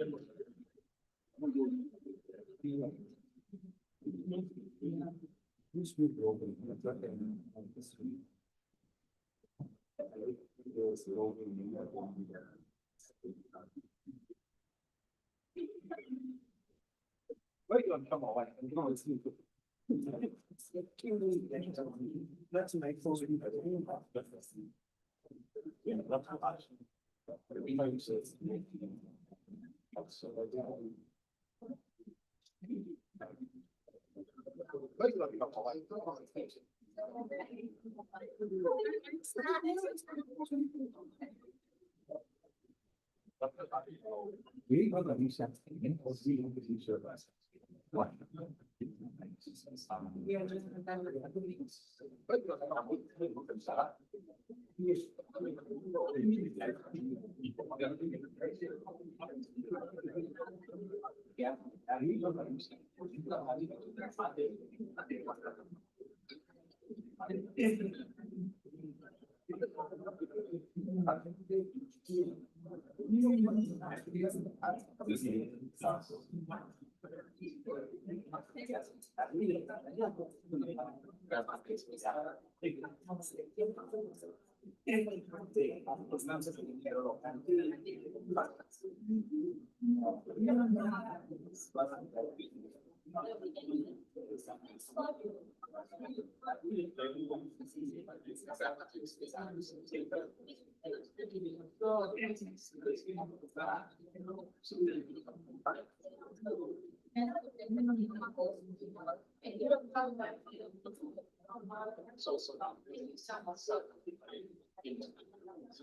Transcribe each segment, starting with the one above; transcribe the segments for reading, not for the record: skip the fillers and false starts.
Let's make those.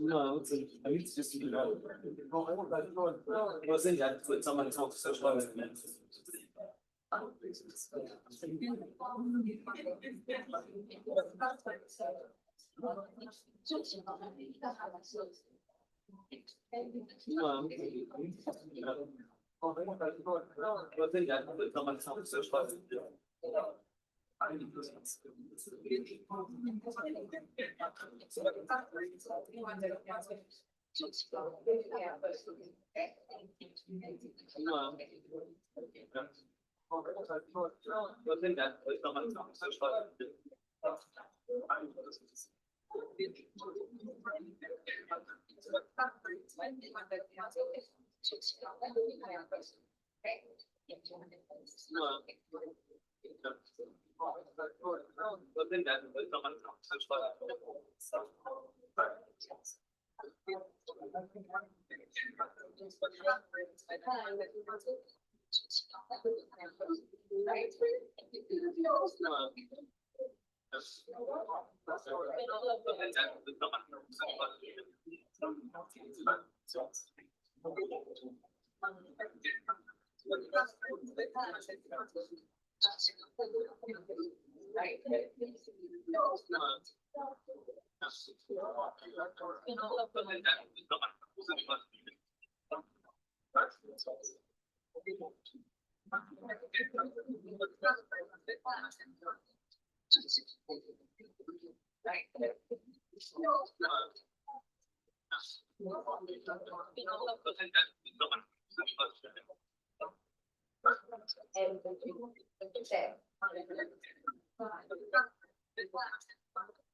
No, it's just I was thinking I'd put someone talk to social work.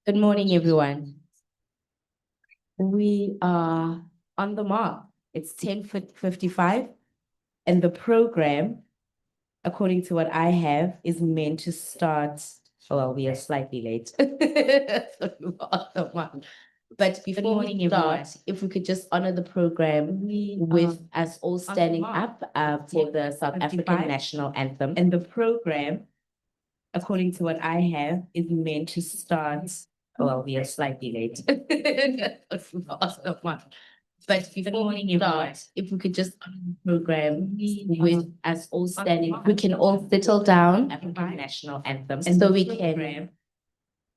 Good morning, everyone. We are on the mark. It's 10:55, and the program, according to what I have, is meant to start. Well, we are slightly late. But before we start, if we could just honor the program with us all standing up for the South African national anthem. And the program, according to what I have, is meant to start. Well, we are slightly late. But before we start, if we could just honor the program with us all standing, we can all settle down African national anthem. And so we can,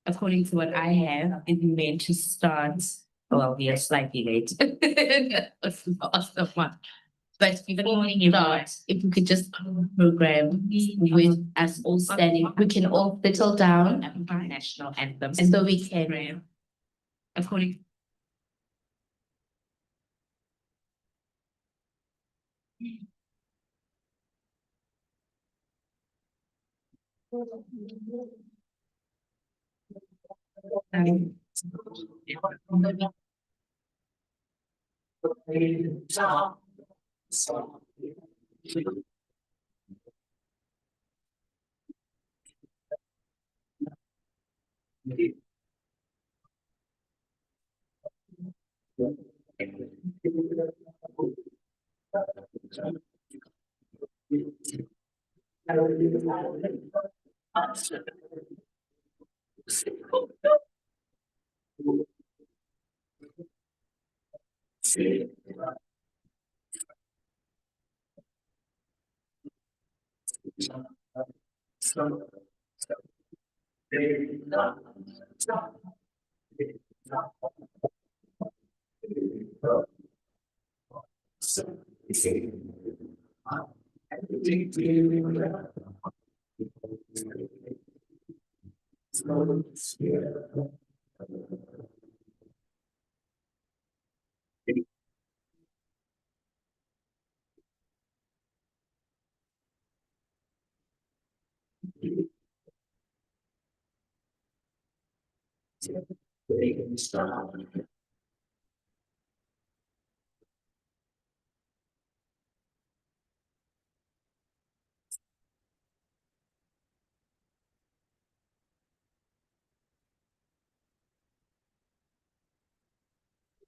according to what I have, is meant to start. Well, we are slightly late. But before we start, if we could just honor the program with us all standing, we can all settle down African national anthem. And so we can, according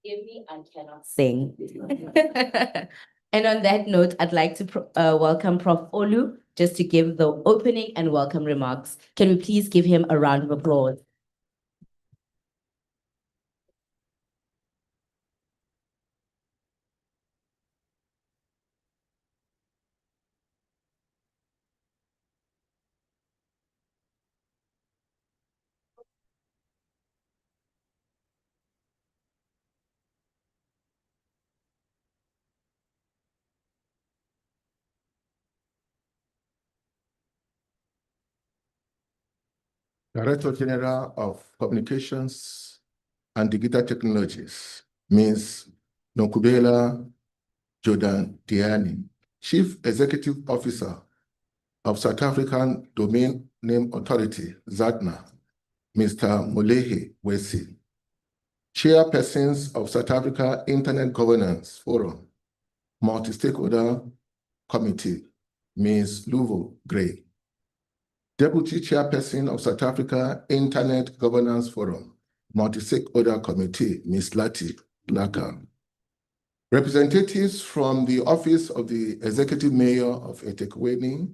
Forgive me, I cannot sing. And on that note, I'd like to welcome Prof. Olu just to give the opening and welcome remarks. Can we please give him a round of applause? Director General of Communications and Digital Technologies, Ms. Nokubela Jordan Diani, Chief Executive Officer of South African Domain Name Authority, ZATNA, Mr. Molehi Wesi, Chairpersons of South Africa Internet Governance Forum, Multi-Stakeholder Committee, Ms. Luvo Gray, Deputy Chairperson of South Africa Internet Governance Forum, Multi-Stakeholder Committee, Ms. Lati Laka. Representatives from the Office of the Executive Mayor of eThekwini,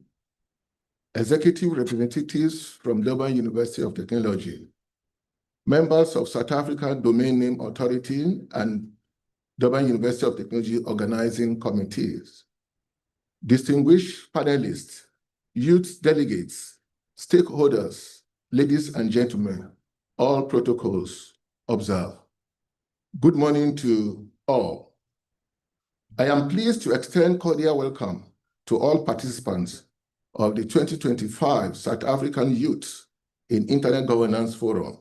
executive representatives from Durban University of Technology, members of South African Domain Name Authority and Durban University of Technology organizing committees, distinguished panelists, youth delegates, stakeholders, ladies and gentlemen, all protocols observed. Good morning to all. I am pleased to extend cordial welcome to all participants of the 2025 South African Youth in Internet Governance Forum.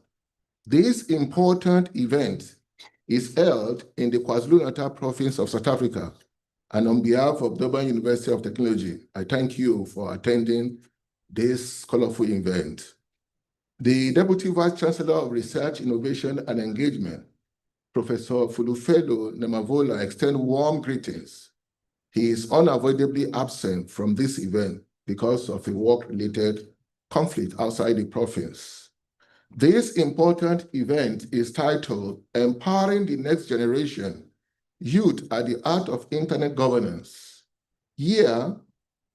This important event is held in the KwaZulu-Natal province of South Africa, and on behalf of Durban University of Technology, I thank you for attending this colorful event. The Deputy Vice Chancellor of Research, Innovation and Engagement, Professor Fulufelo Nemavola, extends warm greetings. He is unavoidably absent from this event because of a work-related conflict outside the province. This important event is titled Empowering the Next Generation, Youth at the Art of Internet Governance. Here,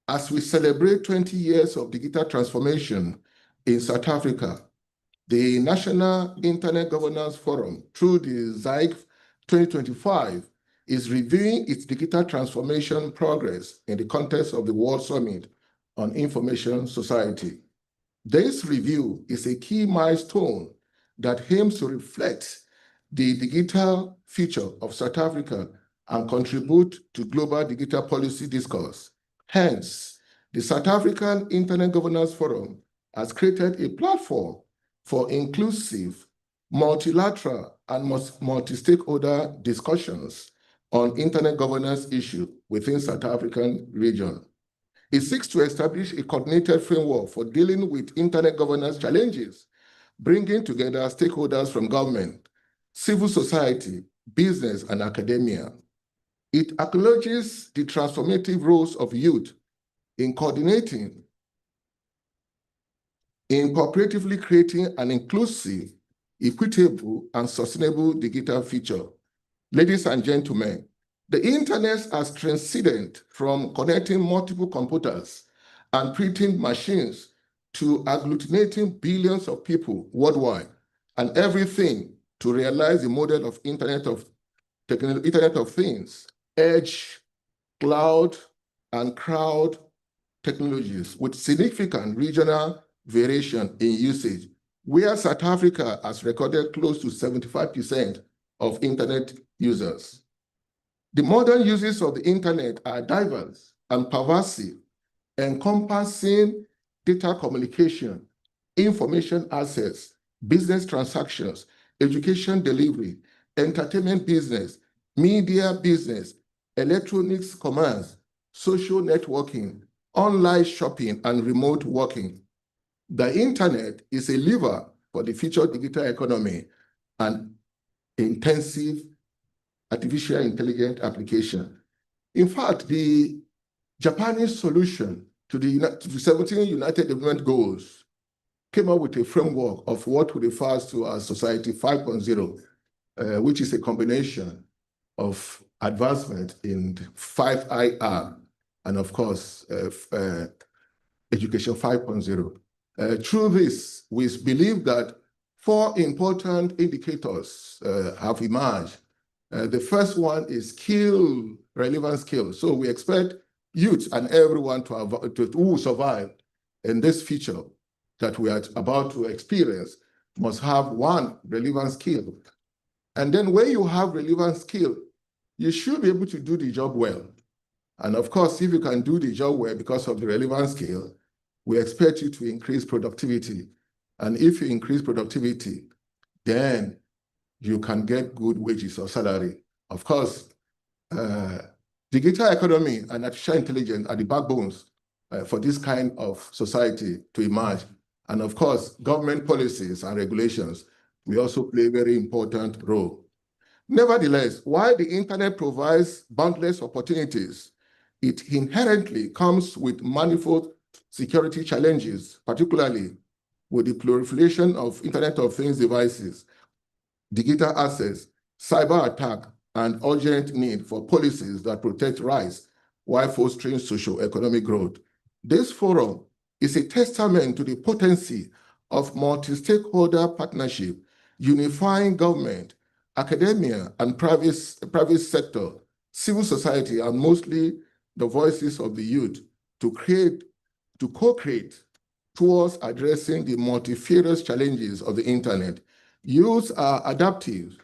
as we celebrate 20 years of digital transformation in South Africa, the National Internet Governance Forum, through the ZAIGF 2025, is reviewing its digital transformation progress in the context of the World Summit on Information Society. This review is a key milestone that aims to reflect the digital future of South Africa and contribute to global digital policy discourse. Hence, the South African Internet Governance Forum has created a platform for inclusive, multilateral, and multi-stakeholder discussions on internet governance issue within South African region. It seeks to establish a coordinated framework for dealing with internet governance challenges, bringing together stakeholders from government, civil society, business, and academia. It acknowledges the transformative roles of youth in coordinating, in cooperatively creating an inclusive, equitable, and sustainable digital future. Ladies and gentlemen, the internet has transcended from connecting multiple computers and printing machines to agglutinating billions of people worldwide and everything to realize the model of Internet of Things, edge, cloud, and crowd technologies with significant regional variation in usage, where South Africa has recorded close to 75% of internet users. The modern uses of the internet are diverse and pervasive, encompassing data communication, information access, business transactions, education delivery, entertainment business, media business, electronics commerce, social networking, online shopping, and remote working. The internet is a lever for the future digital economy and intensive artificial intelligence application. In fact, the Japanese solution to the 17 United Development Goals came up with a framework of what we refer to as Society 5.0, which is a combination of advancement in 5IR and, of course, Education 5.0. Through this, we believe that 4 important indicators have emerged. The first one is relevant skills. So we expect youth and everyone who survive in this future that we are about to experience must have one relevant skill. And then when you have relevant skill, you should be able to do the job well. And of course, if you can do the job well because of the relevant skill, we expect you to increase productivity. And if you increase productivity, then you can get good wages or salary. Of course, digital economy and artificial intelligence are the backbones for this kind of society to emerge. And of course, government policies and regulations will also play a very important role. Nevertheless, while the internet provides boundless opportunities, it inherently comes with manifold security challenges, particularly with the proliferation of Internet of Things devices, digital access, cyber attack, and urgent need for policies that protect rights while fostering socio-economic growth. This forum is a testament to the potency of multi-stakeholder partnership, unifying government, academia, and private sector, civil society, and mostly the voices of the youth to co-create towards addressing the multifarious challenges of the internet. Youth are adaptive.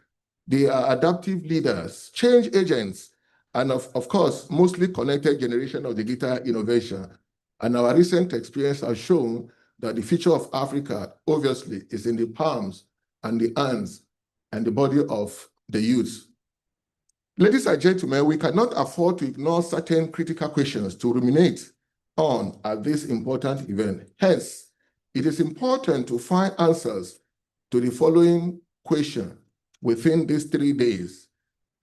They are adaptive leaders, change agents, and of course, mostly connected generation of digital innovation. And our recent experience has shown that the future of Africa, obviously, is in the palms and the hands and the body of the youth. Ladies and gentlemen, we cannot afford to ignore certain critical questions to ruminate on at this important event. Hence, it is important to find answers to the following question within these 3 days.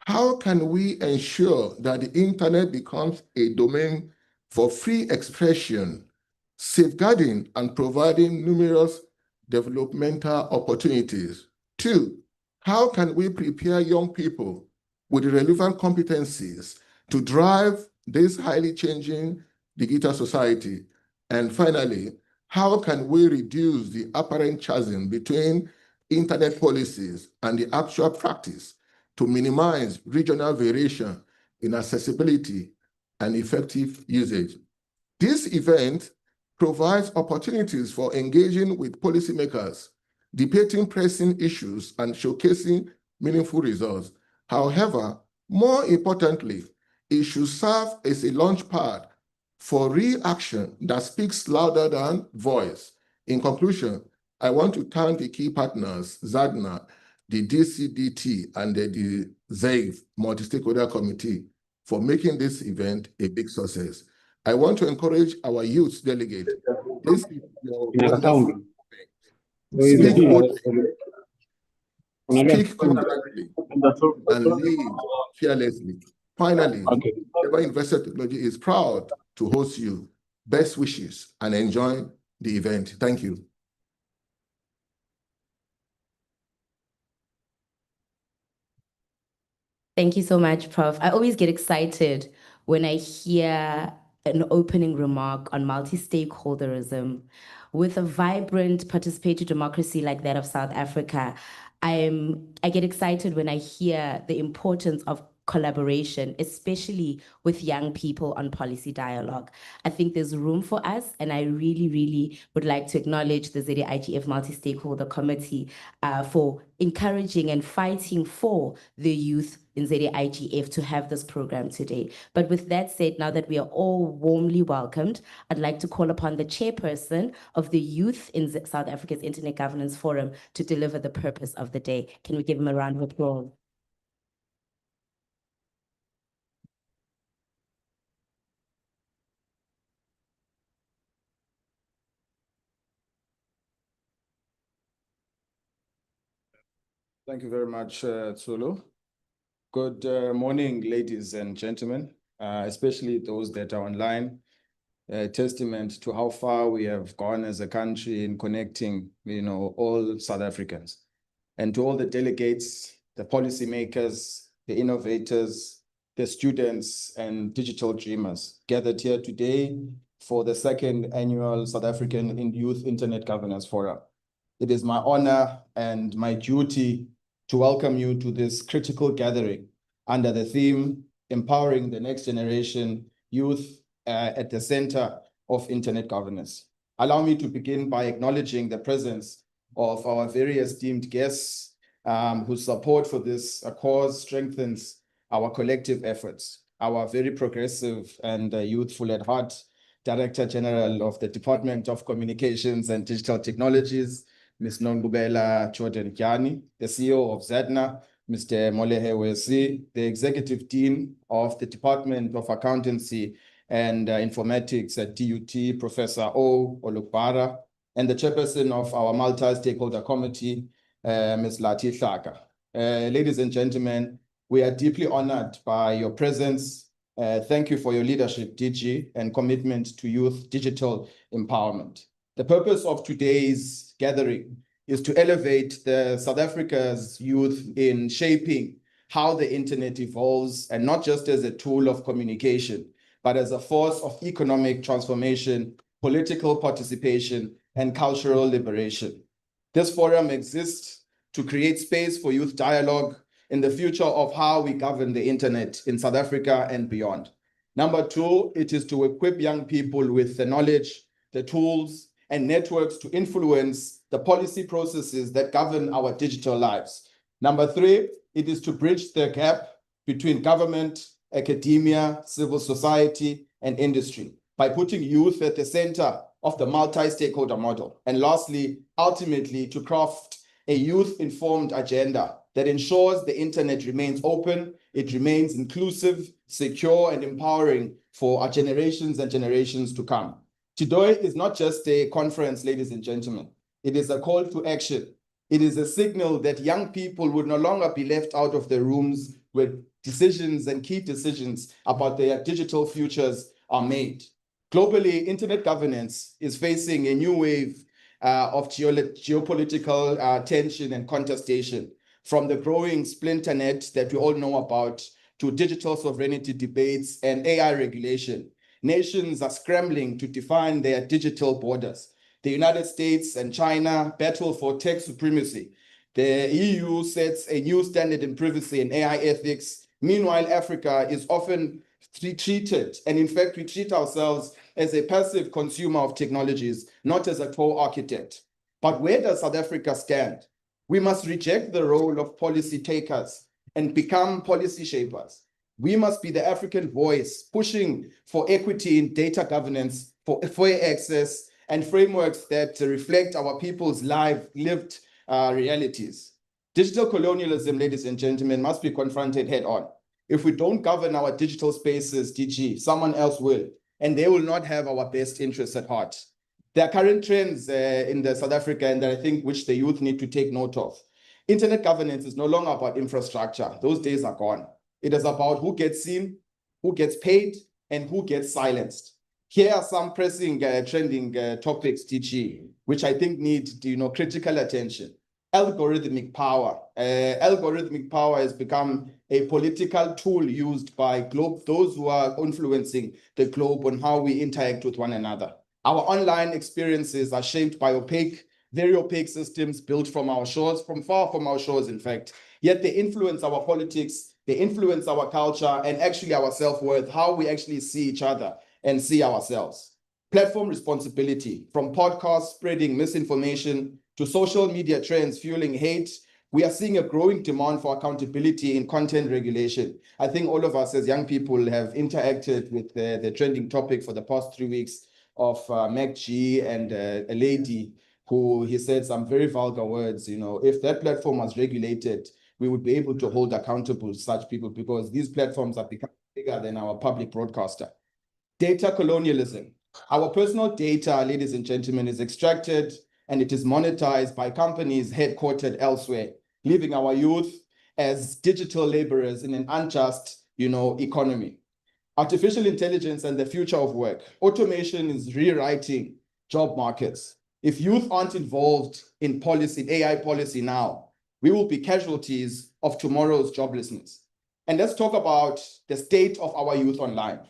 How can we ensure that the internet becomes a domain for free expression, safeguarding and providing numerous developmental opportunities? 2, how can we prepare young people with the relevant competencies to drive this highly changing digital society? And finally, how can we reduce the apparent chasm between internet policies and the actual practice to minimize regional variation in accessibility and effective usage? This event provides opportunities for engaging with policymakers, debating pressing issues, and showcasing meaningful results. However, more importantly, it should serve as a launch pad for real action that speaks louder than voice. In conclusion, I want to thank the key partners, ZADNA, the DCDT, and the ZAIGF Multi-Stakeholder Committee for making this event a big success. I want to encourage our youth delegate. This is your wonderful event. Speak confidently and lead fearlessly. Finally, Ever Invested Technology is proud to host you. Best wishes and enjoy the event. Thank you. Thank you so much, Prof. I always get excited when I hear an opening remark on multi-stakeholderism. With a vibrant participatory democracy like that of South Africa, I get excited when I hear the importance of collaboration, especially with young people on policy dialogue. I think there's room for us, and I really, really would like to acknowledge the ZAIGF Multi-Stakeholder Committee for encouraging and fighting for the youth in ZAIGF to have this program today. But with that said, now that we are all warmly welcomed, I'd like to call upon the chairperson of the Youth in South Africa's Internet Governance Forum to deliver the purpose of the day. Can we give him a round of applause? Thank you very much, Tsulu. Good morning, ladies and gentlemen, especially those that are online. Testament to how far we have gone as a country in connecting, all South Africans. And to all the delegates, the policymakers, the innovators, the students and digital dreamers gathered here today for the second annual South African Youth Internet Governance Forum. It is my honor and my duty to welcome you to this critical gathering under the theme, Empowering the Next Generation Youth at the Center of Internet Governance. Allow me to begin by acknowledging the presence of our very esteemed guests whose support for this cause strengthens our collective efforts. Our very progressive and youthful at heart Director General of the Department of Communications and Digital Technologies, Ms. Nongubela Jordan-Kyani, the CEO of ZADNA, Mr. Molehe Wesi, the Executive Dean of the Department of Accountancy and Informatics at DUT, Professor O. Olukbara, and the Chairperson of our Multi-Stakeholder Committee, Ms. Lati Hlaka. Ladies and gentlemen, we are deeply honored by your presence. Thank you for your leadership, DG, and commitment to youth digital empowerment. The purpose of today's gathering is to elevate the South Africa's youth in shaping how the internet evolves, and not just as a tool of communication, but as a force of economic transformation, political participation, and cultural liberation. This forum exists to create space for youth dialogue in the future of how we govern the internet in South Africa and beyond. Number two, it is to equip young people with the knowledge, the tools, and networks to influence the policy processes that govern our digital lives. Number three, it is to bridge the gap between government, academia, civil society, and industry by putting youth at the center of the multi-stakeholder model. And lastly, ultimately, to craft a youth-informed agenda that ensures the internet remains open, it remains inclusive, secure, and empowering for our generations and generations to come. Today is not just a conference, ladies and gentlemen. It is a call to action. It is a signal that young people would no longer be left out of the rooms where decisions and key decisions about their digital futures are made. Globally, internet governance is facing a new wave of geopolitical tension and contestation, from the growing splinternet that we all know about to digital sovereignty debates and AI regulation. Nations are scrambling to define their digital borders. The United States and China battle for tech supremacy. The EU sets a new standard in privacy and AI ethics. Meanwhile, Africa is often treated, and in fact, we treat ourselves as a passive consumer of technologies, not as a co-architect. But where does South Africa stand? We must reject the role of policy takers and become policy shapers. We must be the African voice, pushing for equity in data governance, for fair access, and frameworks that reflect our people's lived realities. Digital colonialism, ladies and gentlemen, must be confronted head on. If we don't govern our digital spaces, DG, someone else will, and they will not have our best interests at heart. There are current trends in the South Africa, and I think which the youth need to take note of. Internet governance is no longer about infrastructure. Those days are gone. It is about who gets seen, who gets paid, and who gets silenced. Here are some pressing, trending topics, DG, which I think need, critical attention. Algorithmic power. Algorithmic power has become a political tool used by those who are influencing the globe on how we interact with one another. Our online experiences are shaped by very opaque systems built from our shores, far from our shores, in fact. Yet they influence our politics, they influence our culture, and actually our self-worth, how we actually see each other and see ourselves. Platform responsibility, from podcasts spreading misinformation to social media trends fueling hate, we are seeing a growing demand for accountability in content regulation. I think all of us as young people have interacted with the trending topic for the past 3 weeks of MacG and a lady who he said some very vulgar words. If that platform was regulated, we would be able to hold accountable such people because these platforms are becoming bigger than our public broadcaster. Data colonialism. Our personal data, ladies and gentlemen, is extracted and it is monetized by companies headquartered elsewhere, leaving our youth as digital laborers in an unjust, economy. Artificial intelligence and the future of work. Automation is rewriting job markets. If youth aren't involved in policy, AI policy now, we will be casualties of tomorrow's joblessness. And let's talk about the state of our youth online.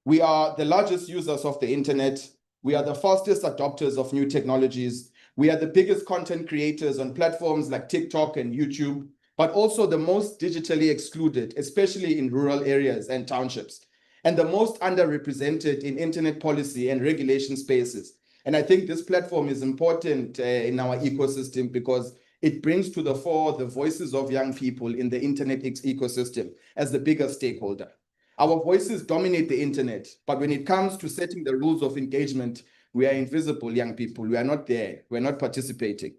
We are the largest users of the internet. We are the fastest adopters of new technologies. We are the biggest content creators on platforms like TikTok and YouTube, but also the most digitally excluded, especially in rural areas and townships, and the most underrepresented in internet policy and regulation spaces. And I think this platform is important in our ecosystem because it brings to the fore the voices of young people in the internet ecosystem as the biggest stakeholder. Our voices dominate the internet, but when it comes to setting the rules of engagement, we are invisible, young people. We are not there. We're not participating.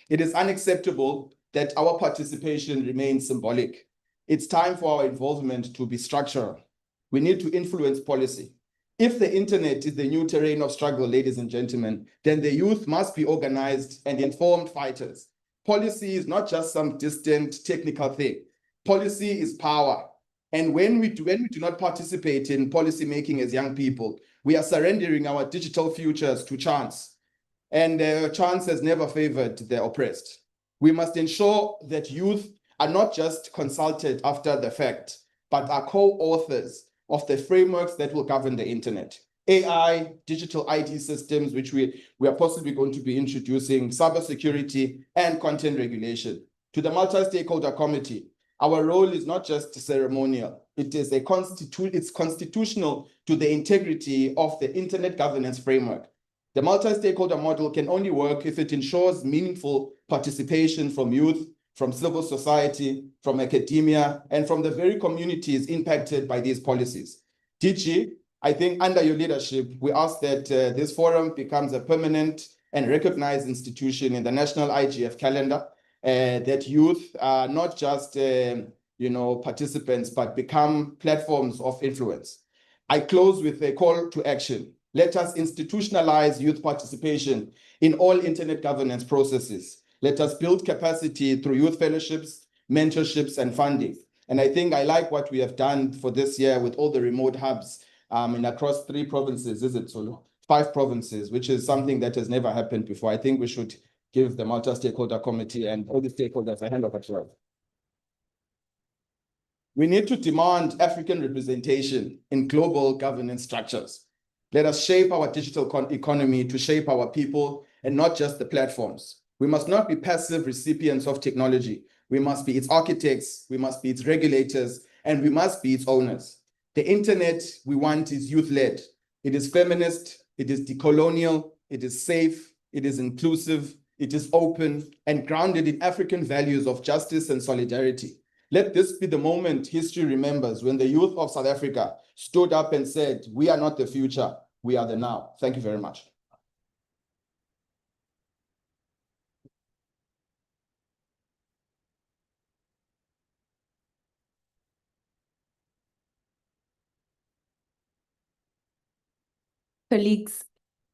It is unacceptable that our participation remains symbolic. It's time for our involvement to be structural. We need to influence policy. If the internet is the new terrain of struggle, ladies and gentlemen, then the youth must be organized and informed fighters. Policy is not just some distant technical thing. Policy is power. And when we do not participate in policy making as young people, we are surrendering our digital futures to chance. And chance has never favored the oppressed. We must ensure that youth are not just consulted after the fact, but are co-authors of the frameworks that will govern the internet. AI, digital IT systems, which we are possibly going to be introducing, cybersecurity, and content regulation. To the multi-stakeholder committee, our role is not just ceremonial. It is it's constitutional to the integrity of the internet governance framework. The multi-stakeholder model can only work if it ensures meaningful participation from youth, from civil society, from academia, and from the very communities impacted by these policies. DG, I think under your leadership, we ask that this forum becomes a permanent and recognized institution in the national IGF calendar, that youth are not just participants, but become platforms of influence. I close with a call to action. Let us institutionalize youth participation in all internet governance processes. Let us build capacity through youth fellowships, mentorships, and funding. And I think I like what we have done for this year with all the remote hubs across 3 provinces, is it, Solo? 5 provinces, which is something that has never happened before. I think we should give the multi-stakeholder committee and all the stakeholders a hand of applause. We need to demand African representation in global governance structures. Let us shape our digital economy to shape our people and not just the platforms. We must not be passive recipients of technology. We must be its architects, we must be its regulators, and we must be its owners. The internet we want is youth-led. It is feminist, it is decolonial, it is safe, it is inclusive, it is open, and grounded in African values of justice and solidarity. Let this be the moment history remembers when the youth of South Africa stood up and said, we are not the future, we are the now. Thank you very much. Colleagues,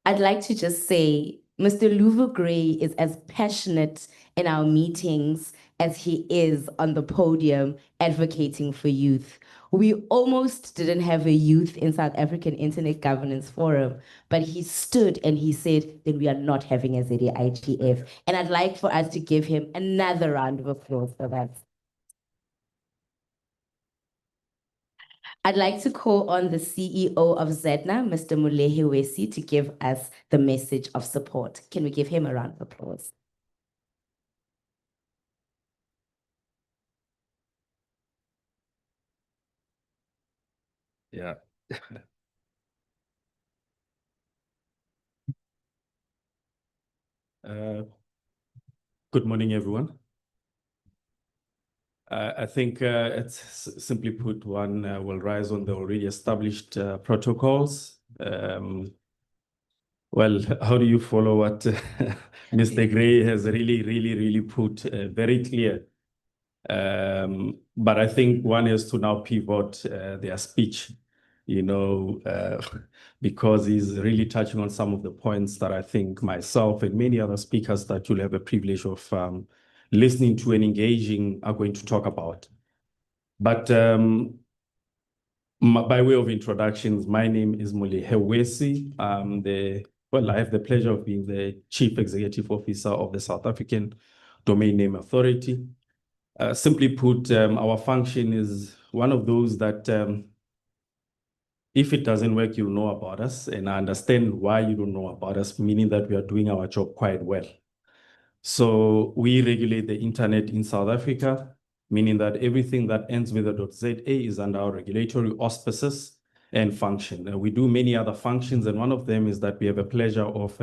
I'd like to just say, Mr. Luvu Gray is as passionate in our meetings as he is on the podium advocating for youth. We almost didn't have a youth in South African Internet Governance Forum, but he stood and he said that we are not having a ZAIGF. And I'd like for us to give him another round of applause for that. I'd like to call on the CEO of ZEDNA, Mr. Molehi Wesi, to give us the message of support. Can we give him a round of applause? Yeah. Good morning, everyone. I think it's simply put, one will rise on the already established protocols. Well, how do you follow what Mr. Gray has really put very clear? But I think one is to now pivot their speech, you know, because he's really touching on some of the points that I think myself and many other speakers that you'll have a privilege of listening to and engaging are going to talk about. But by way of introductions, my name is Molehi Wesi. I have the pleasure of being the Chief Executive Officer of the South African Domain Name Authority. Simply put, our function is one of those that if it doesn't work, you'll know about us, and I understand why you don't know about us, meaning that we are doing our job quite well. So we regulate the internet in South Africa, meaning that everything that ends with a .za is under our regulatory auspices and function. We do many other functions, and one of them is that we have a pleasure of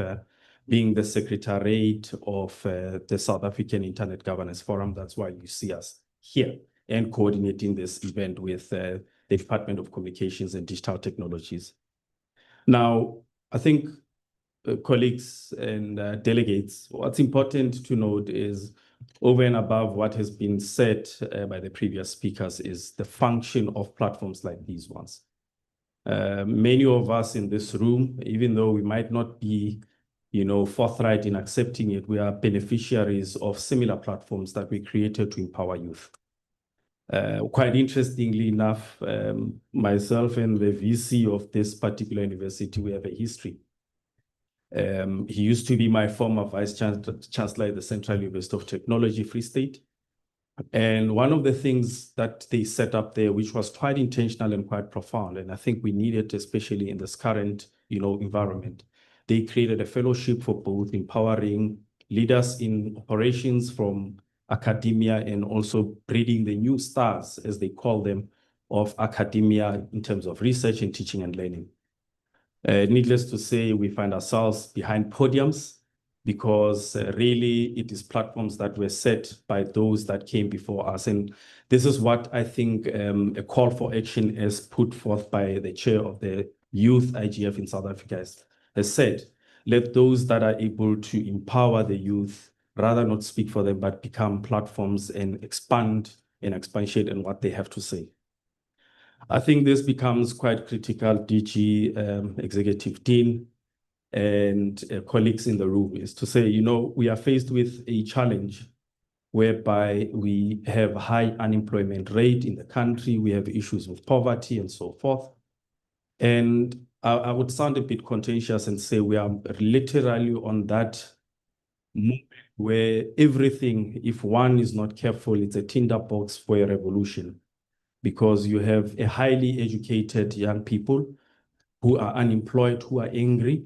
being the Secretariat of the South African Internet Governance Forum. That's why you see us here and coordinating this event with the Department of Communications and Digital Technologies. Now, I think colleagues and delegates, what's important to note is over and above what has been said by the previous speakers is the function of platforms like these ones. Many of us in this room, even though we might not be, you know, forthright in accepting it, we are beneficiaries of similar platforms that we created to empower youth. Quite interestingly enough, myself and the VC of this particular university, we have a history. He used to be my former Vice Chancellor at the Central University of Technology, Free State. And one of the things that they set up there, which was quite intentional and quite profound, and I think we need it, especially in this current, you know, environment. They created a fellowship for both empowering leaders in operations from academia and also breeding the new stars, as they call them, of academia in terms of research and teaching and learning. Needless to say, we find ourselves behind podiums because really it is platforms that were set by those that came before us. And this is what I think a call for action as put forth by the chair of the Youth IGF in South Africa has said, let those that are able to empower the youth rather not speak for them, but become platforms and expand and expatiate on what they have to say. I think this becomes quite critical, DG, Executive Dean, and colleagues in the room, is to say, you know, we are faced with a challenge whereby we have high unemployment rate in the country, we have issues with poverty and so forth. And I would sound a bit contentious and say we are literally on that moment where everything, if one is not careful, it's a tinderbox for a revolution. Because you have a highly educated young people who are unemployed, who are angry.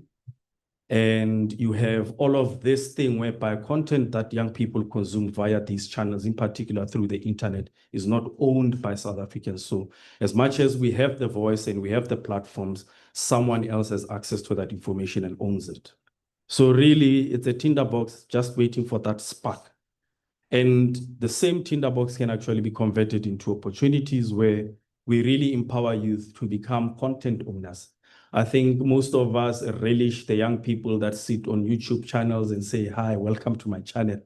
And you have all of this thing whereby content that young people consume via these channels, in particular through the internet, is not owned by South Africans. So as much as we have the voice and we have the platforms, someone else has access to that information and owns it. So really, it's a tinderbox just waiting for that spark. And the same tinderbox can actually be converted into opportunities where we really empower youth to become content owners. I think most of us relish the young people that sit on YouTube channels and say, hi, welcome to my channel.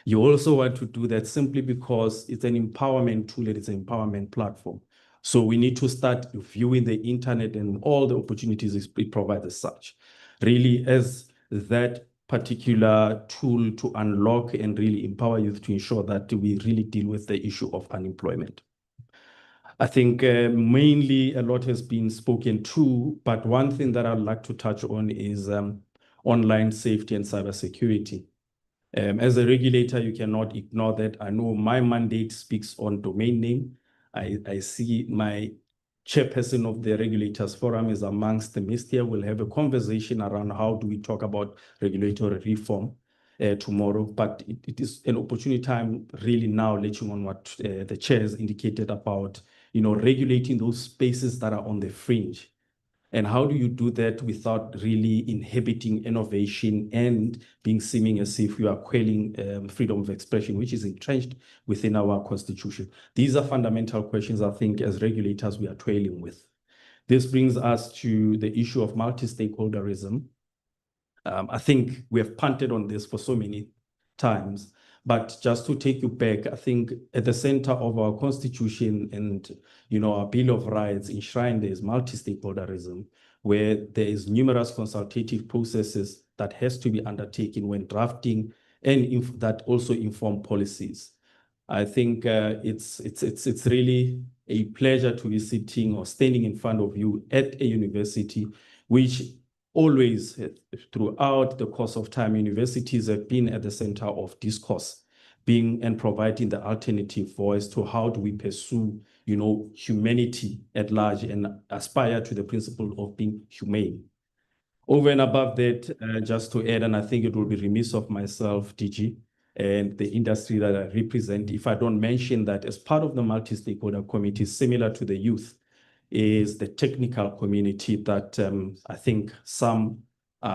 You also want to do that simply because it's an empowerment tool, it's an empowerment platform. So we need to start viewing the internet and all the opportunities it provides as such, really as that particular tool to unlock and really empower youth to ensure that we really deal with the issue of unemployment. I think mainly a lot has been spoken to, but one thing that I'd like to touch on is online safety and cybersecurity. As a regulator, you cannot ignore that. I know my mandate speaks on domain name. I see my chairperson of the Regulators Forum is amongst the midst here. We'll have a conversation around how do we talk about regulatory reform tomorrow, but it is an opportunity time really now, latching on what the chair has indicated about, regulating those spaces that are on the fringe. And how do you do that without really inhibiting innovation and being seeming as if you are quelling freedom of expression, which is entrenched within our constitution? These are fundamental questions, I think, as regulators we are toiling with. This brings us to the issue of multi-stakeholderism. I think we have punted on this for so many times, but just to take you back, I think at the center of our constitution and our Bill of Rights enshrined there is multi-stakeholderism, where there is numerous consultative processes that has to be undertaken when drafting and that also inform policies. I think it's really a pleasure to be sitting or standing in front of you at a university, which always throughout the course of time, universities have been at the center of discourse, being and providing the alternative voice to how do we pursue, humanity at large and aspire to the principle of being humane. Over and above that, just to add, and I think it will be remiss of myself, DG, and the industry that I represent, if I don't mention that as part of the multi-stakeholder committee, similar to the youth, is the technical community that I think some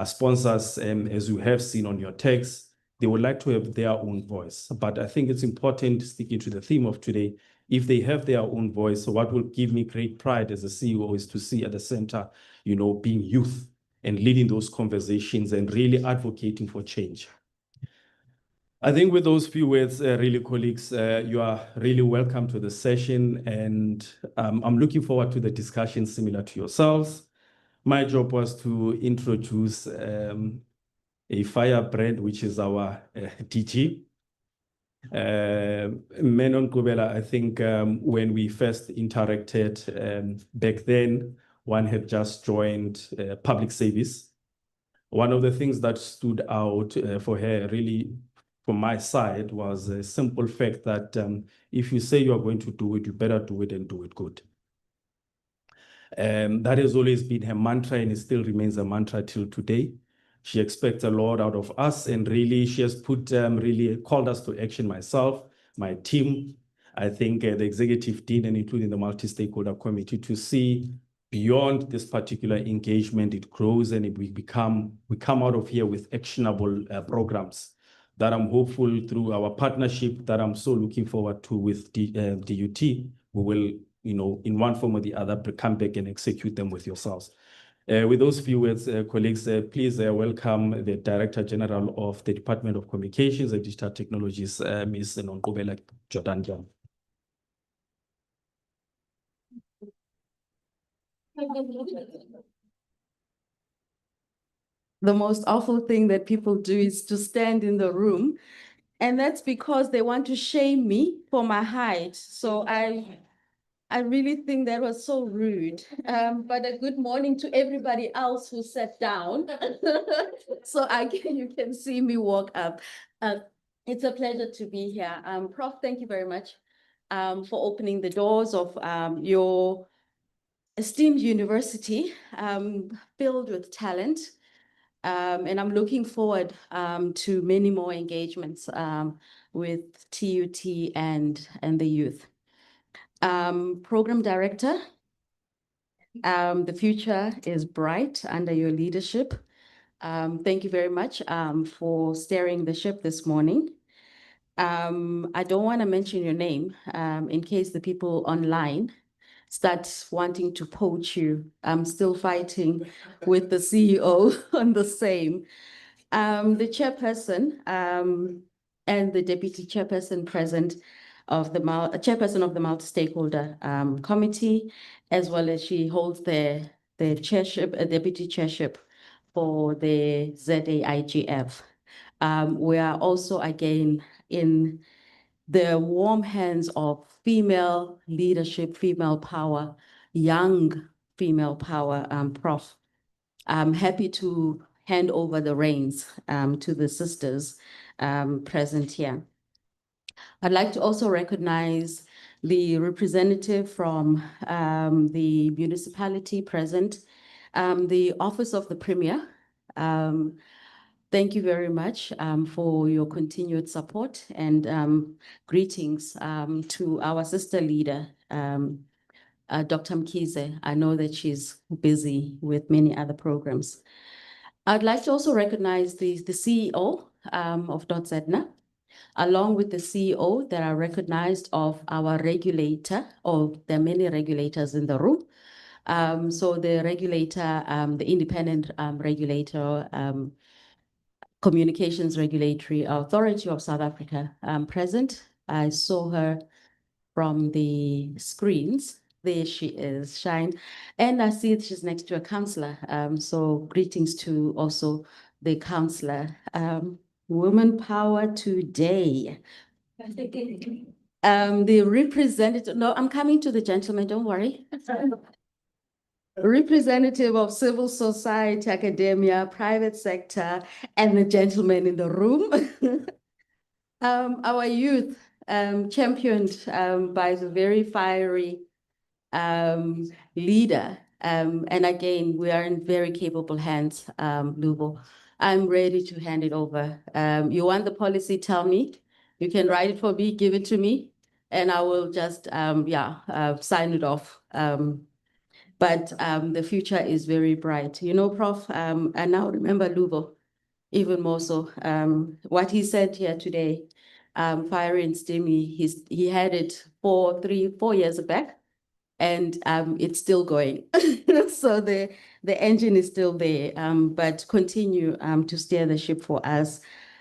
sponsors, as you have seen on your text, they would like to have their own voice. But I think it's important, sticking to the theme of today, if they have their own voice, so what will give me great pride as a CEO is to see at the center, being youth and leading those conversations and really advocating for change. I think with those few words, really, colleagues, you are really welcome to the session, and I'm looking forward to the discussion similar to yourselves. My job was to introduce a firebrand, which is our DG. Menon Kubela, I think when we first interacted back then, one had just joined public service. One of the things that stood out for her really from my side was a simple fact that if you say you are going to do it, you better do it and do it good. That has always been her mantra, and it still remains a mantra till today. She expects a lot out of us, and really she has really called us to action, myself, my team, I think the executive team, and including the multi-stakeholder committee, to see beyond this particular engagement, it grows and we come out of here with actionable programs that I'm hopeful through our partnership that I'm so looking forward to with DUT, we will, in one form or the other, come back and execute them with yourselves. With those few words, colleagues, please welcome the Director General of the Department of Communications and Digital Technologies, Ms. Nonkobela Jordan. The most awful thing that people do is to stand in the room, and that's because they want to shame me for my height. So I really think that was so rude. But a good morning to everybody else who sat down. So you can see me walk up. It's a pleasure to be here. Prof, thank you very much for opening the doors of your esteemed university filled with talent. And I'm looking forward to many more engagements with TUT and the youth. Program Director, the future is bright under your leadership. Thank you very much for steering the ship this morning. I don't want to mention your name in case the people online start wanting to poach you. I'm still fighting with the CEO on the same. The chairperson and the deputy chairperson present, of the chairperson of the multi-stakeholder committee, as well as she holds the chairship, deputy chairship for the ZAIGF. We are also again in the warm hands of female leadership, female power, young female power, Prof. I'm happy to hand over the reins to the sisters present here. I'd like to also recognize the representative from the municipality present, the Office of the Premier. Thank you very much for your continued support and greetings to our sister leader, Dr. Mkhize. I know that she's busy with many other programs. I'd like to also recognize the CEO of DUT ZAIGF, along with the CEO that are recognized of our regulator, or there are many regulators in the room. So the regulator, the independent regulator, Communications Regulatory Authority of South Africa present. I saw her from the screens. There she is, Shine. And I see she's next to a counselor. So greetings to also the counselor. Women Power Today. The representative, no, I'm coming to the gentleman, don't worry. Representative of civil society, academia, private sector, and the gentleman in the room. Our youth, championed by the very fiery leader. And again, we are in very capable hands, Lubo. I'm ready to hand it over. You want the policy, tell me. You can write it for me, give it to me, and I will just, sign it off. But the future is very bright. You know, Prof, I now remember Lubo, even more so. What he said here today, fiery and steamy, he had it 4 years back, and it's still going. So the engine is still there, but continue to steer the ship for us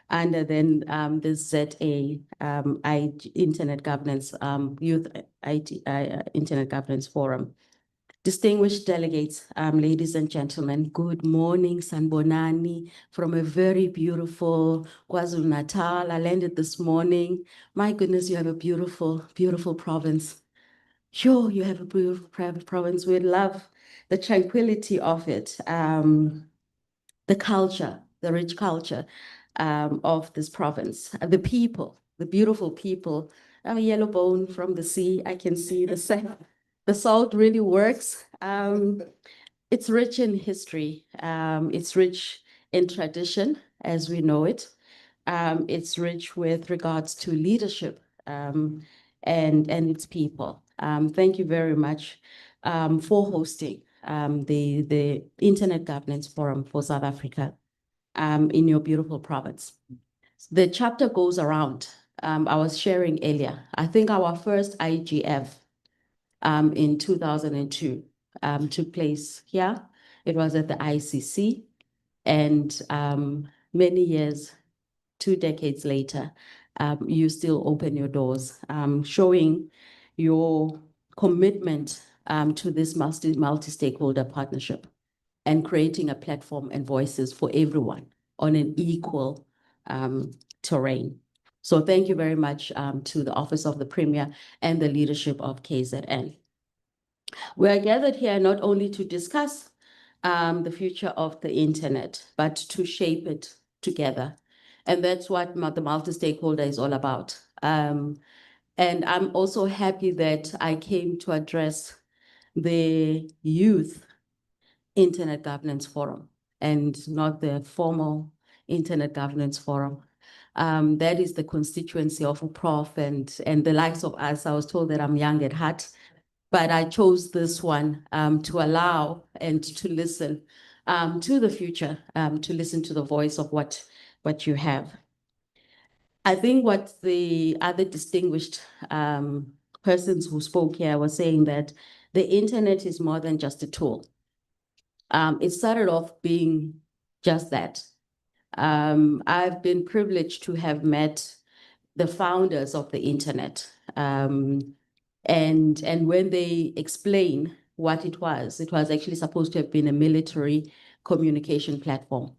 under then the ZA Internet Governance, Youth IT Internet Governance Forum. Distinguished delegates, ladies and gentlemen, good morning, Sanbonani, from a very beautiful KwaZulu-Natal. I landed this morning. My goodness, you have a beautiful, beautiful province. Sure, you have a beautiful province. We love the tranquility of it, the culture, the rich culture of this province, the people, the beautiful people. I'm a yellow bone from the sea. I can see the sand. The salt really works. It's rich in history. It's rich in tradition, as we know it. It's rich with regards to leadership and its people. Thank you very much for hosting the Internet Governance Forum for South Africa in your beautiful province. The chapter goes around. I was sharing earlier. I think our first IGF in 2002 took place here. It was at the ICC, and many years, 2 decades later, you still open your doors, showing your commitment to this multi-stakeholder partnership and creating a platform and voices for everyone on an equal terrain. So thank you very much to the Office of the Premier and the leadership of KZN. We are gathered here not only to discuss the future of the internet, but to shape it together. And that's what the multi-stakeholder is all about. And I'm also happy that I came to address the Youth Internet Governance Forum and not the formal Internet Governance Forum. That is the constituency of a prof and the likes of us. I was told that I'm young at heart, but I chose this one to allow and to listen to the future, to listen to the voice of what you have. I think what the other distinguished persons who spoke here were saying that the internet is more than just a tool. It started off being just that. I've been privileged to have met the founders of the internet, And when they explain what it was actually supposed to have been a military communication platform.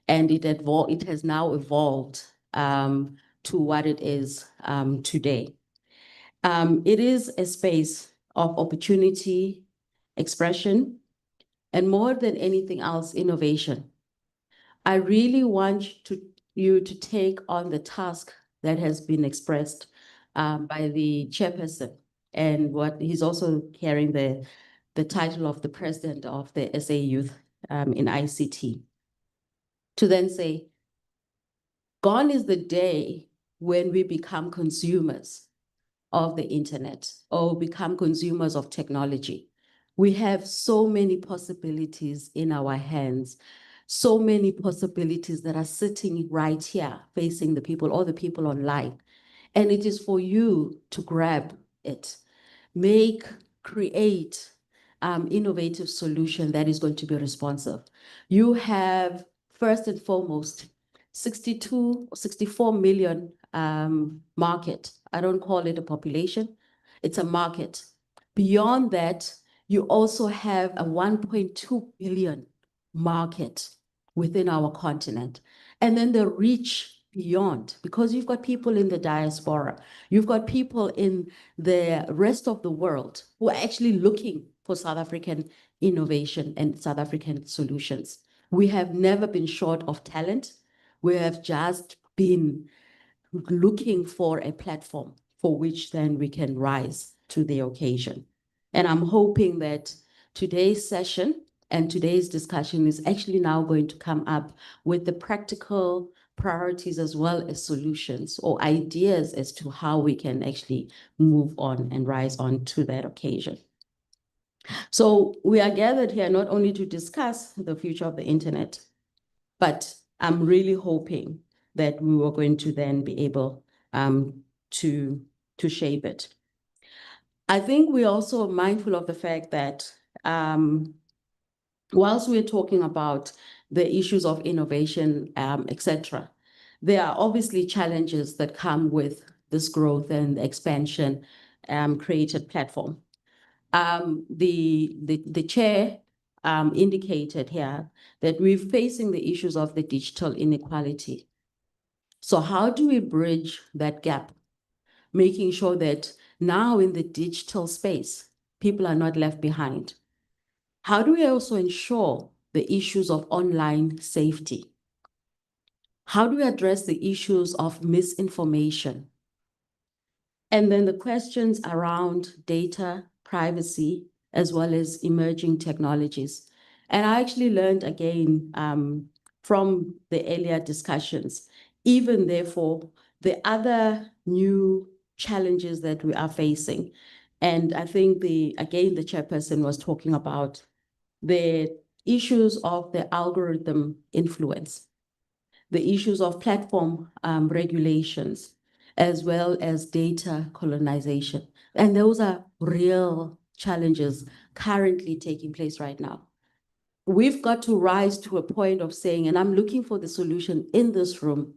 And it has now evolved to what it is today. It is a space of opportunity, expression, and more than anything else, innovation. I really want you to take on the task that has been expressed by the chairperson, and what he's also carrying the title of the president of the SA Youth in ICT. To then say, gone is the day when we become consumers of the internet or become consumers of technology. We have so many possibilities in our hands, so many possibilities that are sitting right here facing the people, all the people online. And it is for you to grab it, create innovative solution that is going to be responsive. You have, first and foremost, 62 or 64 million market. I don't call it a population, it's a market. Beyond that, you also have a 1.2 billion market within our continent. And then the reach beyond, because you've got people in the diaspora, you've got people in the rest of the world who are actually looking for South African innovation and South African solutions. We have never been short of talent. We have just been looking for a platform for which then we can rise to the occasion. And I'm hoping that today's session and today's discussion is actually now going to come up with the practical priorities as well as solutions or ideas as to how we can actually move on and rise on to that occasion. So we are gathered here not only to discuss the future of the internet, but I'm really hoping that we were going to then be able to shape it. I think we're also mindful of the fact that whilst we're talking about the issues of innovation, etc., there are obviously challenges that come with this growth and expansion created platform. The chair indicated here that we're facing the issues of the digital inequality. So how do we bridge that gap, making sure that now in the digital space, people are not left behind? How do we also ensure the issues of online safety? How do we address the issues of misinformation? And then the questions around data, privacy, as well as emerging technologies. And I actually learned again from the earlier discussions, even therefore, the other new challenges that we are facing. And I think again, the chairperson was talking about the issues of the algorithm influence, the issues of platform regulations, as well as data colonization. And those are real challenges currently taking place right now. We've got to rise to a point of saying, and I'm looking for the solution in this room,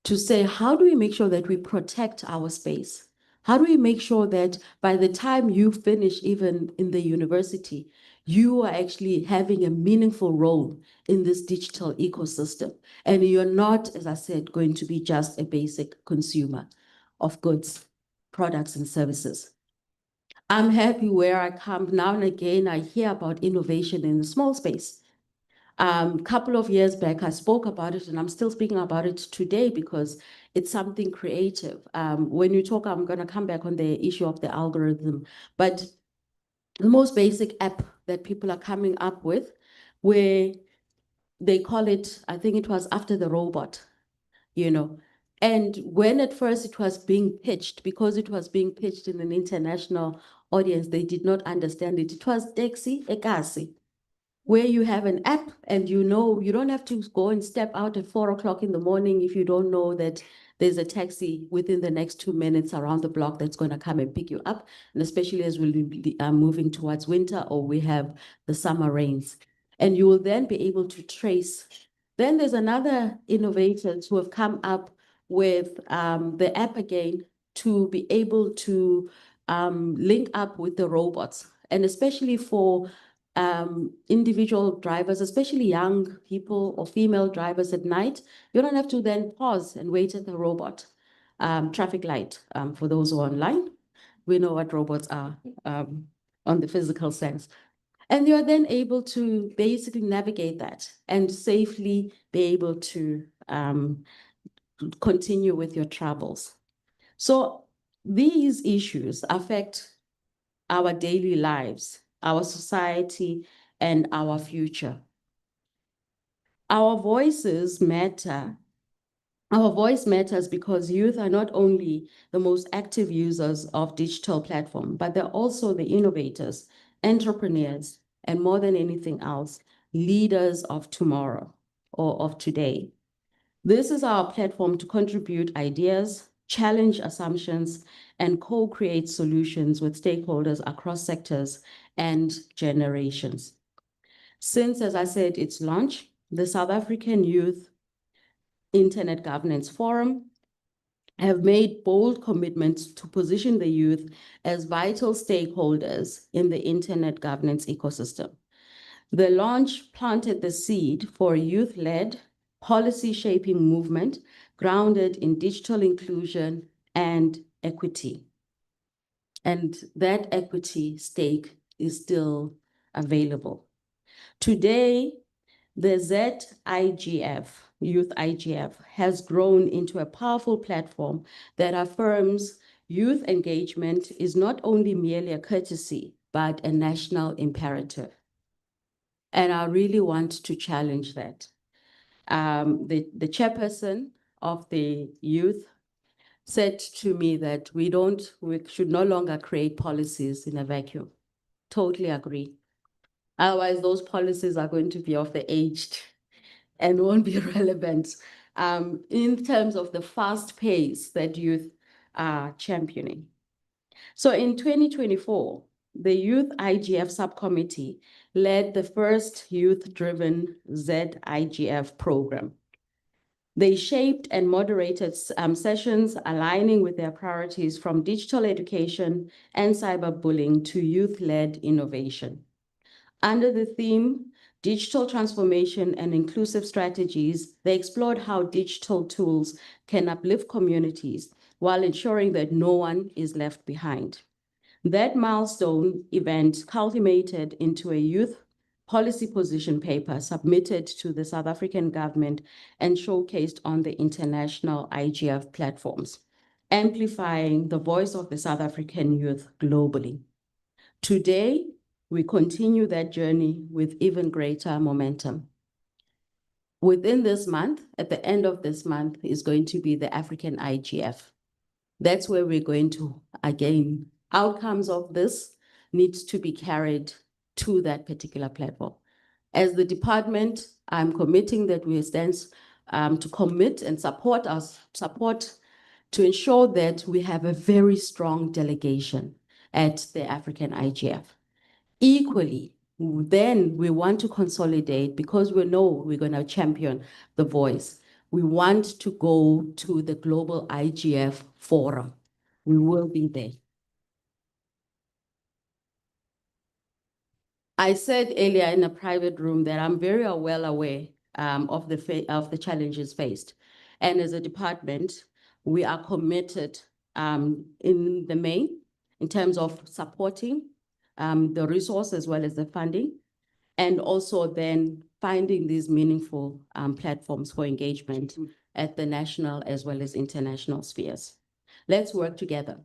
to say, how do we make sure that we protect our space? How do we make sure that by the time you finish even in the university, you are actually having a meaningful role in this digital ecosystem, and you're not, as I said, going to be just a basic consumer of goods, products, and services. I'm happy where I come. Now and again, I hear about innovation in the small space. Couple of years back, I spoke about it, and I'm still speaking about it today because it's something creative. When you talk, I'm going to come back on the issue of the algorithm, but the most basic app that people are coming up with, where they call it, I think it was after the robot, you know. And when at first it was being pitched, because it was being pitched in an international audience, they did not understand it. It was Taxi Ekasi, where you have an app and you know, you don't have to go and step out at 4 o'clock in the morning if you don't know that there's a taxi within the next 2 minutes around the block that's going to come and pick you up. And especially as we'll be moving towards winter, or we have the summer rains. And you will then be able to trace. Then there's another innovators who have come up with the app again to be able to link up with the robots, and especially for individual drivers, especially young people or female drivers at night, you don't have to then pause and wait at the robot traffic light. For those who are online, we know what robots are on the physical sense. And you are then able to basically navigate that and safely be able to continue with your travels. So these issues affect our daily lives, our society, and our future. Our voices matter. Our voice matters because youth are not only the most active users of digital platform, but they're also the innovators, entrepreneurs, and more than anything else, leaders of tomorrow or of today. This is our platform to contribute ideas, challenge assumptions, and co-create solutions with stakeholders across sectors and generations. Since, as I said, its launch, the South African Youth Internet Governance Forum have made bold commitments to position the youth as vital stakeholders in the internet governance ecosystem. The launch planted the seed for a youth-led policy shaping movement grounded in digital inclusion and equity. And that equity stake is still available. Today, the ZAIGF, Youth IGF, has grown into a powerful platform that affirms youth engagement is not only merely a courtesy, but a national imperative. And I really want to challenge that. The chairperson of the youth said to me that we should no longer create policies in a vacuum. Totally agree. Otherwise, those policies are going to be of the aged and won't be relevant in terms of the fast pace that youth are championing. So in 2024, the Youth IGF subcommittee led the first youth-driven ZIGF program. They shaped and moderated sessions aligning with their priorities from digital education and cyberbullying to youth-led innovation. Under the theme, Digital Transformation and Inclusive Strategies, they explored how digital tools can uplift communities while ensuring that no one is left behind. That milestone event culminated into a youth policy position paper submitted to the South African government and showcased on the international IGF platforms, amplifying the voice of the South African youth globally. Today, we continue that journey with even greater momentum. Within this month, at the end of this month, is going to be the African IGF. That's where we're going to, again, outcomes of this needs to be carried to that particular platform. As the department, I'm committing that we stand to commit and support to ensure that we have a very strong delegation at the African IGF. Equally, then we want to consolidate because we know we're going to champion the voice. We want to go to the global IGF forum. We will be there. I said earlier in a private room that I'm very well aware of the challenges faced. And as a department, we are committed in the main in terms of supporting the resource as well as the funding, and also then finding these meaningful platforms for engagement at the national as well as international spheres. Let's work together.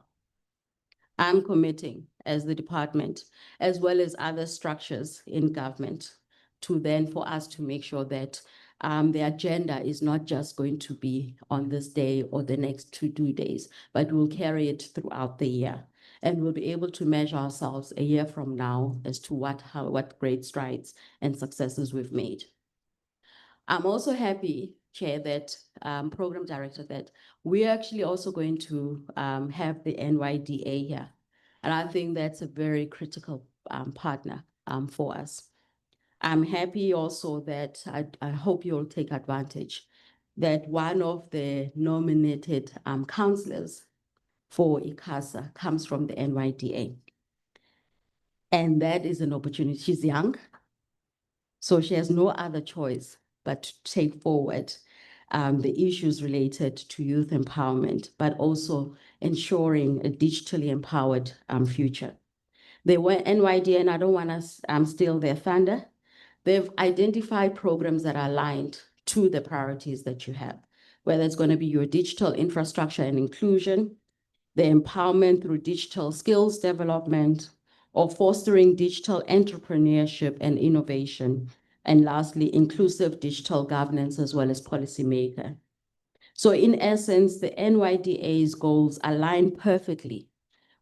I'm committing as the department, as well as other structures in government, to then for us to make sure that the agenda is not just going to be on this day or the next 2 days, but we'll carry it throughout the year. And we'll be able to measure ourselves a year from now as to what great strides and successes we've made. I'm also happy, Chair, that Program Director, that we're actually also going to have the NYDA here. And I think that's a very critical partner for us. I'm happy also that I hope you'll take advantage that one of the nominated counselors for ICASA comes from the NYDA. And that is an opportunity. She's young, so she has no other choice but to take forward the issues related to youth empowerment, but also ensuring a digitally empowered future. They were NYDA, and I don't want to steal their thunder. They've identified programs that are aligned to the priorities that you have, whether it's going to be your digital infrastructure and inclusion, the empowerment through digital skills development, or fostering digital entrepreneurship and innovation, and lastly, inclusive digital governance as well as policymaker. So in essence, the NYDA's goals align perfectly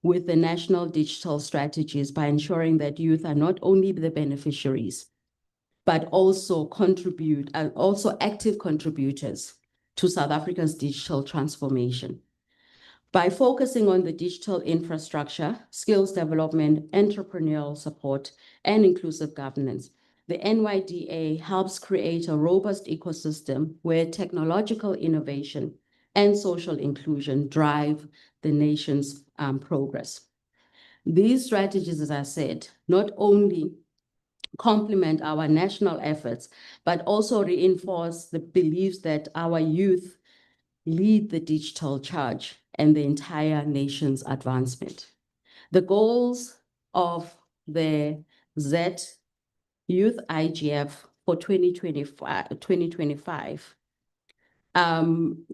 with the national digital strategies by ensuring that youth are not only the beneficiaries, but also active contributors to South Africa's digital transformation. By focusing on the digital infrastructure, skills development, entrepreneurial support, and inclusive governance, the NYDA helps create a robust ecosystem where technological innovation and social inclusion drive the nation's progress. These strategies, as I said, not only complement our national efforts, but also reinforce the beliefs that our youth lead the digital charge and the entire nation's advancement. The goals of the ZAIGF for 2025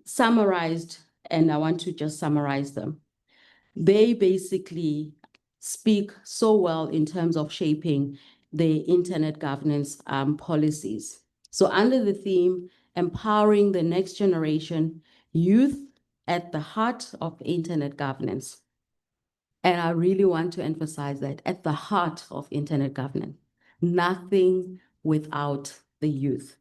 summarized, and I want to just summarize them. They basically speak so well in terms of shaping the internet governance policies. So under the theme, empowering the next generation, youth at the heart of internet governance. And I really want to emphasize that at the heart of internet governance, nothing without the youth.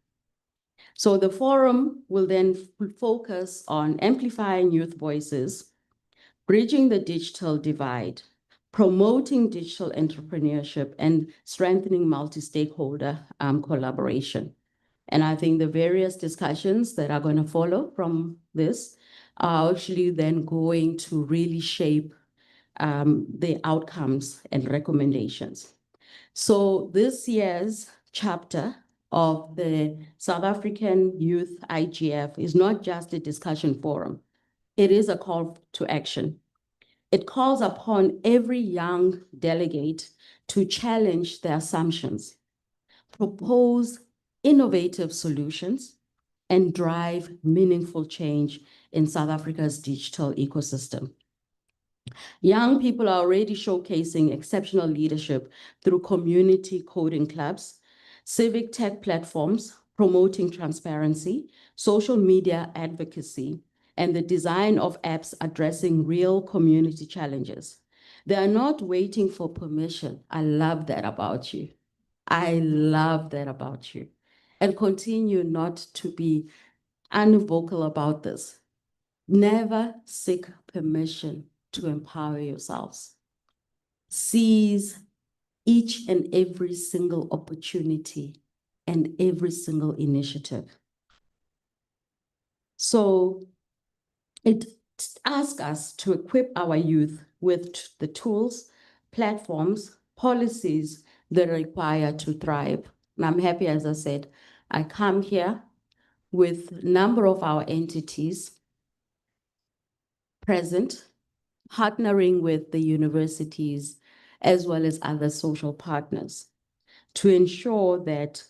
So the forum will then focus on amplifying youth voices, bridging the digital divide, promoting digital entrepreneurship, and strengthening multi-stakeholder collaboration. And I think the various discussions that are going to follow from this are actually then going to really shape the outcomes and recommendations. So this year's chapter of the South African Youth IGF is not just a discussion forum. It is a call to action. It calls upon every young delegate to challenge their assumptions, propose innovative solutions, and drive meaningful change in South Africa's digital ecosystem. Young people are already showcasing exceptional leadership through community coding clubs, civic tech platforms, promoting transparency, social media advocacy, and the design of apps addressing real community challenges. They are not waiting for permission. I love that about you. I love that about you. And continue not to be unvocal about this. Never seek permission to empower yourselves. Seize each and every single opportunity and every single initiative. So it asks us to equip our youth with the tools, platforms, policies that are required to thrive. And I'm happy, as I said, I come here with a number of our entities present, partnering with the universities as well as other social partners to ensure that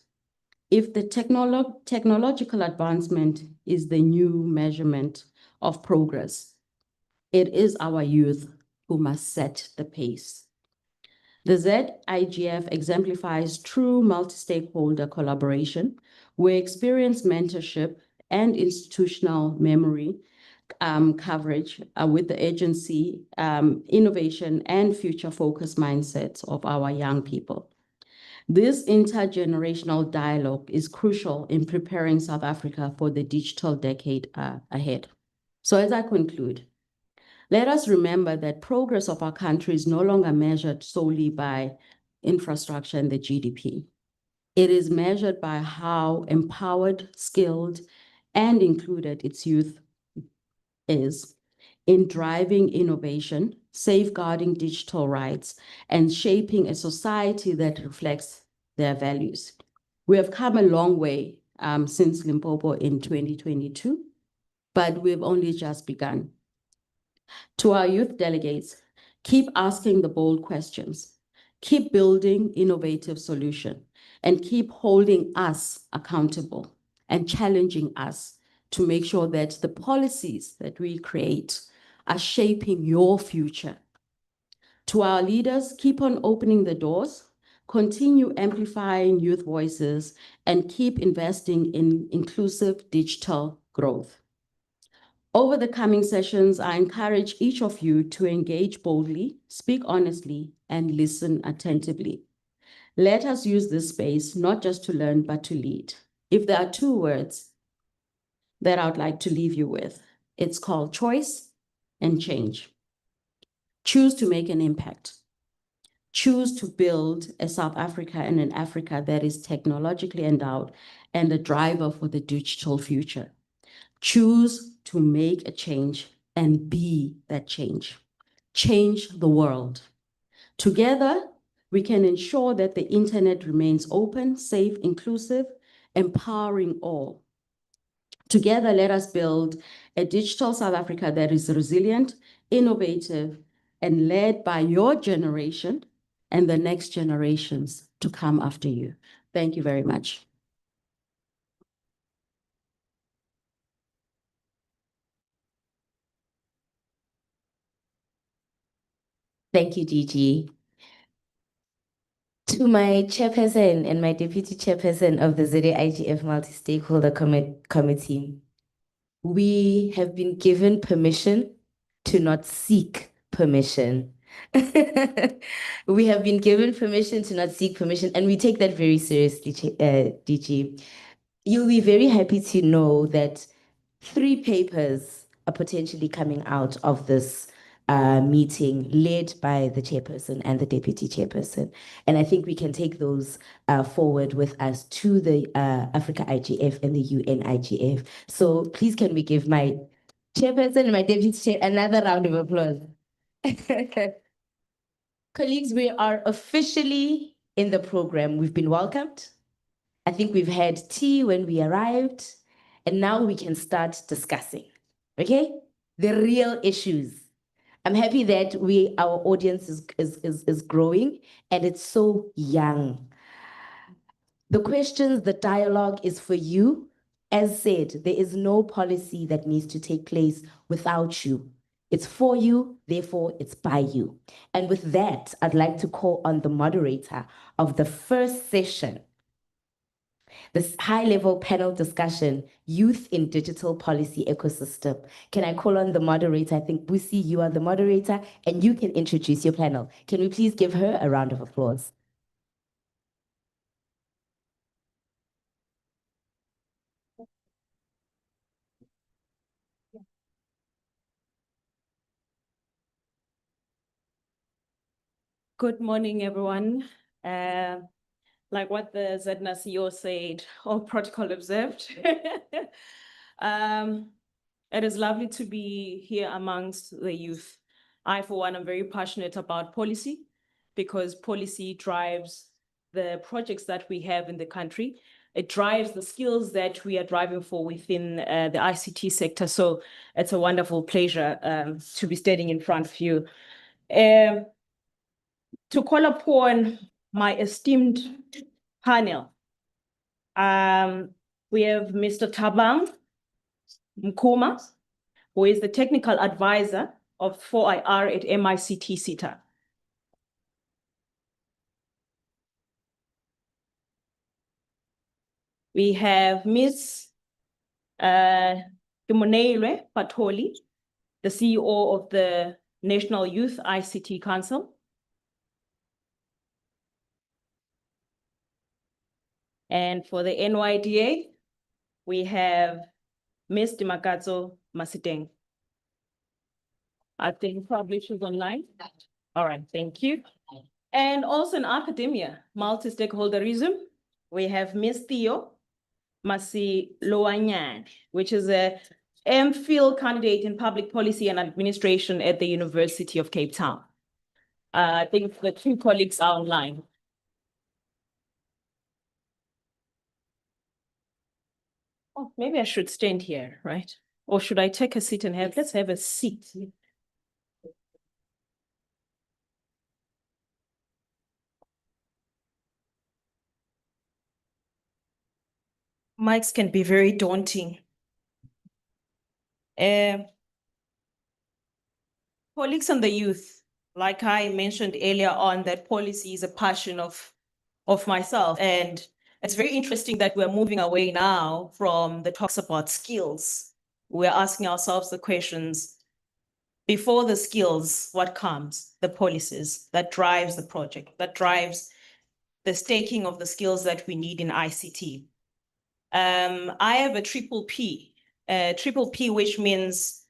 if the technological advancement is the new measurement of progress, it is our youth who must set the pace. The ZAIGF exemplifies true multi-stakeholder collaboration, where experienced mentorship and institutional memory coverage with the agency, innovation, and future-focused mindsets of our young people. This intergenerational dialogue is crucial in preparing South Africa for the digital decade ahead. So as I conclude, let us remember that progress of our country is no longer measured solely by infrastructure and the GDP. It is measured by how empowered, skilled, and included its youth is, in driving innovation, safeguarding digital rights, and shaping a society that reflects their values. We have come a long way since Limpopo in 2022, but we've only just begun. To our youth delegates, keep asking the bold questions, keep building innovative solutions, and keep holding us accountable and challenging us to make sure that the policies that we create are shaping your future. To our leaders, keep on opening the doors, continue amplifying youth voices, and keep investing in inclusive digital growth. Over the coming sessions, I encourage each of you to engage boldly, speak honestly, and listen attentively. Let us use this space not just to learn, but to lead. If there are two words that I would like to leave you with, it's called choice and change. Choose to make an impact. Choose to build a South Africa and an Africa that is technologically endowed and a driver for the digital future. Choose to make a change and be that change. Change the world. Together, we can ensure that the internet remains open, safe, inclusive, empowering all. Together, let us build a digital South Africa that is resilient, innovative, and led by your generation and the next generations to come after you. Thank you very much. Thank you, Gigi. To my chairperson and my deputy chairperson of the ZAIGF Multi-Stakeholder Committee, we have been given permission to not seek permission. We have been given permission to not seek permission, and we take that very seriously, DG. You'll be very happy to know that 3 papers are potentially coming out of this meeting led by the chairperson and the deputy chairperson. And I think we can take those forward with us to the Africa IGF and the UN IGF. So please can we give my chairperson and my deputy chair another round of applause. Colleagues, we are officially in the program. We've been welcomed. I think we've had tea when we arrived, and now we can start discussing, okay? The real issues. I'm happy that our audience is growing and it's so young. The questions, the dialogue is for you. As said, there is no policy that needs to take place without you. It's for you, therefore it's by you. And with that, I'd like to call on the moderator of the first session, this high-level panel discussion, Youth in Digital Policy Ecosystem. Can I call on the moderator? I think, Busi, you are the moderator, and you can introduce your panel. Can we please give her a round of applause? Good morning, everyone. Like what the ZNA CEO said, all protocol observed. It is lovely to be here amongst the youth. I, for one, am very passionate about policy because policy drives the projects that we have in the country. It drives the skills that we are driving for within the ICT sector. So it's a wonderful pleasure to be standing in front of you. To call upon my esteemed panel, we have Mr. Tabang Mkuma, who is the technical advisor of 4IR at MICT SETA. We have Ms. Kimonelwe Patoli, the CEO of the National Youth ICT Council. And for the NYDA, we have Ms. Dimakatso Masiteng. I think probably she's online. All right, thank you. And also in academia, multi-stakeholderism, we have Ms. Theo Masiloanyan, which is a MPhil candidate in public policy and administration at the University of Cape Town. I think the two colleagues are online. Oh, maybe I should stand here, right? Or should I take a seat and let's have a seat. Mics can be very daunting. Colleagues and the youth, like I mentioned earlier on, that policy is a passion of myself. And it's very interesting that we're moving away now from the talks about skills. We're asking ourselves the questions, before the skills, what comes? The policies that drives the project, that drives the staking of the skills that we need in ICT. I have a triple P, which means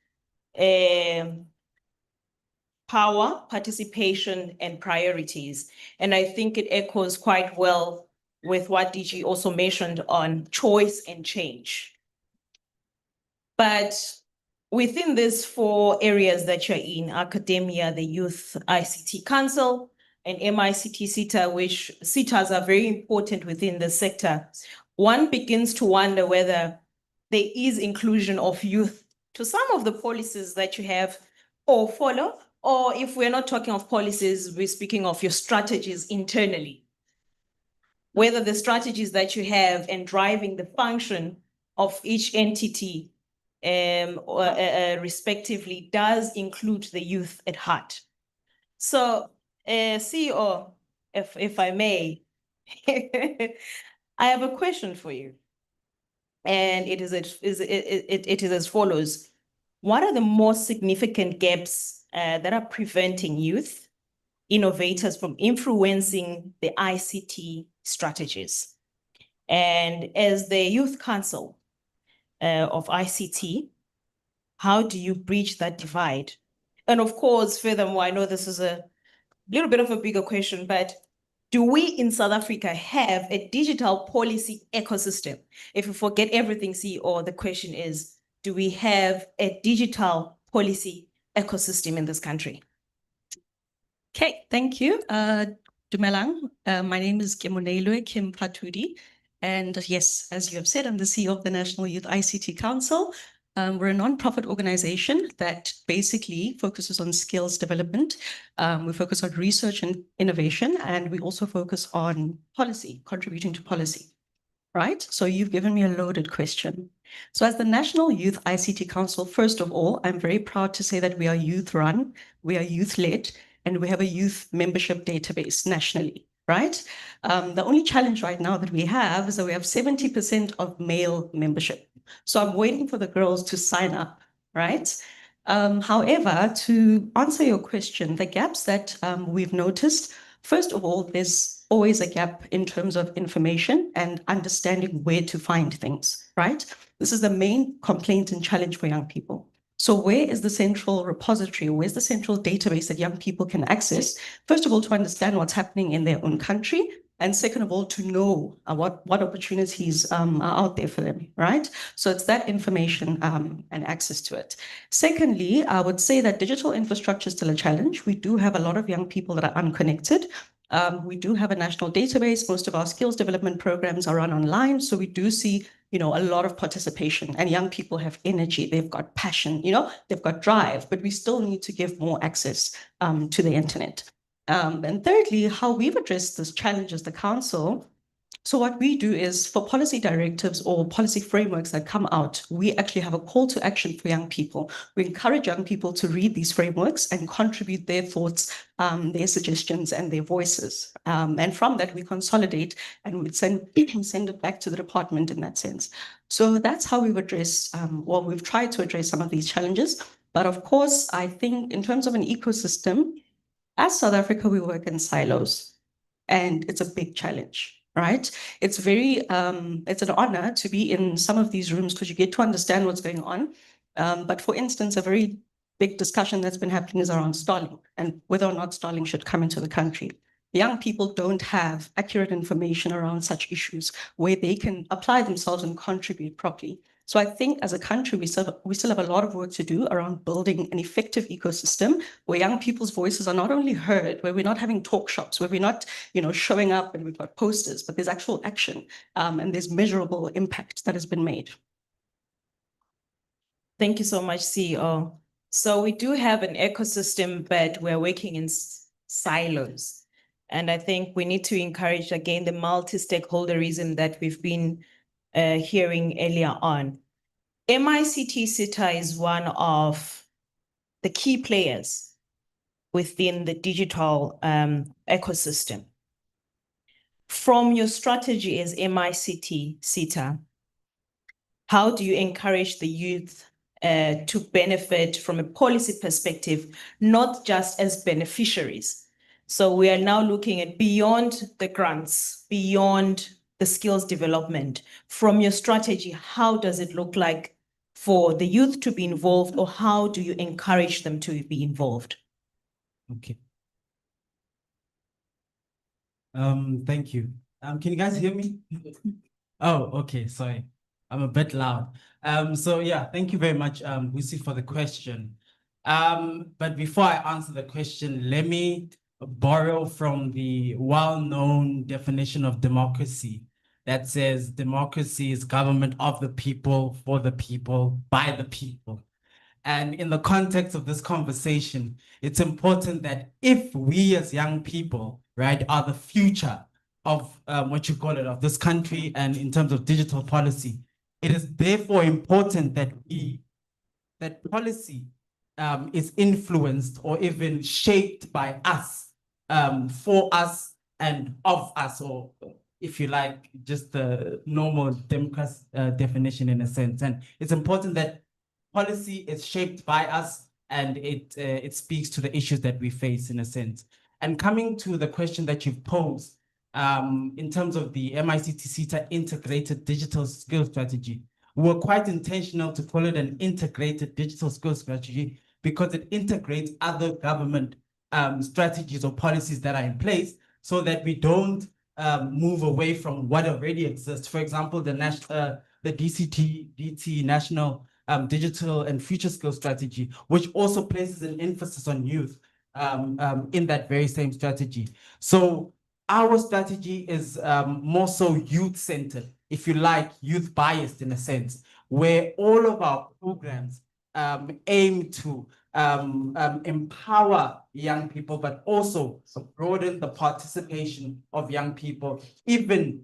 power, participation, and priorities. And I think it echoes quite well with what DG also mentioned on choice and change. But within these 4 areas that you're in, academia, the Youth ICT Council, and MICT SETA, which SETAs are very important within the sector, one begins to wonder whether there is inclusion of youth to some of the policies that you have or follow, or if we're not talking of policies, we're speaking of your strategies internally. Whether the strategies that you have and driving the function of each entity respectively does include the youth at heart. So, CEO, if I may, I have a question for you. And it is as follows. What are the most significant gaps that are preventing youth innovators from influencing the ICT strategies? And as the Youth Council of ICT, how do you bridge that divide? And of course, furthermore, I know this is a little bit of a bigger question, but do we in South Africa have a digital policy ecosystem? If you forget everything, CEO, the question is, do we have a digital policy ecosystem in this country? Okay, thank you. Dumelang. My name is Kemonelwe Kim Patudi. And yes, as you have said, I'm the CEO of the National Youth ICT Council. We're a non-profit organization that basically focuses on skills development. We focus on research and innovation, and we also focus on policy, contributing to policy, right? So you've given me a loaded question. So as the National Youth ICT Council, first of all, I'm very proud to say that we are youth-run, we are youth-led, and we have a youth membership database nationally, right? The only challenge right now that we have is that we have 70% of male membership. So I'm waiting for the girls to sign up, right? However, to answer your question, the gaps that we've noticed, first of all, there's always a gap in terms of information and understanding where to find things, right? This is the main complaint and challenge for young people. So where is the central repository? Where's the central database that young people can access? First of all, to understand what's happening in their own country. And second of all, to know what opportunities are out there for them, right? So it's that information and access to it. Secondly, I would say that digital infrastructure is still a challenge. We do have a lot of young people that are unconnected. We do have a national database. Most of our skills development programs are run online. So we do see, a lot of participation, and young people have energy. They've got passion, they've got drive, but we still need to give more access to the internet. And thirdly, how we've addressed this challenge as the council. So what we do is for policy directives or policy frameworks that come out, we actually have a call to action for young people. We encourage young people to read these frameworks and contribute their thoughts, their suggestions and their voices. And from that, we consolidate and we send it back to the department in that sense. So that's how we've addressed, we've tried to address some of these challenges. But of course, I think in terms of an ecosystem, as South Africa, we work in silos, and it's a big challenge, right? It's it's an honor to be in some of these rooms because you get to understand what's going on. But for instance, a very big discussion that's been happening is around Starlink and whether or not Starlink should come into the country. Young people don't have accurate information around such issues where they can apply themselves and contribute properly. So I think as a country, we still have a lot of work to do around building an effective ecosystem where young people's voices are not only heard, where we're not having talk shops, where we're not, showing up and we've got posters, but there's actual action and there's measurable impact that has been made. Thank you so much, CEO. So we do have an ecosystem, but we're working in silos. And I think we need to encourage, again, the multi-stakeholderism that we've been hearing earlier on. MICT SITA is one of the key players within the digital ecosystem. From your strategy as MICT SITA, how do you encourage the youth to benefit from a policy perspective, not just as beneficiaries? So we are now looking at beyond the grants, beyond the skills development. From your strategy, how does it look like for the youth to be involved, or how do you encourage them to be involved? Okay. Thank you. Can you guys hear me? Oh, okay, sorry. I'm a bit loud. So yeah, thank you very much, Lucy, for the question. But before I answer the question, let me borrow from the well-known definition of democracy that says democracy is government of the people, for the people, by the people. And in the context of this conversation, it's important that if we as young people, right, are the future of of this country and in terms of digital policy, it is therefore important that that policy is influenced or even shaped by us, for us and of us, or if you like, just the normal democracy definition in a sense. And it's important that policy is shaped by us and it speaks to the issues that we face in a sense. And coming to the question that you've posed, in terms of the MICT SITA integrated digital skills strategy, we were quite intentional to call it an integrated digital skills strategy because it integrates other government strategies or policies that are in place so that we don't move away from what already exists. For example, the DT National Digital and Future Skills Strategy, which also places an emphasis on youth in that very same strategy. So our strategy is more so youth-centered, if you like, youth-biased in a sense, where all of our programs aim to empower young people, but also broaden the participation of young people, even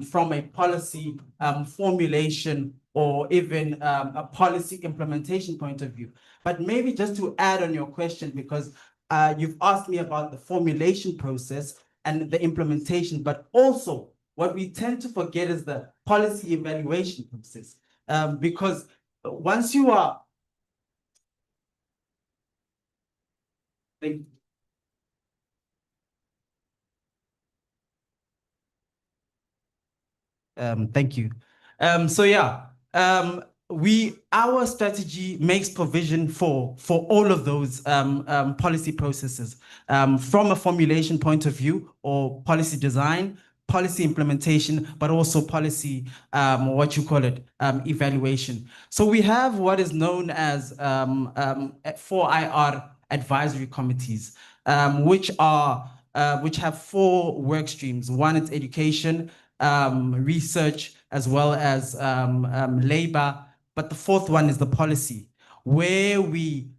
from a policy formulation or even a policy implementation point of view. But maybe just to add on your question, because you've asked me about the formulation process and the implementation, but also what we tend to forget is the policy evaluation process. Because once you are thank you. So yeah, our strategy makes provision for all of those policy processes, from a formulation point of view or policy design, policy implementation, but also policy evaluation. So we have what is known as 4IR advisory committees, which have 4 work streams. One is education, research, as well as labor, but the 4th one is the policy, where we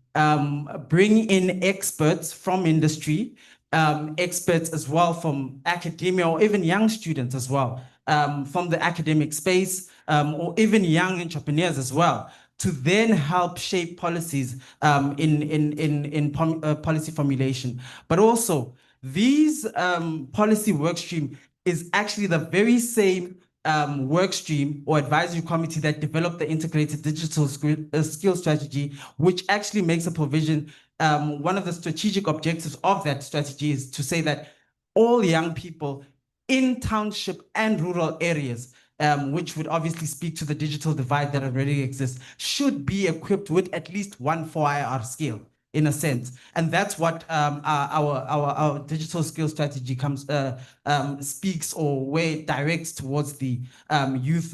bring in experts from industry, experts as well from academia, or even young students as well, from the academic space, or even young entrepreneurs as well, to then help shape policies in policy formulation. But also, these policy work stream is actually the very same work stream or advisory committee that developed the integrated digital skill strategy, which actually makes a provision. One of the strategic objectives of that strategy is to say that all young people in township and rural areas, which would obviously speak to the digital divide that already exists, should be equipped with at least one 4IR skill in a sense. And that's what our digital skills strategy speaks, or where it directs towards the youth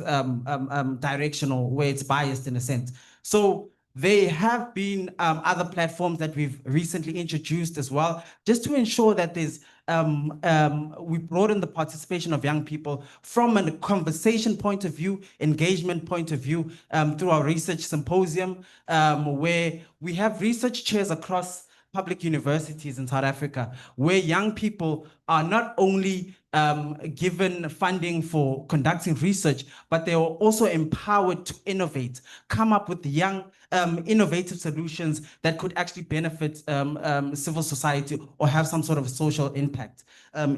direction, or where it's biased in a sense. So there have been other platforms that we've recently introduced as well, just to ensure that there's we broaden the participation of young people from a conversation point of view, engagement point of view, through our research symposium, where we have research chairs across public universities in South Africa, where young people are not only given funding for conducting research, but they are also empowered to innovate, come up with young innovative solutions that could actually benefit civil society or have some sort of social impact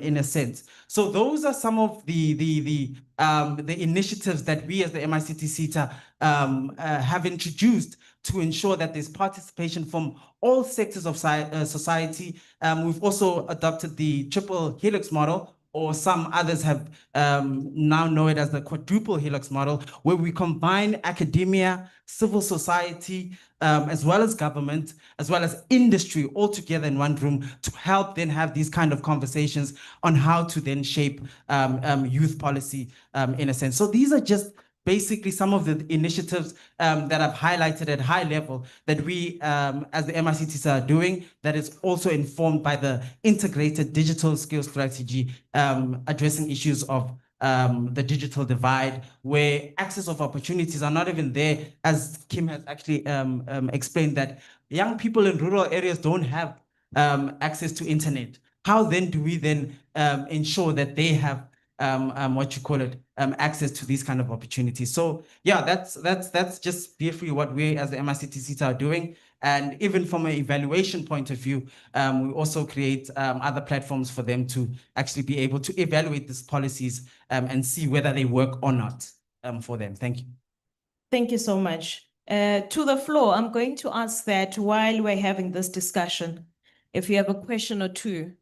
in a sense. So those are some of the initiatives that we as the MICT have introduced to ensure that there's participation from all sectors of society. We've also adopted the triple helix model, or some others have now know it as the quadruple helix model, where we combine academia, civil society, as well as government, as well as industry, all together in one room to help then have these kind of conversations on how to then shape youth policy in a sense. So these are just basically some of the initiatives that I've highlighted at high level that we as the MICTs are doing, that is also informed by the integrated digital skills strategy addressing issues of the digital divide, where access of opportunities are not even there, as Kim has actually explained, that young people in rural areas don't have access to internet. How then do we then ensure that they have access to these kind of opportunities? So yeah, that's just briefly what we as the MICT are doing. And even from an evaluation point of view, we also create other platforms for them to actually be able to evaluate these policies and see whether they work or not for them. Thank you. Thank you so much. To the floor, I'm going to ask that while we're having this discussion, if you have a question or two,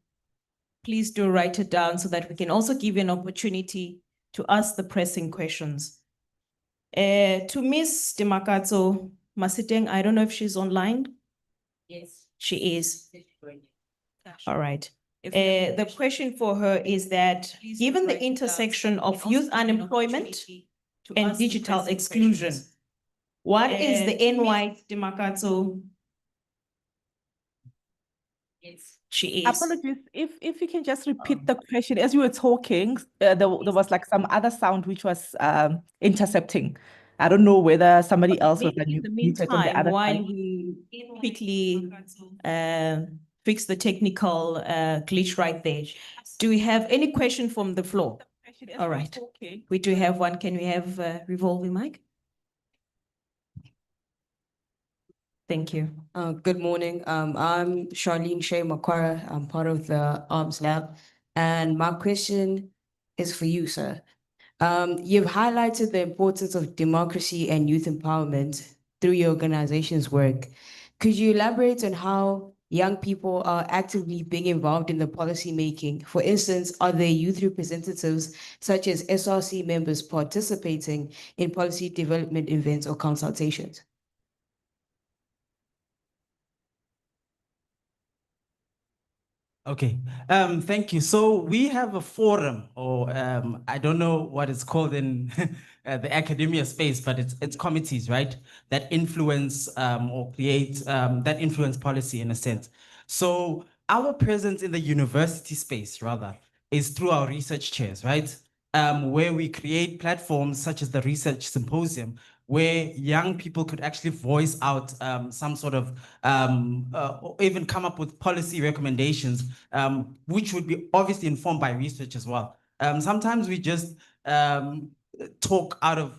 please do write it down so that we can also give you an opportunity to ask the pressing questions. To Miss Demakatso Masiteng, I don't know if she's online. Yes. She is. All right. The question for her is that, given the intersection of youth unemployment and digital exclusion, what is the NY Demakatso? Yes. She is. Apologies, if you can just repeat the question. As you were talking, there was like some other sound which was intercepting. I don't know whether somebody else was In the muted on the meantime, other while side. we quickly fix the technical glitch right there, do we have any question from the floor? All right, we do have one. Can we have a revolving mic? Thank you. Good morning. I'm Charlene Shea Makwara. I'm part of the Arms Lab. And my question is for you, sir. You've highlighted the importance of democracy and youth empowerment through your organization's work. Could you elaborate on how young people are actively being involved in the policy making? For instance, are there youth representatives such as SRC members participating in policy development events or consultations? Okay, thank you. So we have a forum, or I don't know what it's called in the academia space, but it's committees, right? That influence or create that influence policy in a sense. So our presence in the university space, rather, is through our research chairs, right? Where we create platforms such as the research symposium, where young people could actually voice out some sort of, or even come up with policy recommendations, which would be obviously informed by research as well. Sometimes we just talk out of,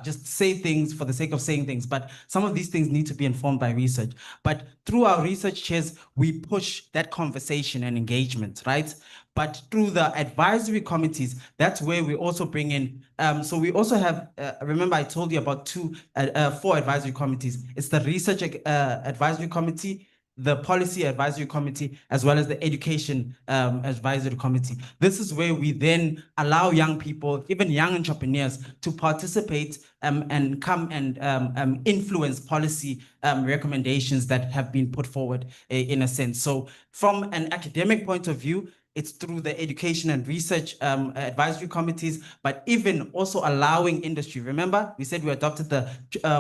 just say things for the sake of saying things, but some of these things need to be informed by research. But through our research chairs, we push that conversation and engagement, right? But through the advisory committees, that's where we also bring in, so we also have, remember I told you about 4 advisory committees. It's the research advisory committee, the policy advisory committee, as well as the education advisory committee. This is where we then allow young people, even young entrepreneurs, to participate and come and influence policy recommendations that have been put forward in a sense. So from an academic point of view, it's through the education and research advisory committees, but even also allowing industry. Remember, we said we adopted the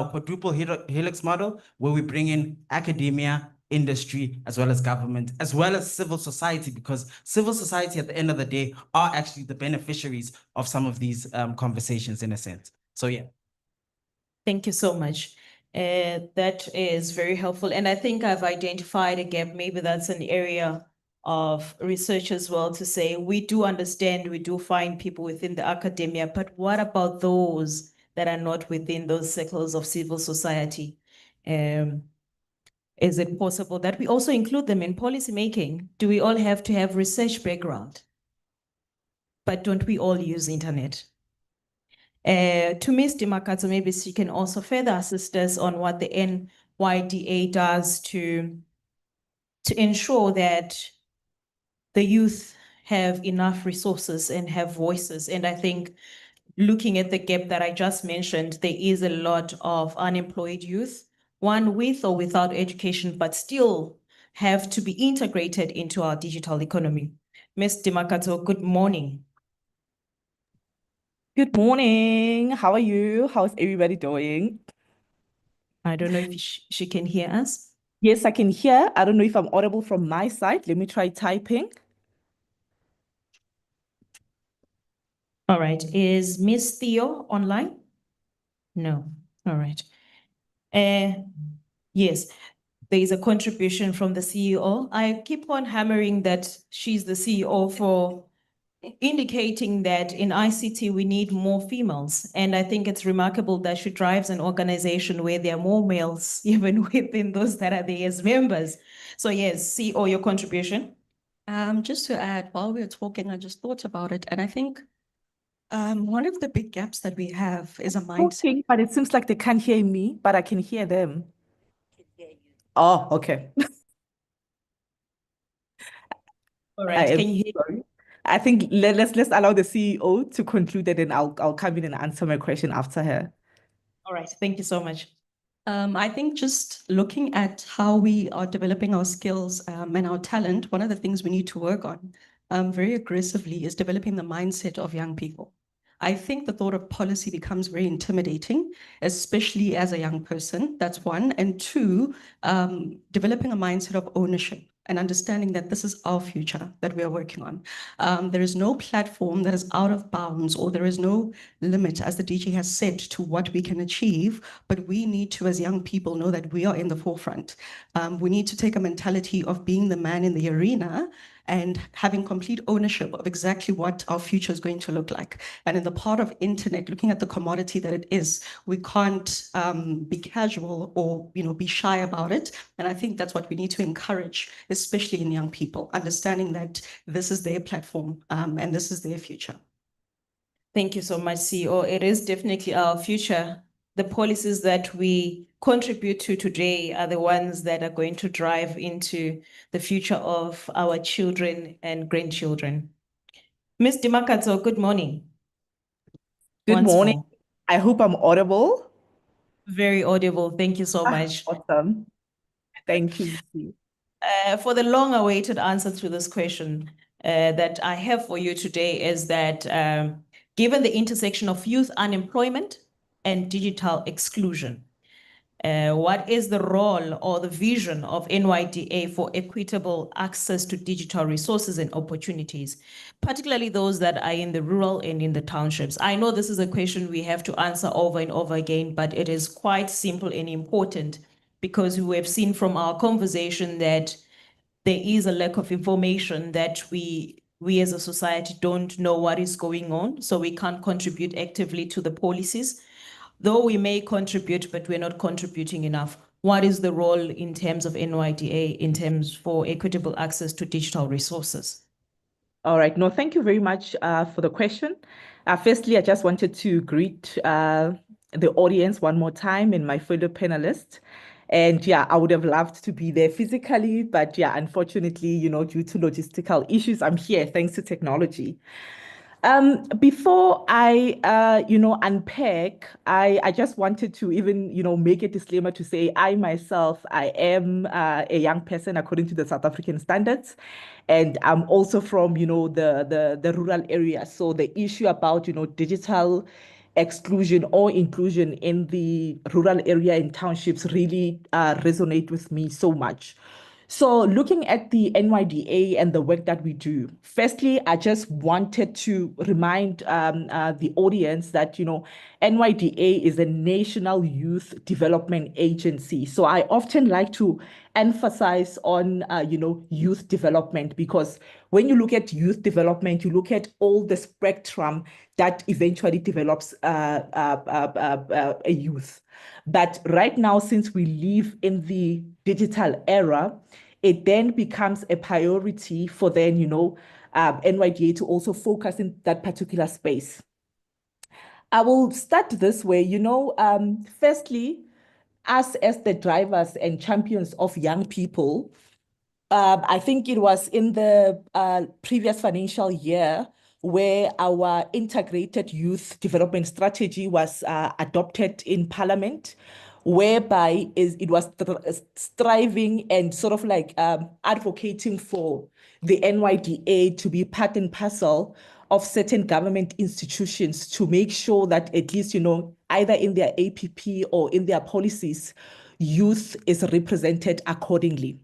quadruple helix model, where we bring in academia, industry, as well as government, as well as civil society, because civil society at the end of the day are actually the beneficiaries of some of these conversations in a sense. So yeah. Thank you so much. That is very helpful. And I think I've identified a gap. Maybe that's an area of research as well, to say we do understand, we do find people within the academia, but what about those that are not within those circles of civil society? Is it possible that we also include them in policy making? Do we all have to have research background? But don't we all use internet? To Ms. Dimakato, maybe she can also further assist us on what the NYDA does to ensure that the youth have enough resources and have voices. And I think looking at the gap that I just mentioned, there is a lot of unemployed youth, one with or without education, but still have to be integrated into our digital economy. Ms. Dimakato, good morning. Good morning. How are you? How's everybody doing? I don't know if she can hear us. Yes, I can hear. I don't know if I'm audible from my side. Let me try typing. All right. Is Miss Theo online? No. All right. Yes, there is a contribution from the CEO. I keep on hammering that she's the CEO for indicating that in ICT we need more females. And I think it's remarkable that she drives an organization where there are more males, even within those that are there as members. So yes, CEO, your contribution. Just to add, while we were talking, I just thought about it, and I think one of the big gaps that we have is a mindset. Talking, but it seems like they can't hear me, but I can hear them. Oh, okay. All right, can you hear? Sorry. I think let's allow the CEO to conclude it, and I'll come in and answer my question after her. All right, thank you so much. I think just looking at how we are developing our skills and our talent, one of the things we need to work on very aggressively is developing the mindset of young people. I think the thought of policy becomes very intimidating, especially as a young person. That's one. And two, developing a mindset of ownership and understanding that this is our future that we are working on. There is no platform that is out of bounds, or there is no limit, as the DG has said, to what we can achieve, but we need to, as young people, know that we are in the forefront. We need to take a mentality of being the man in the arena and having complete ownership of exactly what our future is going to look like. And in the part of internet, looking at the commodity that it is, we can't be casual or be shy about it. And I think that's what we need to encourage, especially in young people, understanding that this is their platform and this is their future. Thank you so much, CEO. It is definitely our future. The policies that we contribute to today are the ones that are going to drive into the future of our children and grandchildren. Ms. Dimakato, good morning. Good morning. I hope I'm audible. Very audible. Thank you so much. Awesome. Thank you. For the long-awaited answer to this question that I have for you today is that given the intersection of youth unemployment and digital exclusion, what is the role or the vision of NYDA for equitable access to digital resources and opportunities, particularly those that are in the rural and in the townships? I know this is a question we have to answer over and over again, but it is quite simple and important because we have seen from our conversation that there is a lack of information, that we as a society don't know what is going on, so we can't contribute actively to the policies. Though we may contribute, but we're not contributing enough. What is the role in terms of NYDA in terms for equitable access to digital resources? All right. No, thank you very much for the question. Firstly, I just wanted to greet the audience one more time and my fellow panelists. And yeah, I would have loved to be there physically, but yeah, unfortunately, due to logistical issues, I'm here thanks to technology. Before I, unpack, I just wanted to even, make a disclaimer to say I myself, I am a young person according to the South African standards. And I'm also from, the rural area. So the issue about, digital exclusion or inclusion in the rural area and townships really resonate with me so much. So looking at the NYDA and the work that we do, firstly, I just wanted to remind the audience that, NYDA is a National Youth Development Agency. So I often like to emphasize on, youth development, because when you look at youth development, you look at all the spectrum that eventually develops a youth. But right now, since we live in the digital era, it then becomes a priority for then, NYDA to also focus in that particular space. I will start this way, firstly, us as the drivers and champions of young people, I think it was in the previous financial year where our integrated youth development strategy was adopted in Parliament, whereby it was striving and sort of like advocating for the NYDA to be part and parcel of certain government institutions to make sure that at least, either in their APP or in their policies, youth is represented accordingly.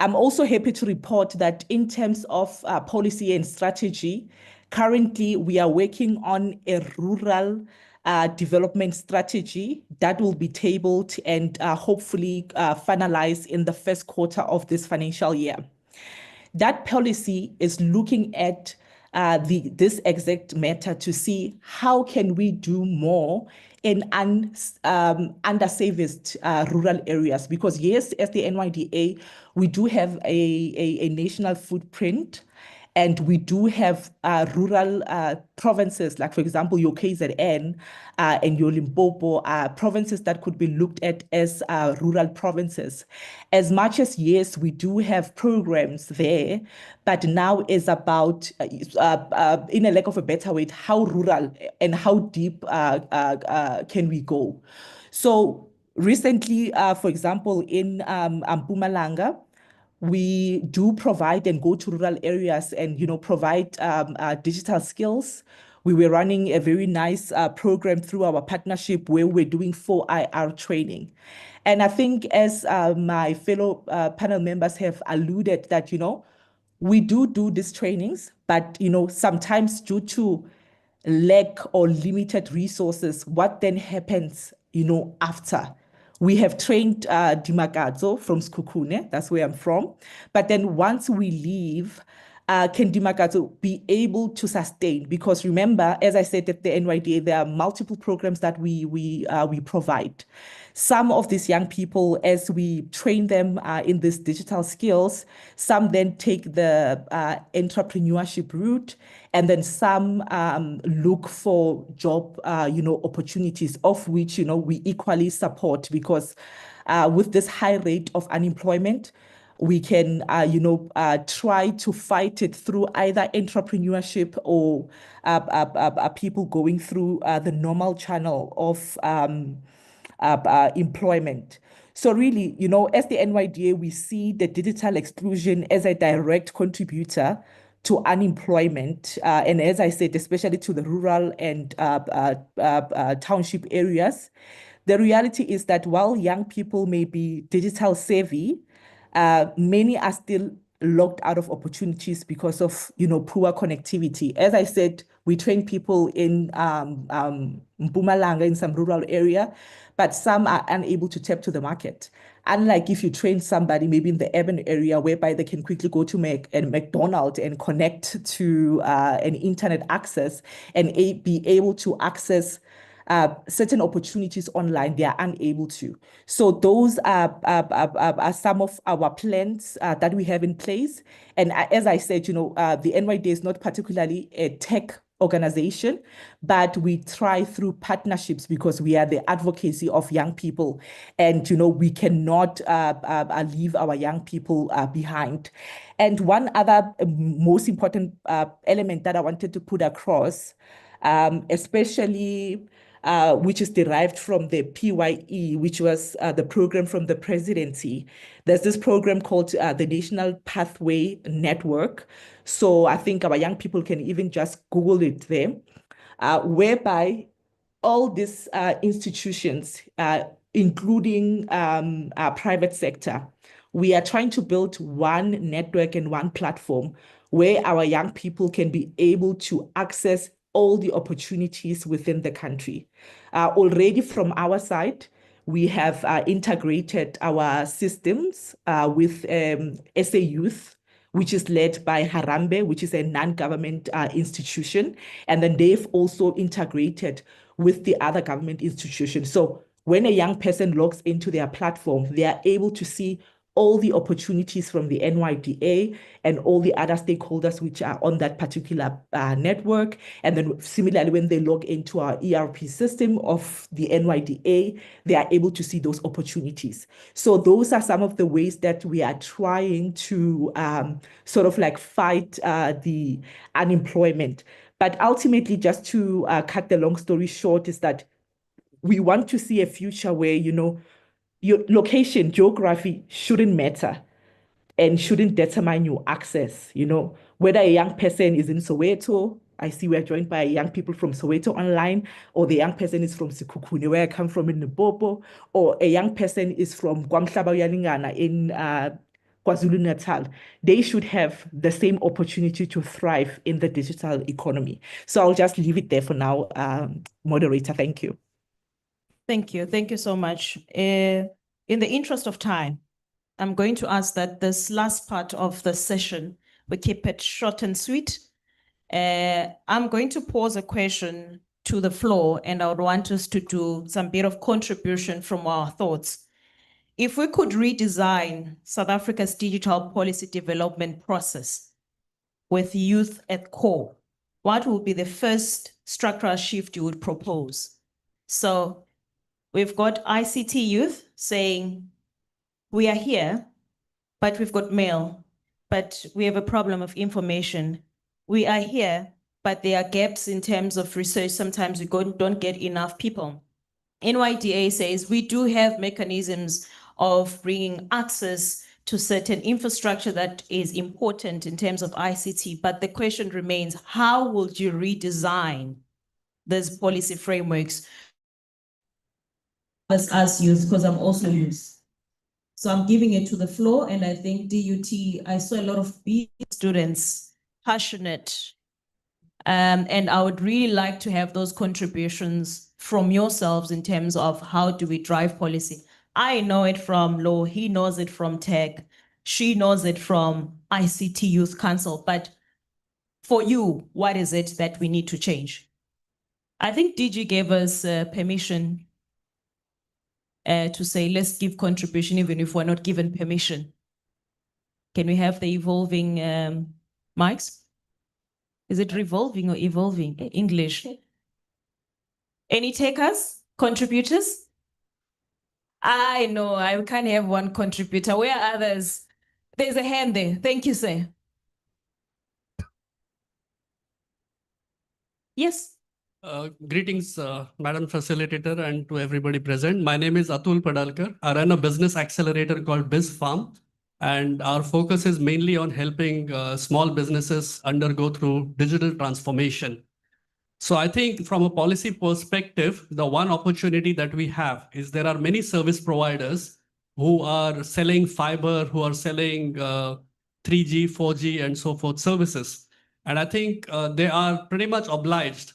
I'm also happy to report that in terms of policy and strategy, currently we are working on a rural development strategy that will be tabled and hopefully finalized in the first quarter of this financial year. That policy is looking at this exact matter to see how can we do more in underserviced rural areas. Because yes, as the NYDA, we do have a national footprint, and we do have rural provinces, like for example, your KZN and your Limpopo provinces that could be looked at as rural provinces. As much as yes, we do have programs there, but now is about, in a lack of a better way, how rural and how deep can we go? So recently, for example, in Mpumalanga, we do provide and go to rural areas and, provide digital skills. We were running a very nice program through our partnership where we're doing 4IR training. And I think as my fellow panel members have alluded that, we do these trainings, but, sometimes due to lack or limited resources, what then happens, after? We have trained Dimakadzo from Skukune, that's where I'm from. But then once we leave, can Dimakadzo be able to sustain? Because remember, as I said at the NYDA, there are multiple programs that we provide. Some of these young people, as we train them in these digital skills, some then take the entrepreneurship route, and then some look for job, opportunities, of which, we equally support, because with this high rate of unemployment, we can, try to fight it through either entrepreneurship or people going through the normal channel of employment. So really, as the NYDA, we see the digital exclusion as a direct contributor to unemployment. And as I said, especially to the rural and township areas. The reality is that while young people may be digital savvy, many are still locked out of opportunities because of, poor connectivity. As I said, we train people in Mpumalanga, in some rural area, but some are unable to tap to the market. Unlike if you train somebody maybe in the urban area, whereby they can quickly go to McDonald's and connect to an internet access and be able to access certain opportunities online, they are unable to. So those are some of our plans that we have in place. And as I said, the NYDA is not particularly a tech organization, but we try through partnerships because we are the advocacy of young people. And, we cannot leave our young people behind. And one other most important element that I wanted to put across, especially which is derived from the PYE, which was the program from the presidency. There's this program called the National Pathway Network. So I think our young people can even just Google it there, whereby all these institutions, including our private sector, we are trying to build one network and one platform where our young people can be able to access all the opportunities within the country. Already from our side, we have integrated our systems with SA Youth, which is led by Harambe, which is a non-government institution. And then they've also integrated with the other government institutions. So when a young person logs into their platform, they are able to see all the opportunities from the NYDA and all the other stakeholders which are on that particular network. And then similarly, when they log into our ERP system of the NYDA, they are able to see those opportunities. So those are some of the ways that we are trying to sort of like fight the unemployment. But ultimately, just to cut the long story short, is that we want to see a future where, your location, geography shouldn't matter and shouldn't determine your access. Whether a young person is in Soweto, I see we're joined by young people from Soweto online, or the young person is from Sikukuni, where I come from in Limpopo, or a young person is from Kwamhlaba in KwaZulu-Natal. They should have the same opportunity to thrive in the digital economy. So I'll just leave it there for now, moderator. Thank you. Thank you. Thank you so much. In the interest of time, I'm going to ask that this last part of the session, we keep it short and sweet. I'm going to pose a question to the floor, and I would want us to do some bit of contribution from our thoughts. If we could redesign South Africa's digital policy development process with youth at core, what would be the first structural shift you would propose? So we've got ICT youth saying, we are here, but we've got mail, but we have a problem of information. We are here, but there are gaps in terms of research. Sometimes we don't get enough people. NYDA says we do have mechanisms of bringing access to certain infrastructure that is important in terms of ICT, but the question remains, how would you redesign these policy frameworks? As youth, because I'm also youth. So I'm giving it to the floor, and I think DUT, I saw a lot of students passionate, and I would really like to have those contributions from yourselves in terms of how do we drive policy. I know it from law, he knows it from tech, she knows it from ICT Youth Council, but for you, what is it that we need to change? I think DG gave us permission to say, let's give contribution even if we're not given permission. Can we have the evolving mics? Is it revolving or evolving? English. Any takers, contributors? I know, I can't have one contributor. Where are others? There's a hand there. Thank you, sir. Yes. Greetings, Madam Facilitator, and to everybody present. My name is Atul Padalkar. I run a business accelerator called BizFarm, and our focus is mainly on helping small businesses undergo through digital transformation. So I think from a policy perspective, the one opportunity that we have is there are many service providers who are selling fiber, who are selling 3G, 4G, and so forth services. And I think they are pretty much obliged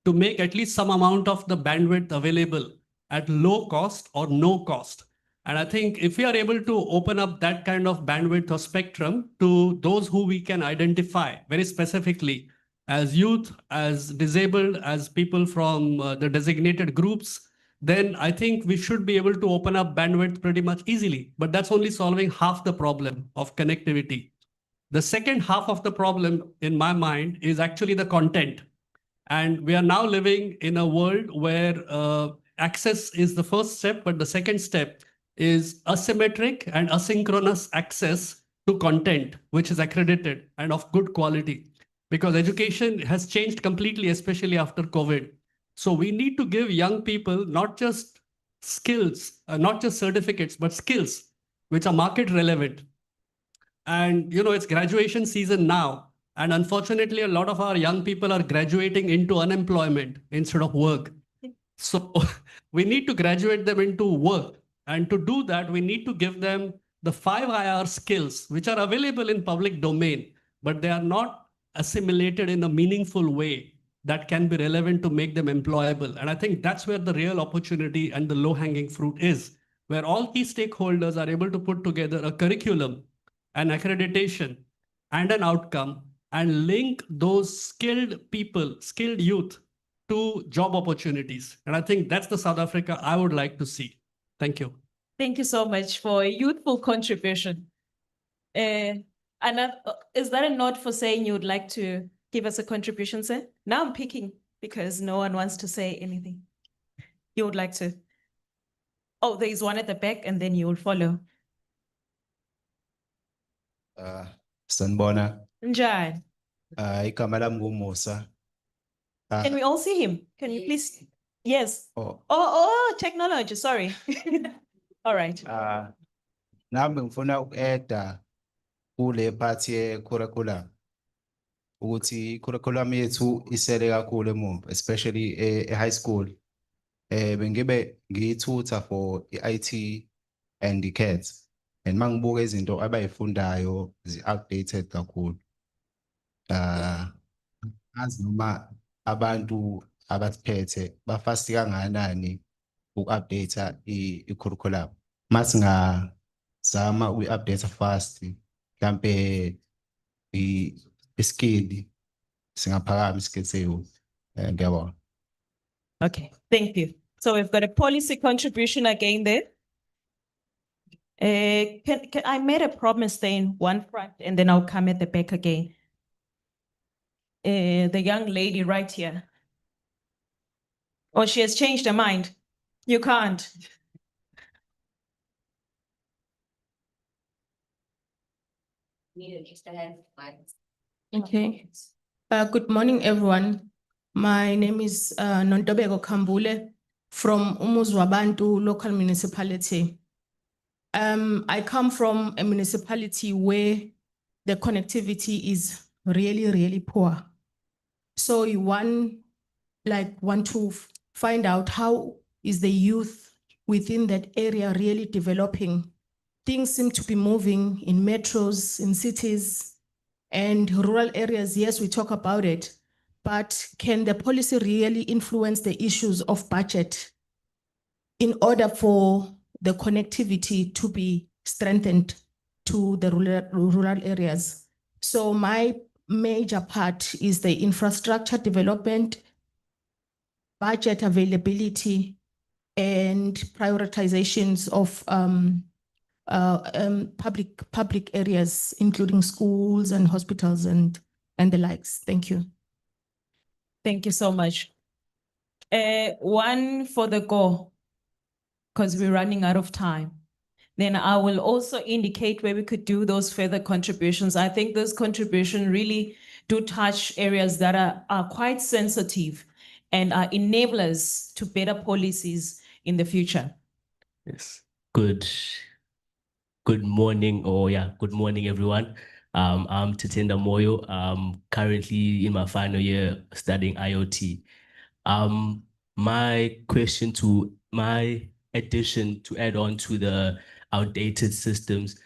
to make at least some amount of the bandwidth available at low cost or no cost. And I think if we are able to open up that kind of bandwidth or spectrum to those who we can identify very specifically as youth, as disabled, as people from the designated groups, then I think we should be able to open up bandwidth pretty much easily. But that's only solving half the problem of connectivity. The second half of the problem, in my mind, is actually the content. And we are now living in a world where access is the first step, but the second step is asymmetric and asynchronous access to content, which is accredited and of good quality. Because education has changed completely, especially after COVID. So we need to give young people not just skills, not just certificates, but skills which are market relevant. And it's graduation season now. And unfortunately, a lot of our young people are graduating into unemployment instead of work. So we need to graduate them into work. And to do that, we need to give them the 5 IR skills, which are available in public domain, but they are not assimilated in a meaningful way that can be relevant to make them employable. And I think that's where the real opportunity and the low-hanging fruit is, where all key stakeholders are able to put together a curriculum, an accreditation, and an outcome, and link those skilled people, skilled youth, to job opportunities. And I think that's the South Africa I would like to see. Thank you. Thank you so much for a youthful contribution. And is that a nod for saying you would like to give us a contribution, sir? Now I'm picking because no one wants to say anything. You would like to? Oh, there is one at the back and then you will follow. Sanibona, Njani? igama lami nguMusa. Can we all see him? Can you please? Yes. Oh. Oh, technology, sorry. All right. Nami ngifuna uku-add kule part ye-curriculum ukuthi i-curriculum yethu isele kakhulu emumva, especially e-high school. Bengibe ngiyithutha for i-IT and the CADs. And mangibuka izinto abayifundayo zi-outdated kakhulu. Azi noma abantu abasiphethe bafast kangakanani uku-update i-curriculum. Masingazama uku-update fast, mhlampe i-skill singaphakama iskill se-youth. Ngiyabonga. Okay, thank you. So we've got a policy contribution again there. I made a promise saying one front and then I'll come at the back again. The young lady right here. Oh, she has changed her mind. You can't. Okay. Good morning, everyone. My name is Nontobeko Kambule from Umuzwabantu local municipality. I come from a municipality where the connectivity is really, really poor. So you want to find out how is the youth within that area really developing. Things seem to be moving in metros, in cities, and rural areas. Yes, we talk about it, but can the policy really influence the issues of budget in order for the connectivity to be strengthened to the rural areas? So my major part is the infrastructure development, budget availability, and prioritizations of public areas, including schools and hospitals and the likes. Thank you. Thank you so much. One for the go, because we're running out of time. Then I will also indicate where we could do those further contributions. I think those contributions really do touch areas that are quite sensitive and are enablers to better policies in the future. Yes. Good morning, good morning, everyone. I'm Titenda Moyo. I'm currently in my final year studying IoT. My addition to add on to the outdated systems,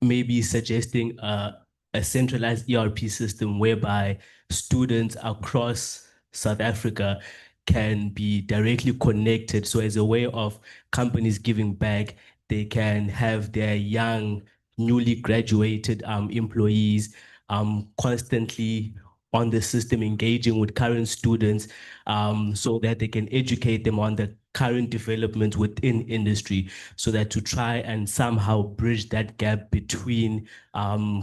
maybe suggesting a centralized ERP system whereby students across South Africa can be directly connected. So as a way of companies giving back, they can have their young, newly graduated employees constantly on the system, engaging with current students, so that they can educate them on the current developments within industry, so that to try and somehow bridge that gap between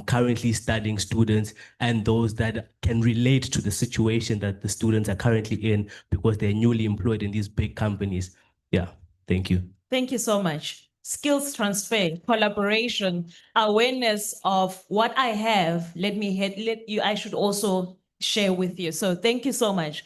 currently studying students and those that can relate to the situation that the students are currently in because they're newly employed in these big companies. Yeah, thank you. Thank you so much. Skills transfer, collaboration, awareness of what I have. Let you, I should also share with you. So thank you so much.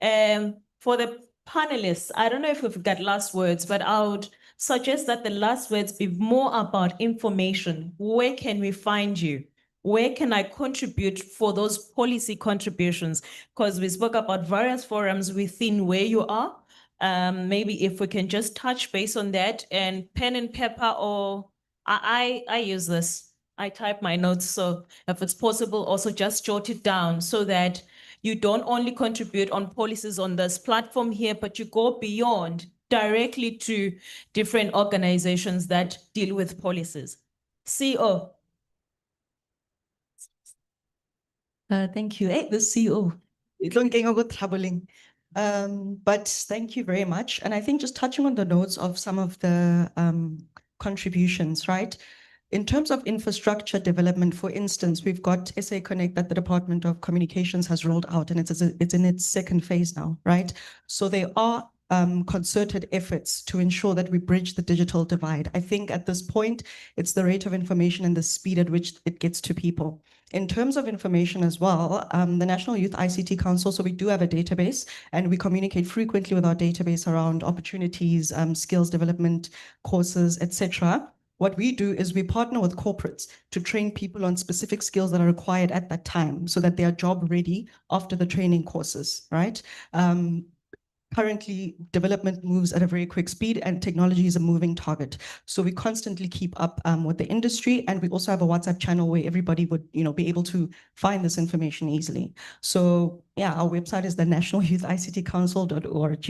For the panelists, I don't know if we've got last words, but I would suggest that the last words be more about information. Where can we find you? Where can I contribute for those policy contributions? Because we spoke about various forums within where you are. Maybe if we can just touch base on that, and pen and paper, or I use this. I type my notes, so if it's possible, also just jot it down so that you don't only contribute on policies on this platform here, but you go beyond directly to different organizations that deal with policies. CEO. Thank you. Hey, the CEO. It don't get over troubling. But thank you very much. And I think just touching on the notes of some of the contributions, right? In terms of infrastructure development, for instance, we've got SA Connect that the Department of Communications has rolled out, and it's in its second phase now, right? So there are concerted efforts to ensure that we bridge the digital divide. I think at this point, it's the rate of information and the speed at which it gets to people. In terms of information as well, the National Youth ICT Council, so we do have a database and we communicate frequently with our database around opportunities, skills development, courses, etc. What we do is we partner with corporates to train people on specific skills that are required at that time so that they are job ready after the training courses, right? Currently, development moves at a very quick speed and technology is a moving target. So we constantly keep up with the industry, and we also have a WhatsApp channel where everybody would, be able to find this information easily. So yeah, our website is the nationalyouthictcouncil.org.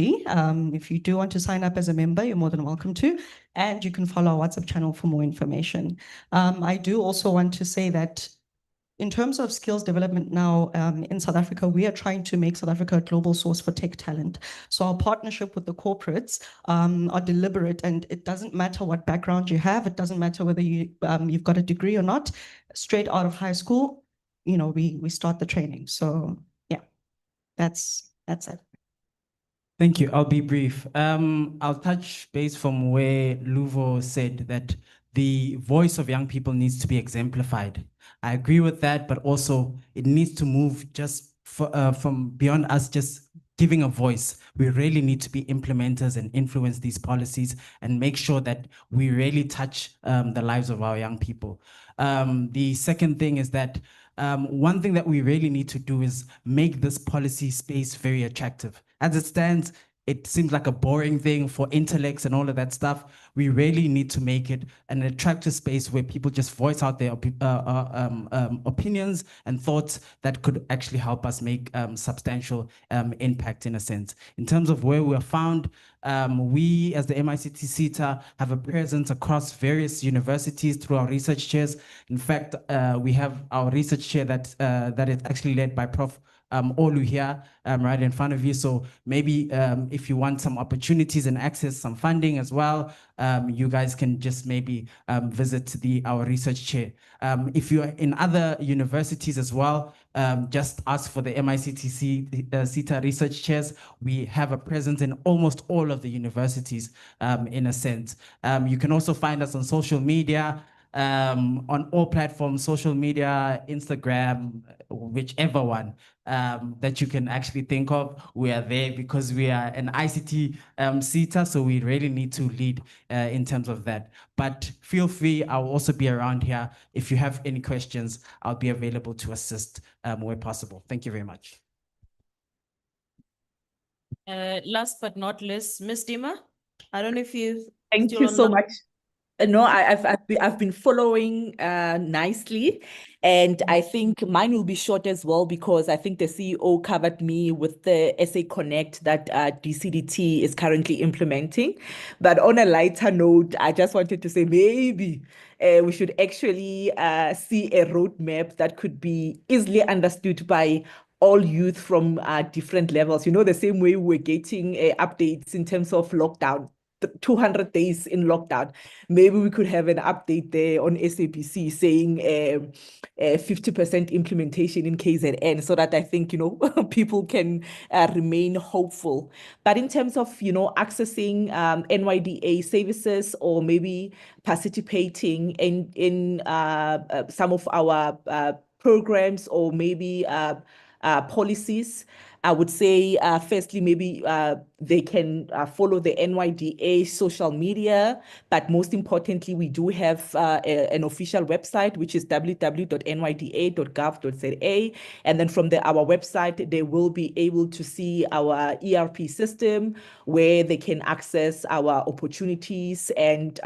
If you do want to sign up as a member, you're more than welcome to, and you can follow our WhatsApp channel for more information. I do also want to say that in terms of skills development now in South Africa, we are trying to make South Africa a global source for tech talent. So our partnership with the corporates are deliberate, and it doesn't matter what background you have. It doesn't matter whether you've got a degree or not. Straight out of high school, we start the training. So yeah, that's it. Thank you. I'll be brief. I'll touch base from where Luvo said that the voice of young people needs to be exemplified. I agree with that, but also it needs to move just from beyond us just giving a voice. We really need to be implementers and influence these policies and make sure that we really touch the lives of our young people. The second thing is that one thing that we really need to do is make this policy space very attractive. As it stands, it seems like a boring thing for intellects and all of that stuff. We really need to make it an attractive space where people just voice out their opinions and thoughts that could actually help us make substantial impact in a sense. In terms of where we are found, we as the MICT CETA have a presence across various universities through our research chairs. In fact, we have our research chair that is actually led by Prof. Olu here, right in front of you. So maybe if you want some opportunities and access some funding as well, you guys can just maybe visit our research chair. If you're in other universities as well, just ask for the MICT CETA research chairs. We have a presence in almost all of the universities in a sense. You can also find us on social media, on all platforms, social media, Instagram, whichever one that you can actually think of. We are there because we are an ICT CETA, so we really need to lead in terms of that. But feel free, I'll also be around here. If you have any questions, I'll be available to assist where possible. Thank you very much. Last but not least, Ms. Dima, I don't know if you. Thank you so much. No, I've been following nicely, and I think mine will be short as well because I think the CEO covered me with the SA Connect that DCDT is currently implementing. But on a lighter note, I just wanted to say maybe we should actually see a roadmap that could be easily understood by all youth from different levels. You know, the same way we're getting updates in terms of lockdown. 200 days in lockdown, maybe we could have an update there on SABC saying 50% implementation in KZN, so that I think, you know, people can remain hopeful. But in terms of, you know, accessing NYDA services or maybe participating in some of our programs or maybe policies, I would say, firstly, maybe they can follow the NYDA social media, but most importantly, we do have an official website, which is www.nyda.gov.za. And then from our website, they will be able to see our ERP system, where they can access our opportunities, and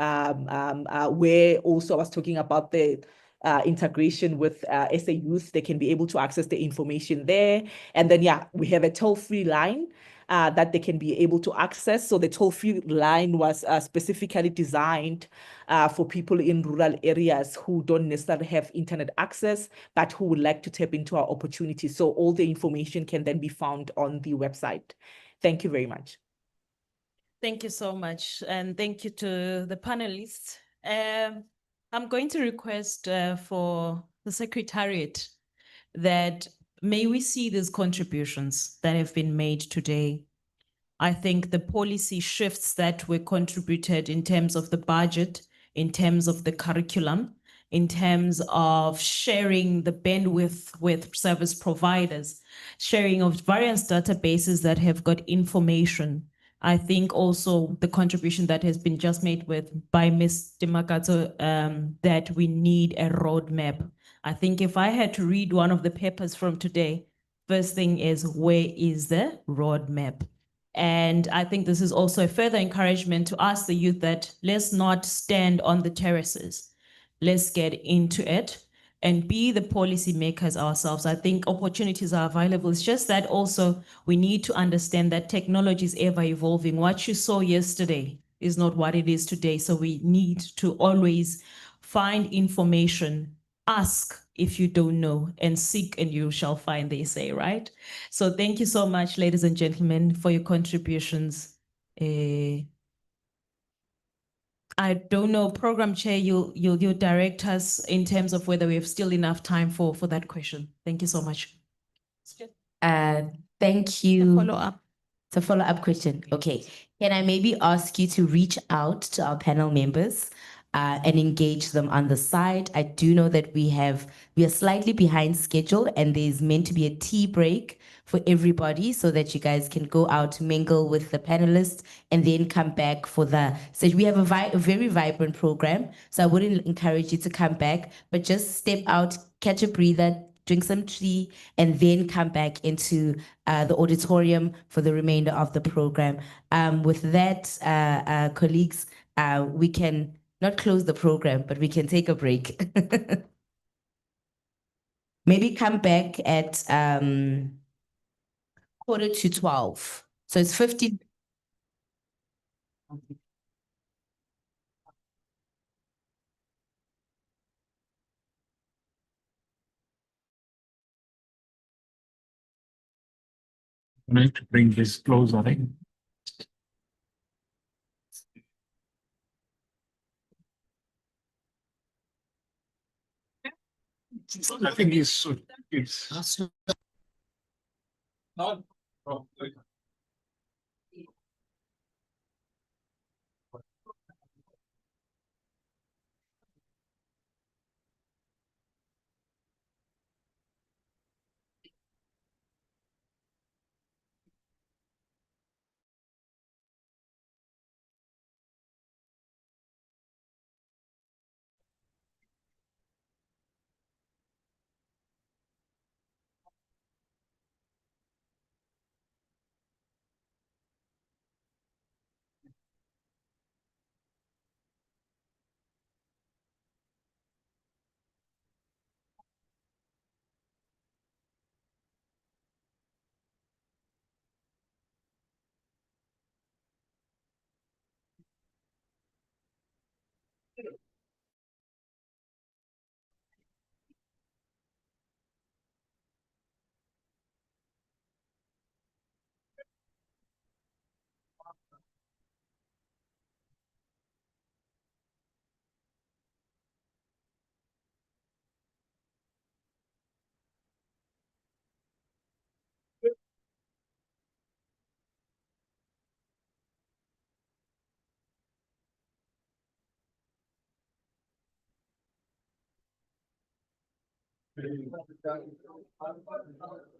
where also I was talking about the integration with SA Youth, they can be able to access the information there. And then, yeah, we have a toll-free line that they can be able to access. So the toll-free line was specifically designed for people in rural areas who don't necessarily have internet access, but who would like to tap into our opportunities. So all the information can then be found on the website. Thank you very much. Thank you so much. And thank you to the panelists. I'm going to request for the Secretariat that may we see these contributions that have been made today. I think the policy shifts that were contributed in terms of the budget, in terms of the curriculum, in terms of sharing the bandwidth with service providers, sharing of various databases that have got information. I think also the contribution that has been just made by Ms. Dimakato, that we need a roadmap. I think if I had to read one of the papers from today, first thing is, where is the roadmap? And I think this is also a further encouragement to us, the youth, that let's not stand on the terraces. Let's get into it and be the policy makers ourselves. I think opportunities are available. It's just that also we need to understand that technology is ever evolving. What you saw yesterday is not what it is today. So we need to always find information, ask if you don't know, and seek and you shall find, they say, right? So thank you so much, ladies and gentlemen, for your contributions. I don't know, Program Chair, you'll direct us in terms of whether we have still enough time for that question. Thank you so much. Thank you. Follow up. It's a follow-up question. Okay. Can I maybe ask you to reach out to our panel members and engage them on the side? I do know that we are slightly behind schedule, and there's meant to be a tea break for everybody so that you guys can go out, mingle with the panelists, and then come back for so we have a very vibrant program. So I wouldn't encourage you to come back, but just step out, catch a breather, drink some tea, and then come back into the auditorium for the remainder of the program. With that, colleagues, we can not close the program, but we can take a break. Maybe come back at 11:45. So it's 15. I need to bring this closer, right? I think it's not.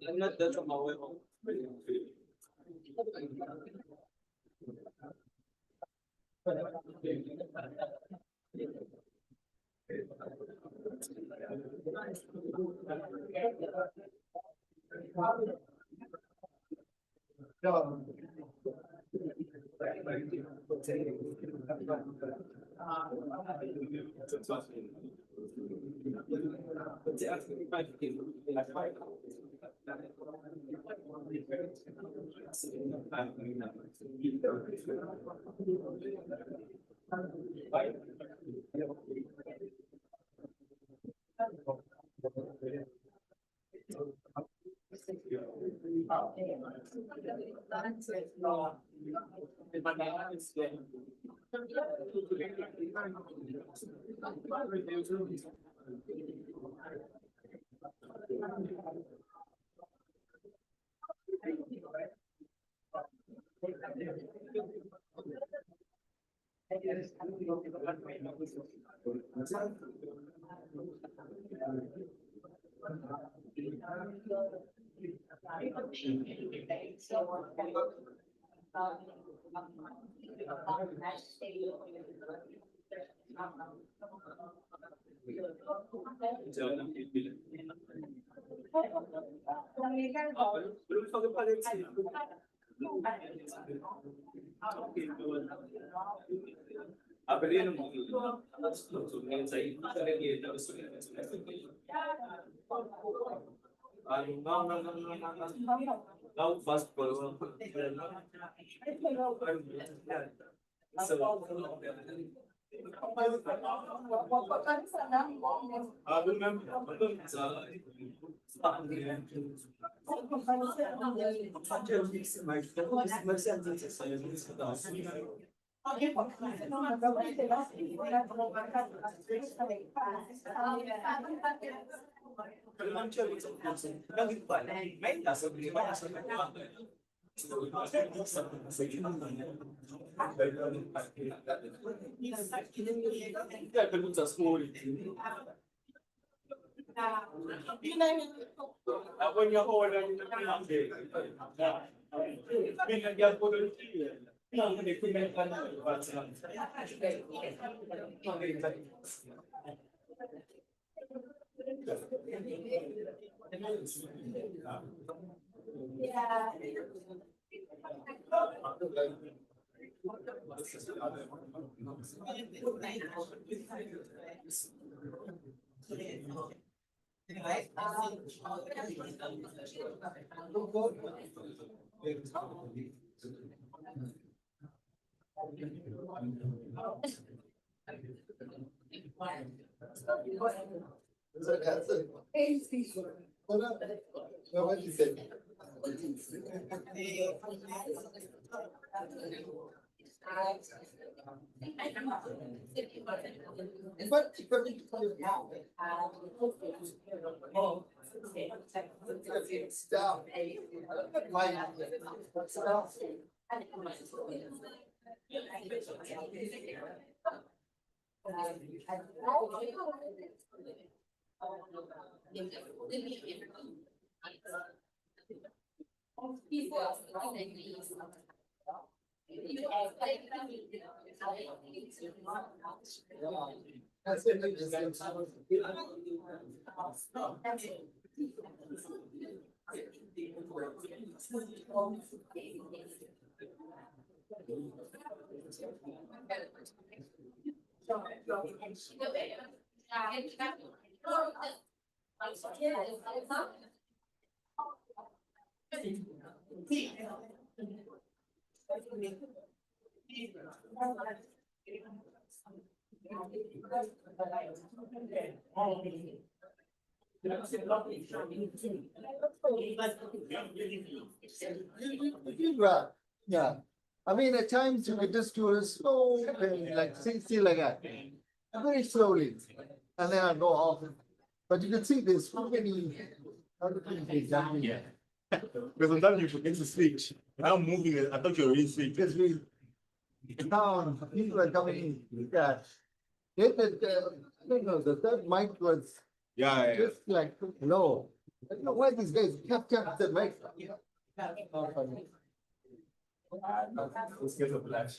I'm not that on my way home. Now fast forward. When you're old and Yeah, I mean, at times you could just do a slow thing, like see like that, very slowly, and then I go off. But you can see there's so many other things they've done here. Because sometimes you forget to switch. I'm moving it. I thought you already switched. Because we now people are coming in. Yeah, I don't know, the third mic was Yeah. Just like, no. I don't know why these guys kept the mic. Let's get a flash.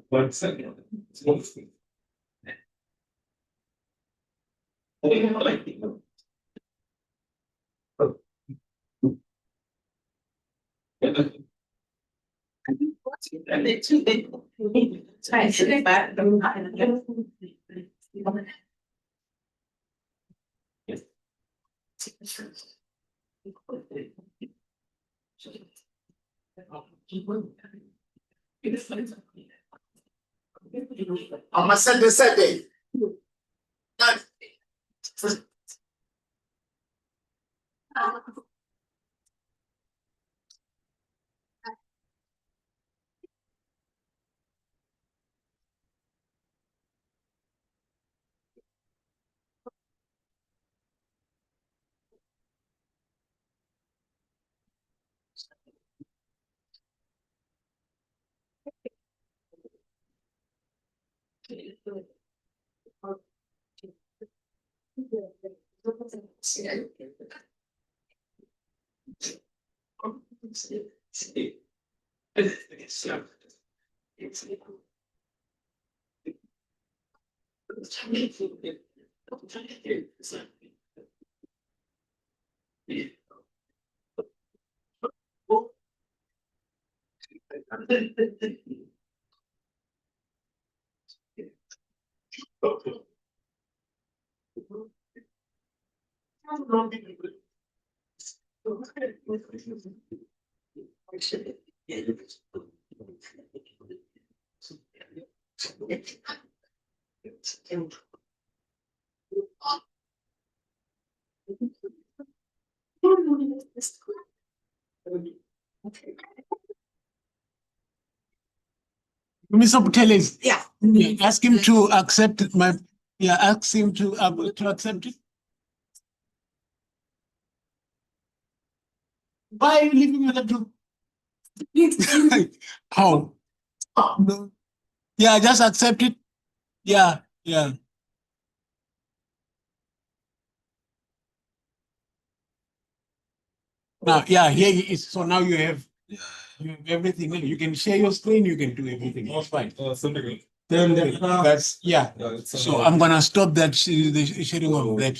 One second. I'm a Sunday. Mr. Buteles. Yeah. Ask him to accept my, ask him to accept it. Why are you leaving me that room? How? No. Yeah, just accept it. Yeah. Now, here he is. So now you have everything. You can share your screen, you can do everything. That's fine. Then that's, so I'm gonna stop that the sharing of that.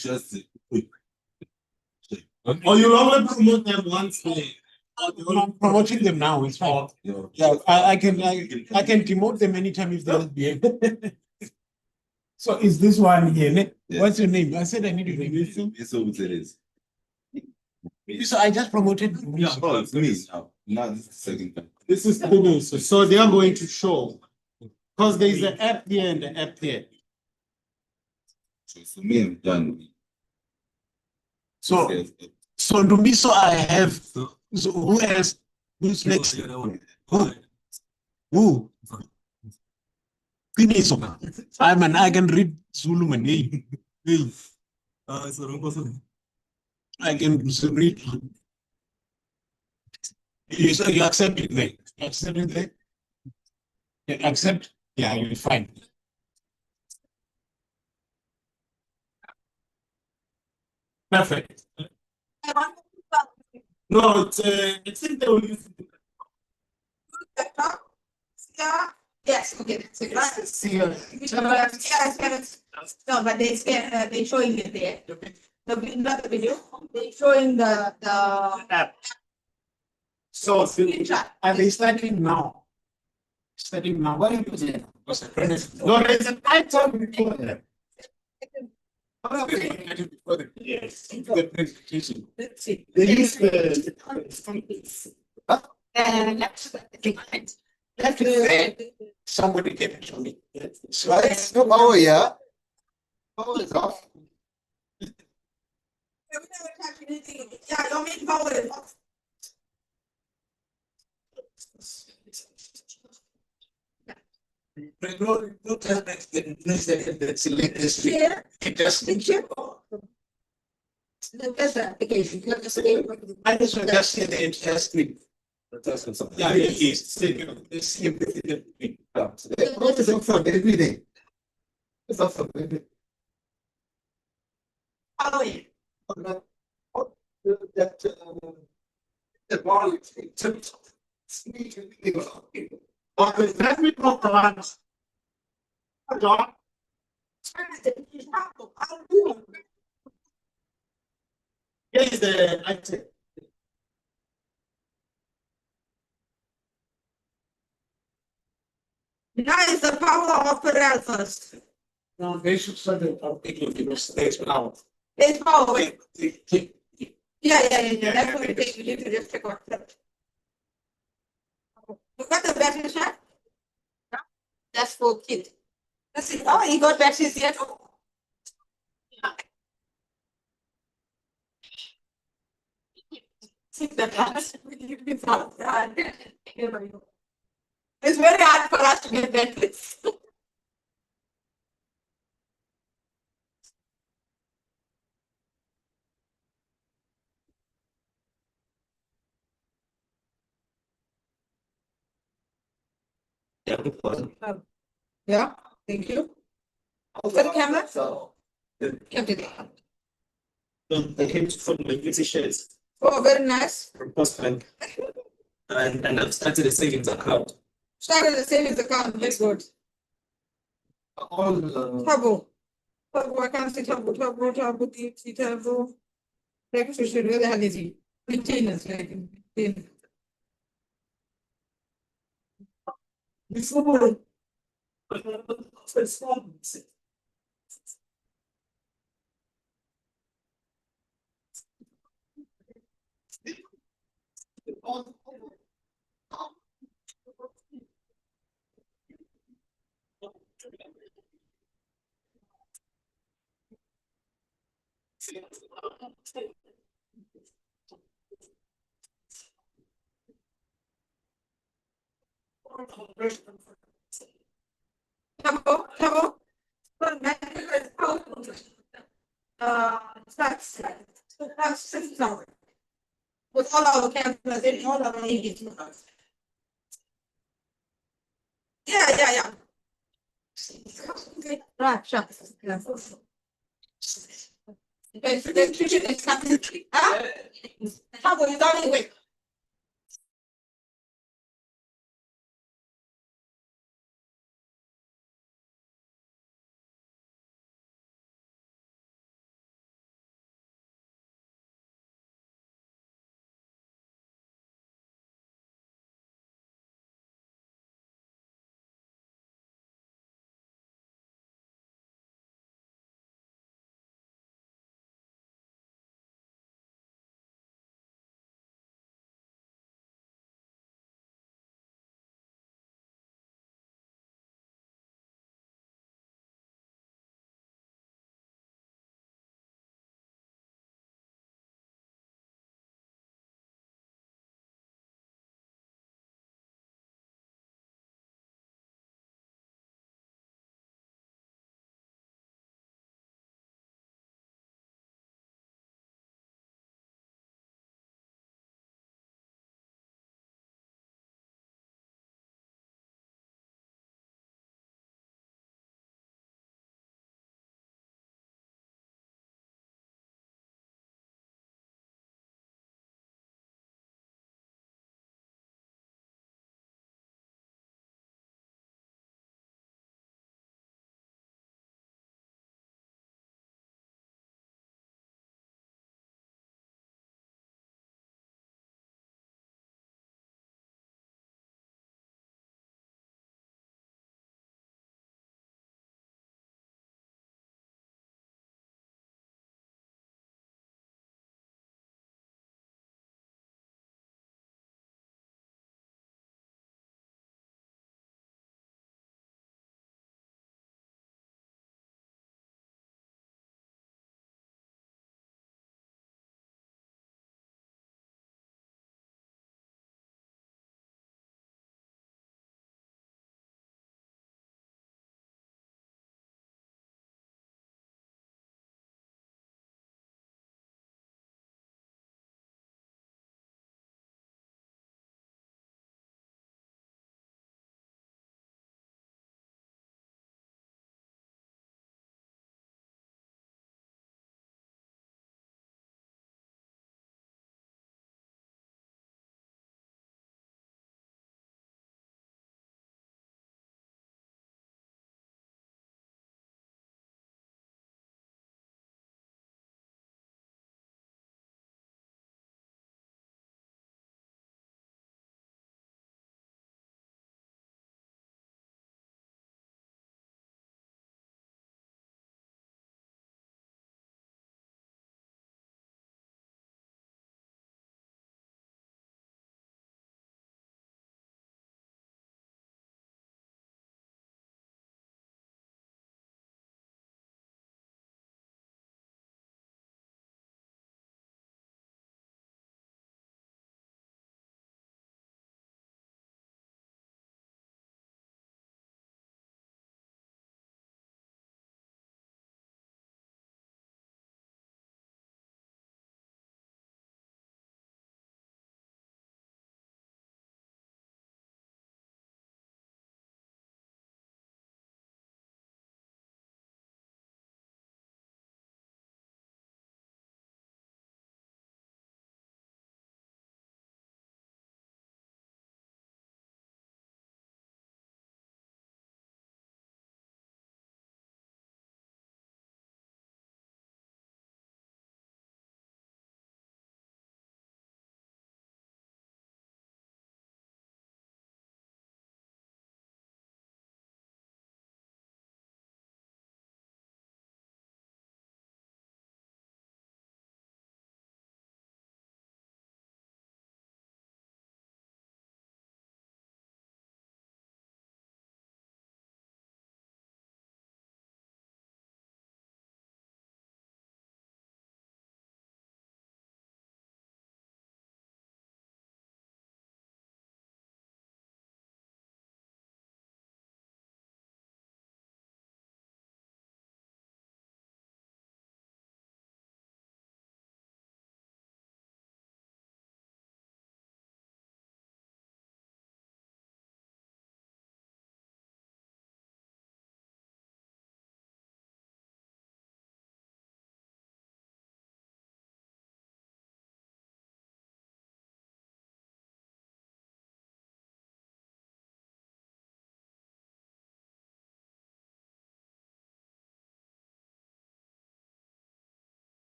Or you only promote them once they. I'm promoting them now, it's fine. Yeah, I can demote them anytime if they don't behave. So is this one here? What's your name? I said I need your name. So I just promoted. It's me now. Now this is the second time. This is Google. So they are going to show. Because there is an app here and an app there. So me, I'm done. So to me, so I have. So who else? Who's next? Who? Finish. I can read Zulu man. Hey. I can read. You accept it then. Accept it then. Yeah, accept. Yeah, you'll be fine. Perfect. No, it's in the. Yes, okay. So yes. No, but they showing it there. Not the video. They showing the app. So and they starting now. Starting now. What are you doing? No, there's an item before that. Yes, the presentation. Let's see. They use the somebody gave it to me. So it's no power, yeah. Power is off. Yeah, don't make power is off. No, The best application. I just want to see the entire screen. Yeah, it is. It's off for every day. It's off for every day. Oh, yeah. Let me talk about John. Here is the item. Now is the power of the first. No, they should start the particular because there's power. There's power. Yeah. That's what it takes. You need to just check out that. You got the battery shot? That's for kids. That's it. Oh, he got batteries yet. It's very hard for us to get batteries. Yeah, thank you. Over the camera. Come to the. I came from my shares. Oh, very nice. From Postbank. And I've started a savings account. Started a savings account, very good. Tabo. Tabo, I can't see Tabo, Deep Tabo. Like, we should really have it. Maintenance, like, Before. Tabo. That's $6. With all our cameras in all our meetings. Yeah. Okay, right, sure. Yeah. Okay, so then teaching is coming. How will you don't wait?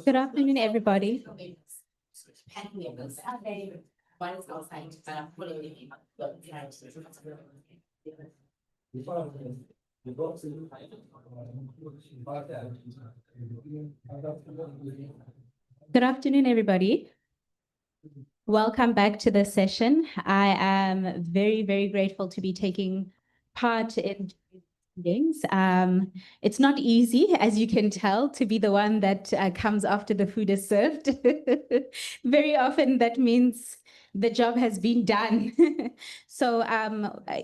Good afternoon, everybody. Good afternoon, everybody. Welcome back to the session. I am very, very grateful to be taking part in meetings. It's not easy, as you can tell, to be the one that comes after the food is served. Very often that means the job has been done. So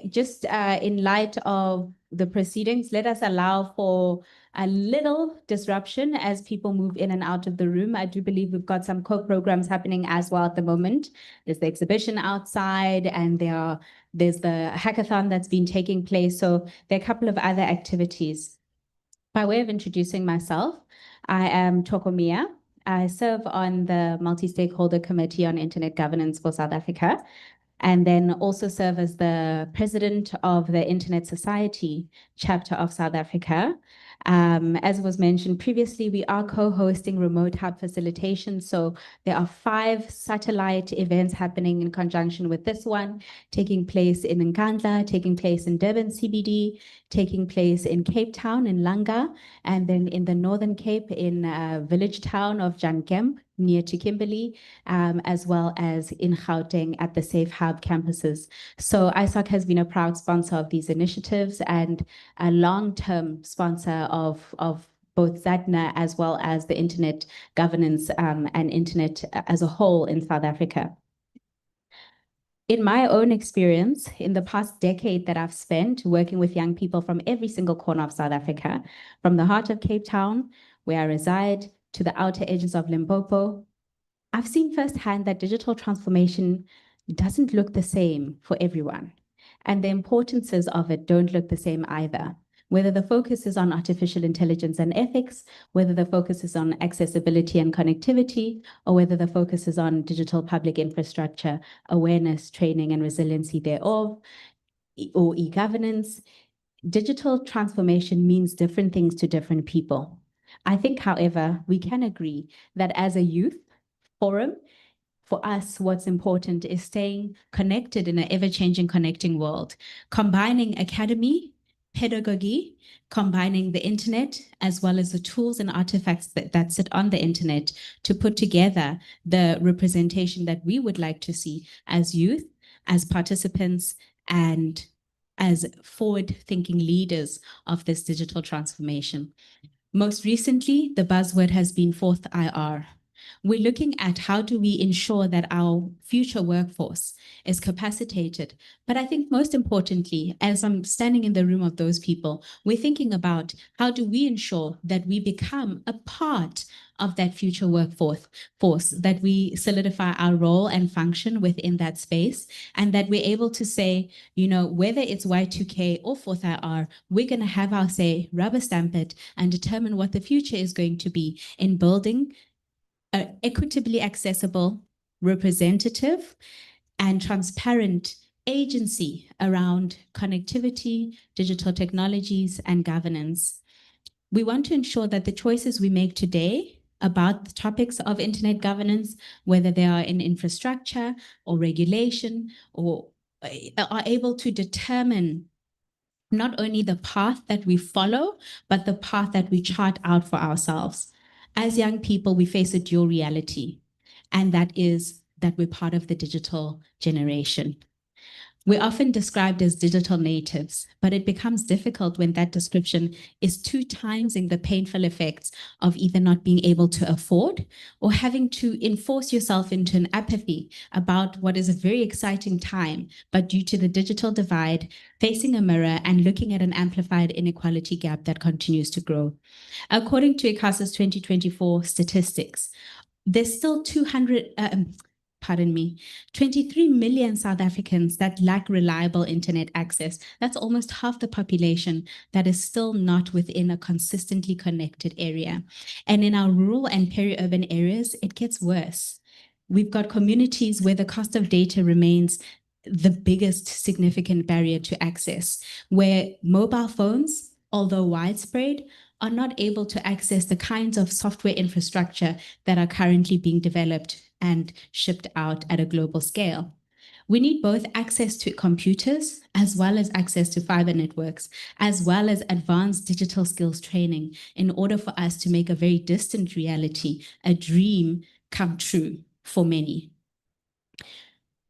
just in light of the proceedings, let us allow for a little disruption as people move in and out of the room. I do believe we've got some co-programs happening as well at the moment. There's the exhibition outside, and there's the hackathon that's been taking place. So there are a couple of other activities. By way of introducing myself, I am Tokomia. I serve on the Multi-Stakeholder Committee on Internet Governance for South Africa, and then also serve as the president of the Internet Society chapter of South Africa. As was mentioned previously, we are co-hosting remote hub facilitation. So there are 5 satellite events happening in conjunction with this one, taking place in Nkandla, taking place in Durban CBD, taking place in Cape Town in Langa, and then in the Northern Cape in village town of Jankemp, near to Kimberley, as well as in Gauteng at the Safe Hub campuses. So ISOC has been a proud sponsor of these initiatives and a long-term sponsor of both ZADNA as well as the internet governance and internet as a whole in South Africa. In my own experience, in the past decade that I've spent working with young people from every single corner of South Africa, from the heart of Cape Town, where I reside, to the outer edges of Limpopo, I've seen firsthand that digital transformation doesn't look the same for everyone. And the importances of it don't look the same either. Whether the focus is on artificial intelligence and ethics, whether the focus is on accessibility and connectivity, or whether the focus is on digital public infrastructure, awareness, training, and resiliency thereof, or e-governance, digital transformation means different things to different people. I think, however, we can agree that as a youth forum, for us, what's important is staying connected in an ever-changing connecting world, combining academy, pedagogy, combining the internet, as well as the tools and artifacts that sit on the internet to put together the representation that we would like to see as youth, as participants, and as forward-thinking leaders of this digital transformation. Most recently, the buzzword has been fourth IR. We're looking at how do we ensure that our future workforce is capacitated. But I think most importantly, as I'm standing in the room of those people, we're thinking about how do we ensure that we become a part of that future workforce, that we solidify our role and function within that space, and that we're able to say, you know, whether it's Y2K or fourth IR, we're going to have our say, rubber stamp it, and determine what the future is going to be in building equitably accessible, representative, and transparent agency around connectivity, digital technologies, and governance. We want to ensure that the choices we make today about the topics of internet governance, whether they are in infrastructure or regulation, or are able to determine not only the path that we follow, but the path that we chart out for ourselves. As young people, we face a dual reality, and that is that we're part of the digital generation. We're often described as digital natives, but it becomes difficult when that description is 2 times in the painful effects of either not being able to afford or having to enforce yourself into an apathy about what is a very exciting time, but due to the digital divide, facing a mirror and looking at an amplified inequality gap that continues to grow. According to ICASA's 2024 statistics, there's still pardon me, 23 million South Africans that lack reliable internet access. That's almost half the population that is still not within a consistently connected area. And in our rural and peri-urban areas, it gets worse. We've got communities where the cost of data remains the biggest significant barrier to access, where mobile phones, although widespread, are not able to access the kinds of software infrastructure that are currently being developed and shipped out at a global scale. We need both access to computers as well as access to fiber networks, as well as advanced digital skills training in order for us to make a very distant reality, a dream, come true for many.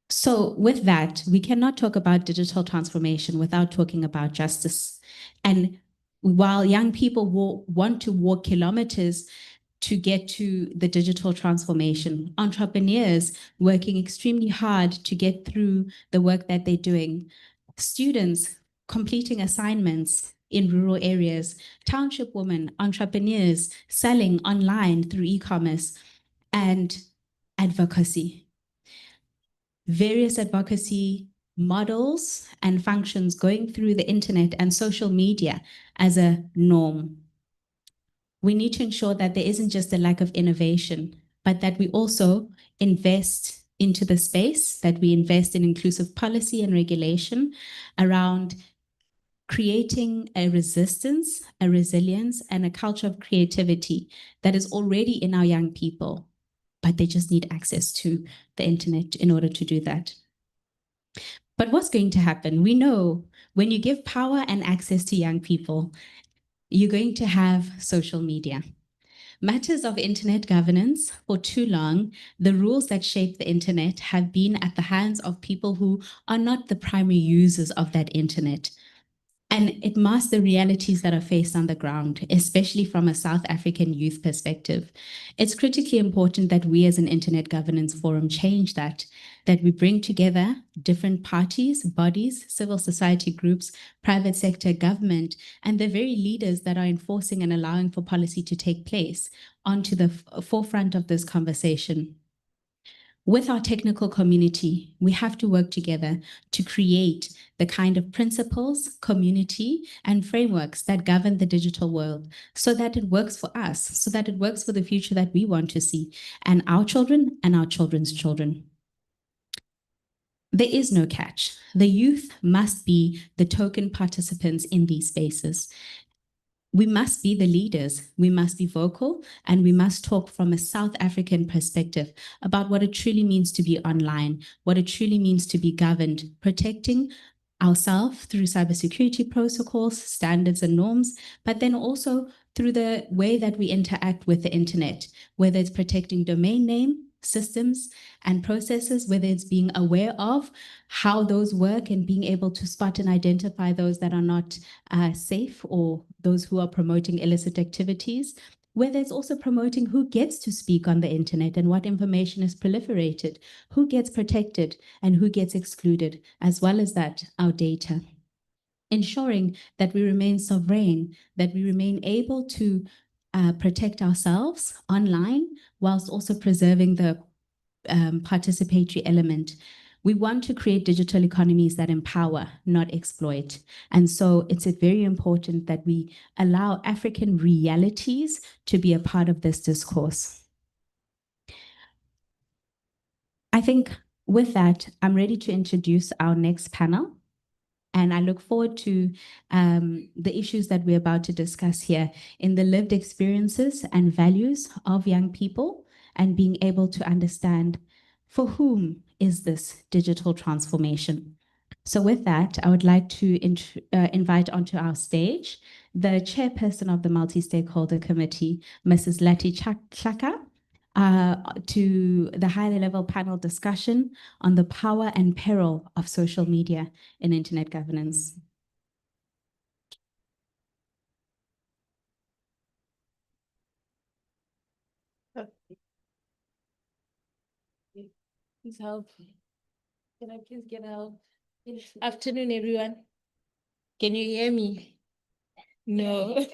So with that, we cannot talk about digital transformation without talking about justice. And while young people will want to walk kilometers to get to the digital transformation, entrepreneurs working extremely hard to get through the work that they're doing, students completing assignments in rural areas, township women, entrepreneurs selling online through e-commerce, and advocacy. Various advocacy models and functions going through the internet and social media as a norm. We need to ensure that there isn't just a lack of innovation, but that we also invest into the space, that we invest in inclusive policy and regulation around creating a resistance, a resilience, and a culture of creativity that is already in our young people, but they just need access to the internet in order to do that. But what's going to happen? We know when you give power and access to young people, you're going to have social media. Matters of internet governance, for too long, the rules that shape the internet have been at the hands of people who are not the primary users of that internet. And it masks the realities that are faced on the ground, especially from a South African youth perspective. It's critically important that we as an Internet Governance Forum change that we bring together different parties, bodies, civil society groups, private sector, government, and the very leaders that are enforcing and allowing for policy to take place onto the forefront of this conversation. With our technical community, we have to work together to create the kind of principles, community, and frameworks that govern the digital world so that it works for us, so that it works for the future that we want to see, and our children and our children's children. There is no catch. The youth must be the token participants in these spaces. We must be the leaders, we must be vocal, and we must talk from a South African perspective about what it truly means to be online, what it truly means to be governed, protecting ourselves through cybersecurity protocols, standards, and norms, but then also through the way that we interact with the internet, whether it's protecting domain name, systems, and processes, whether it's being aware of how those work and being able to spot and identify those that are not safe or those who are promoting illicit activities, whether it's also promoting who gets to speak on the internet and what information is proliferated, who gets protected and who gets excluded, as well as that, our data. Ensuring that we remain sovereign, that we remain able to protect ourselves online whilst also preserving the participatory element. We want to create digital economies that empower, not exploit. And so it's very important that we allow African realities to be a part of this discourse. I think with that, I'm ready to introduce our next panel. And I look forward to the issues that we're about to discuss here in the lived experiences and values of young people and being able to understand for whom is this digital transformation. So with that, I would like to invite onto our stage the chairperson of the Multi-Stakeholder Committee, Mrs. Lati Chaka, to the high-level panel discussion on the power and peril of social media in internet governance. Please help. Can I please get help? Afternoon, everyone. Can you hear me? No.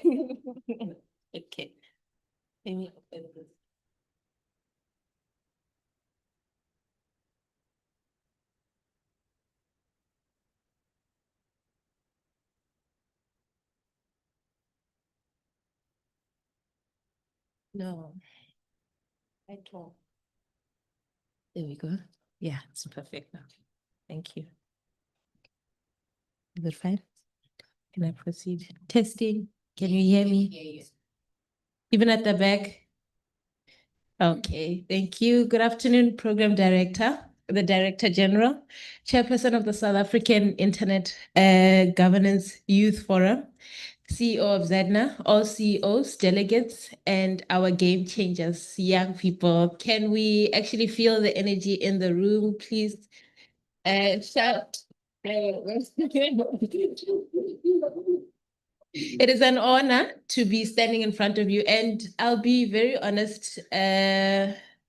Okay. Let me open this. No. At all. There we go. Yeah, it's perfect now. Thank you. Is it fine? Can I proceed? Testing. Can you hear me? Even at the back? Okay, thank you. Good afternoon, Program Director, the Director General, Chairperson of the South African Internet Governance Youth Forum, CEO of ZADNA, all CEOs, delegates, and our game changers, young people. Can we actually feel the energy in the room, please? Shout. It is an honor to be standing in front of you, and I'll be very honest.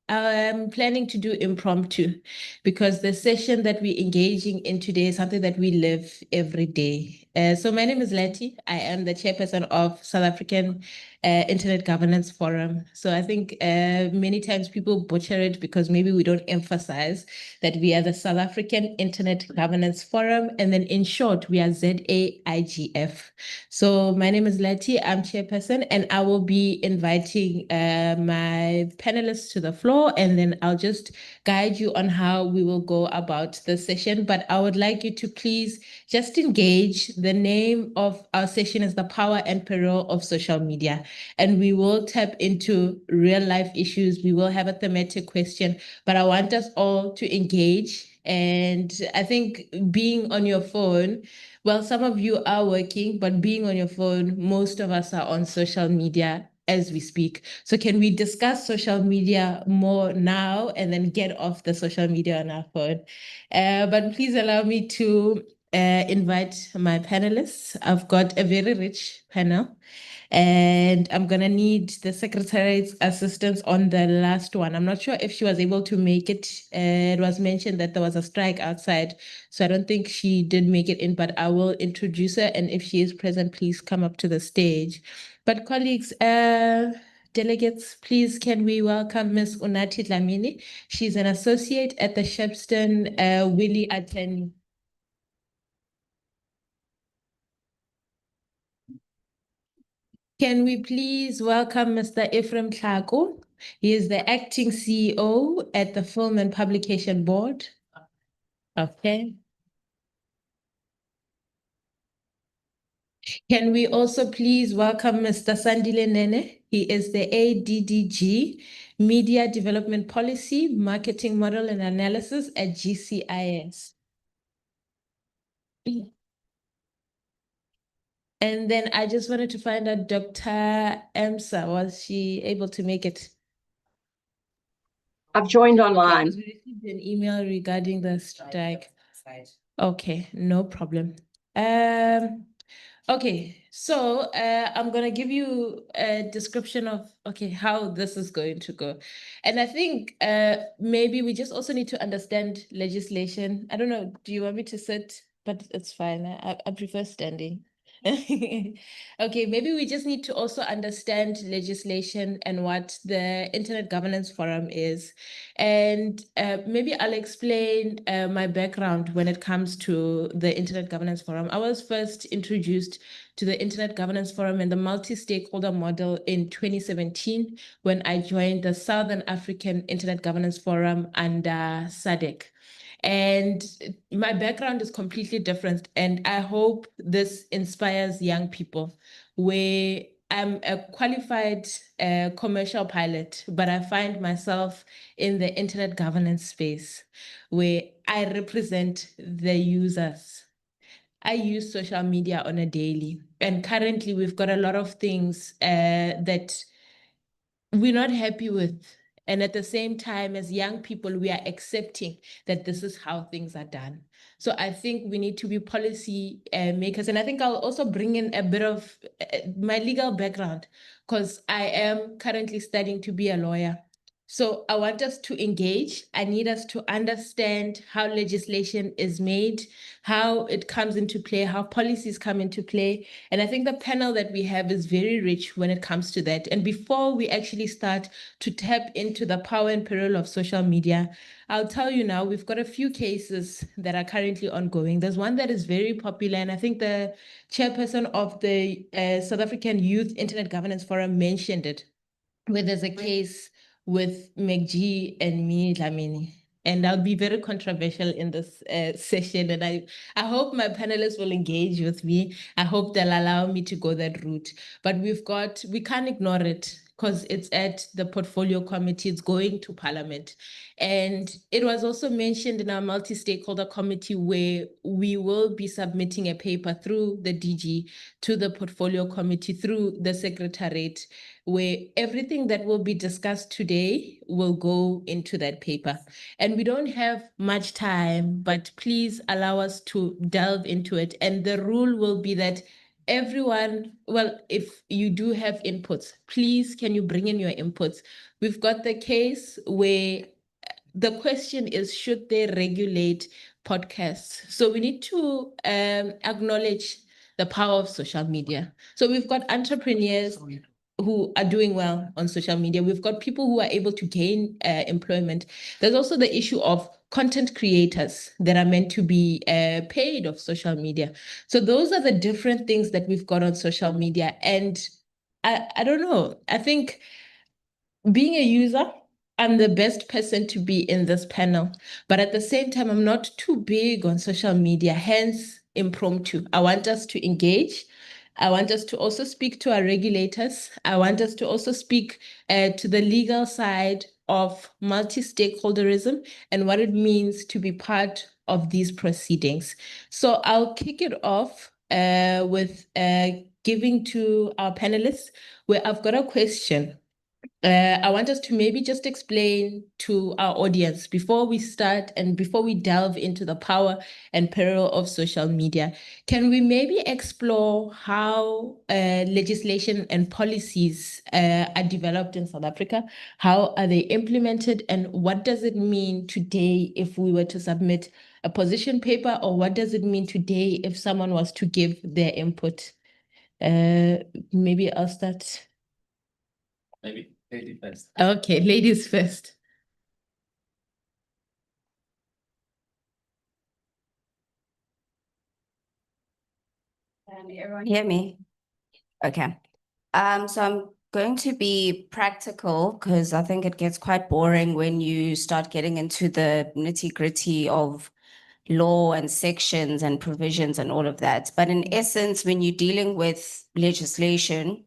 I'm planning to do impromptu because the session that we're engaging in today is something that we live every day. So my name is Letty. I am the chairperson of South African Internet Governance Forum. So I think many times people butcher it because maybe we don't emphasize that we are the South African Internet Governance Forum. And then in short, we are ZAIGF. So my name is Letty, I'm chairperson, and I will be inviting my panelists to the floor, and then I'll just guide you on how we will go about the session. But I would like you to please just engage. The name of our session is The Power and Peril of Social Media, and we will tap into real life issues. We will have a thematic question, but I want us all to engage. And I think being on your phone, well, some of you are working, but being on your phone, most of us are on social media as we speak. So can we discuss social media more now and then get off the social media on our phone? But please allow me to invite my panelists. I've got a very rich panel, and I'm gonna need the Secretariat's assistance on the last one. I'm not sure if she was able to make it. It was mentioned that there was a strike outside, so I don't think she did make it in, but I will introduce her, and if she is present, please come up to the stage. But colleagues, delegates, please can we welcome Ms. Unathi Dlamini. She's an associate at the Shepstone Willie Attorney. Can we please welcome Mr. Ephraim Tlhako? He is the acting CEO at the Film and Publication Board. Okay. Can we also please welcome Mr. Sandile Nene? He is the ADDG, Media Development Policy, Marketing Model and Analysis at GCIS. And then I just wanted to find out Dr. Emsa, was she able to make it? I've joined online. We received an email regarding the strike. Okay, no problem. Okay, so I'm gonna give you a description of how this is going to go. And I think maybe we just also need to understand legislation. I don't know, do you want me to sit? But it's fine, I prefer standing. Okay, maybe we just need to also understand legislation and what the Internet Governance Forum is. And maybe I'll explain my background when it comes to the Internet Governance Forum. I was first introduced to the Internet Governance Forum and the multi-stakeholder model in 2017 when I joined the Southern African Internet Governance Forum under SADC. And my background is completely different, and I hope this inspires young people. Where I'm a qualified commercial pilot, but I find myself in the internet governance space where I represent the users. I use social media on a daily, and currently we've got a lot of things that we're not happy with. And at the same time, as young people, we are accepting that this is how things are done. So I think we need to be policy makers. And I think I'll also bring in a bit of my legal background, because I am currently studying to be a lawyer. So I want us to engage. I need us to understand how legislation is made, how it comes into play, how policies come into play. And I think the panel that we have is very rich when it comes to that. And before we actually start to tap into the power and peril of social media, I'll tell you now, we've got a few cases that are currently ongoing. There's one that is very popular, and I think the chairperson of the South African Youth Internet Governance Forum mentioned it. where there's a case with McG and me, Dlamini. And I'll be very controversial in this session. And I hope my panelists will engage with me. I hope they'll allow me to go that route. But we can't ignore it because it's at the portfolio committee, it's going to parliament. And it was also mentioned in our multi-stakeholder committee where we will be submitting a paper through the DG to the portfolio committee through the secretariat, where everything that will be discussed today will go into that paper. And we don't have much time, but please allow us to delve into it. And the rule will be that everyone, well, if you do have inputs, please can you bring in your inputs? We've got the case where the question is, should they regulate podcasts? So we need to acknowledge the power of social media. So we've got entrepreneurs who are doing well on social media. We've got people who are able to gain employment. There's also the issue of content creators that are meant to be paid of social media. So those are the different things that we've got on social media. And I don't know, I think being a user, I'm the best person to be in this panel. But at the same time, I'm not too big on social media, hence impromptu. I want us to engage. I want us to also speak to our regulators. I want us to also speak to the legal side of multi-stakeholderism and what it means to be part of these proceedings. So I'll kick it off with giving to our panelists, where I've got a question. I want us to maybe just explain to our audience before we start and before we delve into the power and peril of social media. Can we maybe explore how legislation and policies are developed in South Africa? How are they implemented? And what does it mean today if we were to submit a position paper? Or what does it mean today if someone was to give their input? Maybe I'll start. Maybe ladies first. Okay, ladies first. Can everyone hear me? Okay. So I'm going to be practical because I think it gets quite boring when you start getting into the nitty-gritty of law and sections and provisions and all of that. But in essence, when you're dealing with legislation,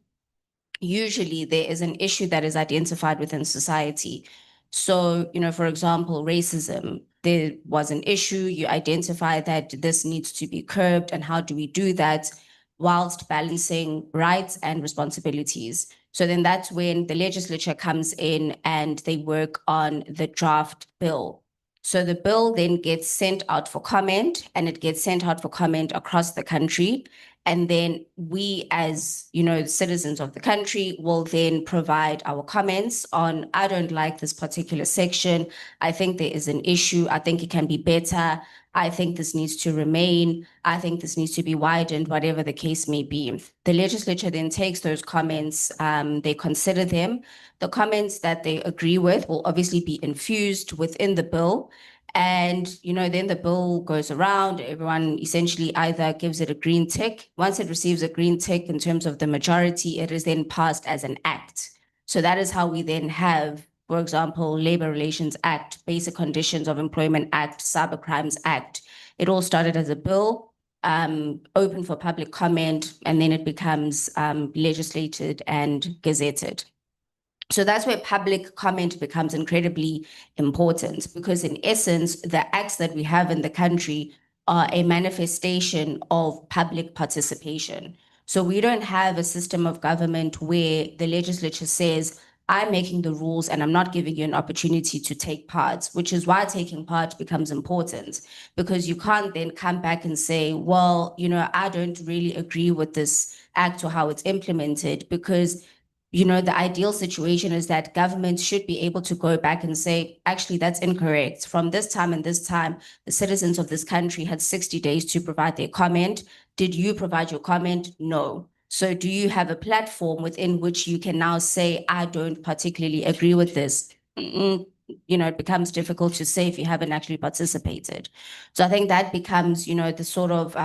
usually there is an issue that is identified within society. So, for example, racism, there was an issue, you identify that this needs to be curbed, and how do we do that whilst balancing rights and responsibilities? So then that's when the legislature comes in and they work on the draft bill. So the bill then gets sent out for comment, and it gets sent out for comment across the country. And then we, as citizens of the country, will then provide our comments on, I don't like this particular section. I think there is an issue. I think it can be better. I think this needs to remain. I think this needs to be widened, whatever the case may be. The legislature then takes those comments, they consider them. The comments that they agree with will obviously be infused within the bill. And, then the bill goes around, everyone essentially either gives it a green tick. Once it receives a green tick in terms of the majority, it is then passed as an act. So that is how we then have, for example, Labor Relations Act, Basic Conditions of Employment Act, Cybercrimes Act. It all started as a bill, open for public comment, and then it becomes legislated and gazetted. So that's where public comment becomes incredibly important, because in essence, the acts that we have in the country are a manifestation of public participation. So we don't have a system of government where the legislature says, I'm making the rules and I'm not giving you an opportunity to take part, which is why taking part becomes important, because you can't then come back and say, well, I don't really agree with this act or how it's implemented, because the ideal situation is that government should be able to go back and say, actually, that's incorrect. From this time and this time, the citizens of this country had 60 days to provide their comment. Did you provide your comment? No. So do you have a platform within which you can now say, I don't particularly agree with this? It becomes difficult to say if you haven't actually participated. So I think that becomes, the sort of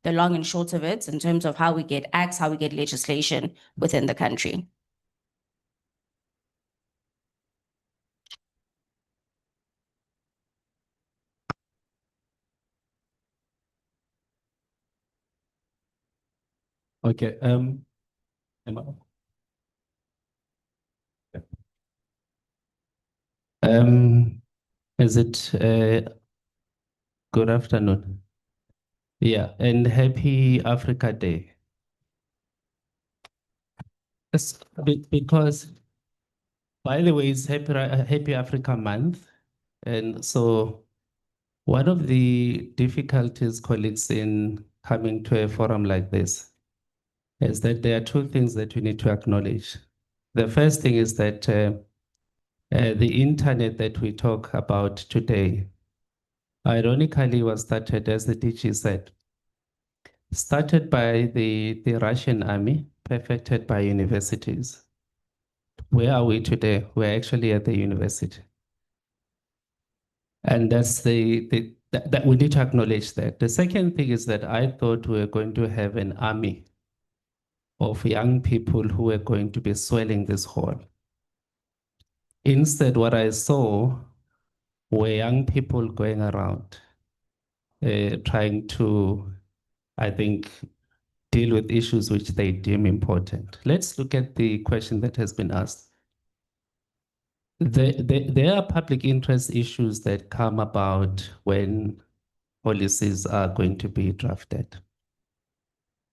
the long and short of it in terms of how we get acts, how we get legislation within the country. Okay, am I- is it good afternoon? Yeah, and happy Africa Day. Yes, because by the way, it's Happy Africa Month. And so one of the difficulties, colleagues, in coming to a forum like this is that there are two things that we need to acknowledge. The first thing is that the internet that we talk about today, ironically, was started, as the DG said, started by the Russian army, perfected by universities. Where are we today? We're actually at the university. And that's that we need to acknowledge that. The second thing is that I thought we were going to have an army of young people who were going to be swelling this hall. Instead, what I saw were young people going around trying to, I think, deal with issues which they deem important. Let's look at the question that has been asked. There are public interest issues that come about when policies are going to be drafted.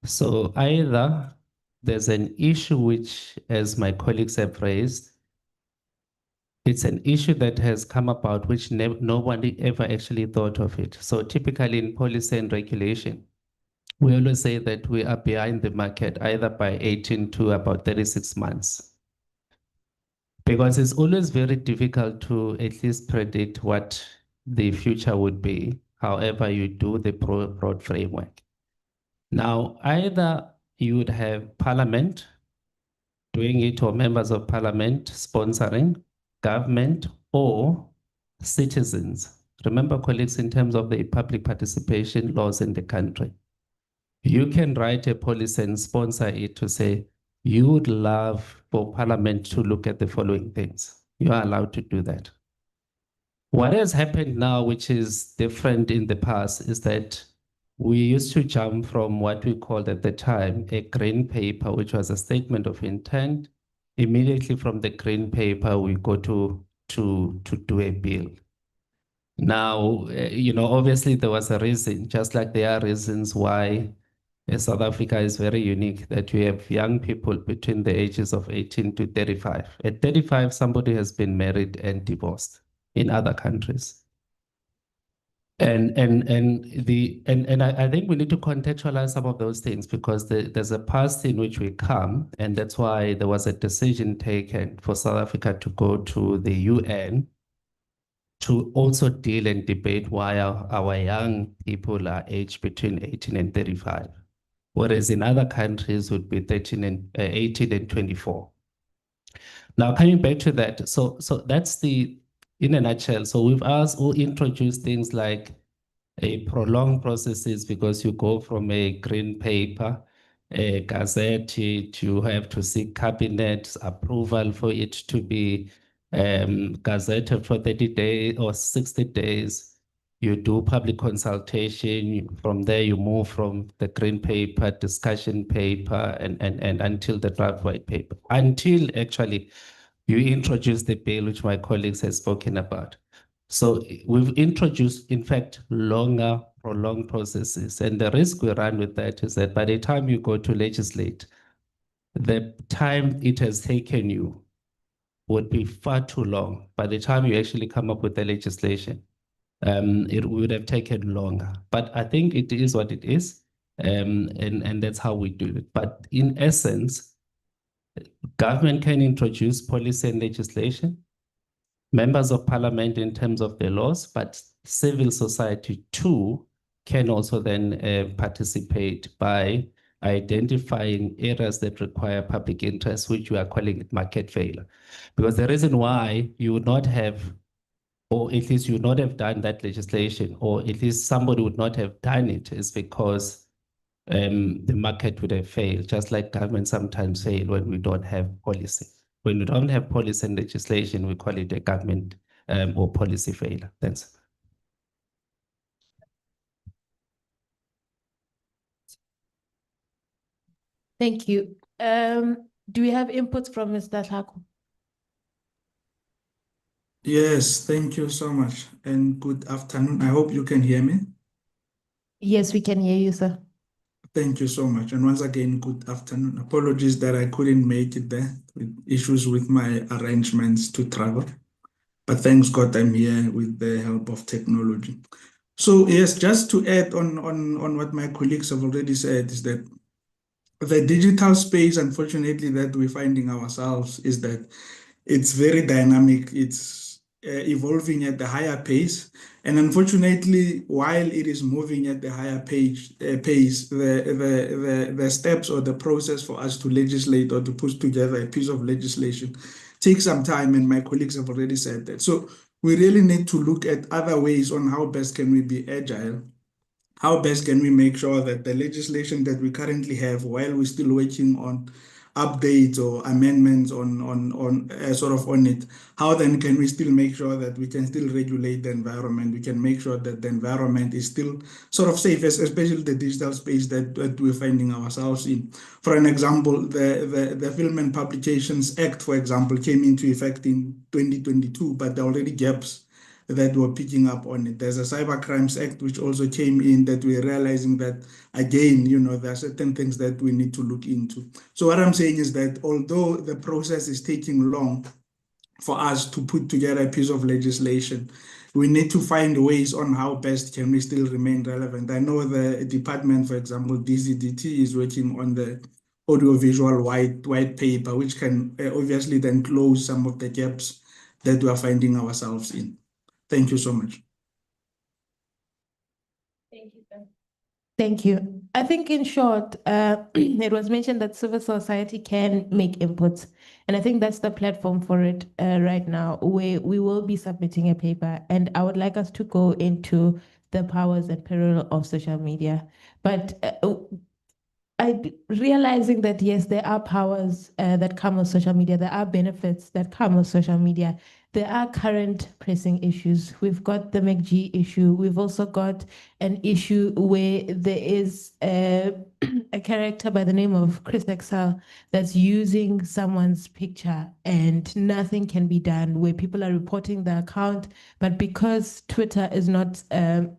So either there's an issue which, as my colleagues have raised, it's an issue that has come about which nobody ever actually thought of it. So typically in policy and regulation, we always say that we are behind the market either by 18 to about 36 months. Because it's always very difficult to at least predict what the future would be, however you do the broad framework. Now, either you would have parliament doing it or members of parliament sponsoring, government or citizens. Remember, colleagues, in terms of the public participation laws in the country, you can write a policy and sponsor it to say, you would love for parliament to look at the following things. You are allowed to do that. What has happened now, which is different in the past, is that we used to jump from what we called at the time a green paper, which was a statement of intent. Immediately from the green paper, we go to do a bill. Now, obviously there was a reason, just like there are reasons why South Africa is very unique, that we have young people between the ages of 18 to 35. At 35, somebody has been married and divorced in other countries. And I think we need to contextualize some of those things because there's a past in which we come, and that's why there was a decision taken for South Africa to go to the UN to also deal and debate why our young people are aged between 18 and 35, whereas in other countries would be 18 and 24. Now, coming back to that, so that's in a nutshell. So we've also introduced things like a prolonged processes because you go from a green paper, a gazette, to have to seek cabinet approval for it to be gazetted for 30 days or 60 days. You do public consultation. From there, you move from the green paper, discussion paper, and until the draft white paper, until actually you introduce the bill, which my colleagues have spoken about. So we've introduced, in fact, longer, prolonged processes. And the risk we run with that is that by the time you go to legislate, the time it has taken you would be far too long. By the time you actually come up with the legislation, it would have taken longer. But I think it is what it is. And that's how we do it. But in essence, government can introduce policy and legislation, members of parliament in terms of the laws, but civil society too can also then participate by identifying areas that require public interest, which we are calling it market failure. Because the reason why you would not have, or at least you would not have done that legislation, or at least somebody would not have done it, is because the market would have failed, just like government sometimes fail when we don't have policy. When we don't have policy and legislation, we call it a government or policy failure. Thanks. Thank you. Do we have inputs from Mr. Tlhako? Yes, thank you so much and good afternoon. I hope you can hear me. Yes, we can hear you, sir. Thank you so much. And once again, good afternoon. Apologies that I couldn't make it there with issues with my arrangements to travel. But thanks God, I'm here with the help of technology. So yes, just to add on what my colleagues have already said is that the digital space, unfortunately, that we're finding ourselves is that it's very dynamic. It's evolving at the higher pace. And unfortunately, while it is moving at the higher pace, the steps or the process for us to legislate or to put together a piece of legislation takes some time, and my colleagues have already said that. So we really need to look at other ways on how best can we be agile. How best can we make sure that the legislation that we currently have, while we're still working on updates or amendments on it, how then can we still make sure that we can still regulate the environment? We can make sure that the environment is still sort of safe, especially the digital space that we're finding ourselves in. For an example, the Film and Publications Act, for example, came into effect in 2022, but there are already gaps that we're picking up on it. There's a Cyber Crimes Act, which also came in, that we're realizing that, again, there are certain things that we need to look into. So what I'm saying is that although the process is taking long for us to put together a piece of legislation, we need to find ways on how best can we still remain relevant. I know the department, for example, DZDT, is working on the audiovisual white paper, which can obviously then close some of the gaps that we are finding ourselves in. Thank you so much. Thank you, sir. Thank you. I think in short, it was mentioned that civil society can make inputs. And I think that's the platform for it right now, where we will be submitting a paper. And I would like us to go into the powers and peril of social media. But realizing that, yes, there are powers that come with social media, there are benefits that come with social media. There are current pressing issues. We've got the McG issue. We've also got an issue where there is a character by the name of Chris Excel that's using someone's picture and nothing can be done, where people are reporting the account, but because Twitter is not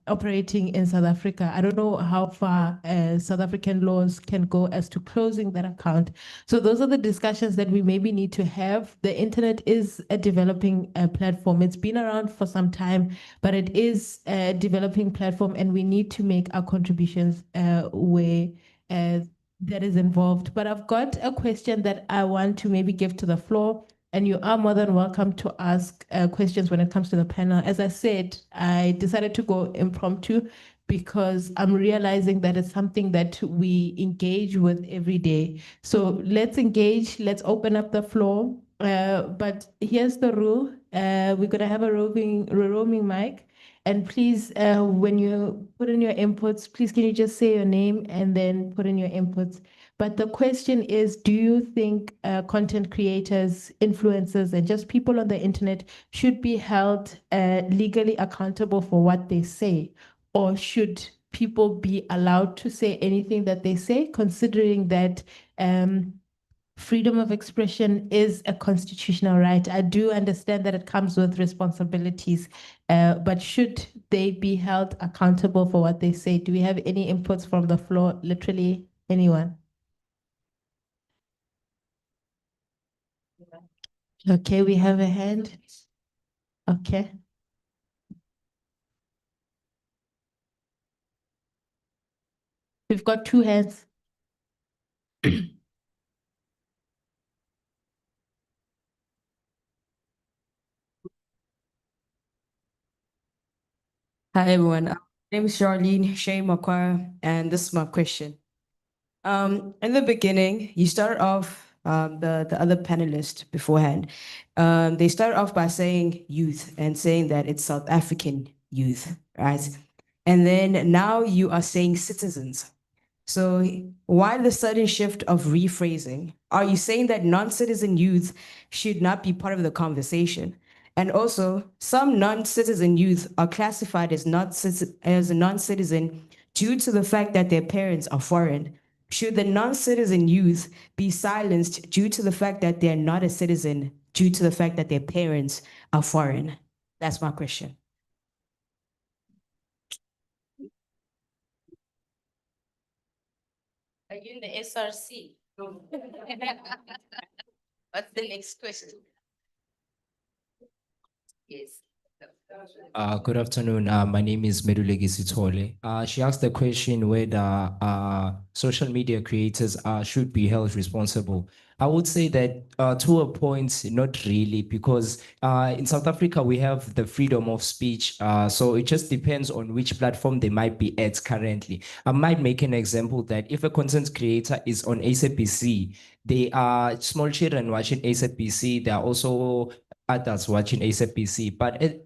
operating in South Africa, I don't know how far South African laws can go as to closing that account. So those are the discussions that we maybe need to have. The internet is a developing platform. It's been around for some time, but it is a developing platform, and we need to make our contributions where that is involved. But I've got a question that I want to maybe give to the floor, and you are more than welcome to ask questions when it comes to the panel. As I said, I decided to go impromptu because I'm realizing that it's something that we engage with every day. So let's engage, let's open up the floor. But here's the rule. We're going to have a roaming mic. And please, when you put in your inputs, please can you just say your name and then put in your inputs. But the question is, do you think content creators, influencers, and just people on the internet should be held legally accountable for what they say? Or should people be allowed to say anything that they say, considering that freedom of expression is a constitutional right? I do understand that it comes with responsibilities, but should they be held accountable for what they say? Do we have any inputs from the floor? Literally anyone? Okay, we have a hand. Okay. We've got two hands. Hi, everyone. My name is Charlene Shea Makwara, and this is my question. In the beginning, you started off, the other panelists beforehand, they started off by saying youth and saying that it's South African youth, right? And then now you are saying citizens. So why the sudden shift of rephrasing? Are you saying that non-citizen youth should not be part of the conversation? And also, some non-citizen youth are classified as a non-citizen due to the fact that their parents are foreign. Should the non-citizen youth be silenced due to the fact that they're not a citizen, due to the fact that their parents are foreign? That's my question. Are you in the SRC? What's the next question? Yes. Good afternoon. My name is Medulegi Sitole. She asked the question whether social media creators should be held responsible. I would say that to a point, not really, because in South Africa, we have the freedom of speech. So it just depends on which platform they might be at currently. I might make an example that if a content creator is on SABC, they are small children watching SABC. There are also adults watching SABC,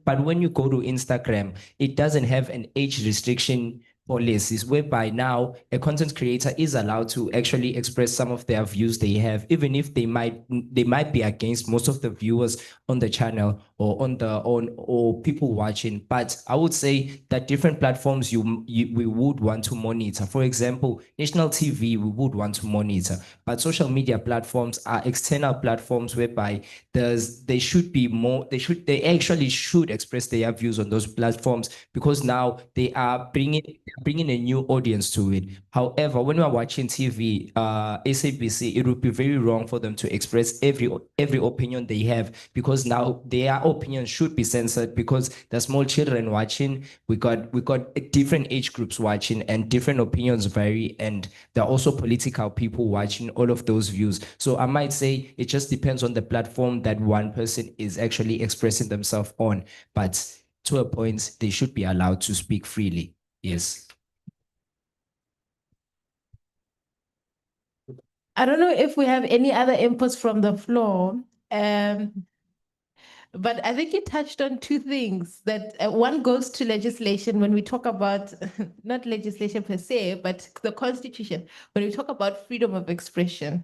but when you go to Instagram, it doesn't have an age restriction policies whereby now a content creator is allowed to actually express some of their views they have, even if they might be against most of the viewers on the channel or people watching. But I would say that different platforms we would want to monitor. For example, national TV we would want to monitor, but social media platforms are external platforms whereby they actually should express their views on those platforms, because now they are bringing a new audience to it. However, when we are watching TV, SABC, it would be very wrong for them to express every opinion they have, because now their opinions should be censored, because the small children watching, we got different age groups watching, and different opinions vary, and there are also political people watching all of those views. So I might say it just depends on the platform that one person is actually expressing themselves on, but to a point, they should be allowed to speak freely. Yes. I don't know if we have any other inputs from the floor. But I think you touched on two things, that one goes to legislation when we talk about, not legislation per se, but the Constitution, when we talk about freedom of expression.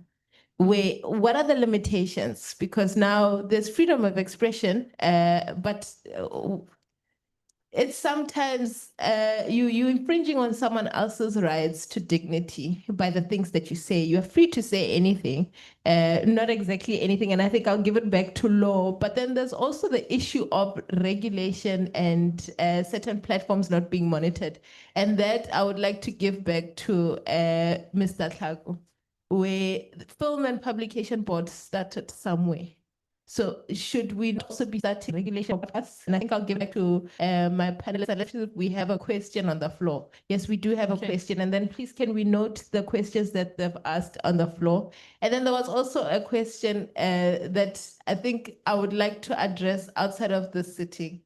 What are the limitations? Because now there's freedom of expression, but it's sometimes you infringing on someone else's rights to dignity by the things that you say. You're free to say anything, not exactly anything. And I think I'll give it back to law. But then there's also the issue of regulation and certain platforms not being monitored. And that I would like to give back to Mr. Tlaku, where the Film and Publication Board started somewhere. So should we also be starting regulation of us? And I think I'll give it to my panelists. Unless we have a question on the floor. Yes, we do have a question. And then please, can we note the questions that they've asked on the floor? And then there was also a question that I think I would like to address outside of the sitting.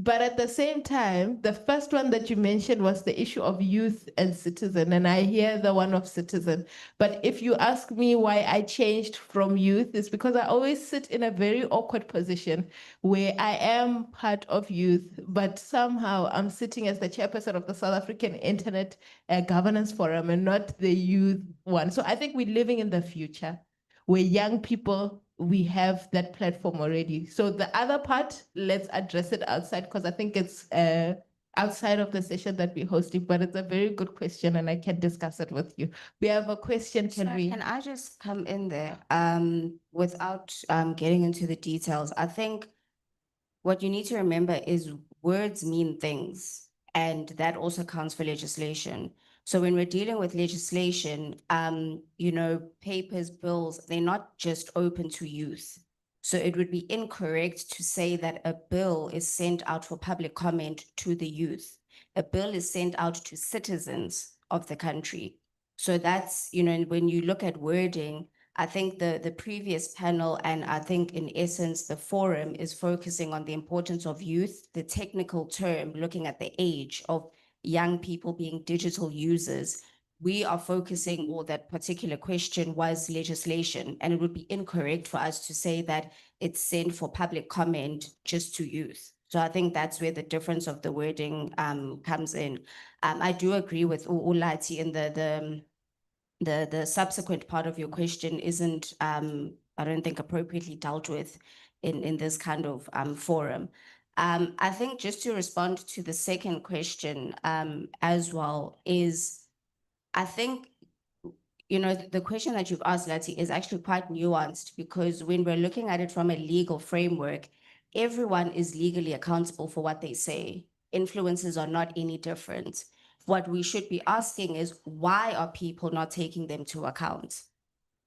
But at the same time, the first one that you mentioned was the issue of youth and citizen, and I hear the one of citizen. But if you ask me why I changed from youth, it's because I always sit in a very awkward position where I am part of youth, but somehow I'm sitting as the chairperson of the South African Internet Governance Forum and not the youth one. So I think we're living in the future where young people, we have that platform already. So the other part, let's address it outside, because I think it's outside of the session that we're hosting, but it's a very good question and I can discuss it with you. We have a question, can we? Can I just come in there without getting into the details? I think what you need to remember is words mean things, and that also counts for legislation. So when we're dealing with legislation, papers, bills, they're not just open to youth. So it would be incorrect to say that a bill is sent out for public comment to the youth. A bill is sent out to citizens of the country. So that's, when you look at wording, I think the previous panel, and I think in essence, the forum is focusing on the importance of youth, the technical term, looking at the age of young people being digital users. We are focusing, or that particular question was legislation, and it would be incorrect for us to say that it's sent for public comment just to youth. So I think that's where the difference of the wording comes in. I do agree with Ulati in the subsequent part of your question isn't, I don't think, appropriately dealt with in this kind of forum. I think just to respond to the second question as well is, I think you know, the question that you've asked, Lati, is actually quite nuanced because when we're looking at it from a legal framework, everyone is legally accountable for what they say. Influencers are not any different. What we should be asking is, why are people not taking them to account?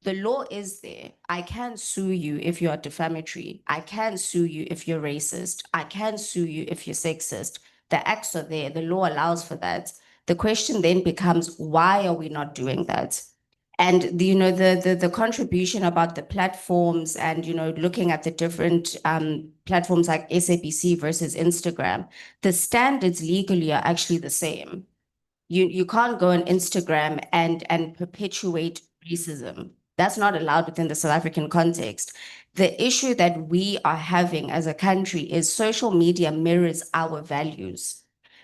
The law is there. I can sue you if you are defamatory. I can sue you if you're racist. I can sue you if you're sexist. The acts are there. The law allows for that. The question then becomes, why are we not doing that? And the contribution about the platforms and, looking at the different platforms like SABC versus Instagram, the standards legally are actually the same. You can't go on Instagram and perpetuate racism. That's not allowed within the South African context. The issue that we are having as a country is social media mirrors our values.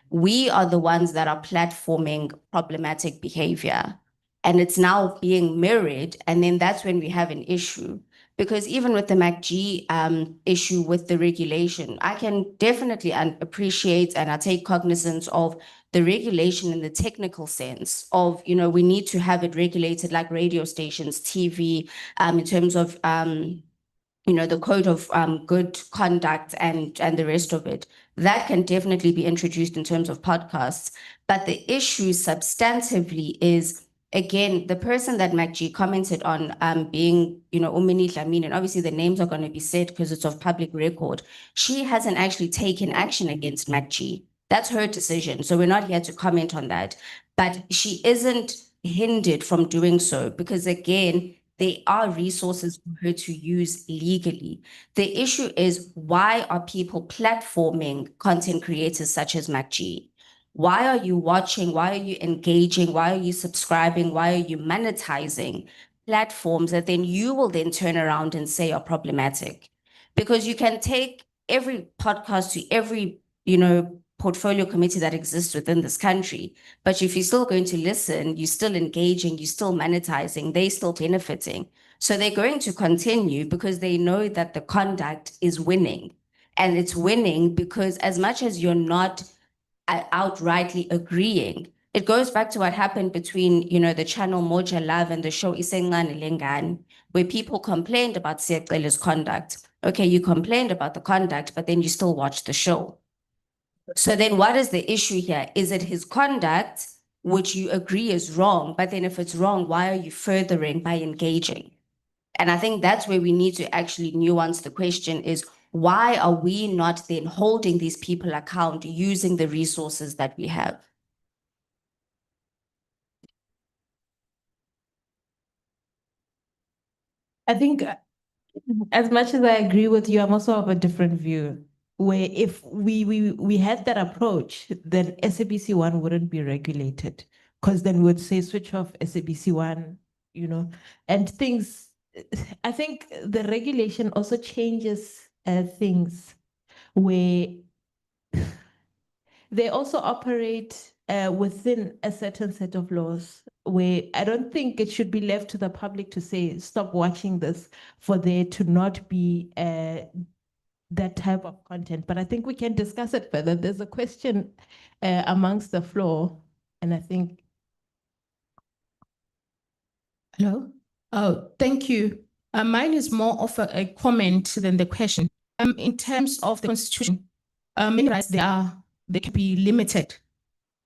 We are the ones that are platforming problematic behavior. And it's now being mirrored, and then that's when we have an issue. Because even with the MACG issue with the regulation, I can definitely appreciate and I take cognizance of the regulation in the technical sense of, we need to have it regulated like radio stations, TV, in terms of, the code of good conduct and the rest of it. That can definitely be introduced in terms of podcasts. But the issue substantively is, again, the person that MacG commented on being, Umini Dlamini, and obviously the names are going to be said because it's of public record. She hasn't actually taken action against MacG. That's her decision. So we're not here to comment on that. But she isn't hindered from doing so because, again, there are resources for her to use legally. The issue is, why are people platforming content creators such as MacG? Why are you watching? Why are you engaging? Why are you subscribing? Why are you monetizing platforms that then you will then turn around and say are problematic? Because you can take every podcast to every, portfolio committee that exists within this country. But if you're still going to listen, you're still engaging, you're still monetizing, they're still benefiting. So they're going to continue because they know that the conduct is winning. And it's winning because as much as you're not outrightly agreeing, it goes back to what happened between, the channel Moja Love and the show Isengane Lengane, where people complained about Siyacela's conduct. Okay, you complained about the conduct, but then you still watch the show. So then what is the issue here? Is it his conduct, which you agree is wrong, but then if it's wrong, why are you furthering by engaging? And I think that's where we need to actually nuance the question is, why are we not then holding these people account using the resources that we have? I think as much as I agree with you, I'm also of a different view. Where if we had that approach, then SABC 1 wouldn't be regulated. Because then we would say switch off SABC 1, and things. I think the regulation also changes things where they also operate within a certain set of laws where I don't think it should be left to the public to say, stop watching this for there to not be that type of content. But I think we can discuss it further. There's a question amongst the floor, and I think. Hello? Oh, thank you. Mine is more of a comment than the question. In terms of the Constitution, many rights they can be limited.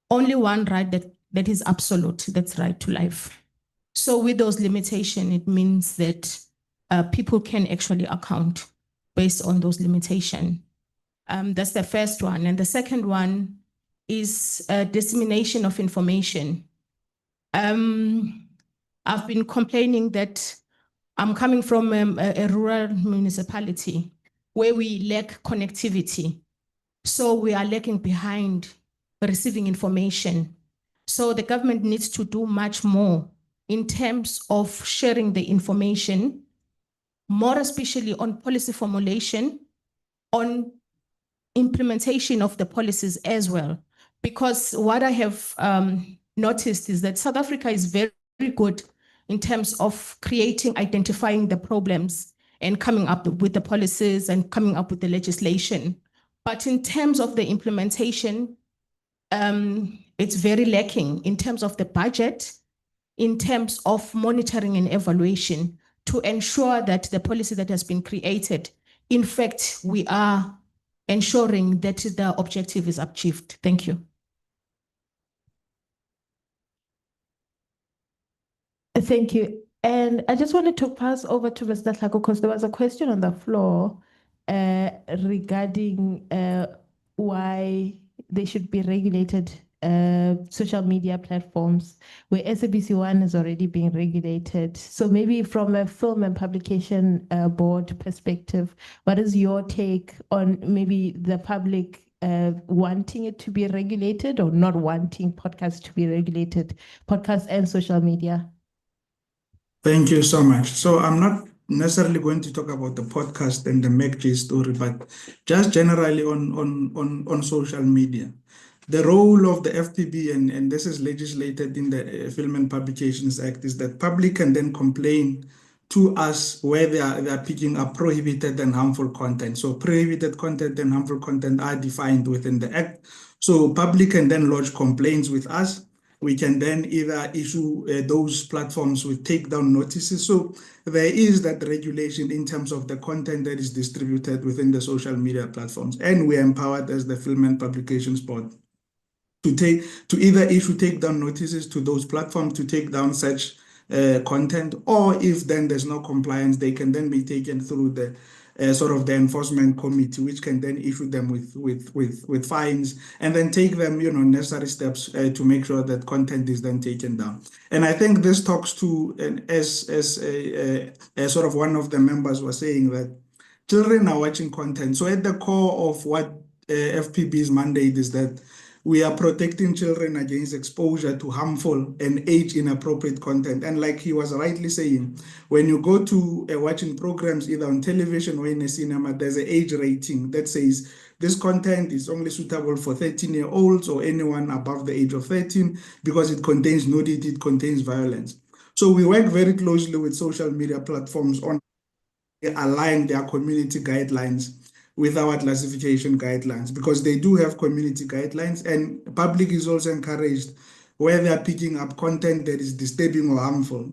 Only one right that is absolute, that's right to life. So with those limitations, it means that people can actually account based on those limitations. That's the first one. And the second one is dissemination of information. I've been complaining that I'm coming from a rural municipality where we lack connectivity. So we are lagging behind receiving information. So the government needs to do much more in terms of sharing the information, more especially on policy formulation, on implementation of the policies as well. Because what I have noticed is that South Africa is very, very good in terms of identifying the problems and coming up with the policies and coming up with the legislation. But in terms of the implementation, it's very lacking in terms of the budget, in terms of monitoring and evaluation to ensure that the policy that has been created, in fact, we are ensuring that the objective is achieved? Thank you. Thank you. And I just wanted to pass over to Mr. Tlhako because there was a question on the floor regarding why they should be regulated social media platforms where SABC1 is already being regulated. So maybe from a film and publication board perspective, what is your take on maybe the public wanting it to be regulated or not wanting podcasts to be regulated, podcasts and social media? Thank you so much. So I'm not necessarily going to talk about the podcast and the MacJ story, but just generally on social media. The role of the FPB, and this is legislated in the Film and Publications Act, is that public can then complain to us where they are picking up prohibited and harmful content. So prohibited content and harmful content are defined within the Act. So public can then lodge complaints with us. We can then either issue those platforms with takedown notices. So there is that regulation in terms of the content that is distributed within the social media platforms. And we are empowered as the Film and Publications Board to either issue takedown notices to those platforms to take down such content, or if then there's no compliance, they can then be taken through the sort of the enforcement committee, which can then issue them with fines and then take them, necessary steps to make sure that content is then taken down. And I think this talks to, as sort of one of the members was saying, that children are watching content. So at the core of what FPB's mandate is that we are protecting children against exposure to harmful and age-inappropriate content. And like he was rightly saying, when you go to watching programs either on television or in a cinema, there's an age rating that says this content is only suitable for 13-year-olds or anyone above the age of 13 because it contains nudity, it contains violence. So we work very closely with social media platforms on align their community guidelines with our classification guidelines, because they do have community guidelines, and public is also encouraged where they are picking up content that is disturbing or harmful.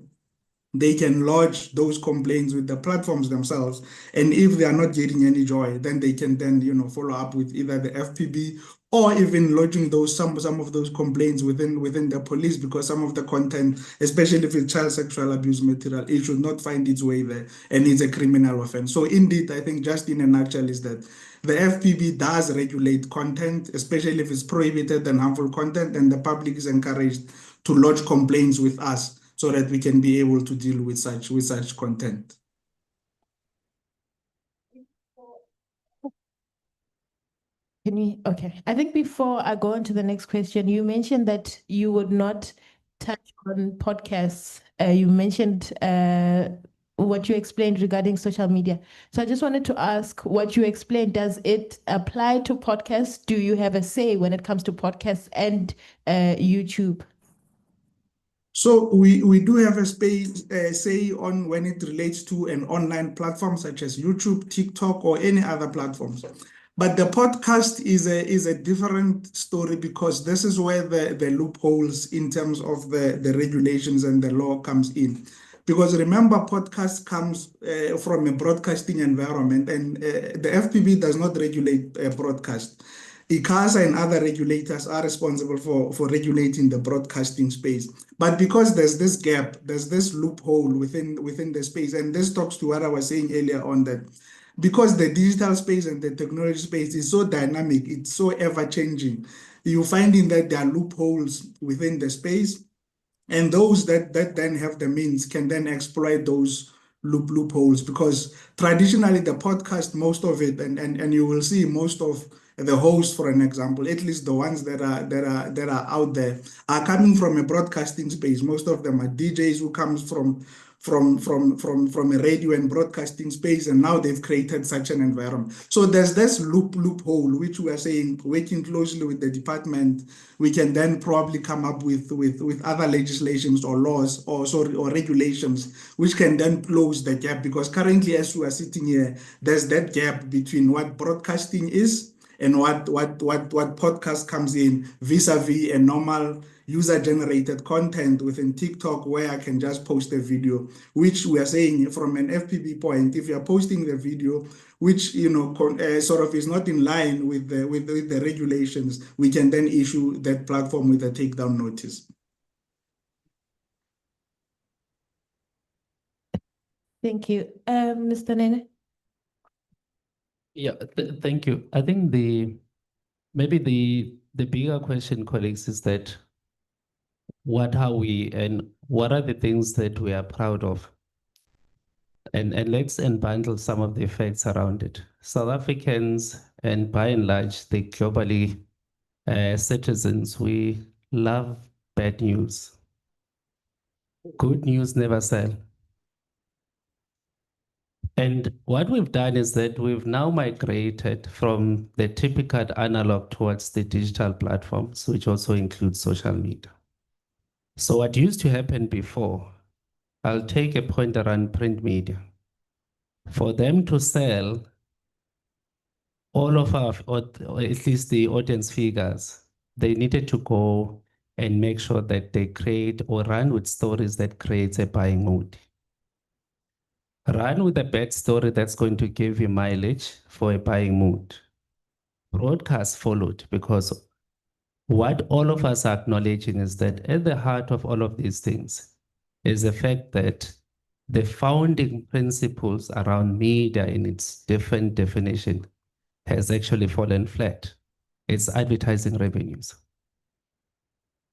They can lodge those complaints with the platforms themselves. And if they are not getting any joy, then they can then, follow up with either the FPB or even lodging some of those complaints within the police, because some of the content, especially if it's child sexual abuse material, it should not find its way there and it's a criminal offense. So indeed, I think just in a nutshell is that the FPB does regulate content, especially if it's prohibited and harmful content, and the public is encouraged to lodge complaints with us so that we can be able to deal with such content. Okay. I think before I go on to the next question, you mentioned that you would not touch on podcasts. You mentioned what you explained regarding social media. So I just wanted to ask what you explained, does it apply to podcasts? Do you have a say when it comes to podcasts and YouTube? So we do have a say on when it relates to an online platform such as YouTube, TikTok, or any other platforms. But the podcast is a different story, because this is where the loopholes in terms of the regulations and the law comes in. Because remember, podcast comes from a broadcasting environment, and the FPB does not regulate broadcast. ICASA and other regulators are responsible for regulating the broadcasting space. But because there's this gap, there's this loophole within the space, and this talks to what I was saying earlier on, that because the digital space and the technology space is so dynamic, it's so ever-changing, you're finding that there are loopholes within the space, and those that then have the means can then exploit those loopholes. Because traditionally the podcast, most of it, and you will see most of the hosts, for an example, at least the ones that are out there, are coming from a broadcasting space. Most of them are DJs who comes from a radio and broadcasting space, and now they've created such an environment. So there's this loophole, which we are saying, working closely with the department, we can then probably come up with other legislations or laws or regulations, which can then close the gap. Because currently, as we are sitting here, there's that gap between what broadcasting is and what podcast comes in vis-a-vis a normal user-generated content within TikTok, where I can just post a video, which we are saying from an FPB point, if you're posting the video, which sort of is not in line with the regulations, we can then issue that platform with a takedown notice. Thank you. Mr. Nene? Yeah, thank you. I think maybe the bigger question, colleagues, is that what are we and what are the things that we are proud of? And let's unbundle some of the effects around it. South Africans, and by and large, the globally citizens, we love bad news. Good news never sell. And what we've done is that we've now migrated from the typical analog towards the digital platforms, which also includes social media. So what used to happen before, I'll take a point around print media. For them to sell all of our, or at least the audience figures, they needed to go and make sure that they create or run with stories that creates a buying mood. Run with a bad story that's going to give you mileage for a buying mood. Broadcast followed, because what all of us are acknowledging is that at the heart of all of these things is the fact that the founding principles around media in its different definition has actually fallen flat. It's advertising revenues.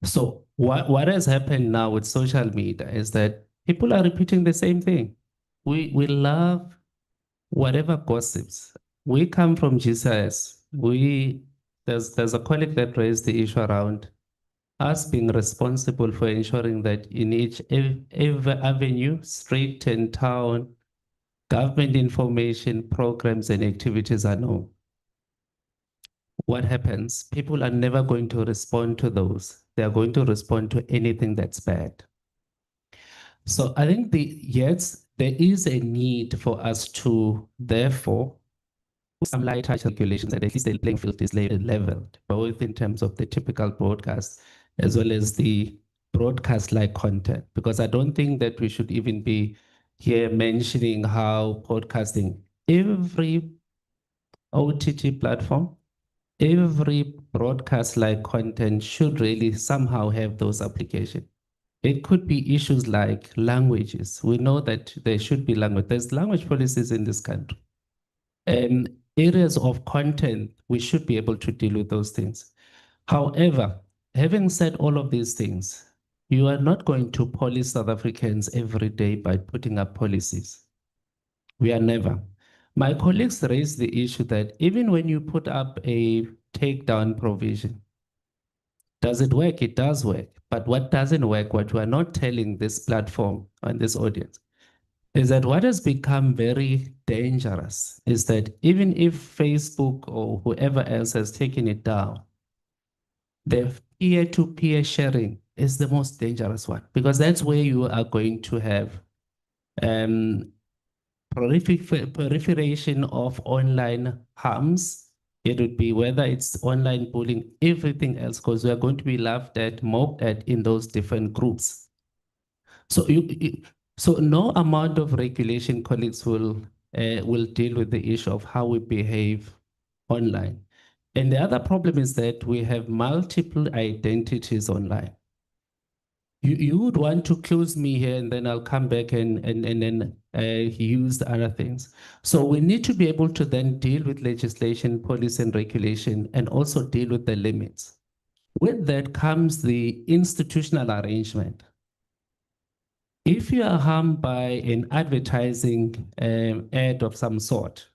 So what has happened now with social media is that people are repeating the same thing. We love whatever gossips. We come from GCIS. There's a colleague that raised the issue around us being responsible for ensuring that in each every avenue, street and town, government information, programs and activities are known. What happens? People are never going to respond to those. They are going to respond to anything that's bad. So I think yes, there is a need for us to therefore put some light touch regulations that at least the playing field is leveled, both in terms of the typical broadcast as well as the broadcast-like content. Because I don't think that we should even be here mentioning how podcasting, every OTT platform, every broadcast-like content should really somehow have those applications. It could be issues like languages. We know that there should be language. There's language policies in this country. And areas of content, we should be able to deal with those things. However, having said all of these things, you are not going to police South Africans every day by putting up policies. We are never. My colleagues raised the issue that even when you put up a takedown provision, does it work? It does work. But what doesn't work, what we are not telling this platform and this audience, is that what has become very dangerous is that even if Facebook or whoever else has taken it down, the peer-to-peer sharing is the most dangerous one, because that's where you are going to have proliferation of online harms. It would be whether it's online bullying, everything else, because we are going to be laughed at, mocked at in those different groups. So so no amount of regulation, colleagues, will deal with the issue of how we behave online. And the other problem is that we have multiple identities online. You would want to close me here and then I'll come back and then use the other things. So we need to be able to then deal with legislation, policy and regulation, and also deal with the limits. With that comes the institutional arrangement. If you are harmed by an advertising ad of some sort,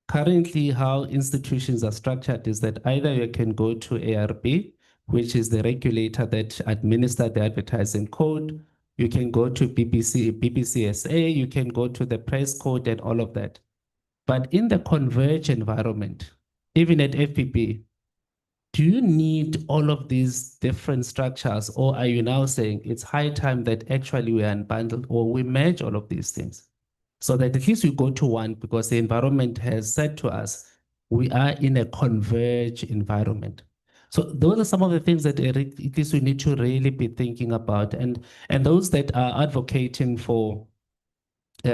currently how institutions are structured is that either you can go to ARB, which is the regulator that administers the advertising code. You can go to BBCSA, you can go to the press code and all of that. But in the converged environment, even at FPB, do you need all of these different structures, or are you now saying it's high time that actually we unbundle or we merge all of these things so that at least we go to one, because the environment has said to us, we are in a converged environment. So those are some of the things that at least we need to really be thinking about. And those that are advocating for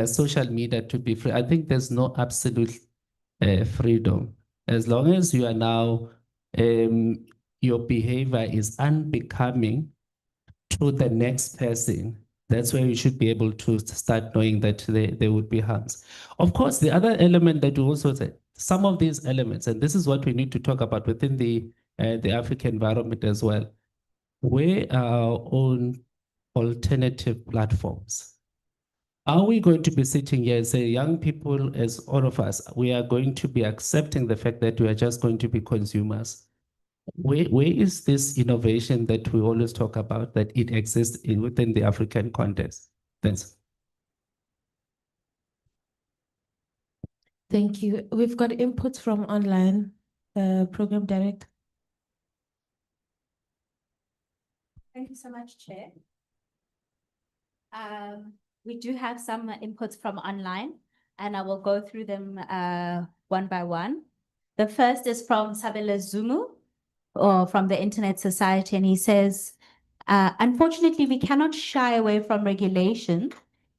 social media to be free, I think there's no absolute freedom. As long as you are now, your behavior is unbecoming to the next person, that's where you should be able to start knowing that there would be harms. Of course, the other element that you also said, some of these elements, and this is what we need to talk about within the African environment as well, where our own alternative platforms. Are we going to be sitting here and say, young people, as all of us, we are going to be accepting the fact that we are just going to be consumers? Where is this innovation that we always talk about, that it exists within the African context? Thanks. Thank you. We've got inputs from online, program director. Thank you so much, Chair. We do have some inputs from online, and I will go through them one by one. The first is from Sabela Zumu, or from the Internet Society, and he says, unfortunately, we cannot shy away from regulation.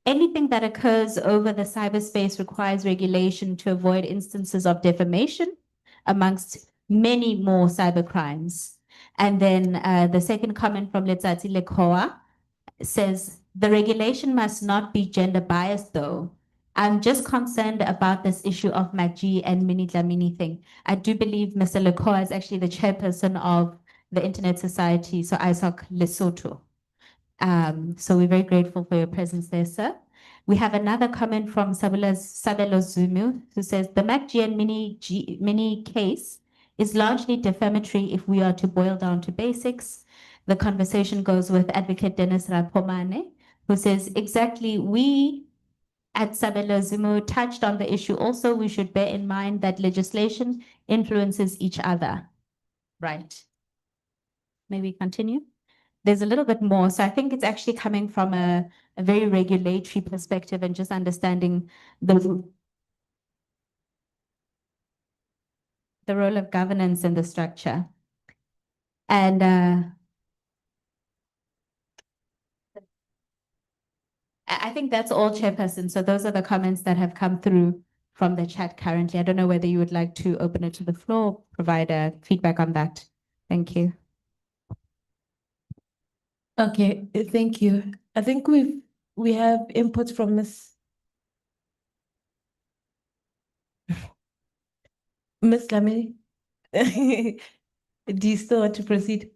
Anything that occurs over the cyberspace requires regulation to avoid instances of defamation, amongst many more cybercrimes. And then the second comment from Letsatsi Lekoa says, the regulation must not be gender biased though. I'm just concerned about this issue of MACG and Mini Dlamini thing. I do believe Mr. Lekoa is actually the chairperson of the Internet Society, so ISOC Lesotho. So we're very grateful for your presence there, sir. We have another comment from Sabelo Zumu, who says, the MACG and Mini case is largely defamatory if we are to boil down to basics. The conversation goes with Advocate Dennis Rapomane, who says, exactly, we at Sabelo Zumu touched on the issue. Also, we should bear in mind that legislation influences each other. Right. May we continue? There's a little bit more. So I think it's actually coming from a very regulatory perspective and just understanding the role of governance in the structure. And I think that's all, Chairperson. So those are the comments that have come through from the chat currently. I don't know whether you would like to open it to the floor, provide feedback on that. Thank you. Okay, thank you. I think we have inputs from Miss Dlamini. Do you still want to proceed?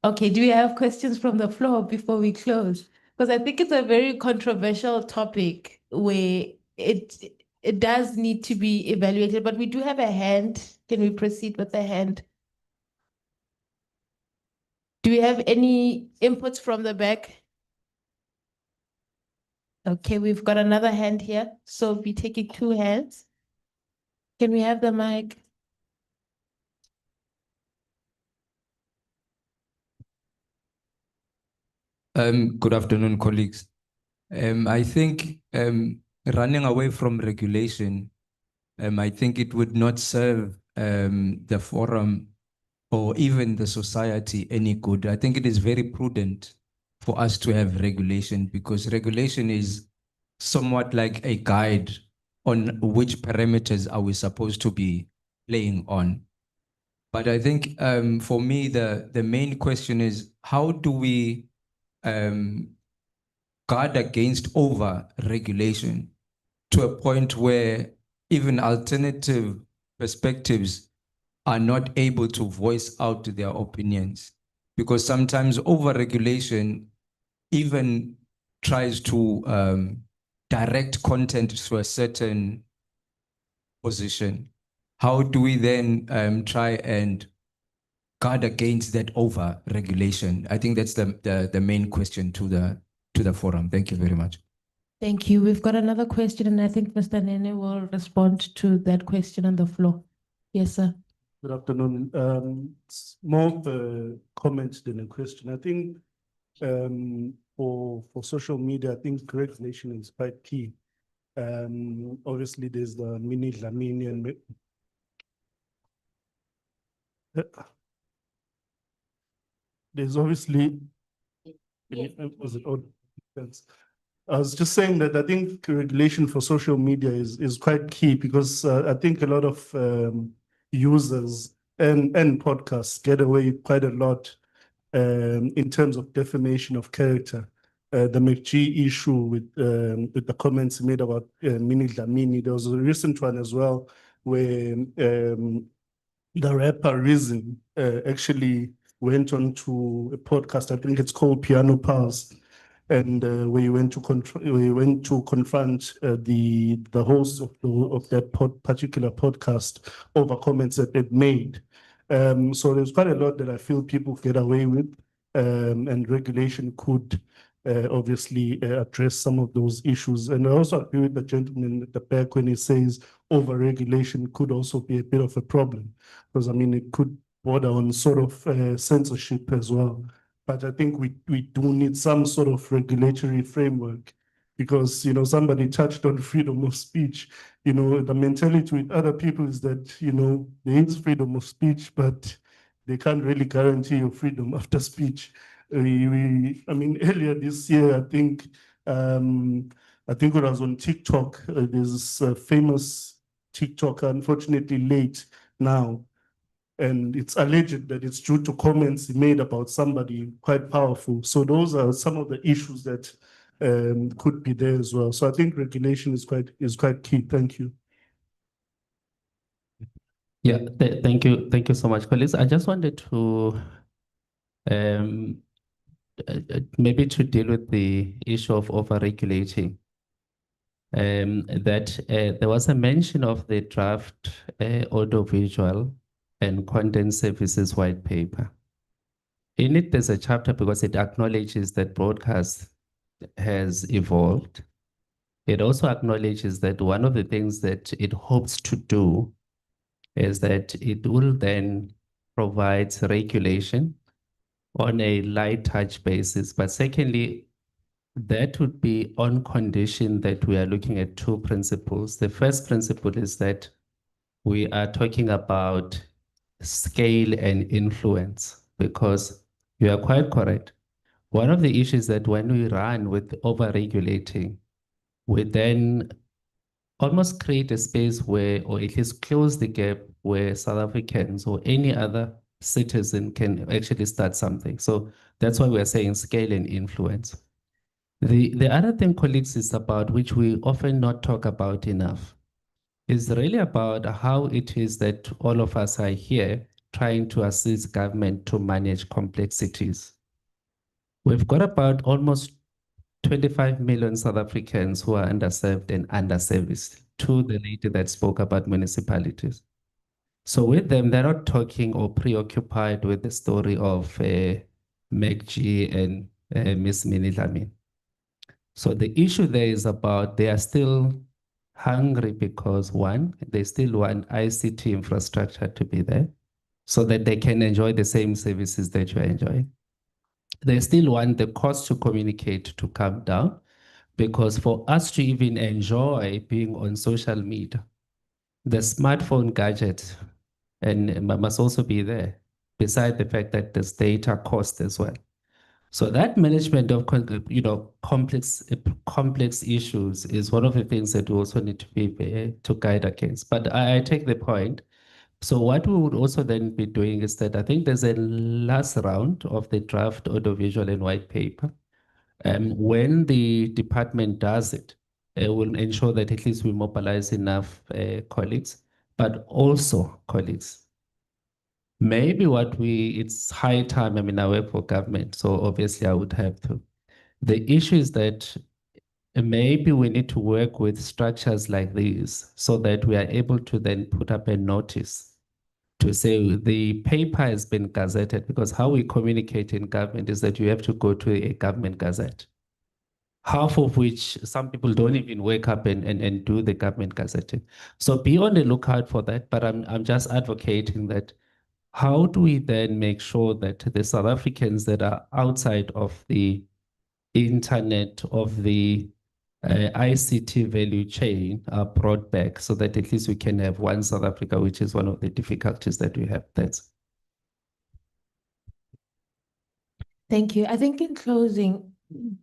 Okay, do we have questions from the floor before we close? Because I think it's a very controversial topic where it does need to be evaluated, but we do have a hand. Can we proceed with the hand? Do we have any inputs from the back? Okay, we've got another hand here. So we'll be taking two hands. Can we have the mic? Good afternoon, colleagues. I think running away from regulation, I think it would not serve the forum or even the society any good. I think it is very prudent for us to have regulation, because regulation is somewhat like a guide on which parameters are we supposed to be playing on. But I think for me, the main question is, how do we guard against over-regulation to a point where even alternative perspectives are not able to voice out their opinions? Because sometimes over-regulation even tries to direct content to a certain position. How do we then try and guard against that over-regulation? I think that's the main question to the forum. Thank you very much. Thank you. We've got another question, and I think Mr. Nene will respond to that question on the floor. Yes, sir. Good afternoon. It's more of a comment than a question. I think for social media, I think regulation is quite key. Obviously, there's the Mini Dlamini and There's obviously, was it all? I was just saying that I think regulation for social media is quite key because I think a lot of users and podcasts get away quite a lot in terms of defamation of character. The McG issue with the comments he made about Mini Dlamini. There was a recent one as well where the rapper Reason actually went on to a podcast. I think it's called Piano Pals, and we went to confront the host of that particular podcast over comments that they'd made. So there's quite a lot that I feel people get away with, and regulation could obviously address some of those issues. And I also agree with the gentleman at the back when he says over-regulation could also be a bit of a problem, because I mean it could border on sort of censorship as well. But I think we do need some sort of regulatory framework, because somebody touched on freedom of speech. The mentality with other people is that there is freedom of speech, but they can't really guarantee your freedom after speech. I mean, earlier this year, I think it was on TikTok. There's this famous TikToker, unfortunately late now, and it's alleged that it's due to comments he made about somebody quite powerful. So those are some of the issues that could be there as well. So I think regulation is quite key. Thank you. Yeah, thank you. Thank you so much, colleagues. I just wanted to maybe to deal with the issue of over-regulating. There was a mention of the draft audiovisual and content services white paper. In it, there's a chapter because it acknowledges that broadcast has evolved. It also acknowledges that one of the things that it hopes to do is that it will then provide regulation on a light touch basis. But secondly, that would be on condition that we are looking at two principles. The first principle is that we are talking about scale and influence, because you are quite correct. One of the issues that when we run with over-regulating, we then almost create a space where, or at least close the gap where South Africans or any other citizen can actually start something. So that's why we're saying scale and influence. The other thing, colleagues, is about which we often not talk about enough, is really about how it is that all of us are here trying to assist government to manage complexities. We've got about almost 25 million South Africans who are underserved and underserviced, to the lady that spoke about municipalities. So with them, they're not talking or preoccupied with the story of McG and Miss Minnie Dlamini. So the issue there is about they are still hungry because, one, they still want ICT infrastructure to be there so that they can enjoy the same services that you are enjoying. They still want the cost to communicate to come down, because for us to even enjoy being on social media, the smartphone gadget and must also be there, beside the fact that there's data cost as well. So that management of complex issues is one of the things that we also need to be to guide against. But I take the point. So what we would also then be doing is that I think there's a last round of the draft audiovisual and white paper. When the department does it, it will ensure that at least we mobilize enough colleagues, but also colleagues. Maybe it's high time. I mean, I work for government, so obviously I would have to. The issue is that maybe we need to work with structures like these so that we are able to then put up a notice to say the paper has been gazetted, because how we communicate in government is that you have to go to a government gazette, half of which some people don't even wake up and do the government gazetting. So be on the lookout for that, but I'm just advocating that how do we then make sure that the South Africans that are outside of the internet, of the ICT value chain are brought back so that at least we can have one South Africa, which is one of the difficulties that we have. That's Thank you. I think in closing,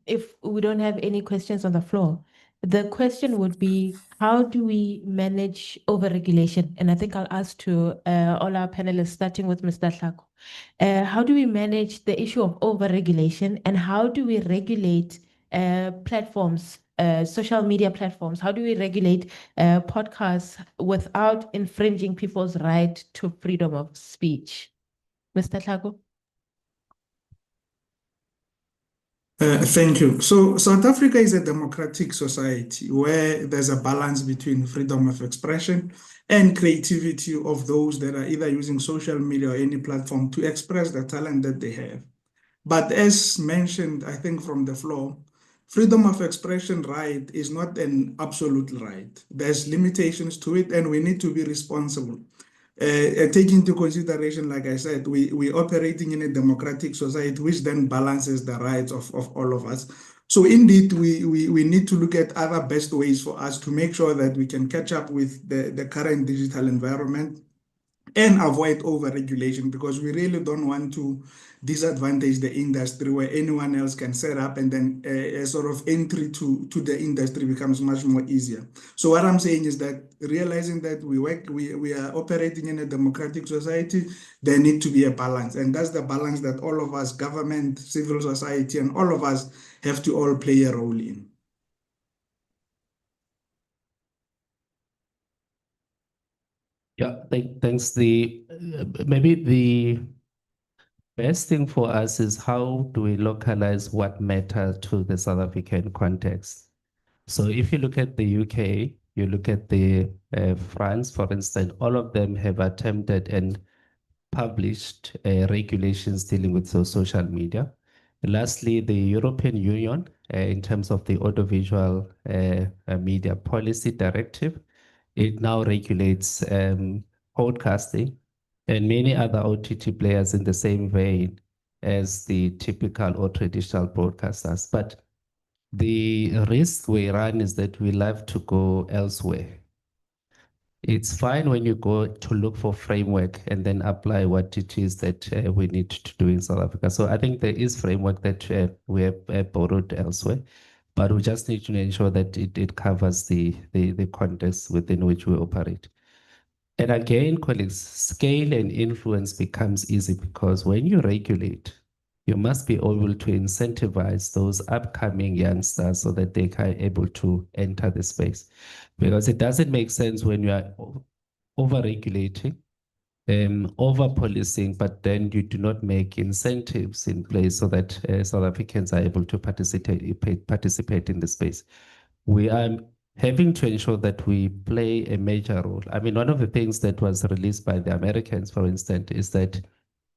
if we don't have any questions on the floor, the question would be, how do we manage overregulation? And I think I'll ask to all our panelists, starting with Mr. Tlhako. How do we manage the issue of overregulation, and how do we regulate platforms, social media platforms? How do we regulate podcasts without infringing people's right to freedom of speech? Mr. Tlhako? Thank you. So South Africa is a democratic society where there's a balance between freedom of expression and creativity of those that are either using social media or any platform to express the talent that they have. But as mentioned, I think from the floor, freedom of expression right is not an absolute right. There's limitations to it, and we need to be responsible. Take into consideration, like I said, we're operating in a democratic society, which then balances the rights of all of us. So indeed, we need to look at other best ways for us to make sure that we can catch up with the current digital environment and avoid over-regulation, because we really don't want to disadvantage the industry where anyone else can set up, and then a sort of entry to the industry becomes much more easier. So what I'm saying is that realizing that we are operating in a democratic society, there need to be a balance. And that's the balance that all of us, government, civil society, and all of us have to all play a role in. Yeah, thanks. Maybe the best thing for us is how do we localize what matters to the South African context. So if you look at the UK, you look at the France, for instance, all of them have attempted and published regulations dealing with social media. Lastly, the European Union, in terms of the audiovisual media policy directive, it now regulates podcasting and many other OTT players in the same vein as the typical or traditional broadcasters. But the risk we run is that we love to go elsewhere. It's fine when you go to look for framework and then apply what it is that we need to do in South Africa. So I think there is framework that we have borrowed elsewhere, but we just need to ensure that it covers the context within which we operate. And again, colleagues, scale and influence becomes easy because when you regulate, you must be able to incentivize those upcoming youngsters so that they are able to enter the space. Because it doesn't make sense when you are over-regulating, over-policing, but then you do not make incentives in place so that South Africans are able to participate in the space. We are having to ensure that we play a major role. I mean, one of the things that was released by the Americans, for instance, is that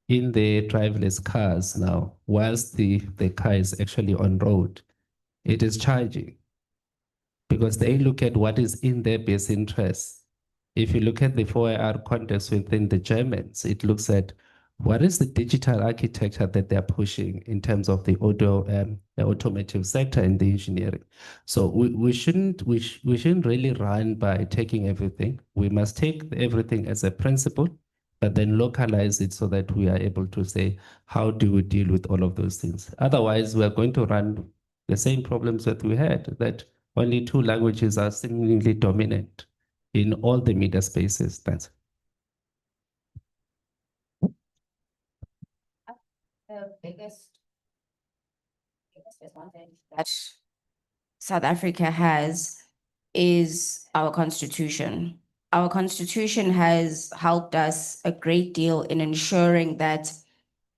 in the driverless cars now, whilst the car is actually on road, it is charging because they look at what is in their best interest. If you look at the 4IR context within the Germans, it looks at what is the digital architecture that they're pushing in terms of the automotive sector and the engineering. So we shouldn't really run by taking everything. We must take everything as a principle, but then localize it so that we are able to say, how do we deal with all of those things? Otherwise, we are going to run the same problems that we had, that only 2 languages are seemingly dominant in all the media spaces. Thanks. The biggest disadvantage that South Africa has is our constitution. Our constitution has helped us a great deal in ensuring that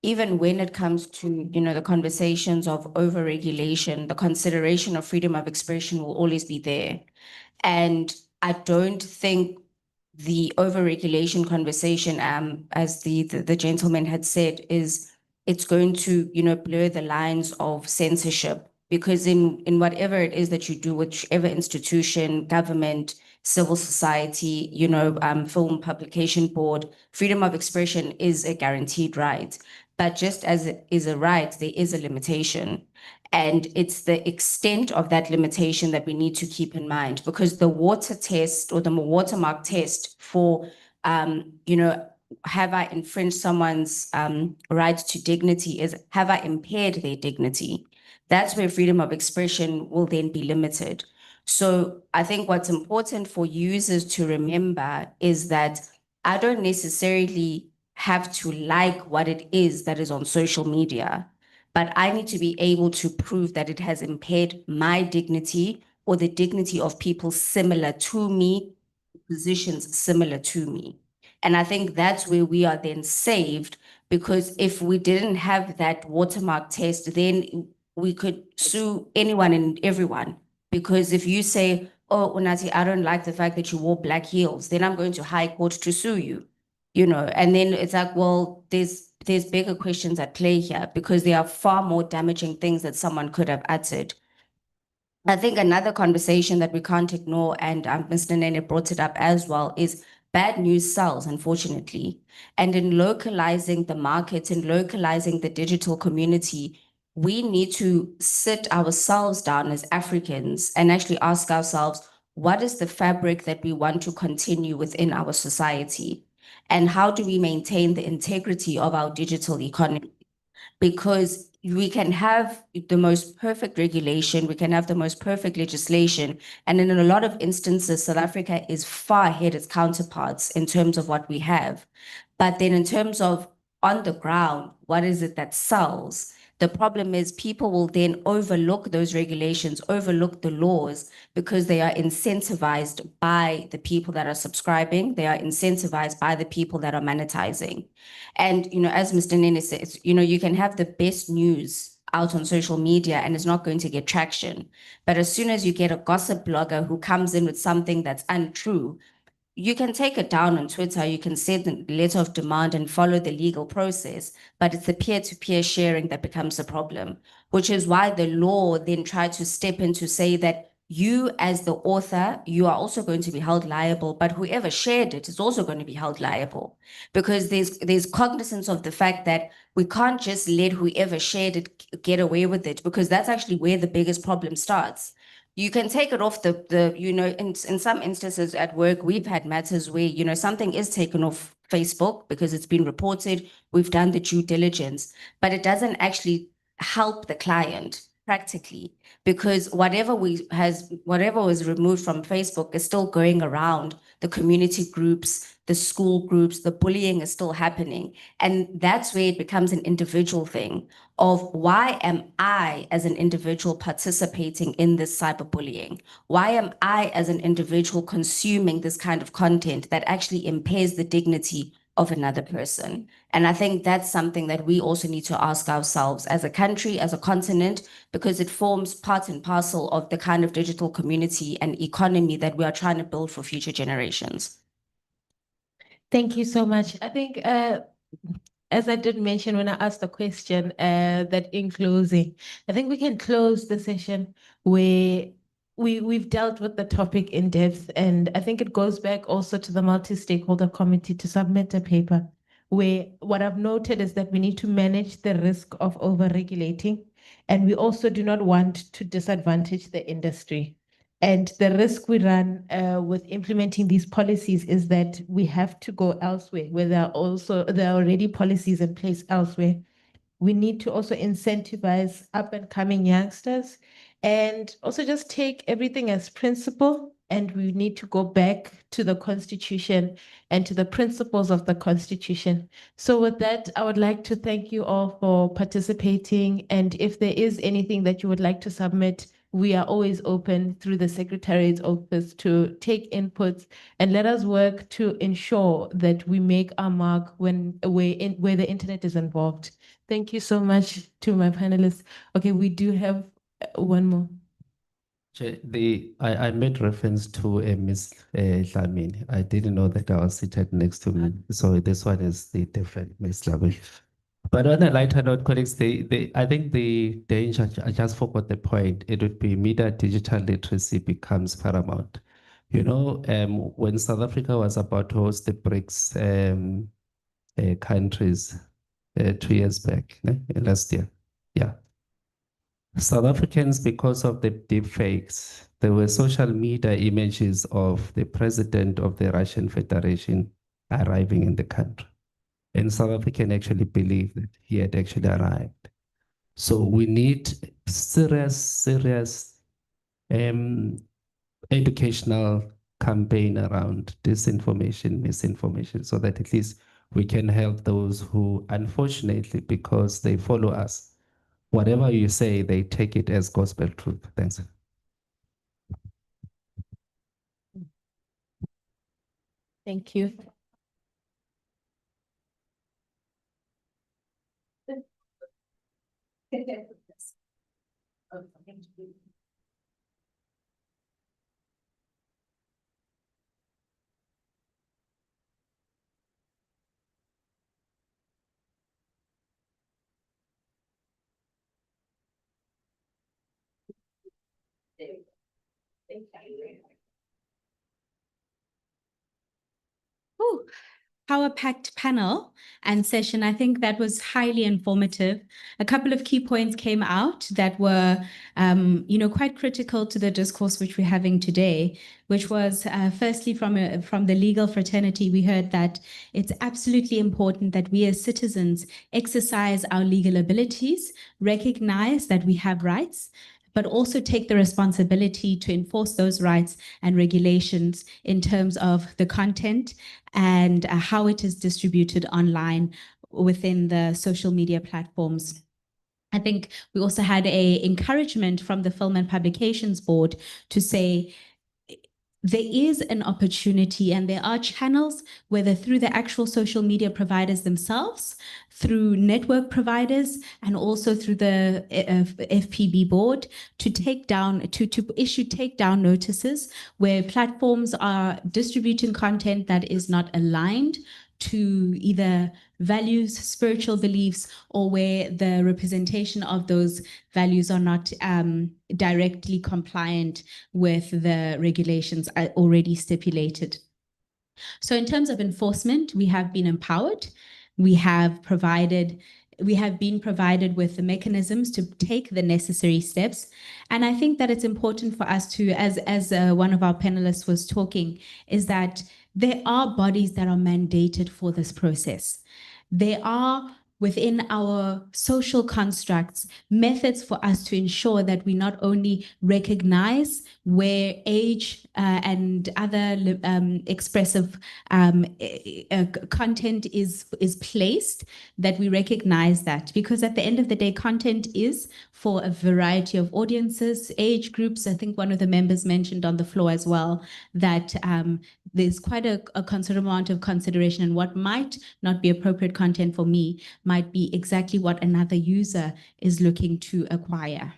even when it comes to, the conversations of overregulation, the consideration of freedom of expression will always be there. And I don't think the overregulation conversation, as the gentleman had said, it's going to, blur the lines of censorship, because in whatever it is that you do, whichever institution, government, civil society, film publication board, freedom of expression is a guaranteed right. But just as it is a right, there is a limitation. And it's the extent of that limitation that we need to keep in mind, because the water test or the watermark test for, have I infringed someone's right to dignity is have I impaired their dignity? That's where freedom of expression will then be limited. So I think what's important for users to remember is that I don't necessarily have to like what it is that is on social media, but I need to be able to prove that it has impaired my dignity or the dignity of people similar to me, positions similar to me. And I think that's where we are then saved, because if we didn't have that watermark test, then we could sue anyone and everyone. Because if you say, oh, Unati, I don't like the fact that you wore black heels, then I'm going to high court to sue you, you know, and then it's like, well, there's bigger questions at play here because there are far more damaging things that someone could have uttered. I think another conversation that we can't ignore, and Mr. Nene brought it up as well, is bad news sells, unfortunately. And in localizing the markets and localizing the digital community, we need to sit ourselves down as Africans and actually ask ourselves, what is the fabric that we want to continue within our society? And how do we maintain the integrity of our digital economy? Because we can have the most perfect regulation, we can have the most perfect legislation, and in a lot of instances, South Africa is far ahead its counterparts in terms of what we have. But then in terms of on the ground, what is it that sells? The problem is people will then overlook those regulations, overlook the laws, because they are incentivized by the people that are subscribing. They are incentivized by the people that are monetizing. And, you know, as Mr. Nene says, you know, you can have the best news out on social media and it's not going to get traction. But as soon as you get a gossip blogger who comes in with something that's untrue, you can take it down on Twitter, you can send a letter of demand and follow the legal process, but it's the peer-to-peer sharing that becomes a problem, which is why the law then tried to step in to say that you as the author, you are also going to be held liable, but whoever shared it is also going to be held liable, because there's cognizance of the fact that we can't just let whoever shared it get away with it, because that's actually where the biggest problem starts. You can take it off you know, in some instances at work, we've had matters where, you know, something is taken off Facebook because it's been reported, we've done the due diligence, but it doesn't actually help the client practically, because whatever was removed from Facebook is still going around the community groups, the school groups, the bullying is still happening. And that's where it becomes an individual thing of why am I as an individual participating in this cyberbullying? Why am I as an individual consuming this kind of content that actually impairs the dignity of another person? And I think that's something that we also need to ask ourselves as a country, as a continent, because it forms part and parcel of the kind of digital community and economy that we are trying to build for future generations. Thank you so much. I think, as I did mention when I asked the question, that in closing, I think we can close the session where we've dealt with the topic in depth, and I think it goes back also to the multi-stakeholder committee to submit a paper where what I've noted is that we need to manage the risk of over-regulating, and we also do not want to disadvantage the industry. And the risk we run with implementing these policies is that we have to go elsewhere, where there are already policies in place elsewhere. We need to also incentivize up and coming youngsters and also just take everything as principle. And we need to go back to the Constitution and to the principles of the Constitution. So with that, I would like to thank you all for participating. And if there is anything that you would like to submit, we are always open through the Secretariat's office to take inputs and let us work to ensure that we make our mark where the internet is involved. Thank you so much to my panelists. Okay, we do have one more. I made reference to Ms. Dlamini. I didn't know that I was seated next to me. So this one is the different Ms. Dlamini. But on a lighter note, colleagues, I think the danger, I just forgot the point, it would be media digital literacy becomes paramount. You know, when South Africa was about to host the BRICS countries 2 years back, last year, yeah. South Africans, because of the deep fakes, there were social media images of the president of the Russian Federation arriving in the country. And South African actually believed that he had actually arrived. So we need serious educational campaign around disinformation, misinformation, so that at least we can help those who, unfortunately, because they follow us, whatever you say, they take it as gospel truth. Thanks. Thank you. Whew. Power-packed panel and session. I think that was highly informative. A couple of key points came out that were, quite critical to the discourse which we're having today, which was firstly from the legal fraternity, we heard that it's absolutely important that we as citizens exercise our legal abilities, recognize that we have rights, but also take the responsibility to enforce those rights and regulations in terms of the content and how it is distributed online within the social media platforms. I think we also had an encouragement from the Film and Publications Board to say, there is an opportunity and there are channels, whether through the actual social media providers themselves, through network providers, and also through the FPB board to take down, to issue takedown notices where platforms are distributing content that is not aligned to either values, spiritual beliefs, or where the representation of those values are not directly compliant with the regulations already stipulated. So in terms of enforcement, we have been empowered. We have been provided with the mechanisms to take the necessary steps. And I think that it's important for us to, as one of our panelists was talking, is that there are bodies that are mandated for this process. There are within our social constructs, methods for us to ensure that we not only recognize where age and other expressive content is placed, that we recognize that. Because at the end of the day, content is for a variety of audiences, age groups. I think one of the members mentioned on the floor as well that there's quite a considerable amount of consideration, and what might not be appropriate content for me might be exactly what another user is looking to acquire.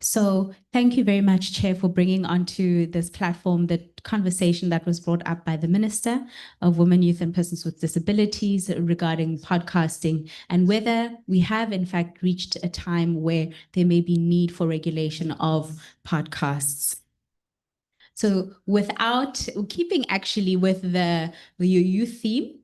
So thank you very much, Chair, for bringing onto this platform the conversation that was brought up by the Minister of Women, Youth and Persons with Disabilities regarding podcasting and whether we have in fact reached a time where there may be need for regulation of podcasts. So without keeping actually with the youth theme,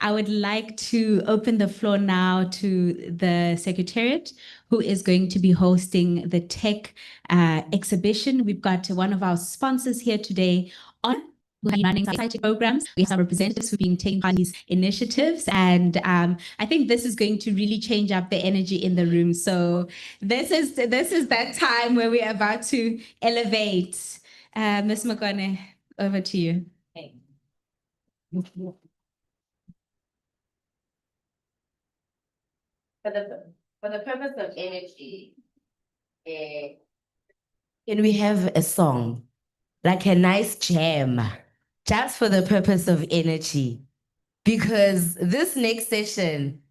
I would like to open the floor now to the Secretariat, who is going to be hosting the tech exhibition. We've got one of our sponsors here today on running society programs. We have representatives who've been taking part in these initiatives, and I think this is going to really change up the energy in the room. So this is that time where we're about to elevate. Ms. Makone, over to you. For the purpose of energy, can we have a song, like a nice jam, just for the purpose of energy? Because this next session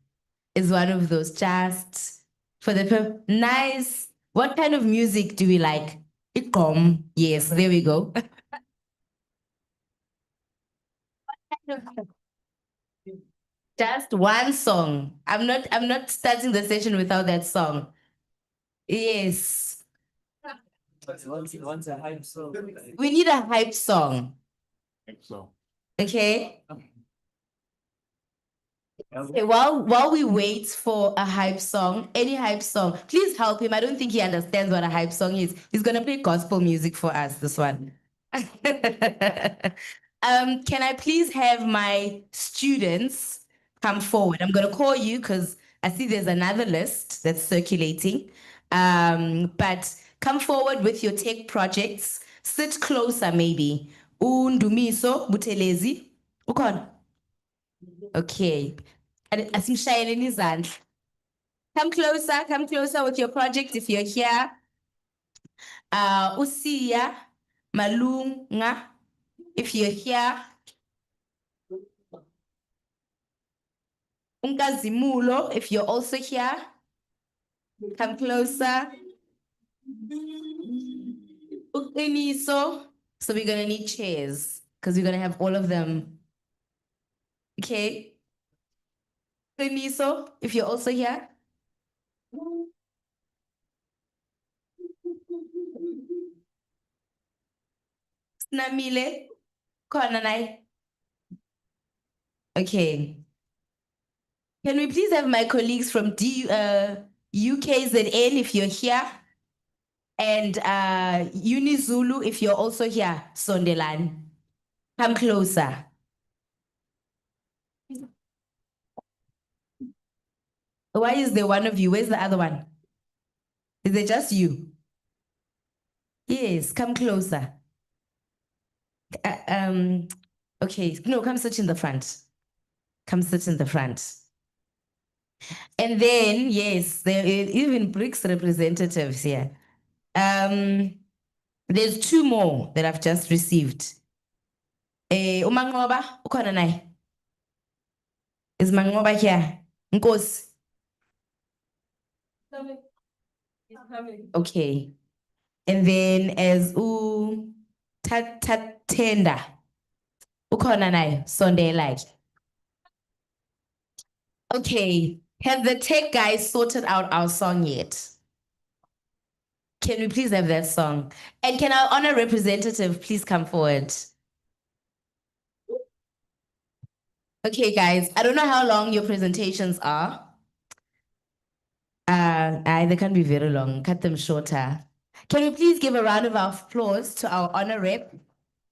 is one of those just for the nice. What kind of music do we like? Ikom. Yes, there we go. Just one song. I'm not starting the session without that song. Yes. What's a hype song? We need a hype song. Okay. Okay, while we wait for a hype song, any hype song, please help him. I don't think he understands what a hype song is. He's gonna play gospel music for us, this one. Can I please have my students come forward? I'm going to call you because I see there's another list that's circulating. But come forward with your tech projects. Sit closer, maybe. Undumiso Butelezi. Ukon. Okay. Asimshayeleni izandla. Come closer with your project if you're here. Usia Malunga, if you're here. Unkazimulo, if you're also here. Come closer. Uqiniso. So we're gonna need chairs because we're gonna have all of them. Okay. Uqiniso, if you're also here. Namile, Konanai. Okay. Can we please have my colleagues from UKZN if you're here? And Unizulu if you're also here, Sondelan. Come closer. Why is there one of you? Where's the other one? Is it just you? Yes, come closer. Okay, no, come sit in the front. Come sit in the front. And then, yes, there are even BRICS representatives here. There's two more that I've just received. Umangoba, ukhona naye? Is Mangoba here? Nkosi. Okay. And then as Tatenda, ukhona naye? Sondela. Okay. Have the tech guys sorted out our song yet? Can we please have that song? And can our honor representative please come forward? Okay, guys, I don't know how long your presentations are. They can't be very long. Cut them shorter. Can we please give a round of applause to our honor rep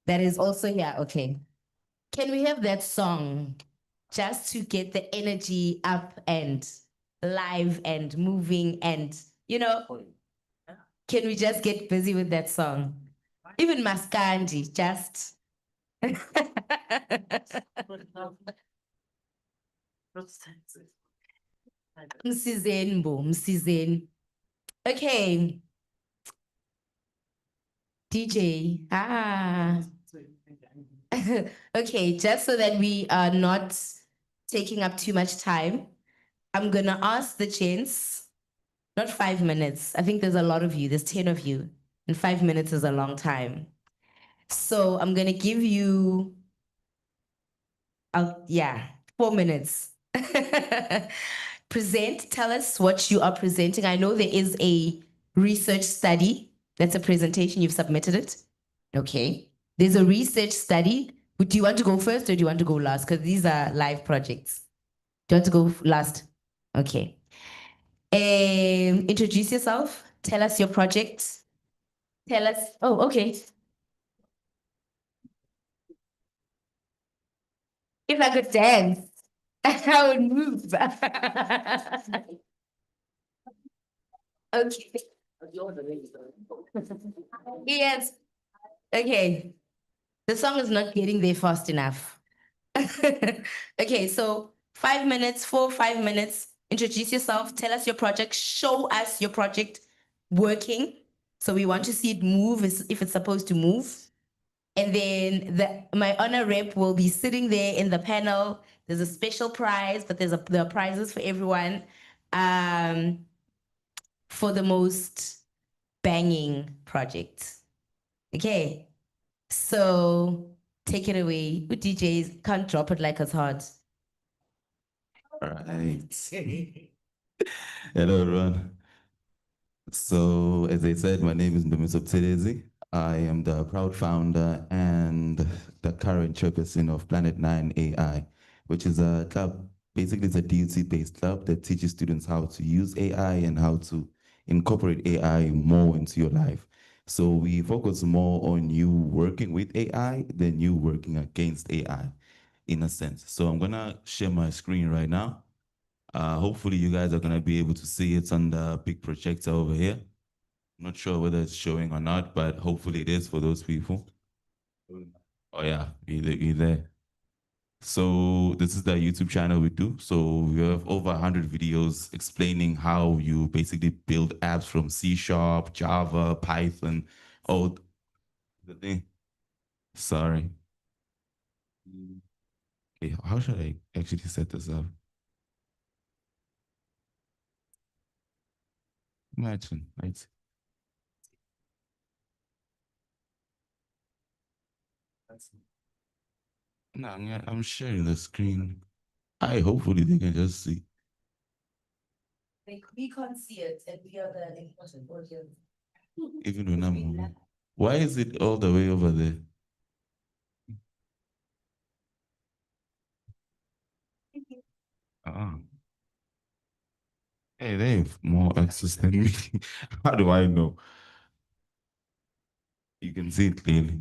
that is also here? Okay. Can we have that song just to get the energy up and live and moving and, you know, can we just get busy with that song? Even Maskandi, just. Msizeni bo, msizeni. Okay. DJ, Okay, just so that we are not taking up too much time, I'm gonna ask the gents, not 5 minutes. I think there's a lot of you, there's 10 of you, and 5 minutes is a long time. So I'm gonna give you, 4 minutes. Present, tell us what you are presenting. I know there is a research study. That's a presentation, you've submitted it. Okay. There's a research study. Do you want to go first or do you want to go last? Because these are live projects. Do you want to go last? Okay. Introduce yourself. Tell us your project. Tell us, oh, okay. If I could dance, I would move. Okay. Yes. Okay. The song is not getting there fast enough. Okay, so 5 minutes, 5 minutes. Introduce yourself, tell us your project, show us your project working. So we want to see it move if it's supposed to move. And then my honor rep will be sitting there in the panel. There's a special prize, but there are prizes for everyone. For the most banging project. Okay, so take it away. With DJs, can't drop it like it's hot. All right. Hello, everyone. So, as I said, my name is Ndumiso Butelezi. I am the proud founder and the current chairperson of Planet 9 AI, which is a club. Basically, it's a DUT-based club that teaches students how to use AI and how to incorporate AI more into your life. So we focus more on you working with AI than you working against AI, in a sense. So I'm gonna share my screen right now. Hopefully you guys are gonna be able to see it on the big projector over here. I'm not sure whether it's showing or not, but hopefully it is for those people. Oh yeah, you there. So this is the YouTube channel we do. So we have over 100 videos explaining how you basically build apps from C#, Java, Python, all the thing. Sorry. Okay, how should I actually set this up? Imagine, right? No, I'm sharing the screen. Hopefully they can just see. Like, we can't see it, and we are the important audience. Even when I'm moving. Why is it all the way over there? Hey, they have more access than me. How do I know? You can see it clearly.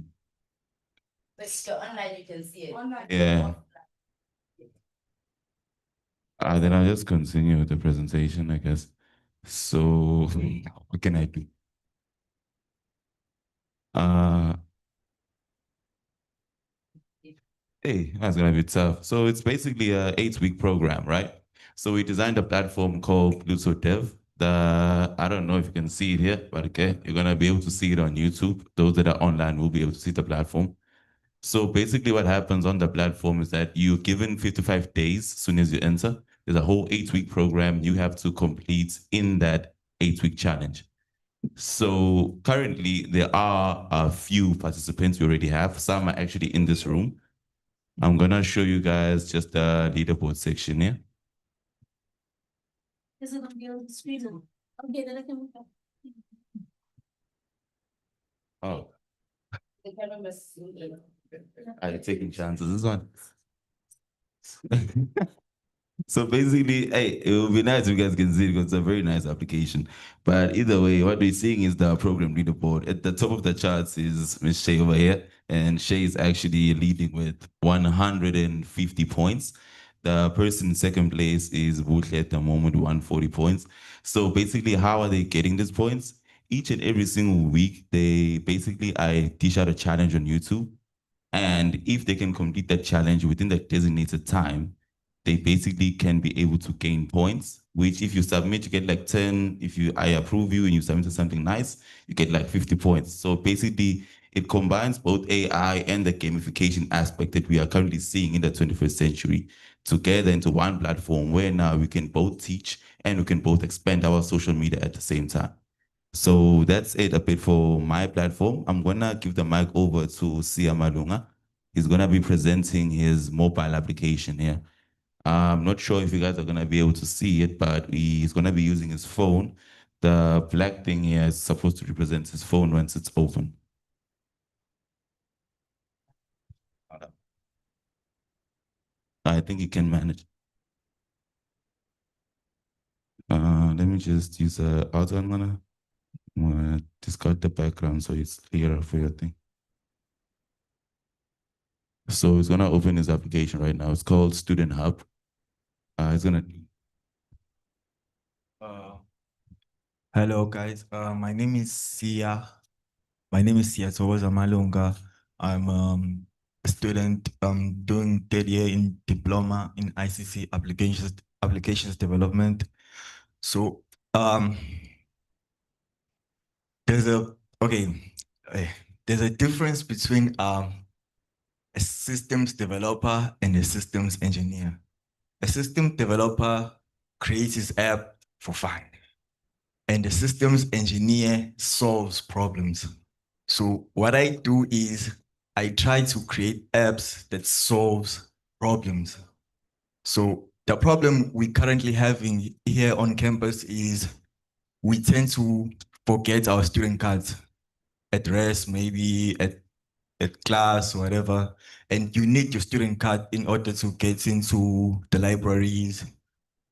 But if you're online, you can see it. Yeah. Then I'll just continue with the presentation, I guess. So what can I do? Hey, that's gonna be tough. So it's basically a 8-week program, right? So we designed a platform called Pluto Dev. I don't know if you can see it here, but okay, you're gonna be able to see it on YouTube. Those that are online will be able to see the platform. So basically what happens on the platform is that you're given 55 days as soon as you enter. There's a whole 8-week program you have to complete in that 8-week challenge. So currently there are a few participants we already have. Some are actually in this room. I'm gonna show you guys just the leaderboard section here. Is it on the screen? Okay, then I can. Oh, The camera must. I'm taking chances. This one. So basically, hey, it would be nice if you guys can see it because it's a very nice application. But either way, what we're seeing is the program leaderboard. At the top of the charts is Miss Shay over here, and Shay is actually leading with 150 points. The person in second place is Butle at the moment, 140 points. So basically, how are they getting these points? Each and every single week, I dish out a challenge on YouTube. And if they can complete that challenge within the designated time, they basically can be able to gain points, which if you submit, you get like 10. If I approve you and you submit something nice, you get like 50 points. So basically, it combines both AI and the gamification aspect that we are currently seeing in the 21st century together into one platform where now we can both teach and we can both expand our social media at the same time. So that's it a bit for my platform. I'm gonna give the mic over to Sia Malunga. He's gonna be presenting his mobile application here. I'm not sure if you guys are gonna be able to see it, but he's gonna be using his phone. The black thing here is supposed to represent his phone once it's open. I think he can manage. Let me just use a auto. I'm gonna discard the background so it's clearer for your thing. So he's gonna open his application right now. It's called Student Hub. It's gonna. Hello guys, my name is Sia. My name is Sia Towoza Malunga. I'm a student doing third year in diploma in ICC applications development. So there's a difference between a systems developer and a systems engineer. A system developer creates his app for fun, and the systems engineer solves problems. So what I do is I try to create apps that solves problems. So the problem we currently having here on campus is we tend to forget our student cards at rest, maybe at class, whatever. And you need your student card in order to get into the libraries.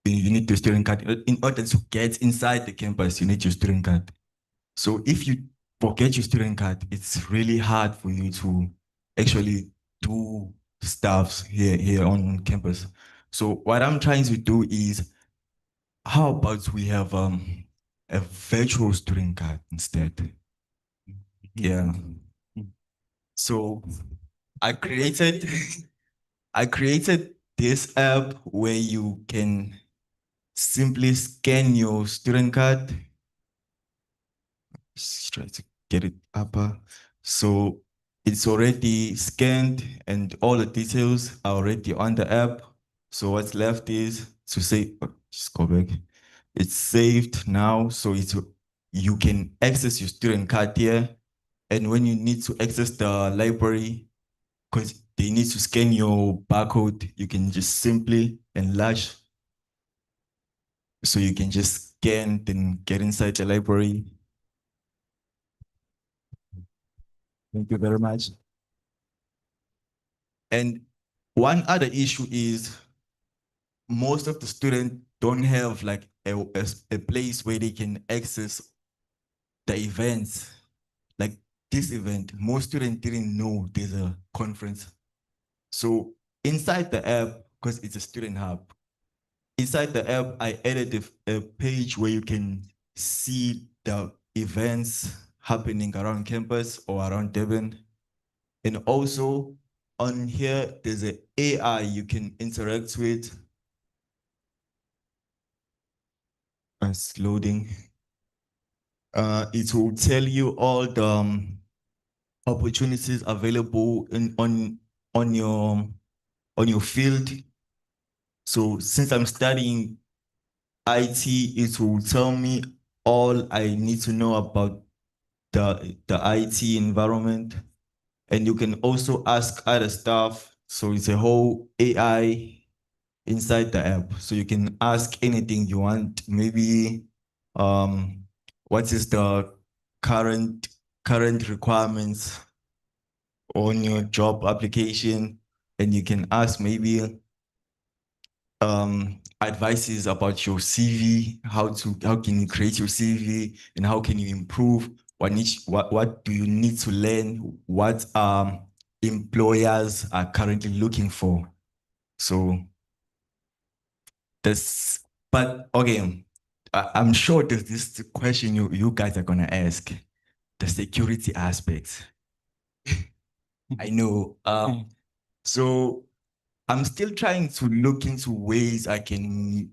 You need your student card in order to get inside the campus. You need your student card. So if you forget your student card, it's really hard for you to actually do stuff here on campus. So what I'm trying to do is, how about we have a virtual student card instead? Yeah. So I created I created this app where you can simply scan your student card. Just try to get it up. So it's already scanned and all the details are already on the app. So what's left is to say, just go back. It's saved now, so you can access your student card here. And when you need to access the library, because they need to scan your barcode, you can just simply enlarge. So you can just scan, then get inside the library. Thank you very much. And one other issue is most of the students don't have like a place where they can access the events. Like this event, most students didn't know there's a conference. So inside the app, because it's a student hub, inside the app, I added a page where you can see the events happening around campus or around Devon. And also on here, there's an AI you can interact with. It's loading. It will tell you all the opportunities available on your field. So since I'm studying IT, it will tell me all I need to know about the IT environment. And you can also ask other stuff. So it's a whole AI inside the app. So you can ask anything you want. Maybe what is the current requirements on your job application? And you can ask maybe advices about your CV, how can you create your CV and how can you improve, what do you need to learn, what employers are currently looking for. So but okay, I'm sure there's this question you guys are gonna ask, the security aspects. I know. So I'm still trying to look into ways I can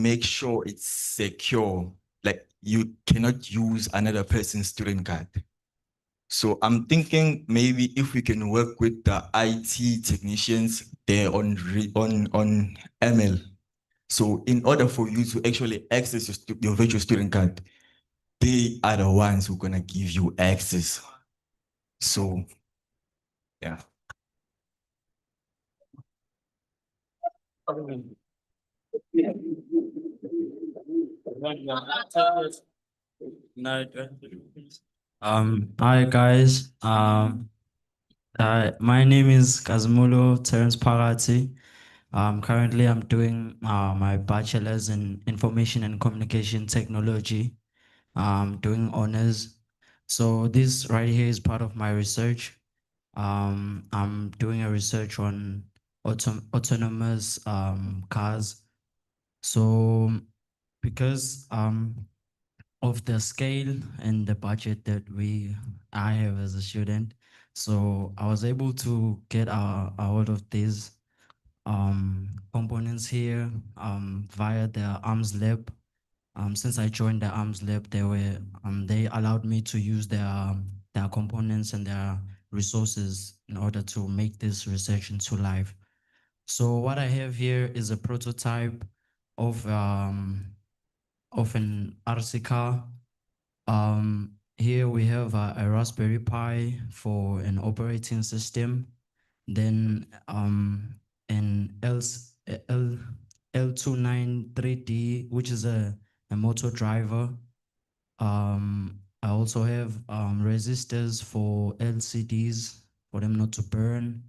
make sure it's secure. Like you cannot use another person's student card. So I'm thinking maybe if we can work with the IT technicians there on ML. So in order for you to actually access your virtual student card, they are the ones who are gonna give you access. So yeah. Hi guys. My name is Kazmulo Terence Parati. Currently I'm doing my bachelor's in information and communication technology. Doing honors. So this right here is part of my research. I'm doing a research on autonomous cars. So because of the scale and the budget that I have as a student, so I was able to get a hold of these components here via the arms lab. Since I joined the arms lab, they allowed me to use their components and their resources in order to make this research into life. So what I have here is a prototype of an RC car. Here we have a Raspberry Pi for an operating system. Then an L293D, which is a motor driver. I also have resistors for LCDs for them not to burn.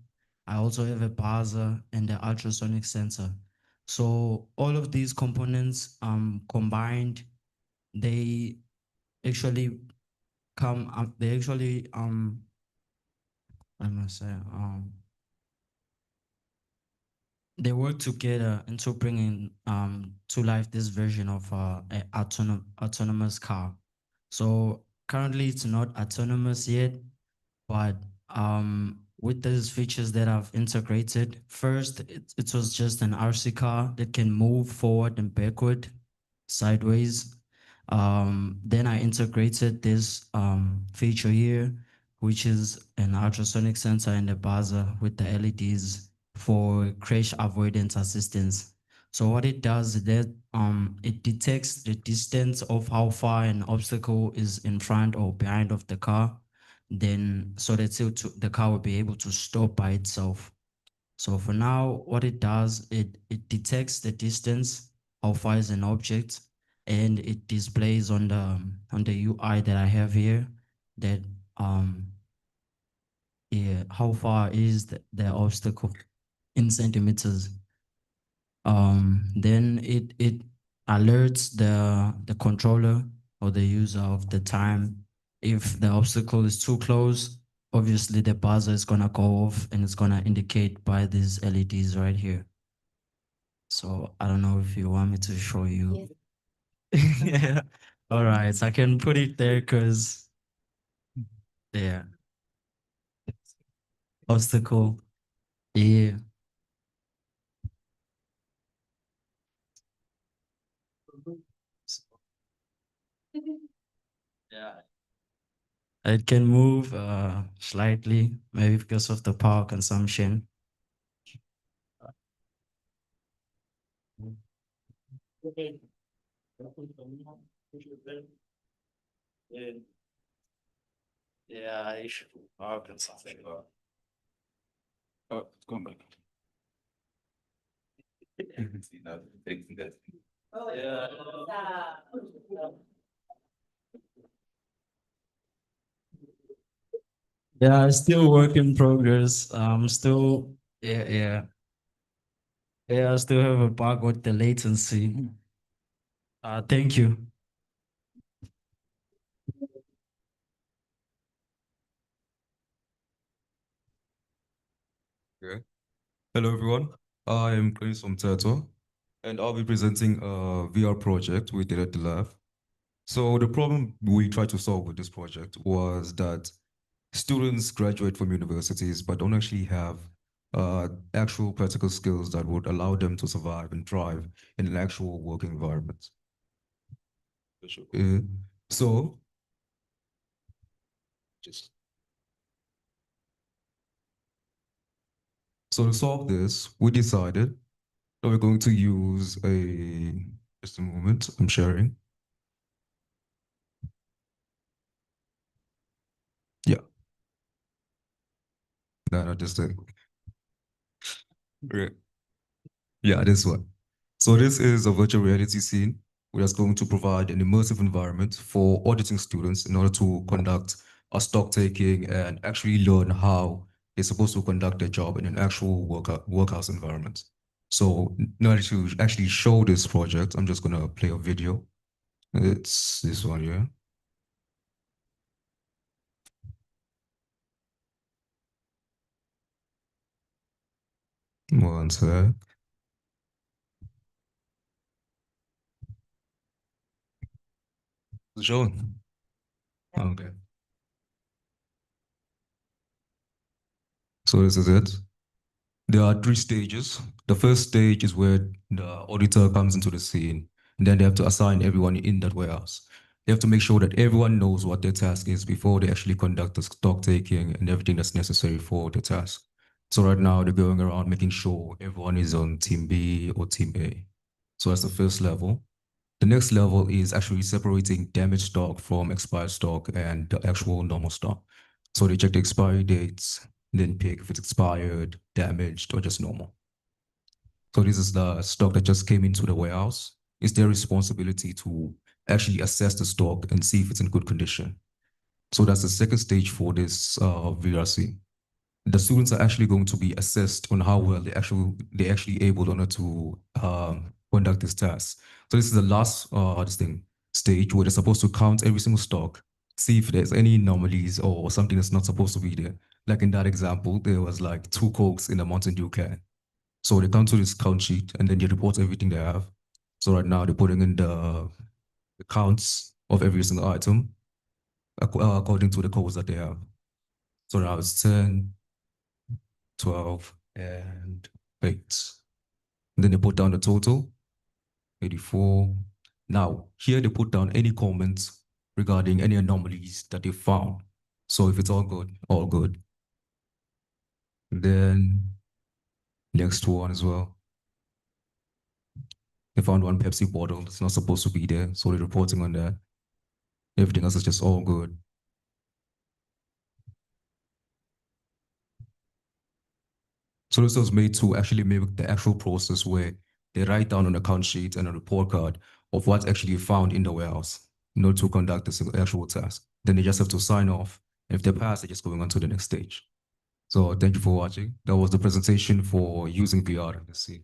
I also have a buzzer and the ultrasonic sensor. So all of these components combined, they actually come, they actually, I must say, they work together into bringing to life this version of a autonomous car. So currently it's not autonomous yet, but with those features that I've integrated, first it was just an RC car that can move forward and backward, sideways. Then I integrated this feature here, which is an ultrasonic sensor and a buzzer with the LEDs for crash avoidance assistance. So what it does is that it detects the distance of how far an obstacle is in front or behind of the car, then so that the car will be able to stop by itself. So for now, what it does, it detects the distance, how far is an object, and it displays on the UI that I have here that yeah, how far is the obstacle in centimeters. Then it alerts the controller or the user of the time. If the obstacle is too close, obviously the buzzer is gonna go off and it's gonna indicate by these LEDs right here. So I don't know if you want me to show you. Yeah. All right, so I can put it there because yeah. Obstacle. Yeah. Yeah. It can move slightly, maybe because of the power consumption. Yeah, I should power consumption. Oh, it's going back. Yeah, still work in progress. Still, yeah. Yeah, I still have a bug with the latency. Thank you. Okay. Hello, everyone. I am Chris from Turtle, and I'll be presenting a VR project we did at the lab. So the problem we tried to solve with this project was that students graduate from universities but don't actually have actual practical skills that would allow them to survive and thrive in an actual working environment. Uh, so, just so to solve this, we decided that we're going to use just a moment, I'm sharing. Yeah. No, not this thing. Great. Yeah, this one. So this is a virtual reality scene that's going to provide an immersive environment for auditing students in order to conduct a stock taking and actually learn how they're supposed to conduct their job in an actual workhouse environment. So in order to actually show this project, I'm just gonna play a video. It's this one here. One sec. It's showing. Okay. So this is it. There are three stages. The first stage is where the auditor comes into the scene, and then they have to assign everyone in that warehouse. They have to make sure that everyone knows what their task is before they actually conduct the stock taking and everything that's necessary for the task. So right now they're going around making sure everyone is on team B or team A. So that's the first level. The next level is actually separating damaged stock from expired stock and the actual normal stock. So they check the expiry dates, then pick if it's expired, damaged, or just normal. So this is the stock that just came into the warehouse. It's their responsibility to actually assess the stock and see if it's in good condition. So that's the second stage for this VRC. The students are actually going to be assessed on how well they actually able in order to conduct this task. So this is the last stage where they're supposed to count every single stock see if there's any anomalies or something that's not supposed to be there. Like in that example, there was like 2 Cokes in a Mountain Dew can. So they come to this count sheet and then they report everything they have. So right now they're putting in the counts of every single item according to the codes that they have. So now it's 10, 12, and 8. And then they put down the total, 84. Now, here they put down any comments regarding any anomalies that they found. So if it's all good, all good. And then next one as well. They found 1 Pepsi bottle that's not supposed to be there, so they're reporting on that. Everything else is just all good. So this was made to actually mimic the actual process where they write down on a count sheet and a report card of what's actually found in the warehouse in order to conduct the actual task. Then they just have to sign off. If they pass, they're just going on to the next stage. So thank you for watching. That was the presentation for using VR. Let's see.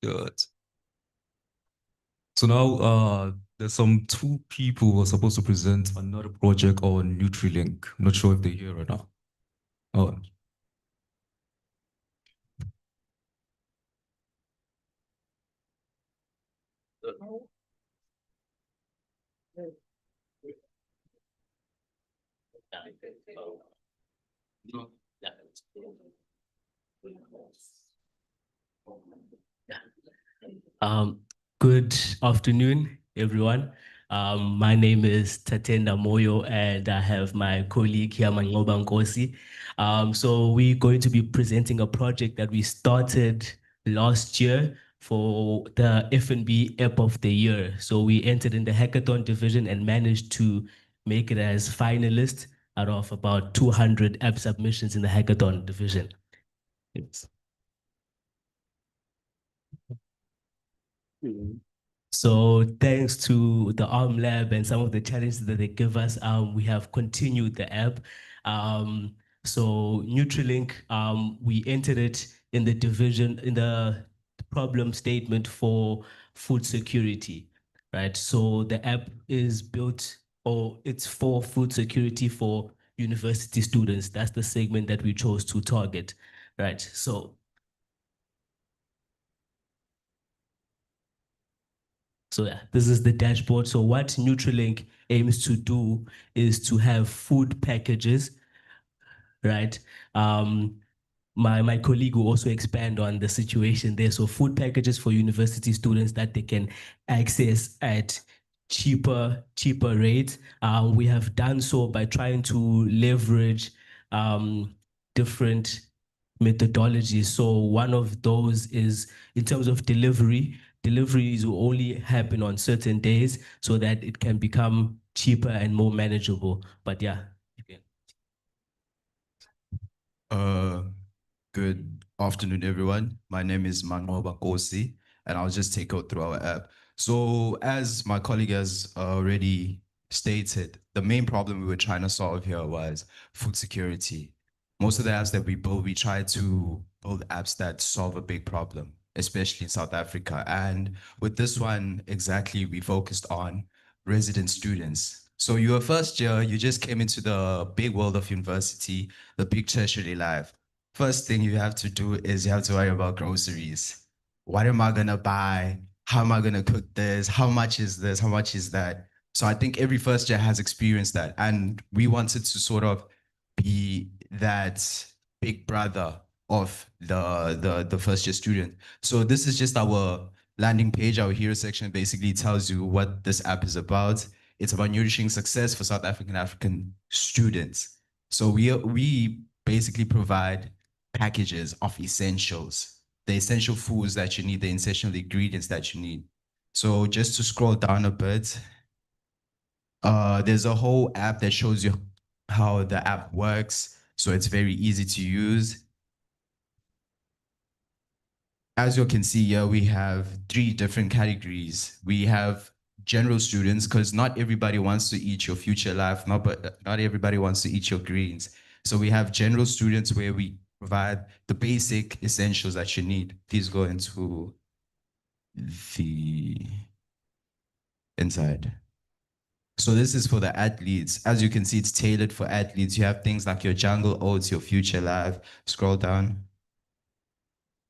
Good. So now there's some 2 people who are supposed to present another project on NutriLink. I'm not sure if they're here or not. Oh. Good afternoon, everyone. My name is Tatenda Moyo, and I have my colleague here, Mangoba Nkosi. So we're going to be presenting a project that we started last year for the F&B App of the Year. So we entered in the hackathon division and managed to make it as finalist out of about 200 app submissions in the hackathon division. Yes. So thanks to the ARM Lab and some of the challenges that they give us, we have continued the app. So NutriLink, we entered it in the division, in the problem statement for food security, right? So the app is built, or it's for food security for university students. That's the segment that we chose to target, right? So yeah, this is the dashboard. So what NutriLink aims to do is to have food packages, right? My colleague will also expand on the situation there. So food packages for university students that they can access at cheaper rates. We have done so by trying to leverage different methodologies. So one of those is in terms of deliveries will only happen on certain days so that it can become cheaper and more manageable. But yeah, you can. Good afternoon, everyone. My name is Mangoba Nkosi, and I'll just take out through our app. So as my colleague has already stated, the main problem we were trying to solve here was food security. Most of the apps that we build, we try to build apps that solve a big problem, especially in South Africa. And with this one, exactly, we focused on resident students. So you were first year, you just came into the big world of university, the big tertiary life. First thing you have to do is you have to worry about groceries. What am I gonna buy? How am I gonna cook this? How much is this? How much is that? So I think every first year has experienced that. And we wanted to sort of be that big brother of the first year student. So this is just our landing page. Our hero section basically tells you what this app is about. It's about nourishing success for South African students. So we basically provide packages of essentials, the essential foods that you need, the essential ingredients that you need. So just to scroll down a bit, there's a whole app that shows you how the app works. So it's very easy to use. As you can see here, we have 3 different categories. We have general students, because not everybody wants to eat your future life, not everybody wants to eat your greens. So we have general students where we provide the basic essentials that you need. Please go into the inside. So this is for the athletes. As you can see, it's tailored for athletes. You have things like your jungle oats, your future life. Scroll down.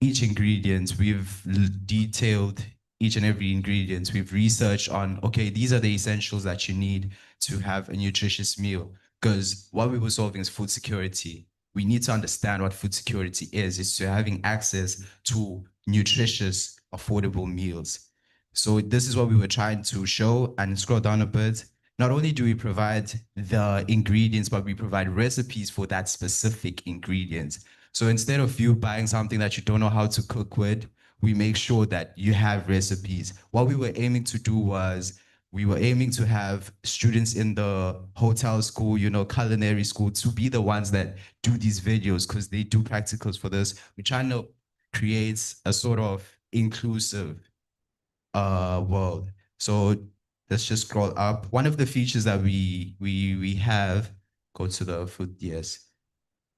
Each ingredient, we've detailed each and every ingredient. We've researched on, okay, these are the essentials that you need to have a nutritious meal. Because what we were solving is food security. We need to understand what food security is. It's to having access to nutritious, affordable meals. So this is what we were trying to show, and scroll down a bit. Not only do we provide the ingredients, but we provide recipes for that specific ingredient. So instead of you buying something that you don't know how to cook with, we make sure that you have recipes. What we were aiming to do was we were aiming to have students in the hotel school, you know, culinary school, to be the ones that do these videos because they do practicals for this. We're trying to create a sort of inclusive world. So let's just scroll up. One of the features that we have, go to the food, yes.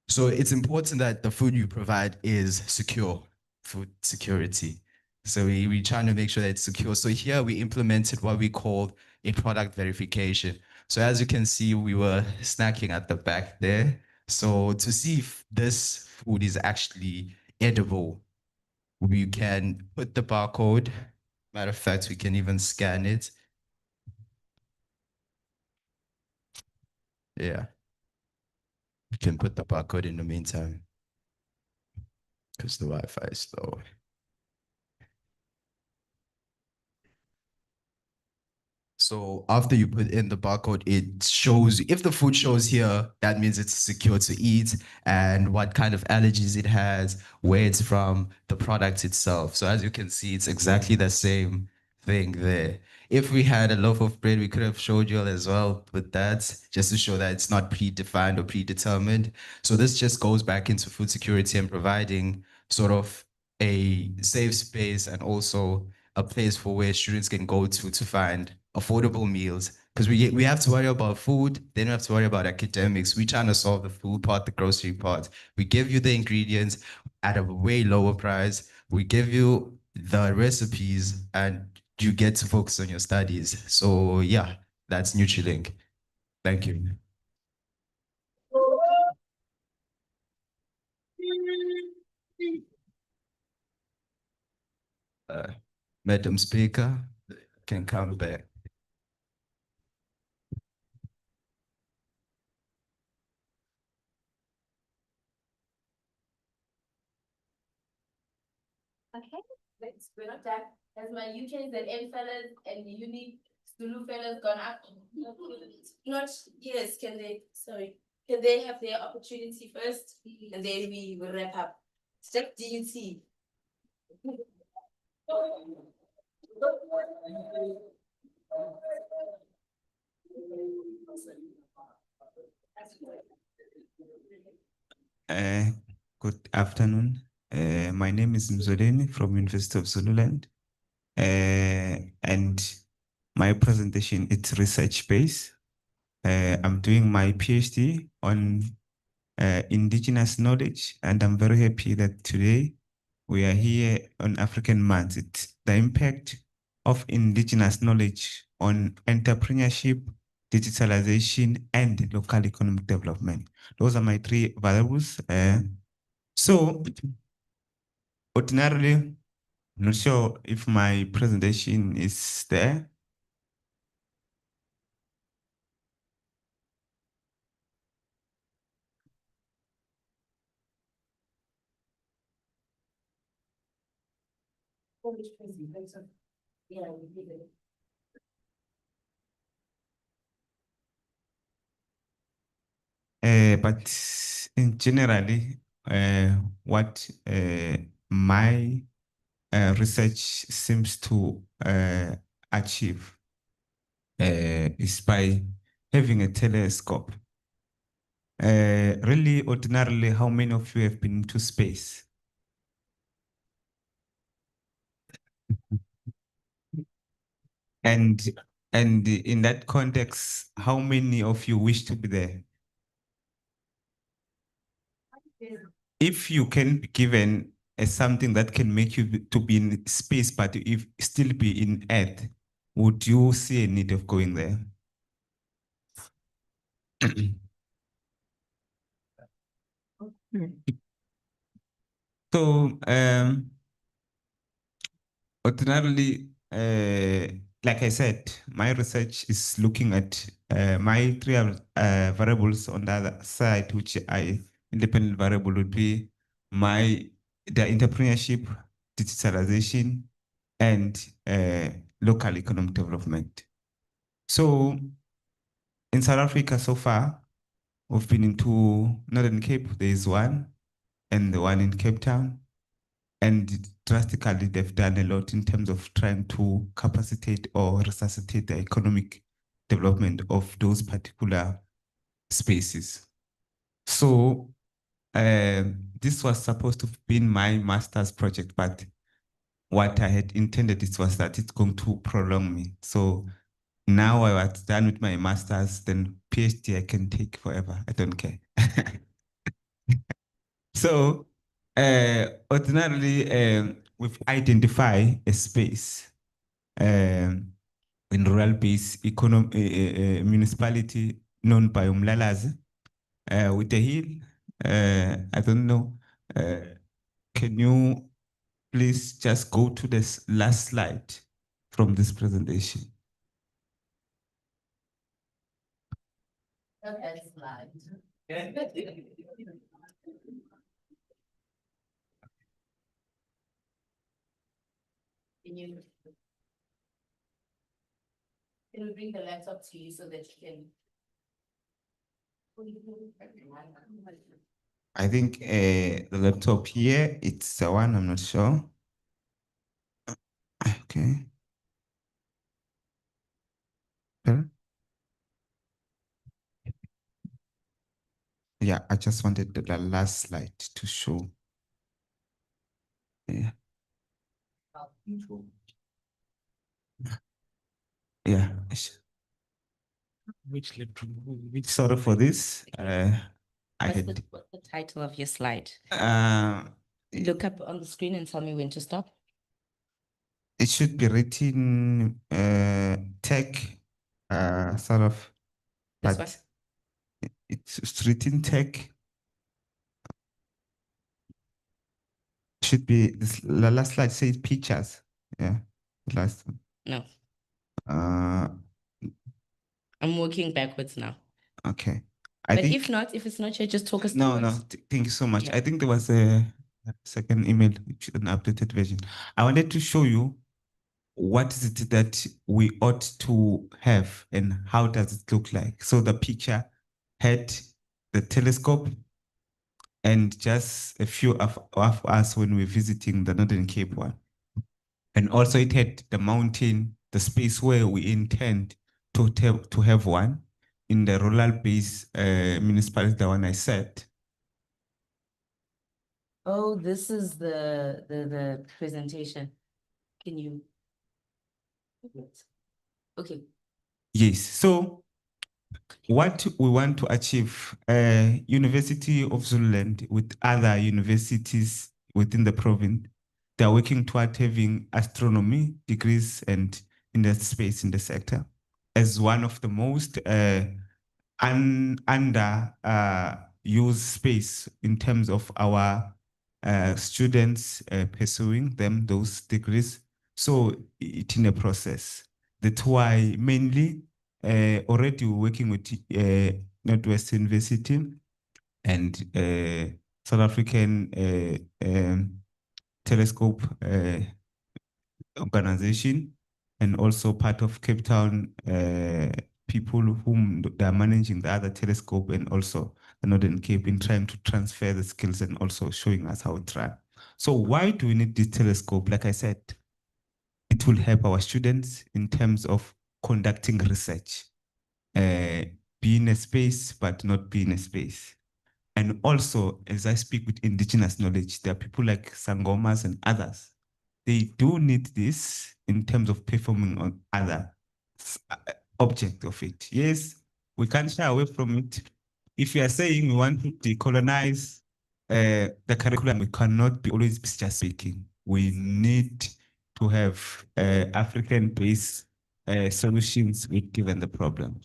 So it's important that the food you provide is secure, food security. So we're trying to make sure that it's secure. So here we implemented what we called a product verification. So as you can see, we were snacking at the back there. So to see if this food is actually edible, we can put the barcode. Matter of fact, we can even scan it. Yeah. We can put the barcode in the meantime because the Wi-Fi is slow. So after you put in the barcode, it shows, if the food shows here, that means it's secure to eat and what kind of allergies it has, where it's from, the product itself. So as you can see, it's exactly the same thing there. If we had a loaf of bread, we could have showed you all as well with that, just to show that it's not predefined or predetermined. So this just goes back into food security and providing sort of a safe space and also a place for where students can go to find affordable meals, because we have to worry about food, then we have to worry about academics. We're trying to solve the food part, the grocery part. We give you the ingredients at a way lower price. We give you the recipes and you get to focus on your studies. So yeah, that's Nutrilink. Thank you. Madam Speaker, can come back. Okay, we're not done. Has my UKs and M fellas and unique Zulu fellas gone up? Not, yes, can they have their opportunity first? And then we will wrap up. Step DUT. Good afternoon. My name is Mzoleni from University of Zululand. And my presentation is research-based. I'm doing my PhD on indigenous knowledge, and I'm very happy that today we are here on African Month. It's the impact of indigenous knowledge on entrepreneurship, digitalization, and local economic development. Those are my three variables. So ordinarily, I'm not sure if my presentation is there. Yeah, we did it. But in generally, what my research seems to achieve is by having a telescope. Really, ordinarily, how many of you have been to space? And in that context, how many of you wish to be there? if you can be given as something that can make you to be in space, but if still be in Earth, would you see a need of going there? So, ordinarily, like I said, my research is looking at my three variables on the other side, which I independent variable would be the entrepreneurship, digitalization, and local economic development. So in South Africa so far, we've been into Northern Cape, there is one, and the one in Cape Town. And drastically, they've done a lot in terms of trying to capacitate or resuscitate the economic development of those particular spaces. So this was supposed to have been my master's project, but what I had intended was that it's going to prolong me. So now I was done with my master's, then PhD I can take forever. I don't care. So ordinarily, we've identified a space in rural-based municipality known by Umlalazi with a hill. I don't know. Can you please just go to this last slide from this presentation? Can we bring the laptop to you so that you can? I think the laptop here, it's the one, I'm not sure. Okay. Yeah, I just wanted the last slide to show. Yeah. Yeah. Which laptop? Sorry for this. I What's the title of your slide? Look up on the screen and tell me when to stop. It should be written tech, sort of, This but it's written tech. Should be this, the last slide says pictures. Yeah, the last one. No. I'm working backwards now. Okay. But if it's not here, just talk us through No, it. no. Thank you so much. I think there was a second email, which is an updated version. I wanted to show you what is it that we ought to have and how does it look like. So the picture had the telescope and just a few of us when we're visiting the Northern Cape one. And also it had the mountain, the space where we intend to have one in the rural-based municipality, the one I said. Oh, this is the presentation. Can you? Okay. Yes. So what we want to achieve, University of Zululand with other universities within the province, they are working toward having astronomy degrees and in the space in the sector as one of the most under used space in terms of our students pursuing those degrees. So it's in a process. That's why mainly already we're working with Northwest University and South African Telescope organization, and also part of Cape Town people whom they are managing the other telescope, and also the Northern Cape in trying to transfer the skills and also showing us how it's run. So why do we need this telescope? Like I said, it will help our students in terms of conducting research, be in a space, but not be in a space. And also, as I speak with indigenous knowledge, there are people like Sangomas and others. They do need this in terms of performing on other object of it. Yes, we can't shy away from it. If you are saying we want to decolonize the curriculum, we cannot be always just speaking. We need to have African-based solutions with given the problem.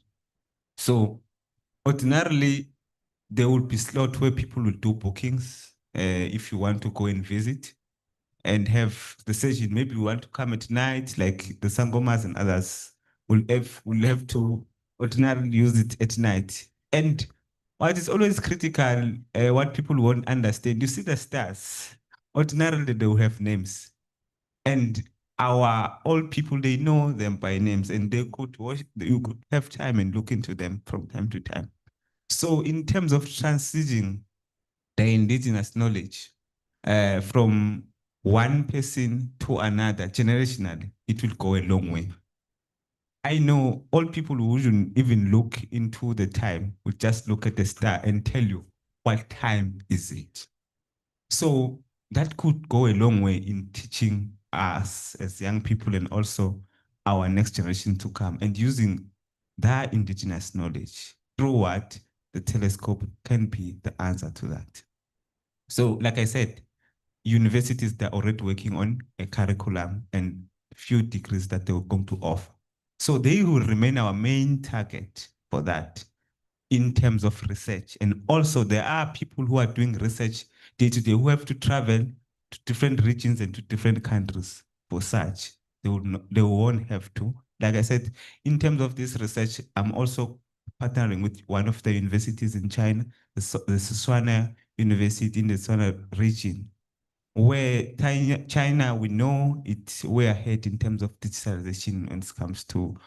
So ordinarily, there will be slot where people will do bookings if you want to go and visit and have the session. Maybe you want to come at night, like the Sangomas and others will have to ordinarily use it at night. And what is always critical, what people won't understand, you see the stars, ordinarily they will have names. And our old people, they know them by names and they could watch, you could have time and look into them from time to time. So in terms of transitioning the indigenous knowledge from one person to another generationally, it will go a long way. I know all people who wouldn't even look into the time would just look at the star and tell you what time is it. So that could go a long way in teaching us as young people and also our next generation to come and using that indigenous knowledge through what the telescope can be the answer to that. So like I said, universities, they're already working on a curriculum and few degrees that they were going to offer. So they will remain our main target for that in terms of research. And also there are people who are doing research day to day who have to travel to different regions and to different countries for such. They won't have to. Like I said, in terms of this research, I'm also partnering with one of the universities in China, the Sichuan University in the Sichuan region, where China, we know it's way ahead in terms of digitalization when it comes to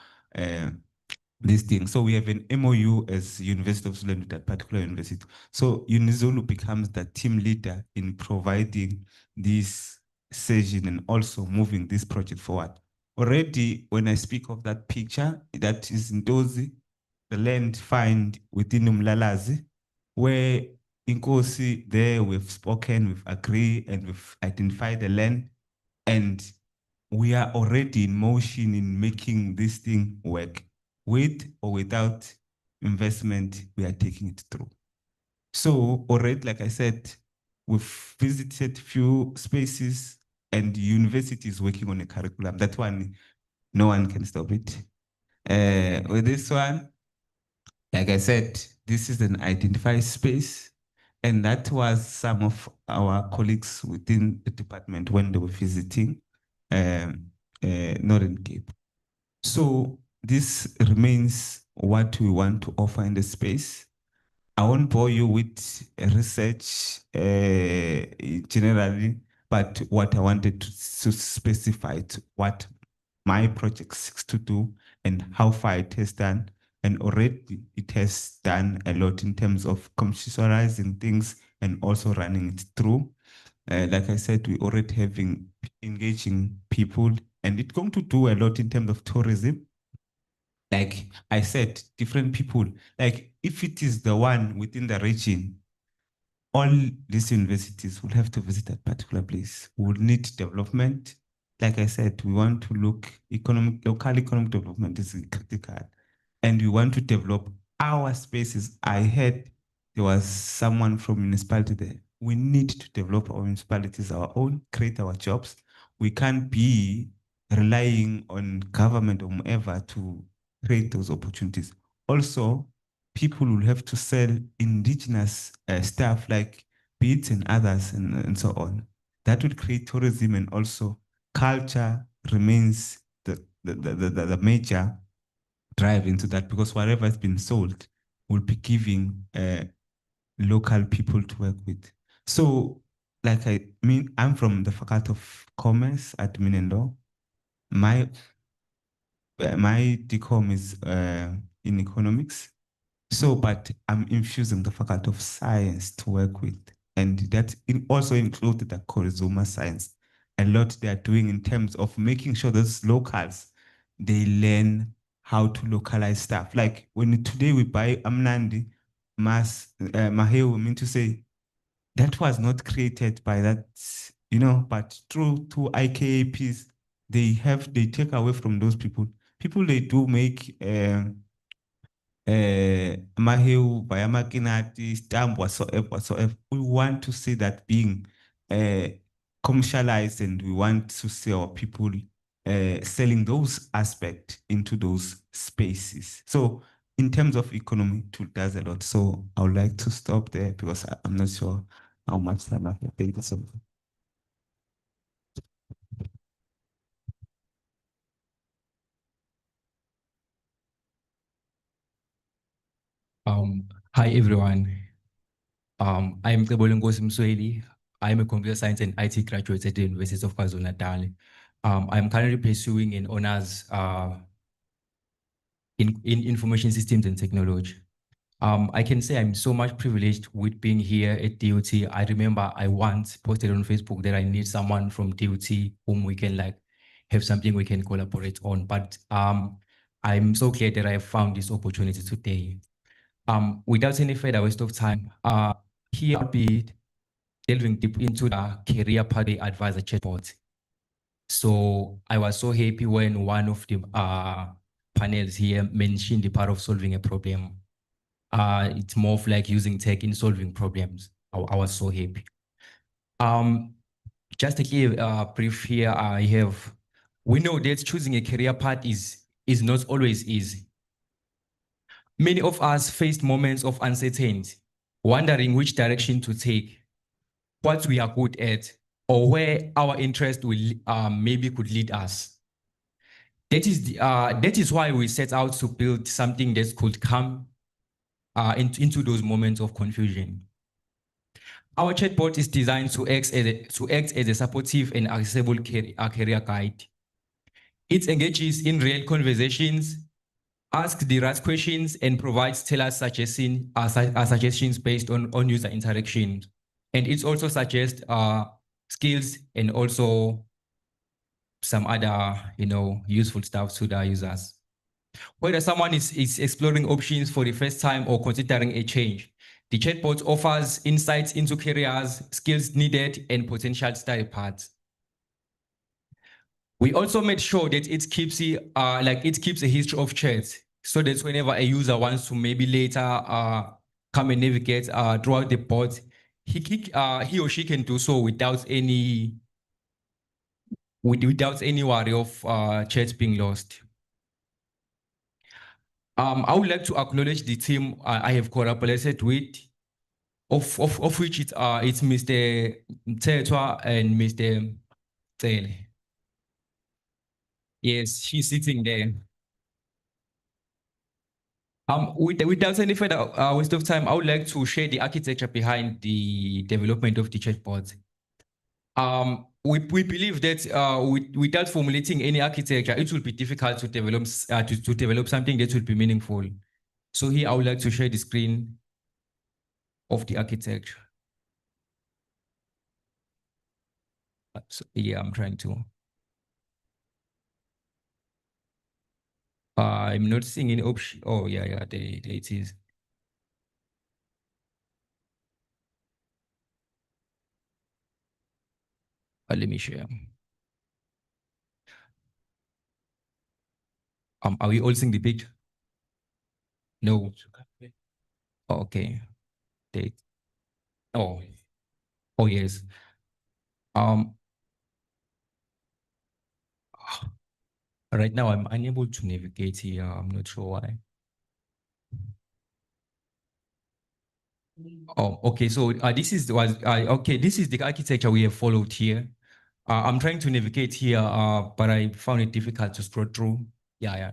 this thing. So we have an MOU as University of Zulu with that particular university. So UniZulu becomes the team leader in providing this session and also moving this project forward. Already, when I speak of that picture, that is in Dozi, the land find within Umlalazi, where in Kosi, there we've spoken, we've agreed, and we've identified the land, and we are already in motion in making this thing work. With or without investment, we are taking it through. So already, like I said, we've visited few spaces and universities working on a curriculum. That one, no one can stop it. With this one, like I said, this is an identified space. And that was some of our colleagues within the department when they were visiting Northern Cape. So this remains what we want to offer in the space. I won't bore you with research generally, but what I wanted to specify to what my project seeks to do and how far it has done. And already it has done a lot in terms of conceptualizing things and also running it through. Like I said, we already having engaging people, and it's going to do a lot in terms of tourism. Like I said, different people, like if it is the one within the region, all these universities will have to visit that particular place. We will need development. Like I said, we want to look local economic development is critical. And we want to develop our spaces. I heard there was someone from municipality there. We need to develop our municipalities our own, create our jobs. We can't be relying on government or whoever to create those opportunities. Also, people will have to sell indigenous stuff like beads and others and so on. That will create tourism, and also culture remains the major drive into that, because whatever has been sold will be giving local people to work with. So like I'm from the Faculty of Commerce, Admin and Law. My DCOM is in economics. So, but I'm infusing the Faculty of Science to work with, and that also included the consumer science. A lot they are doing in terms of making sure those locals, they learn how to localize stuff. Like when today we buy Amnandi, Mahe, we mean to say, that was not created by that, but through IKAPs, they take away from those people. People, they do make Maheu, Bayamakinati, Stamp, whatsoever. We want to see that being commercialized, and we want to see our people selling those aspects into those spaces. So in terms of economy, it does a lot. So I would like to stop there because I'm not sure how much time I have. Thank you so much. Hi everyone. I'm Tebolenkosi Msweli. I'm a computer science and IT graduate at the University of KwaZulu-Natal. I'm currently pursuing an honors in information systems and technology. I can say I'm so much privileged with being here at DUT. I remember I once posted on Facebook that I need someone from DUT whom we can like have something we can collaborate on. But I'm so glad that I found this opportunity today. Without any further waste of time, here I'll be delving deep into the career pathway advisor chatbot. So I was so happy when one of the panels here mentioned the part of solving a problem. It's more of like using tech in solving problems. I was so happy. Just to give a brief here, we know that choosing a career path is not always easy. Many of us faced moments of uncertainty, wondering which direction to take, what we are good at, or where our interest will maybe could lead us. That is why we set out to build something that could come into those moments of confusion. Our chatbot is designed to act as a supportive and accessible career guide. It engages in real conversations, asks the right questions, and provides tailored suggestions based on user interactions. And it also suggests skills and also some other, useful stuff to the users. Whether someone is exploring options for the first time or considering a change, the chatbot offers insights into careers, skills needed, and potential study paths. We also made sure that it keeps a history of chats, so that whenever a user wants to maybe later come and navigate throughout the bot, he or she can do so without any worry of chats being lost. I would like to acknowledge the team I have collaborated with, of which it's Mr. Mtetwa and Mr. Tsele. Yes, she's sitting there. Without any further waste of time, I would like to share the architecture behind the development of the chatbot. We believe that without formulating any architecture, it will be difficult to develop to develop something that will be meaningful. So here I would like to share the screen of the architecture. So, yeah, I'm trying to. I'm not seeing any option. Oh, yeah, there it is. Let me share. Are we all seeing the picture? No. Okay. Date. Oh. Oh, yes. Right now I'm unable to navigate here. I'm not sure why. Oh, okay. So this is the architecture we have followed here. I'm trying to navigate here, but I found it difficult to scroll through. Yeah.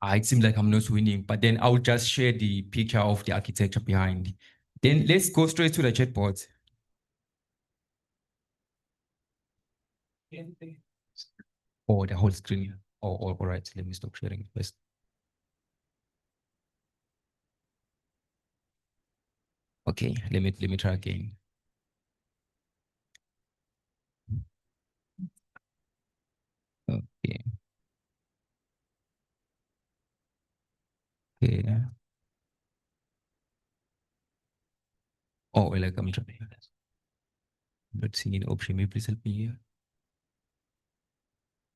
It seems like I'm not winning, but then I'll just share the picture of the architecture behind. Then let's go straight to the chatbot. Oh, the whole screen. Oh, all right. Let me stop sharing first. Okay, let me try again. Okay. Okay. Oh, like I'm trying. Not seeing an option. May you please help me here?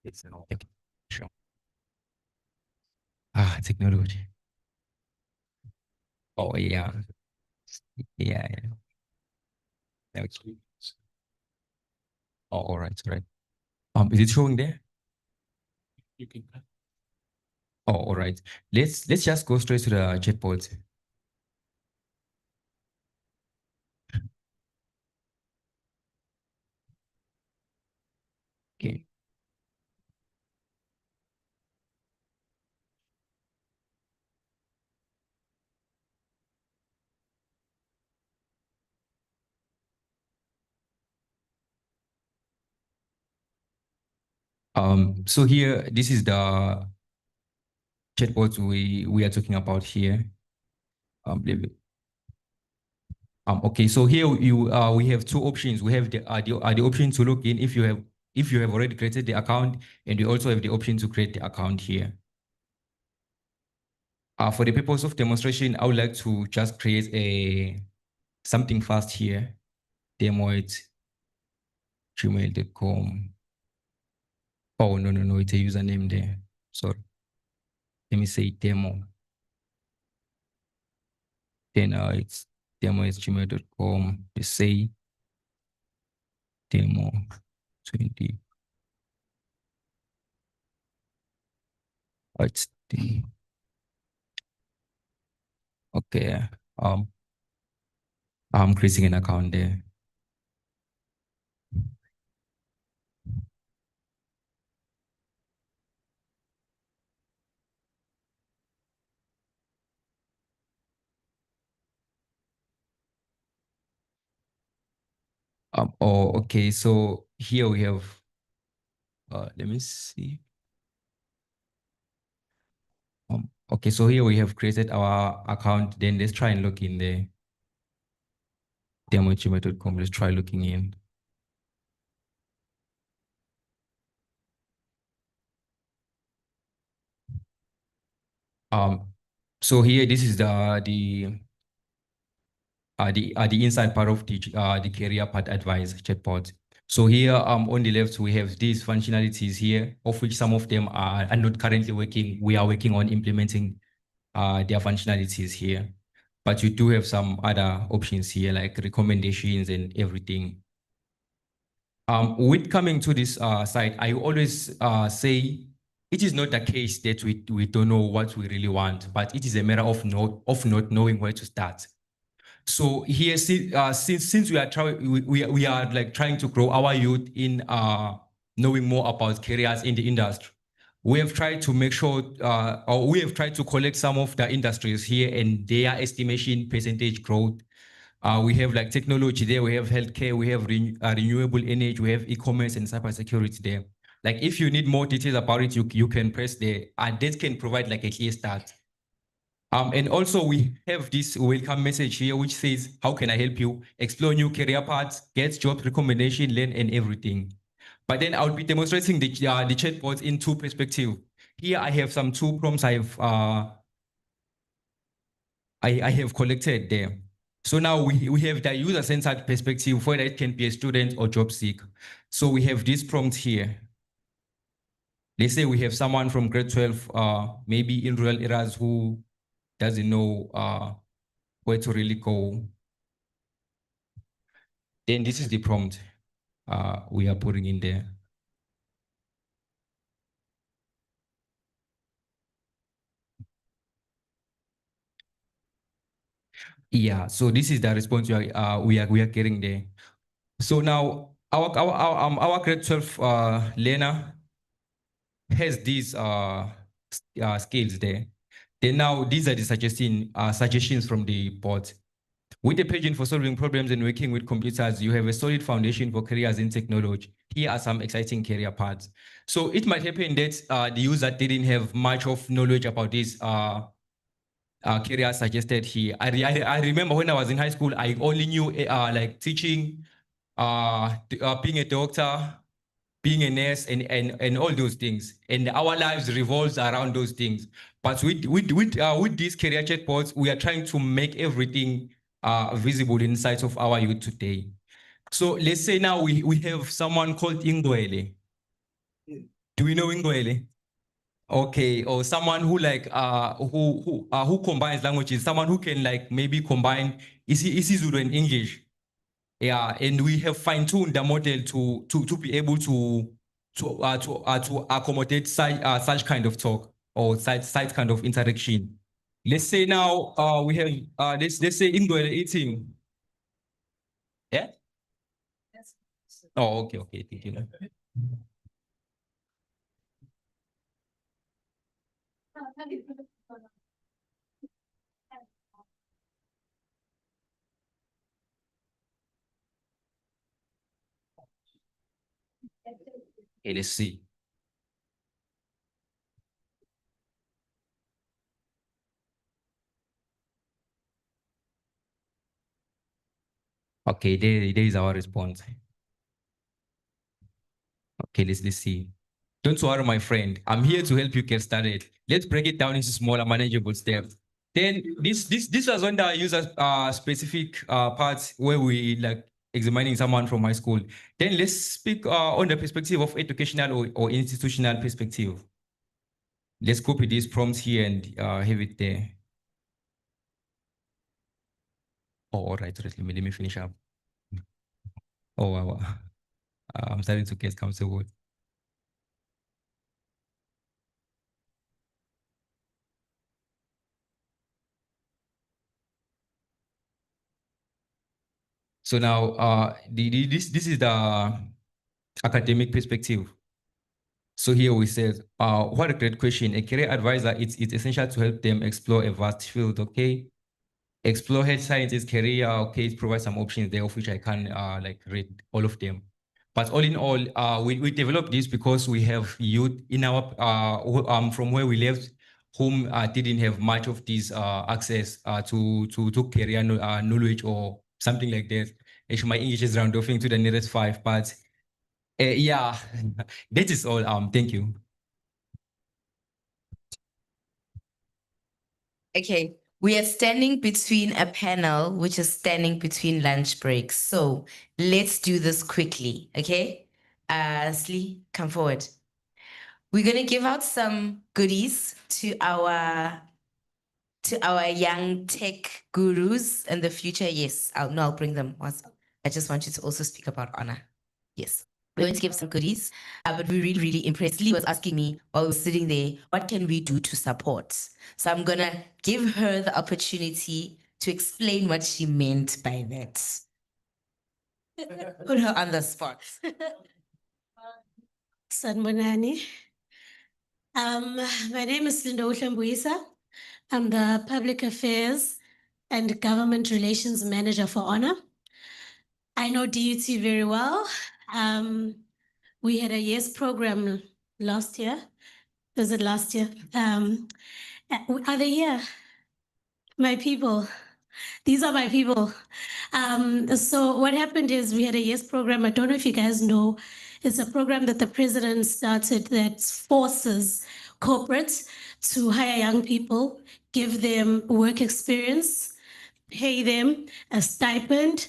It's an option. Sure. Technology. Oh yeah. Yeah, yeah. Okay. Oh, all right, all right. Is it showing there? You can. Oh, all right. Let's just go straight to the chatbot. Okay. So here, this is the chatbot we are talking about here. Okay, so here we have two options. We have the option to log in if you have already created the account, and we also have the option to create the account here. For the purpose of demonstration, I would like to just create something fast here. Demo at gmail.com. Oh, no, it's a username there. Sorry. Let me say demo. Then it's demo at gmail.com. Just say demo 20. It's the okay. I'm creating an account there. Oh, okay. So here we have, let me see. Okay, so here we have created our account. Then let's try and log in there. Demo@gmail.com. Let's try logging in. So here, this is the inside part of the career path advice chatbot. So here on the left, we have these functionalities here, of which some of them are not currently working. We are working on implementing their functionalities here. But you do have some other options here, like recommendations and everything. With coming to this site, I always say it is not the case that we don't know what we really want, but it is a matter of not knowing where to start. So here, since we are like trying to grow our youth in knowing more about careers in the industry, we have tried to make sure, or we have tried to collect some of the industries here and their estimation percentage growth. We have like technology there, we have healthcare, we have renewable energy, we have e-commerce and cybersecurity there. Like if you need more details about it, you can press there, and that can provide like a clear start. And also we have this welcome message here, which says, how can I help you? Explore new career paths, get job recommendation, learn and everything. But then I'll be demonstrating the chatbot in two perspectives. Here I have some two prompts I have collected there. So now we have the user-centered perspective, whether it can be a student or job seeker. So we have this prompt here. Let's say we have someone from grade 12, maybe in rural areas, who doesn't know where to really go. Then this is the prompt we are putting in there. Yeah, so this is the response we are getting there. So now our grade 12 learner has these skills there. Then now these are the suggestions from the bot. With a passion for solving problems and working with computers, you have a solid foundation for careers in technology. Here are some exciting career paths. So it might happen that the user didn't have much of knowledge about this career suggested here. I remember when I was in high school, I only knew like teaching, being a doctor, being a nurse, and all those things. And our lives revolves around those things. But with these career chatbots, we are trying to make everything visible inside of our youth today. So let's say now we have someone called Ingwele. Do we know Ingwele? Okay, or someone who like who combines languages, someone who can like maybe combine isiZulu and English. Yeah, and we have fine-tuned the model to be able to accommodate such kind of talk or such kind of interaction. Let's say now we have let's say Ingwele eating. Yeah. Oh, okay, thank you. Okay, let's see. Okay, there is our response. Okay, let's see. Don't worry, my friend. I'm here to help you get started. Let's break it down into smaller, manageable steps. Then this was when I use specific parts where we like examining someone from my school. Then let's speak on the perspective of educational or institutional perspective. Let's copy these prompts here and have it there. Oh, all right, let me finish up. Oh, wow. I'm starting to get comfortable. So now, this is the academic perspective. So here we said, what a great question. A career advisor, it's essential to help them explore a vast field, okay? Explore health sciences career, okay, it provides some options there of which I can like read all of them. But all in all, we developed this because we have youth in our, from where we left, whom didn't have much of this access to career knowledge or something like that. Actually, my English is round offing to the nearest 5, but yeah, that is all. Thank you. Okay, we are standing between a panel which is standing between lunch breaks. So let's do this quickly, okay? Slee, come forward. We're gonna give out some goodies to our young tech gurus in the future. Yes, I'll bring them. I just want you to also speak about honor. Yes. We're going to give some goodies, but we're really, really impressed. Lee was asking me while we were sitting there, what can we do to support? So I'm going to give her the opportunity to explain what she meant by that. Put her on the spot. Sanbonani. My name is Linda Uhlembuisa. I'm the Public Affairs and Government Relations Manager for Honor. I know DUT very well. We had a YES program last year. Was it last year? Are they here? My people. These are my people. So what happened is we had a YES program. I don't know if you guys know. It's a program that the president started that forces corporates to hire young people, give them work experience, pay them a stipend,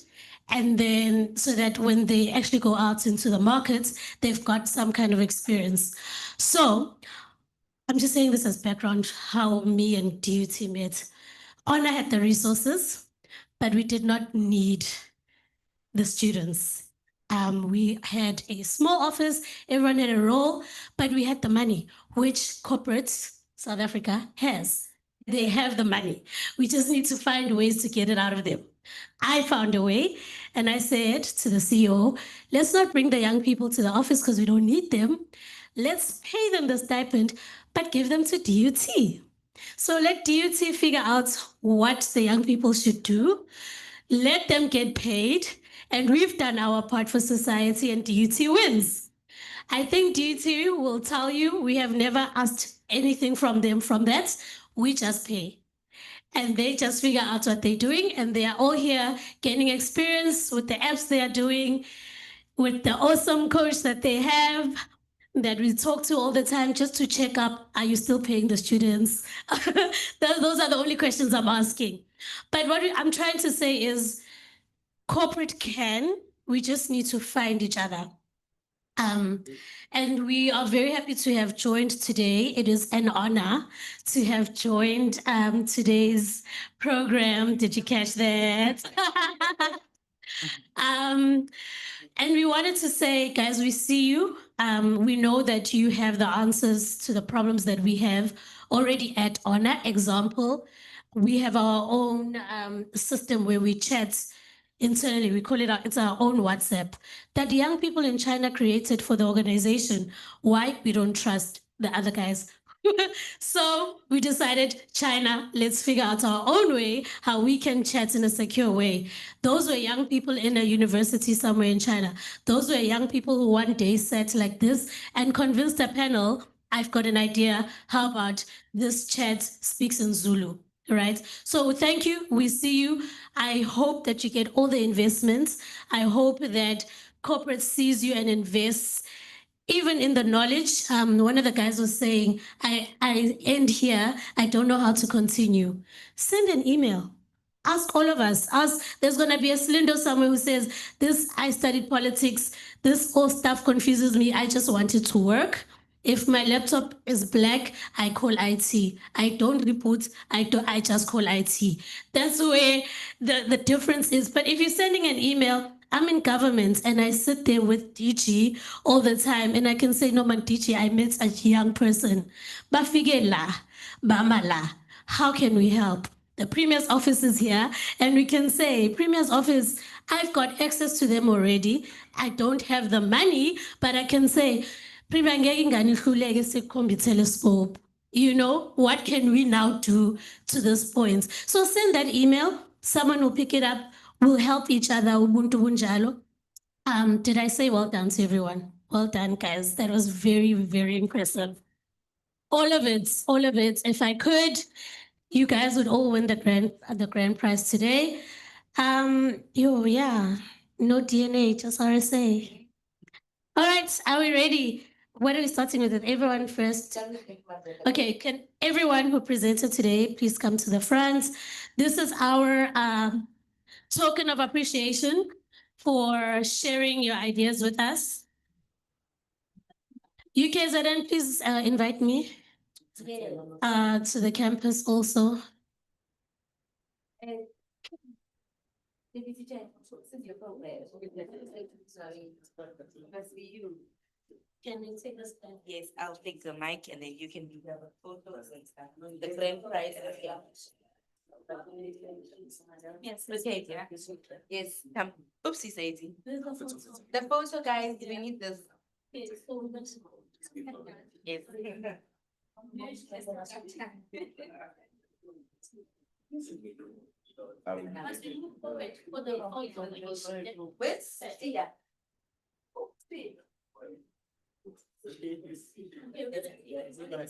and then so that when they actually go out into the markets, they've got some kind of experience. So I'm just saying this as background, how me and DUT met. Honor had the resources, but we did not need the students. We had a small office, everyone had a role, but we had the money, which corporates, South Africa has. They have the money. We just need to find ways to get it out of them. I found a way, and I said to the CEO, let's not bring the young people to the office because we don't need them. Let's pay them the stipend, but give them to DUT. So let DUT figure out what the young people should do. Let them get paid, and we've done our part for society, and DUT wins. I think DUT will tell you we have never asked anything from them from that. We just pay. And they just figure out what they're doing, and they are all here gaining experience with the apps they are doing, with the awesome coach that they have, that we talk to all the time just to check up, are you still paying the students? Those are the only questions I'm asking. But what I'm trying to say is corporate can We just need to find each other. And we are very happy to have joined today. It is an honor to have joined today's program. Did you catch that? And we wanted to say, guys, we see you. We know that you have the answers to the problems that we have already at Honor. Example, we have our own system where we chat internally. We call it it's our own WhatsApp that young people in China created for the organization. Why? We don't trust the other guys. So we decided, China, let's figure out our own way how we can chat in a secure way. Those were young people in a university somewhere in China. Those were young people who one day sat like this and convinced a panel, I've got an idea. How about this chat speaks in Zulu, right? So thank you. We see you. I hope that you get all the investments. I hope that corporate sees you and invests even in the knowledge. One of the guys was saying, I end here. I don't know how to continue. Send an email. Ask all of us. There's going to be a Slindo somewhere who says, I studied politics. This whole stuff confuses me. I just want it to work. If my laptop is black, I call IT. I don't reboot. I just call IT. That's where the difference is. But if you're sending an email, I'm in government and I sit there with DG all the time and I can say, no, man, DG, I met a young person. Bafigela, Bamala, how can we help? The Premier's office is here and we can say, Premier's office, I've got access to them already. I don't have the money, but I can say, Premier, telescope. You know, what can we now do to this point? So send that email. Someone will pick it up. We'll help each other. Ubuntu bunjalo. Did I say well done to everyone? Well done, guys. That was very, very impressive. All of it, all of it. If I could, you guys would all win the grand prize today. Yeah, no DNA, just RSA. All right, are we ready? What are we starting with? Everyone first. Okay, can everyone who presented today please come to the front? This is our token of appreciation for sharing your ideas with us. UKZN, please invite me to the campus also. Can you take this down? Yes, I'll take the mic and then you can do the photos and stuff. The grand prize is here. Yes, okay, yeah. Yes, come. Oopsie daisy. The photo, guys, we need this. Yes. Okay.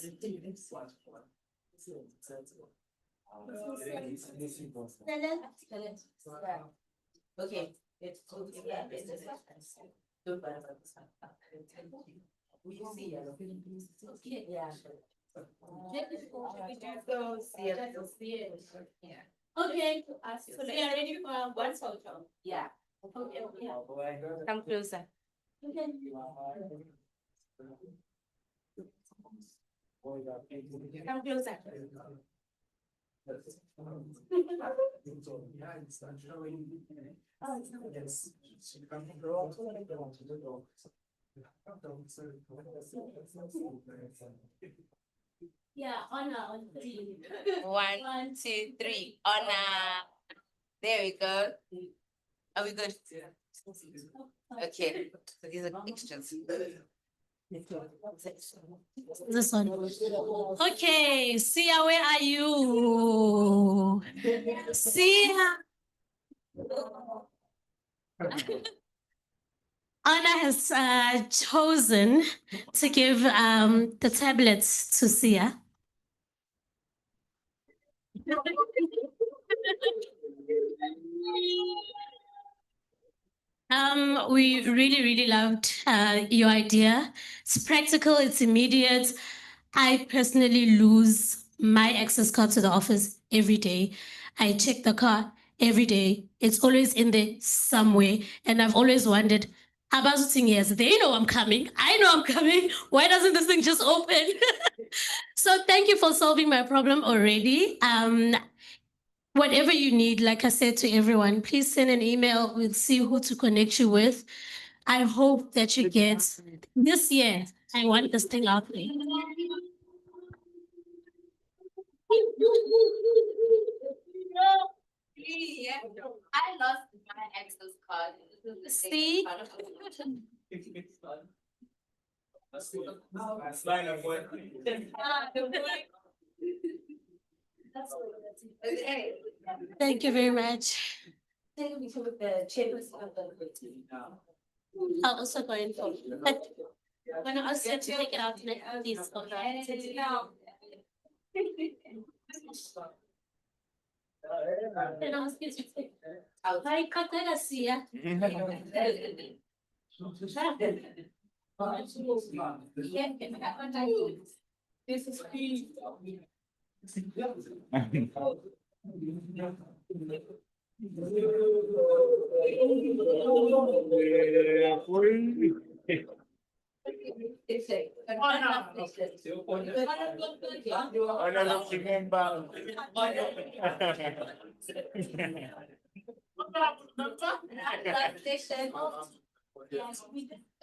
Okay, so we are ready for one photo. Yeah. Okay. Come closer. Come closer. Yeah, honor on three. 1, 2, 3. Honor. There we go. Are we good? Okay. So these are extras. This one. Okay, Sia, where are you? Sia. Anna has chosen to give the tablets to Sia. We really, really loved your idea. It's practical, it's immediate. I personally lose my access card to the office every day. I check the car every day. It's always in there somewhere. And I've always wondered, yes, they know I'm coming. I know I'm coming. Why doesn't this thing just open? So thank you for solving my problem already. Whatever you need, like I said to everyone, please send an email. We'll see who to connect you with. I hope that you get this year. I want this thing out there. I lost my access card. See? Thank you very much. I'll also go in for but when I ask you to take it out, please. Then I'll ask you to take it out. I cut that I see ya. This is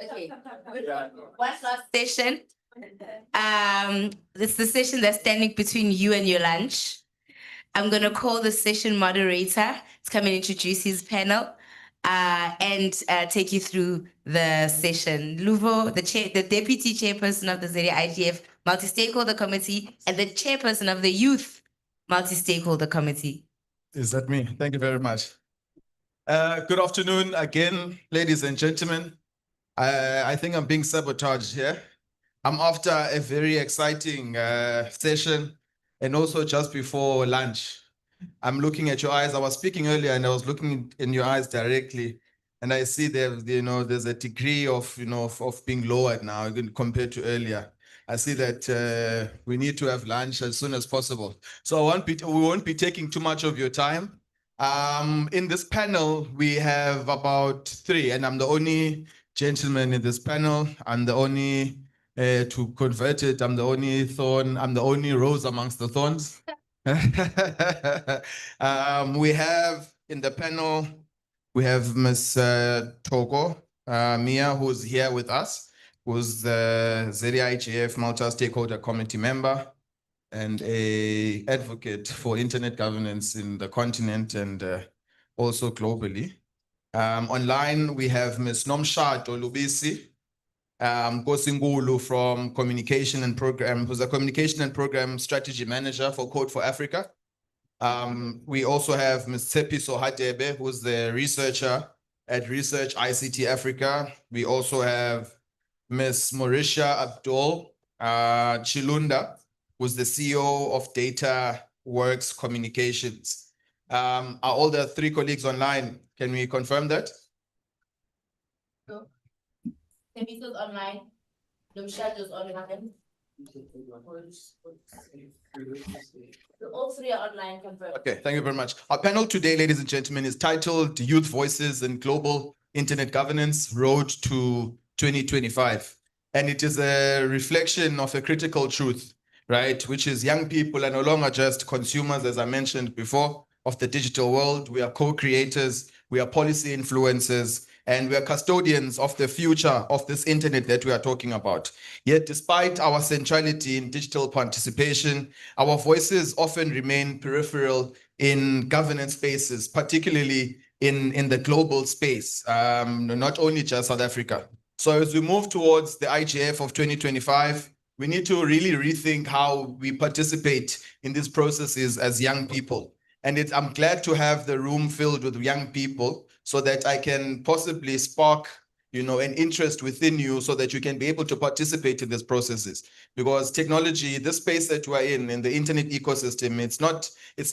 Okay. One last session. It's the session that's standing between you and your lunch. I'm going to call the session moderator to come and introduce his panel and take you through the session. Luvo, the deputy chairperson of the ZAIGF Multi-Stakeholder Committee and the chairperson of the Youth Multi-Stakeholder Committee. Is that me? Thank you very much. Good afternoon again, ladies and gentlemen. I think I'm being sabotaged here. I'm after a very exciting session and also just before lunch. I'm looking at your eyes. I was speaking earlier and I was looking in your eyes directly. And I see there's a degree of, of being lowered now compared to earlier. I see that we need to have lunch as soon as possible. So we won't be taking too much of your time. In this panel, we have about 3, and I'm the only gentleman in this panel. I'm the only, to convert it, I'm the only thorn, I'm the only rose amongst the thorns. We have in the panel, we have Ms. Togo Mia, who's here with us, who's the ZAIGF Multi-Stakeholder Committee member and a advocate for internet governance in the continent and also globally. Online, we have Ms. Nomshato Lubisi, Kosingulu from Communication and Program, who's a Communication and Program Strategy Manager for Code for Africa. We also have Ms. Tsepiso Hadebe, who's the researcher at Research ICT Africa. We also have Ms. Mauricia Abdul Chilunda, who's the CEO of Data Works Communications. Are all the 3 colleagues online? Can we confirm that? Temiso's online. Lumshato's online. All 3 are online, confirmed. Okay, thank you very much. Our panel today, ladies and gentlemen, is titled Youth Voices in Global Internet Governance, Road to 2025. And it is a reflection of a critical truth, right? Which is young people are no longer just consumers, as I mentioned before, of the digital world. We are co-creators, we are policy influencers, and we are custodians of the future of this internet that we are talking about. Yet, despite our centrality in digital participation, our voices often remain peripheral in governance spaces, particularly in the global space, not only just South Africa. So as we move towards the IGF of 2025, we need to really rethink how we participate in these processes as young people. And I'm glad to have the room filled with young people so that I can possibly spark, an interest within you so that you can be able to participate in these processes. Because technology, the space that we're in the internet ecosystem, it's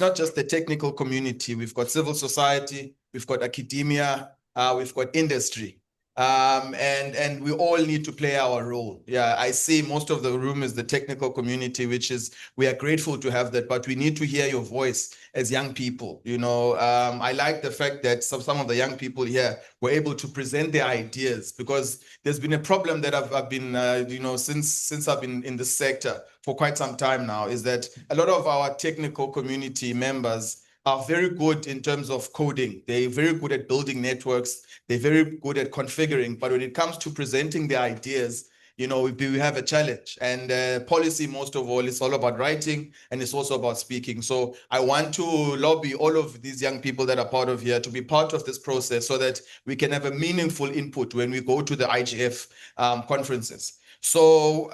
not just the technical community. We've got civil society, we've got academia, we've got industry. And we all need to play our role. Yeah, I see most of the room is the technical community, which is, we are grateful to have that, but we need to hear your voice as young people. You know, I like the fact that some of the young people here were able to present their ideas, because there's been a problem that I've been, you know, since I've been in this sector for quite some time now, is that a lot of our technical community members are very good in terms of coding. They're very good at building networks. They're very good at configuring. But when it comes to presenting their ideas, you know, we have a challenge. And policy, most of all, is all about writing, and it's also about speaking. So I want to lobby all of these young people that are part of here to be part of this process, so that we can have a meaningful input when we go to the IGF conferences. So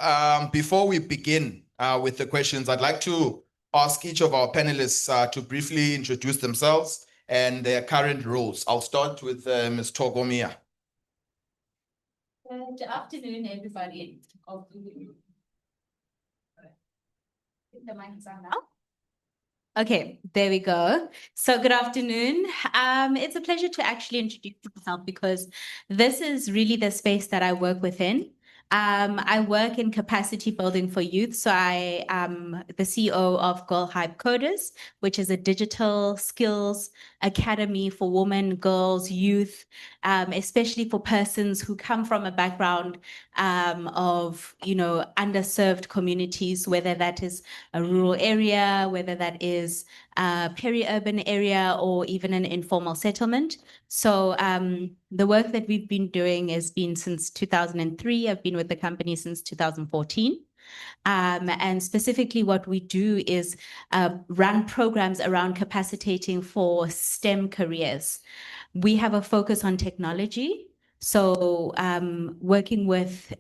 before we begin with the questions, I'd like to ask each of our panelists to briefly introduce themselves and their current roles. I'll start with Ms. Togomia. Good afternoon, everybody. The mic is on now. Okay, there we go. So good afternoon. It's a pleasure to actually introduce myself, because this is really the space that I work within. I work in capacity building for youth. So I am the CEO of Girl Hype Coders, which is a digital skills academy for women, girls, youth, especially for persons who come from a background of, you know, underserved communities, whether that is a rural area, whether that is a peri-urban area, or even an informal settlement. So the work that we've been doing has been since 2003. I've been with the company since 2014. And specifically what we do is run programs around capacitating for STEM careers. We have a focus on technology. So working with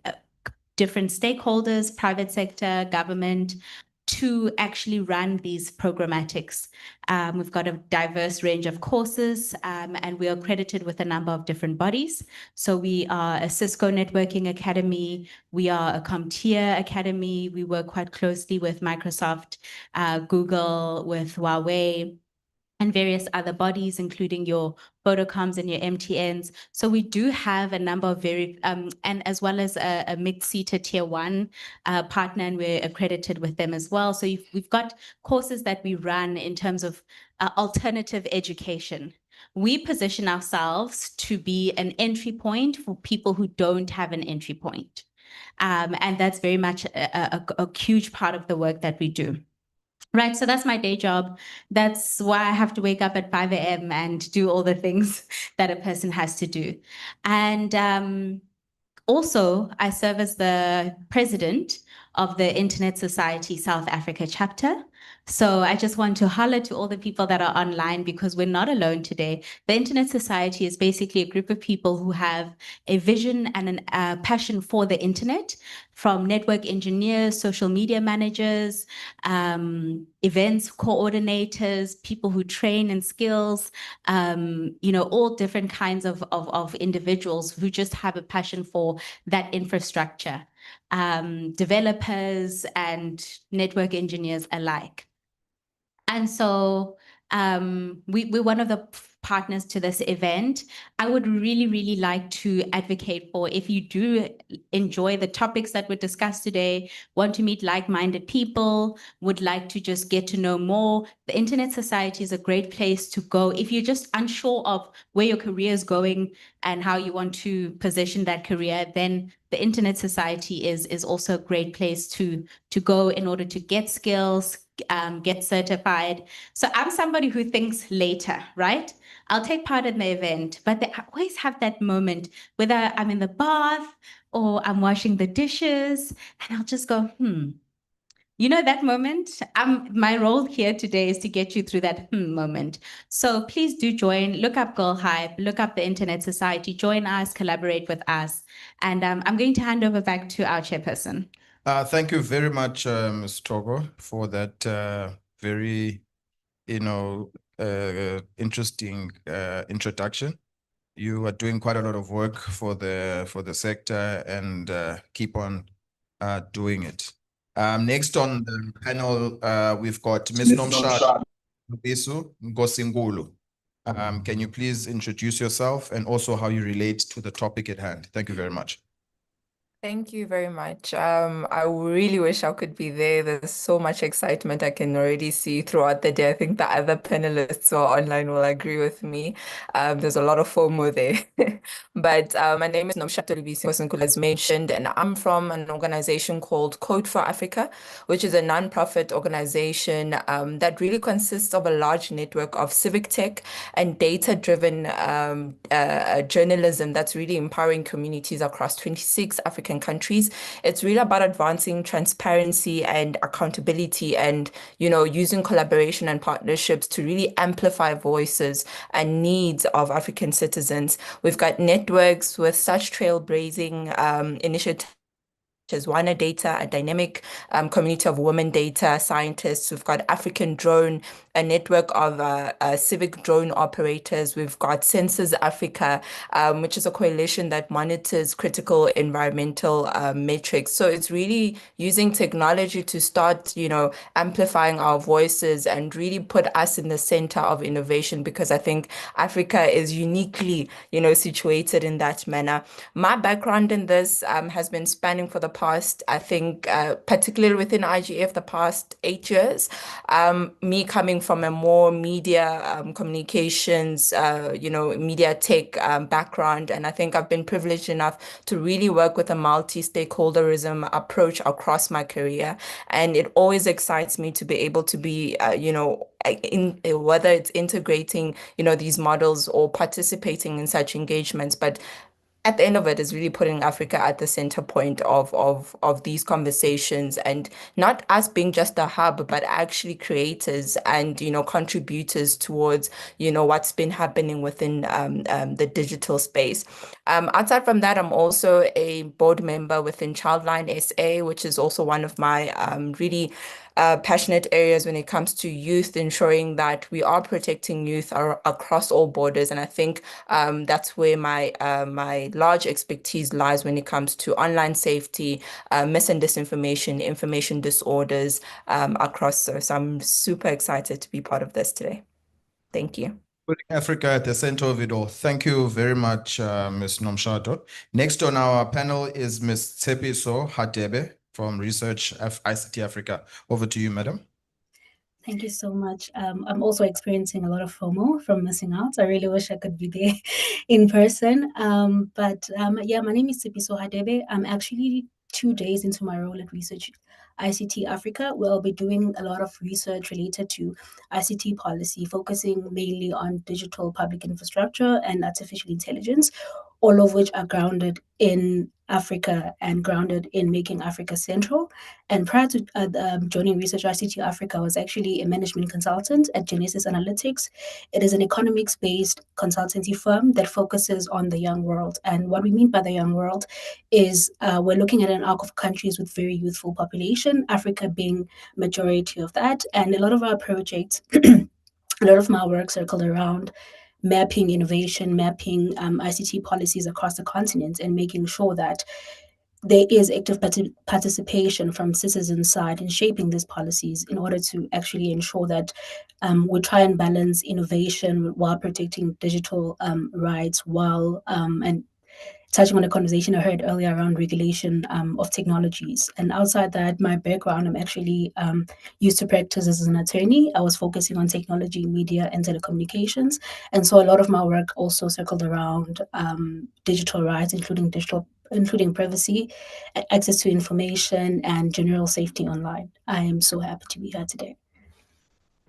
different stakeholders, private sector, government, to actually run these programmatics. We've got a diverse range of courses, and we are accredited with a number of different bodies. So we are a Cisco Networking Academy, we are a CompTIA Academy, we work quite closely with Microsoft, Google, with Huawei, and various other bodies, including your Vodacoms and your MTNs. So we do have a number of and as well as a mid-seater tier 1 partner, and we're accredited with them as well. So we've got courses that we run in terms of alternative education. We position ourselves to be an entry point for people who don't have an entry point. And that's very much a huge part of the work that we do. Right, so that's my day job. That's why I have to wake up at 5 a.m. and do all the things that a person has to do. And also, I serve as the president of the Internet Society South Africa chapter. So I just want to holler to all the people that are online, because we're not alone today. The Internet Society is basically a group of people who have a vision and a passion for the internet, from network engineers, social media managers, events coordinators, people who train in skills, you know, all different kinds of individuals who just have a passion for that infrastructure, developers and network engineers alike. And so we're one of the partners to this event. I would really, really like to advocate for, if you do enjoy the topics that were discussed today, want to meet like-minded people, would like to just get to know more, the Internet Society is a great place to go. If you're just unsure of where your career is going and how you want to position that career, then the Internet Society is also a great place to go in order to get skills, get certified. So I'm somebody who thinks later, right? I'll take part in the event, but I always have that moment, whether I'm in the bath or I'm washing the dishes, and I'll just go, You know that moment? My role here today is to get you through that moment. So please do join, look up Girl Hype, look up the Internet Society, join us, collaborate with us. And I'm going to hand over back to our chairperson. Thank you very much, Ms. Togo, for that very, interesting introduction. You are doing quite a lot of work for the sector, and keep on doing it. Next on the panel, we've got Ms. Nomshad Mbisu Ngosingulu. Can you please introduce yourself and also how you relate to the topic at hand? Thank you very much. Thank you very much. I really wish I could be there. There's so much excitement I can already see throughout the day. I think the other panelists who are online will agree with me. There's a lot of FOMO there. But my name is Nomshato Libisi, as mentioned, and I'm from an organization called Code for Africa, which is a nonprofit organization that really consists of a large network of civic tech and data-driven journalism that's really empowering communities across 26 African countries. It's really about advancing transparency and accountability and, using collaboration and partnerships to really amplify voices and needs of African citizens. We've got networks with such trailblazing initiatives as Wana Data, a dynamic community of women data scientists. We've got African Drone, a network of civic drone operators. We've got Sensors Africa, which is a coalition that monitors critical environmental metrics. So it's really using technology to start, amplifying our voices and really put us in the center of innovation, because I think Africa is uniquely, situated in that manner. My background in this has been spanning for the past, I think, particularly within IGF, the past 8 years. Me coming from a more media communications, media tech background, and I think I've been privileged enough to really work with a multi-stakeholderism approach across my career, and it always excites me to be able to be, whether it's integrating, these models or participating in such engagements, but at the end of it is really putting Africa at the center point of these conversations, and not us being just a hub, but actually creators and, contributors towards, what's been happening within the digital space. Outside from that, I'm also a board member within Childline SA, which is also one of my really passionate areas when it comes to youth, ensuring that we are protecting youth across all borders. And I think that's where my large expertise lies when it comes to online safety, mis and disinformation, information disorders across. So I'm super excited to be part of this today. Thank you. Putting Africa at the center of it all. Thank you very much, Ms. Nomshato. Next on our panel is Ms. Tshepiso Hadebe from Research ICT Africa. Over to you, madam. Thank you so much. I'm also experiencing a lot of FOMO from missing out. I really wish I could be there in person. Yeah, my name is Tshepiso Hadebe. I'm actually 2 days into my role at Research ICT Africa, where I'll be doing a lot of research related to ICT policy, focusing mainly on digital public infrastructure and artificial intelligence, all of which are grounded in Africa and grounded in making Africa central. And prior to joining Research ICT Africa, I was actually a management consultant at Genesis Analytics. It is an economics-based consultancy firm that focuses on the young world. And what we mean by the young world is we're looking at an arc of countries with very youthful population, Africa being majority of that. And a lot of our projects, a lot of my work circled around mapping innovation, mapping ICT policies across the continent, and making sure that there is active participation from citizens' side in shaping these policies in order to actually ensure that we try and balance innovation while protecting digital rights, while and touching on a conversation I heard earlier around regulation of technologies. And outside that, my background, I'm actually used to practice as an attorney. I was focusing on technology, media, and telecommunications. And so a lot of my work also circled around digital rights, including privacy, access to information, and general safety online. I am so happy to be here today.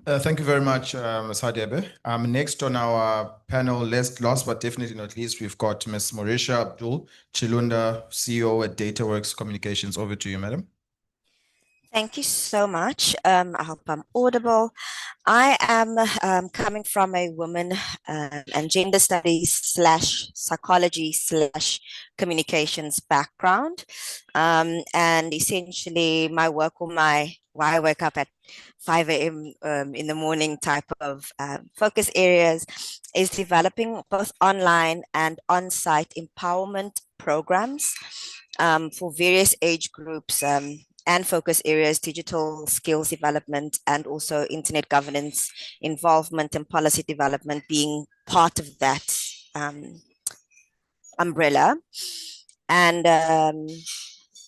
Thank you very much, Ms. Hadebe. Next on our panel, last but definitely not least, we've got Ms. Mauricia Abdul Chilunda, CEO at DataWorks Communications. Over to you, madam. Thank you so much. I hope I'm audible. I am coming from a women and gender studies / psychology / communications background. And essentially my work or why I wake up at 5 a.m. In the morning type of focus areas is developing both online and on-site empowerment programs for various age groups and focus areas, digital skills development, and also internet governance, involvement and policy development being part of that umbrella. And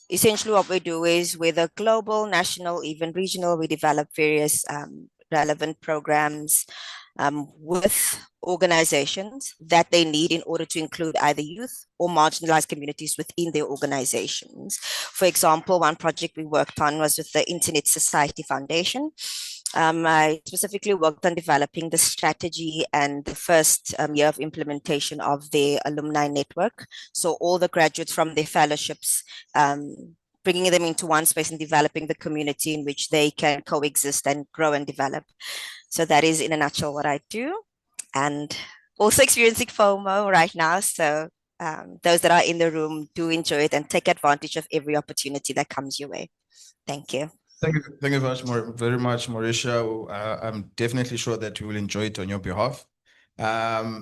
essentially what we do is, whether global, national, even regional, we develop various relevant programs with organizations that they need in order to include either youth or marginalized communities within their organizations. For example, one project we worked on was with the Internet Society Foundation. I specifically worked on developing the strategy and the first year of implementation of their alumni network. So all the graduates from their fellowships, bringing them into one space and developing the community in which they can coexist and grow and develop. So that is in a nutshell what I do, and also experiencing FOMO right now. So those that are in the room, do enjoy it and take advantage of every opportunity that comes your way. Thank you. Thank you very much, Mauricia. I'm definitely sure that you will enjoy it on your behalf.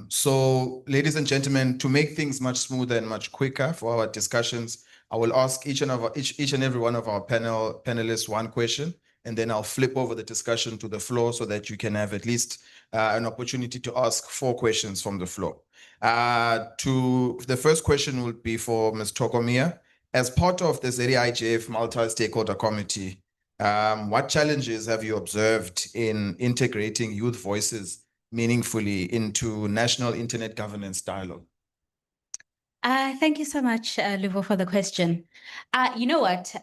So, ladies and gentlemen, to make things much smoother and much quicker for our discussions, I will ask each and every one of our panelists one question, and then I'll flip over the discussion to the floor so that you can have at least an opportunity to ask 4 questions from the floor. The first question will be for Ms. Tokomia. As part of the ZAIGF Multi-Stakeholder Committee, what challenges have you observed in integrating youth voices meaningfully into national internet governance dialogue? Thank you so much, Luvo, for the question. You know what?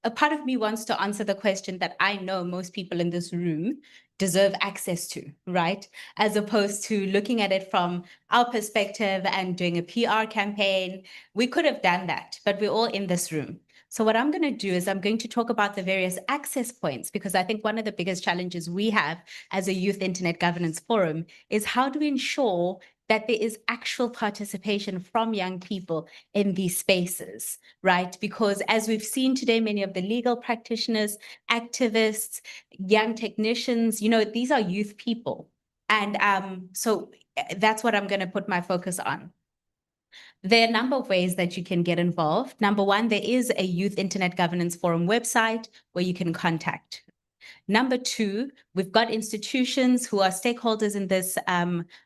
A part of me wants to answer the question that I know most people in this room deserve access to, right? As opposed to looking at it from our perspective and doing a PR campaign. We could have done that, but we're all in this room. So what I'm going to do is I'm going to talk about the various access points, because I think one of the biggest challenges we have as a Youth Internet Governance Forum is how do we ensure that there is actual participation from young people in these spaces, right? Because as we've seen today, many of the legal practitioners, activists, young technicians, you know, these are youth people. And so that's what I'm going to put my focus on. There are a number of ways that you can get involved. Number one, there is a Youth Internet Governance Forum website where you can contact. Number two, we've got institutions who are stakeholders in this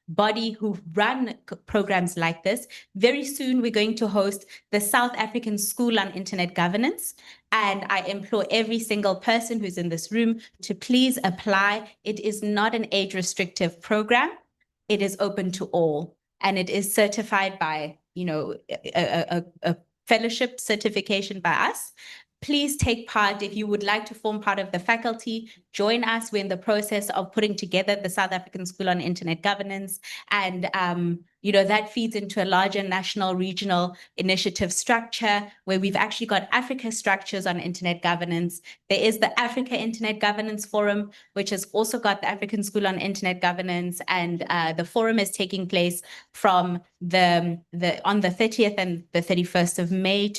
body who run programs like this. Very soon, we're going to host the South African School on Internet Governance. And I implore every single person who's in this room to please apply. It is not an age-restrictive program. It is open to all. And it is certified by, you know, a fellowship certification by us. Please take part. If you would like to form part of the faculty, join us. We're in the process of putting together the South African School on Internet Governance. And, you know, that feeds into a larger national regional initiative structure where we've actually got Africa structures on internet governance. There is the Africa Internet Governance Forum, which has also got the African School on Internet Governance. And the forum is taking place from on the 30th and the 31st of May,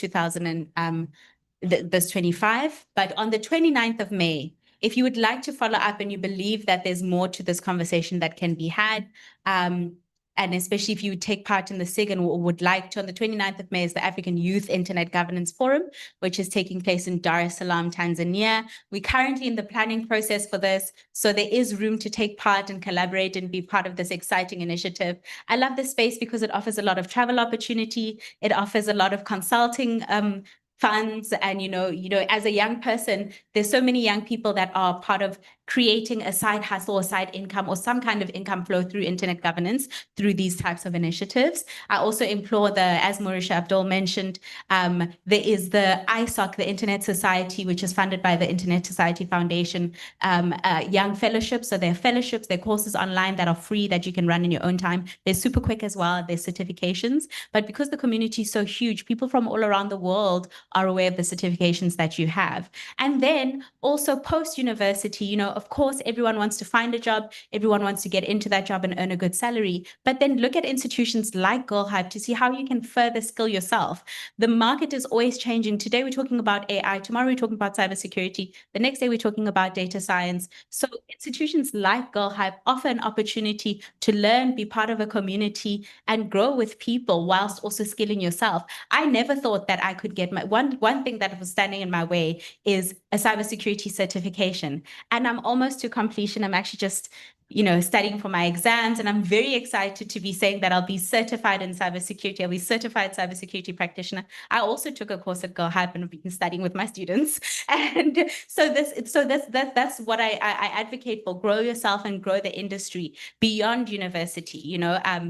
25, but on the 29th of May, if you would like to follow up and you believe that there's more to this conversation that can be had, and especially if you take part in the SIG and would like to, on the 29th of May is the African Youth Internet Governance Forum, which is taking place in Dar es Salaam, Tanzania. We're currently in the planning process for this, so there is room to take part and collaborate and be part of this exciting initiative. I love this space because it offers a lot of travel opportunity. It offers a lot of consulting funds. And, you know, as a young person, there's so many young people that are part of creating a side hustle or side income or some kind of income flow through internet governance through these types of initiatives. I also implore as Mauricia Abdul mentioned, there is the ISOC, the Internet Society, which is funded by the Internet Society Foundation, young fellowships. So there are fellowships, there are courses online that are free that you can run in your own time. They're super quick as well. There's certifications. But because the community is so huge, people from all around the world are aware of the certifications that you have. And then also post-university, you know, of course, everyone wants to find a job, everyone wants to get into that job and earn a good salary, but then look at institutions like Girl Hype to see how you can further skill yourself. The market is always changing. Today, we're talking about AI. Tomorrow, we're talking about cybersecurity. The next day, we're talking about data science. So institutions like Girl Hype offer an opportunity to learn, be part of a community, and grow with people whilst also skilling yourself. I never thought that I could get one thing that was standing in my way is a cybersecurity certification. And I'm almost to completion. I'm actually just studying for my exams, and I'm very excited to be saying that I'll be certified in cybersecurity. I'll be certified cybersecurity practitioner. I also took a course at Girl Hype and have been studying with my students. And that's what I advocate for. Grow yourself and grow the industry beyond university.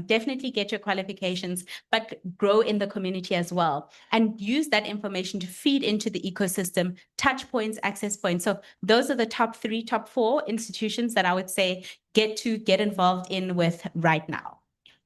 Definitely get your qualifications, but grow in the community as well, and use that information to feed into the ecosystem, touch points, access points. So those are the top 4 institutions that I would say get involved in with right now.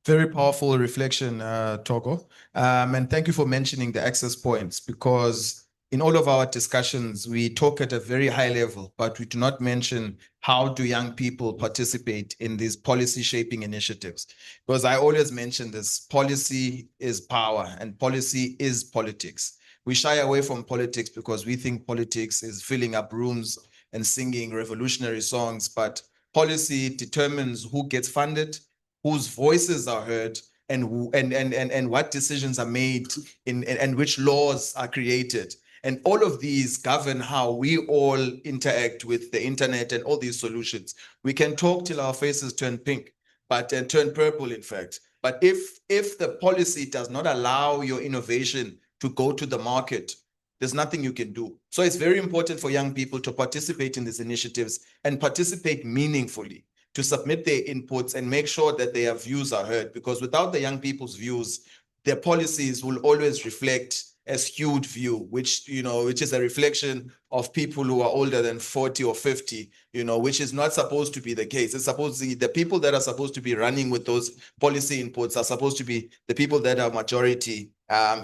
Very powerful reflection, Togo. And thank you for mentioning the access points, because in all of our discussions, we talk at a very high level, but we do not mention how do young people participate in these policy shaping initiatives. Because I always mention this, policy is power and policy is politics. We shy away from politics because we think politics is filling up rooms and singing revolutionary songs, but policy determines who gets funded, whose voices are heard, and what decisions are made and which laws are created. And all of these govern how we all interact with the internet and all these solutions. We can talk till our faces turn pink, but turn purple, in fact. But if the policy does not allow your innovation to go to the market, there's nothing you can do. So it's very important for young people to participate in these initiatives and participate meaningfully, to submit their inputs and make sure that their views are heard, because without the young people's views, their policies will always reflect a skewed view, which is a reflection of people who are older than 40 or 50, which is not supposed to be the case. It's supposed to be the people that are supposed to be running with those policy inputs are supposed to be the people that are majority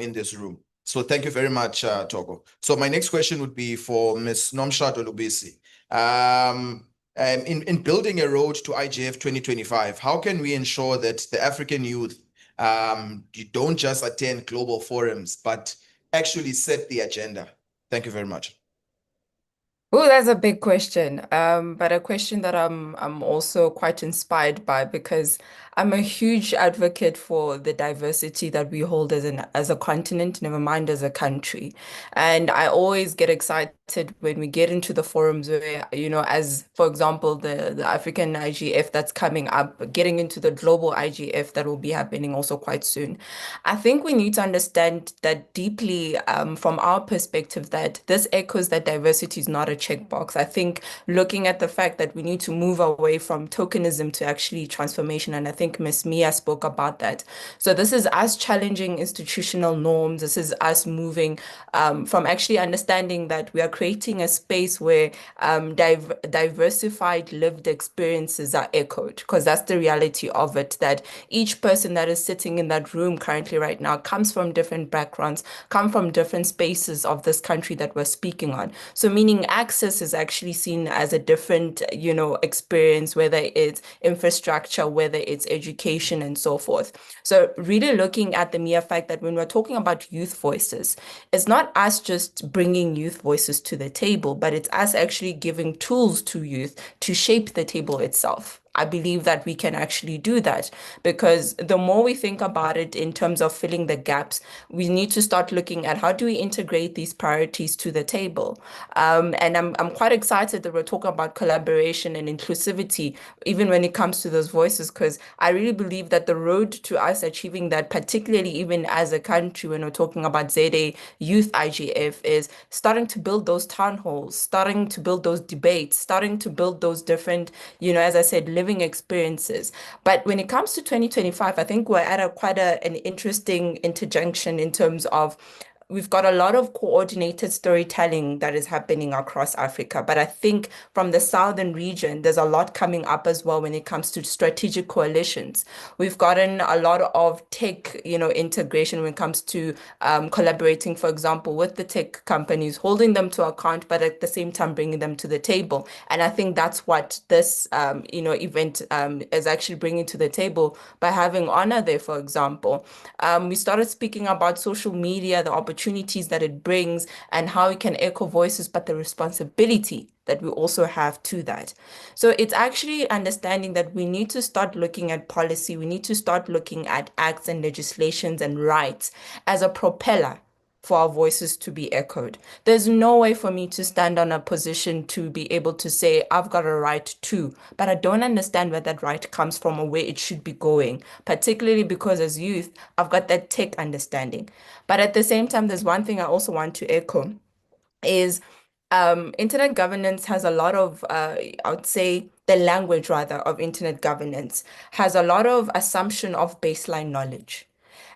in this room. So thank you very much, Togo. So my next question would be for Ms. Nomsha Dolubisi. In building a road to IGF 2025, how can we ensure that the African youth you don't just attend global forums, but actually set the agenda? Thank you very much. Oh, that's a big question, but a question that I'm also quite inspired by, because I'm a huge advocate for the diversity that we hold as a continent, never mind as a country. And I always get excited when we get into the forums where, as for example, the African IGF that's coming up, getting into the global IGF that will be happening also quite soon. I think we need to understand that deeply from our perspective, that this echoes that diversity is not a checkbox. I think looking at the fact that we need to move away from tokenism to actually transformation, and I think Ms. Mia spoke about that. So this is us challenging institutional norms. This is us moving from actually understanding that we are creating a space where diversified lived experiences are echoed, because that's the reality of it, that each person that is sitting in that room currently right now comes from different backgrounds, come from different spaces of this country that we're speaking on. So meaning access is actually seen as a different, experience, whether it's infrastructure, whether it's education and so forth. So really looking at the mere fact that when we're talking about youth voices, it's not us just bringing youth voices to the table, but it's us actually giving tools to youth to shape the table itself. I believe that we can actually do that, because the more we think about it in terms of filling the gaps, we need to start looking at how do we integrate these priorities to the table. And I'm quite excited that we're talking about collaboration and inclusivity, even when it comes to those voices, because I really believe that the road to us achieving that, particularly even as a country, when we're talking about ZA Youth IGF, is starting to build those town halls, starting to build those debates, starting to build those different, as I said, living experiences. But when it comes to 2025, I think we're at quite an interesting interjunction in terms of we've got a lot of coordinated storytelling that is happening across Africa. But I think from the southern region, there's a lot coming up as well when it comes to strategic coalitions. We've gotten a lot of tech, integration when it comes to collaborating, for example, with the tech companies, holding them to account, but at the same time bringing them to the table. And I think that's what this, event is actually bringing to the table by having Honor there, for example. We started speaking about social media, the opportunities that it brings, and how it can echo voices, but the responsibility that we also have to that. So it's actually understanding that we need to start looking at policy, we need to start looking at acts and legislations and rights as a propeller for our voices to be echoed. There's no way for me to stand on a position to be able to say, I've got a right to, but I don't understand where that right comes from or where it should be going, particularly because as youth, I've got that tech understanding. But at the same time, there's one thing I also want to echo is internet governance has a lot of, I would say, the language rather of internet governance has a lot of assumption of baseline knowledge.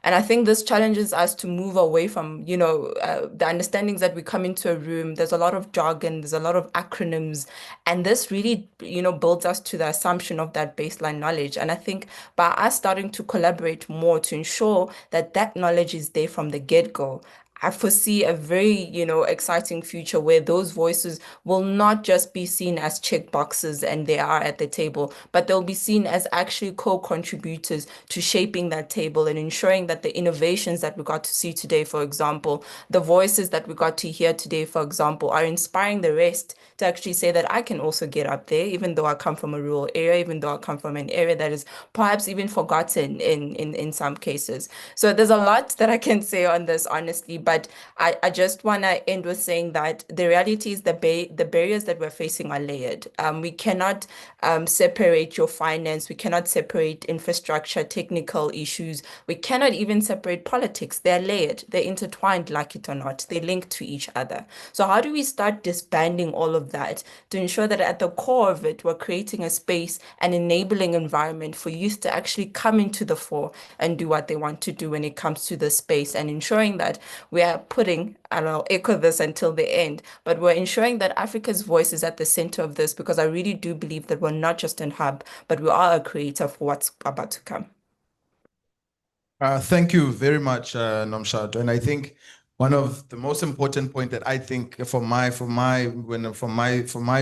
And I think this challenges us to move away from, the understandings that we come into a room. There's a lot of jargon, there's a lot of acronyms, and this really, builds us to the assumption of that baseline knowledge. And I think by us starting to collaborate more to ensure that that knowledge is there from the get-go, I foresee a very, exciting future where those voices will not just be seen as check boxes and they are at the table, but they'll be seen as actually co-contributors to shaping that table and ensuring that the innovations that we got to see today, for example, the voices that we got to hear today, for example, are inspiring the rest to actually say that I can also get up there, even though I come from a rural area, even though I come from an area that is perhaps even forgotten in some cases. So there's a lot that I can say on this, honestly, but I just want to end with saying that the reality is the barriers that we're facing are layered. We cannot separate your finance. We cannot separate infrastructure, technical issues. We cannot even separate politics. They're layered. They're intertwined, like it or not. They link to each other. So how do we start disbanding all of that to ensure that at the core of it, we're creating a space, an enabling environment for youth to actually come into the fore and do what they want to do when it comes to the space, and ensuring that we are putting, and I'll echo this until the end, but we're ensuring that Africa's voice is at the center of this, because I really do believe that we're not just a hub, but we are a creator for what's about to come. Thank you very much, Nomshado. And I think one of the most important point that I think from my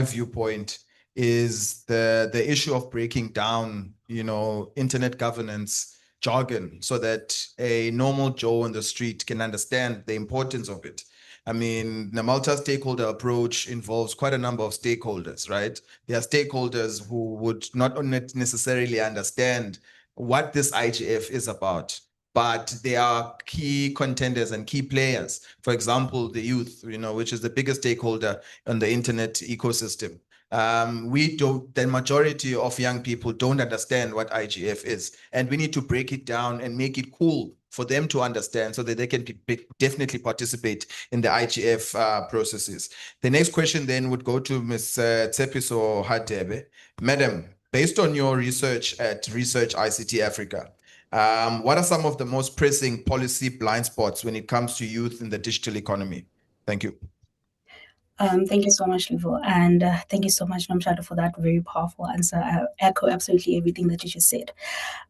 viewpoint is the issue of breaking down, internet governance jargon so that a normal Joe on the street can understand the importance of it. I mean, the multi-stakeholder approach involves quite a number of stakeholders, right? There are stakeholders who would not necessarily understand what this IGF is about, but they are key contenders and key players. For example, the youth, which is the biggest stakeholder on the internet ecosystem. The majority of young people don't understand what IGF is, and we need to break it down and make it cool for them to understand so that they can definitely participate in the IGF processes. The next question then would go to Ms. Tshepiso Hadebe. Madam, based on your research at Research ICT Africa, what are some of the most pressing policy blind spots when it comes to youth in the digital economy? Thank you. Thank you so much, Livo, and thank you so much, Nomshado, for that very powerful answer. I echo absolutely everything that you just said.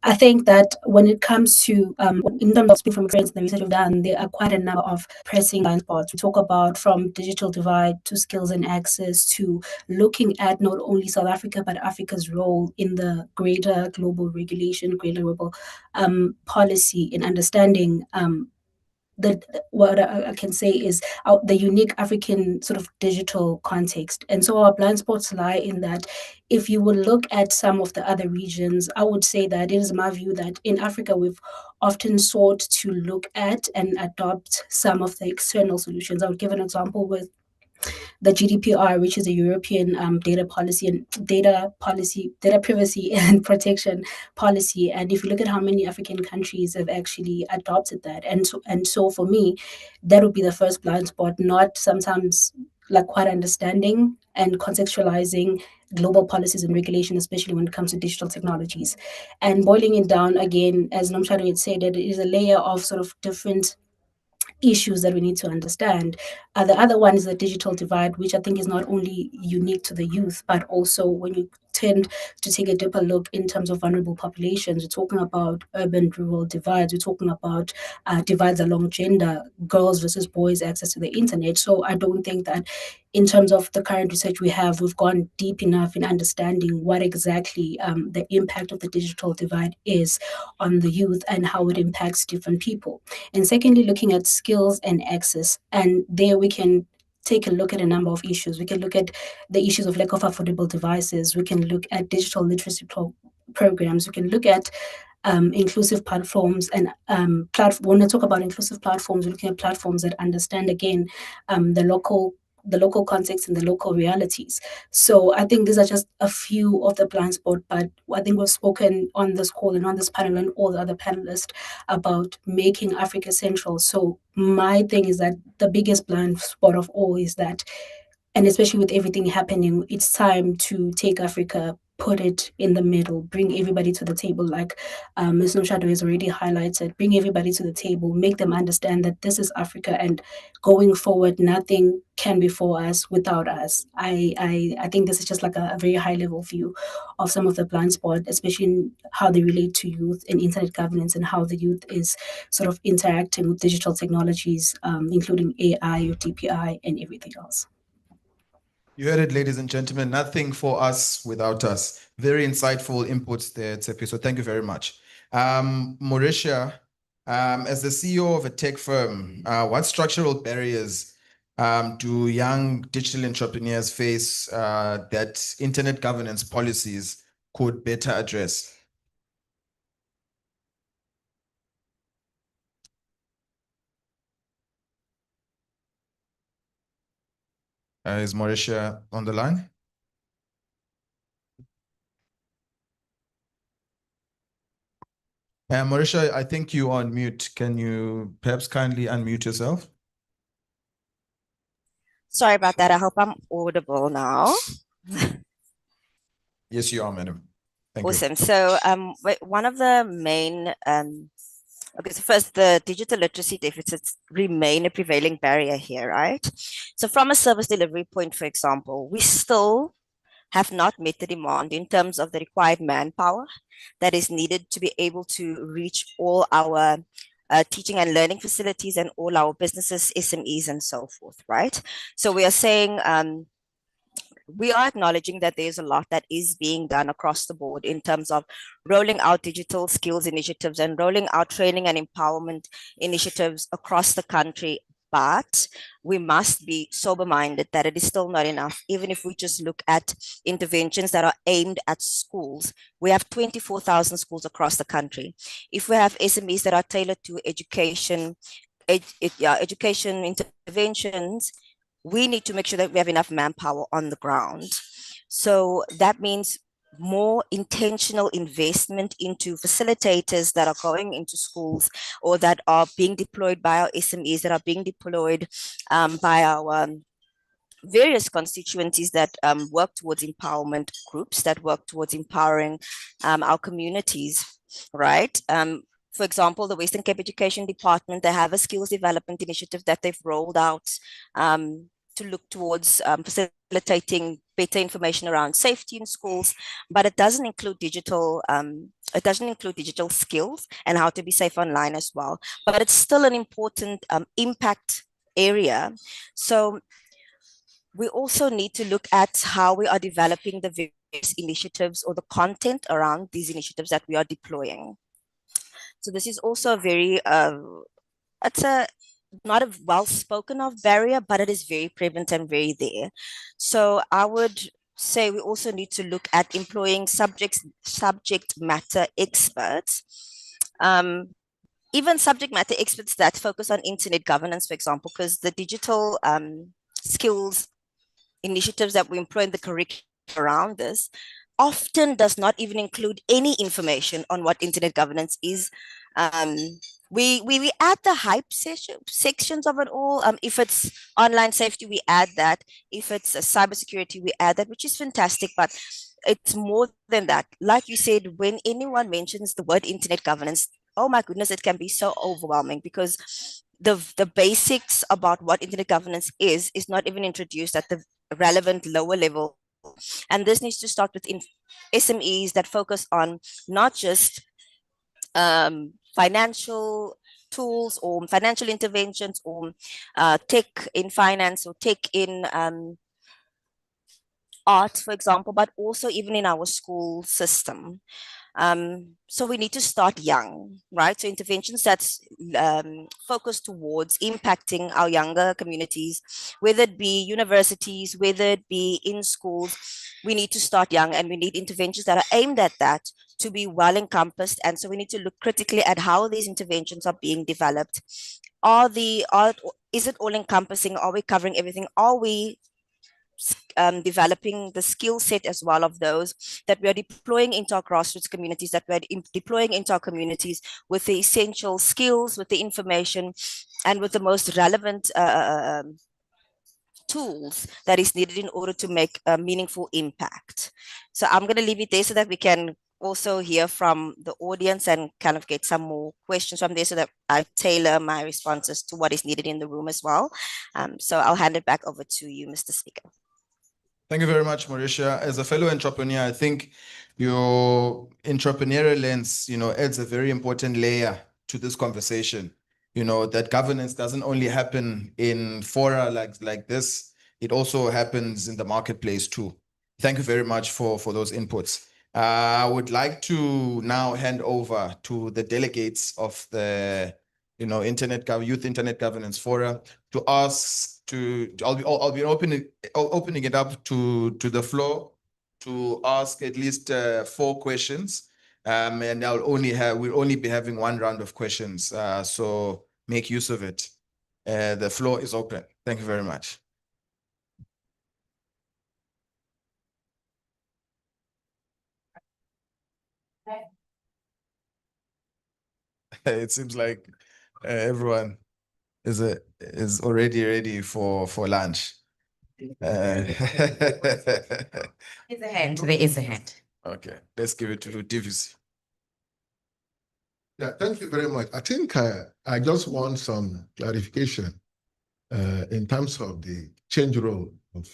I think that when it comes to, in terms of speaking from experience and the research we've done, there are quite a number of pressing blind spots. We talk about from digital divide to skills and access to looking at not only South Africa, but Africa's role in the greater global regulation, greater global policy in understanding what I can say is the unique African sort of digital context. And so our blind spots lie in that if you will look at some of the other regions, I would say that it is my view that in Africa, we've often sought to look at and adopt some of the external solutions. I would give an example with the GDPR, which is a European data privacy and protection policy. And if you look at how many African countries have actually adopted that, and so for me, that would be the first blind spot, not sometimes like quite understanding and contextualizing global policies and regulation, especially when it comes to digital technologies. And boiling it down again, as Nomshado had said, it is a layer of sort of different issues that we need to understand. The other one is the digital divide, which I think is not only unique to the youth, but also when you tend to take a deeper look in terms of vulnerable populations. We're talking about urban-rural divides. We're talking about divides along gender, girls versus boys, access to the internet. So I don't think that in terms of the current research we have, we've gone deep enough in understanding what exactly the impact of the digital divide is on the youth and how it impacts different people. And secondly, looking at skills and access. And there we can take a look at a number of issues. We can look at the issues of lack of affordable devices. We can look at digital literacy programs. We can look at inclusive platforms and when I talk about inclusive platforms, we're looking at platforms that understand again the local context and the local realities. So I think these are just a few of the blind spots, but I think we've spoken on this call and on this panel and all the other panelists about making Africa central. So my thing is that the biggest blind spot of all is that, and especially with everything happening, it's time to take Africa, put it in the middle, bring everybody to the table, like Ms. Noshado has already highlighted, bring everybody to the table, make them understand that this is Africa, and going forward, nothing can be for us without us. I think this is just like a very high level view of some of the blind spots, especially in how they relate to youth and internet governance and how the youth is sort of interacting with digital technologies, including AI or DPI and everything else. You heard it, ladies and gentlemen, nothing for us without us. Very insightful inputs there, Tsepi. So thank you very much. Mauricia, as the CEO of a tech firm, what structural barriers do young digital entrepreneurs face that internet governance policies could better address? Is Mauricia on the line? Mauricia, I think you're on mute. Can you perhaps kindly unmute yourself? Sorry about that. I hope I'm audible now. Yes, you are, madam. Thank Awesome. you. So one of the main okay, so first, the digital literacy deficits remain a prevailing barrier here, right? So from a service delivery point, for example, we still have not met the demand in terms of the required manpower that is needed to be able to reach all our teaching and learning facilities and all our businesses, SMEs, and so forth, right? So we are saying we are acknowledging that there's a lot that is being done across the board in terms of rolling out digital skills initiatives and rolling out training and empowerment initiatives across the country. But we must be sober-minded that it is still not enough. Even if we just look at interventions that are aimed at schools, we have 24,000 schools across the country. If we have SMEs that are tailored to education, education interventions, we need to make sure that we have enough manpower on the ground. So that means more intentional investment into facilitators that are going into schools or that are being deployed by our SMEs, that are being deployed by our various constituencies that work towards empowerment groups, that work towards empowering our communities, right? For example, the Western Cape Education Department, they have a skills development initiative that they've rolled out to look towards facilitating better information around safety in schools, but it doesn't include digital. It doesn't include digital skills and how to be safe online as well. But it's still an important impact area. So we also need to look at how we are developing the various initiatives or the content around these initiatives that we are deploying. So this is also a very it's a not a well spoken of barrier, but it is very prevalent and very there. So I would say we also need to look at employing subject matter experts, even subject matter experts that focus on internet governance, for example, because the digital skills initiatives that we employ in the curriculum around this often does not even include any information on what internet governance is. We add the hype sections of it all. If it's online safety, we add that. If it's cybersecurity, we add that, which is fantastic. But it's more than that. Like you said, when anyone mentions the word internet governance, oh my goodness, it can be so overwhelming because the basics about what internet governance is not even introduced at the relevant lower level. And this needs to start with SMEs that focus on not just financial tools or financial interventions or tech in finance or tech in art, for example, but also even in our school system. So we need to start young, right? So interventions that's focused towards impacting our younger communities, whether it be universities, whether it be in schools, we need to start young, and we need interventions that are aimed at that to be well encompassed. And so we need to look critically at how these interventions are being developed. Is it all encompassing? Are we covering everything? Are we developing the skill set as well of those that we are deploying into our grassroots communities, that we're deploying into our communities with the essential skills, with the information, and with the most relevant tools that is needed in order to make a meaningful impact. So I'm going to leave it there so that we can also hear from the audience and kind of get some more questions from there so that I tailor my responses to what is needed in the room as well. So I'll hand it back over to you, Mr. Speaker. Thank you very much, Mauritia. As a fellow entrepreneur, I think your entrepreneurial lens, adds a very important layer to this conversation. That governance doesn't only happen in fora like this, it also happens in the marketplace too. Thank you very much for those inputs. I would like to now hand over to the delegates of the Youth Internet Governance Fora to ask I'll be opening it up to the floor to ask at least 4 questions. And we'll only be having 1 round of questions. So make use of it. The floor is open. Thank you very much. It seems like everyone is already ready for lunch. There's a hand. There is a hand. Okay, let's give it to Davis. Yeah, thank you very much. I think I just want some clarification in terms of the change role of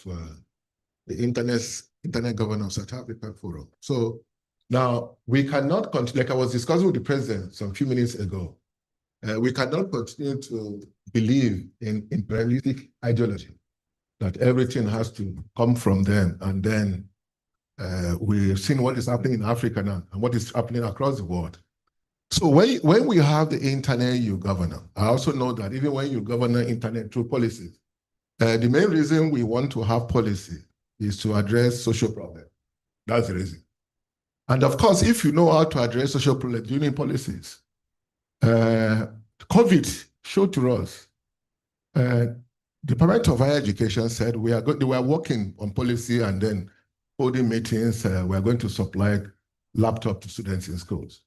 the Internet Governance South Africa Forum. So now we cannot continue, like I was discussing with the president some few minutes ago, we cannot continue to believe in imperialistic ideology, that everything has to come from them. And then we've seen what is happening in Africa now and what is happening across the world. So when we have the internet, you govern. I also know that even when you govern the internet through policies, the main reason we want to have policy is to address social problems. That's the reason. And of course, if you know how to address social problems, you need policies. COVID showed to us, the Department of Higher Education said they were working on policy and then holding meetings. We are going to supply laptops to students in schools.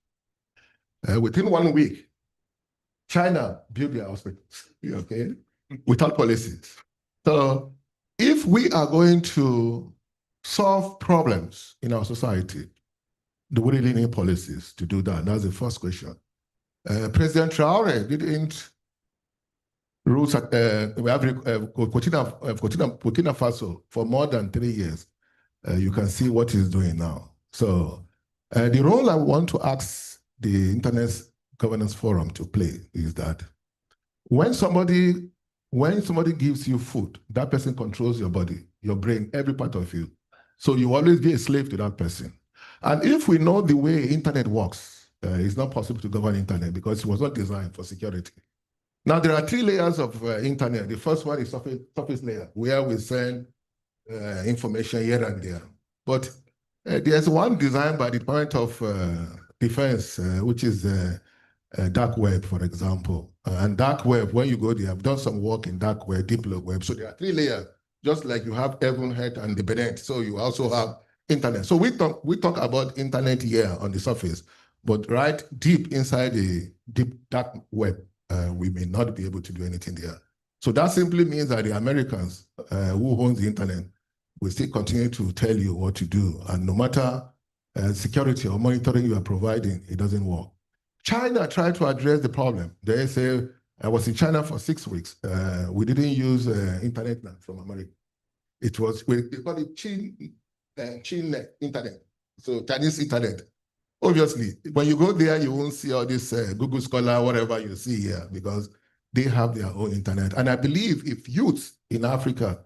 Within 1 week, China built their hospitals, okay, without policies. So if we are going to solve problems in our society, do we really need policies to do that? That's the first question. President Traore didn't rule Burkina Faso for more than 3 years. You can see what he's doing now. So the role I want to ask the Internet Governance Forum to play is that when somebody gives you food, that person controls your body, your brain, every part of you. So you always be a slave to that person. And if we know the way internet works, it's not possible to govern internet because it was not designed for security. Now, there are 3 layers of internet. The first one is surface layer, where we send information here and there. But there's one designed by the Department of Defense, which is dark web, for example. And dark web, when you go there, I've done some work in dark web, deep web. So there are 3 layers, just like you have Heavenhead and the Benet. So you also have internet. So we talk about internet here on the surface, but right deep inside the deep dark web, we may not be able to do anything there. So that simply means that the Americans who own the internet will still continue to tell you what to do. And no matter security or monitoring you are providing, it doesn't work. China tried to address the problem. They say I was in China for 6 weeks. We didn't use internet from America. It was, they call it Chin internet. So Chinese internet. Obviously, when you go there, you won't see all this Google Scholar, whatever you see here, because they have their own internet. And I believe if youth in Africa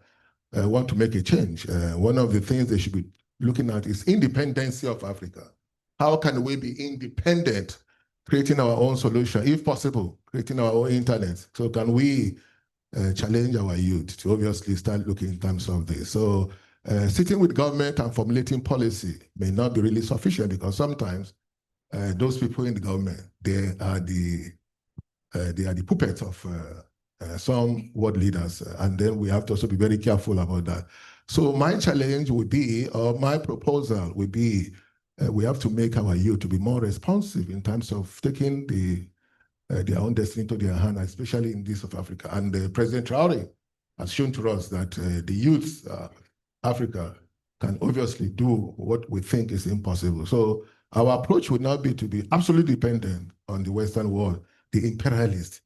want to make a change, one of the things they should be looking at is independency of Africa. How can we be independent, creating our own solution, if possible, creating our own internet? So can we challenge our youth to obviously start looking in terms of this? So sitting with government and formulating policy may not be really sufficient, because sometimes those people in the government, they are the puppets of some world leaders, and then we have to also be very careful about that. So my challenge would be, or my proposal would be, we have to make our youth to be more responsive in terms of taking their own destiny to their hand, especially in this of Africa. And President Traore has shown to us that the youth Africa can obviously do what we think is impossible. So our approach would not be to be absolutely dependent on the Western world, the imperialist.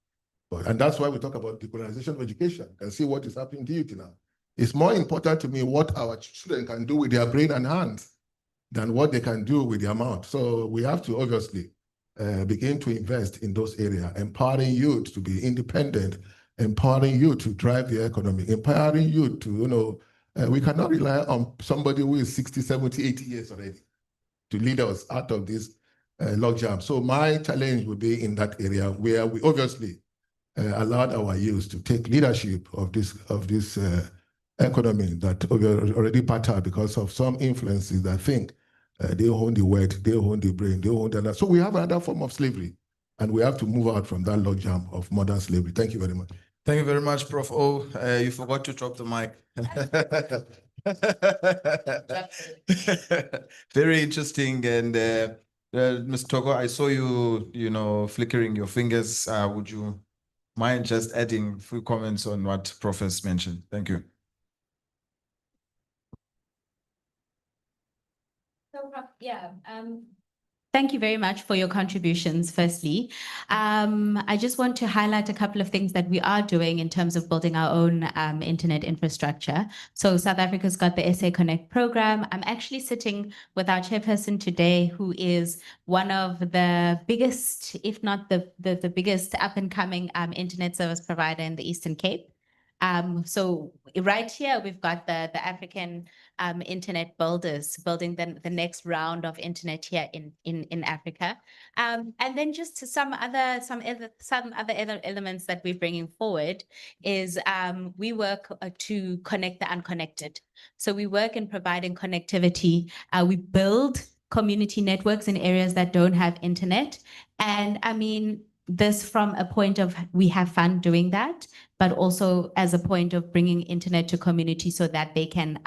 And that's why we talk about decolonization of education and see what is happening to youth now. It's more important to me what our children can do with their brain and hands than what they can do with their mouth. So we have to obviously begin to invest in those areas, empowering youth to be independent, empowering youth to drive the economy, empowering youth to, we cannot rely on somebody who is 60, 70, 80 years already to lead us out of this logjam. So my challenge would be in that area where we obviously allowed our youth to take leadership of this economy that already pattered because of some influences that think they own the word, they own the brain, they own the... So we have another form of slavery, and we have to move out from that logjam of modern slavery. Thank you very much. Thank you very much, Prof. O. You forgot to drop the mic. Very interesting. And Ms. Togo, I saw you, flickering your fingers. Would you mind just adding a few comments on what Prof has mentioned? Thank you. Thank you very much for your contributions, firstly. I just want to highlight a couple of things that we are doing in terms of building our own internet infrastructure. So South Africa's got the SA Connect program. I'm actually sitting with our chairperson today, who is one of the biggest, if not the biggest up-and-coming internet service provider in the Eastern Cape. So right here, we've got the African internet builders building the next round of internet here in Africa. And then just to some other elements that we're bringing forward is we work to connect the unconnected. So we work in providing connectivity. We build community networks in areas that don't have internet. And I mean, this from a point of we have fun doing that, but also as a point of bringing internet to community so that they can,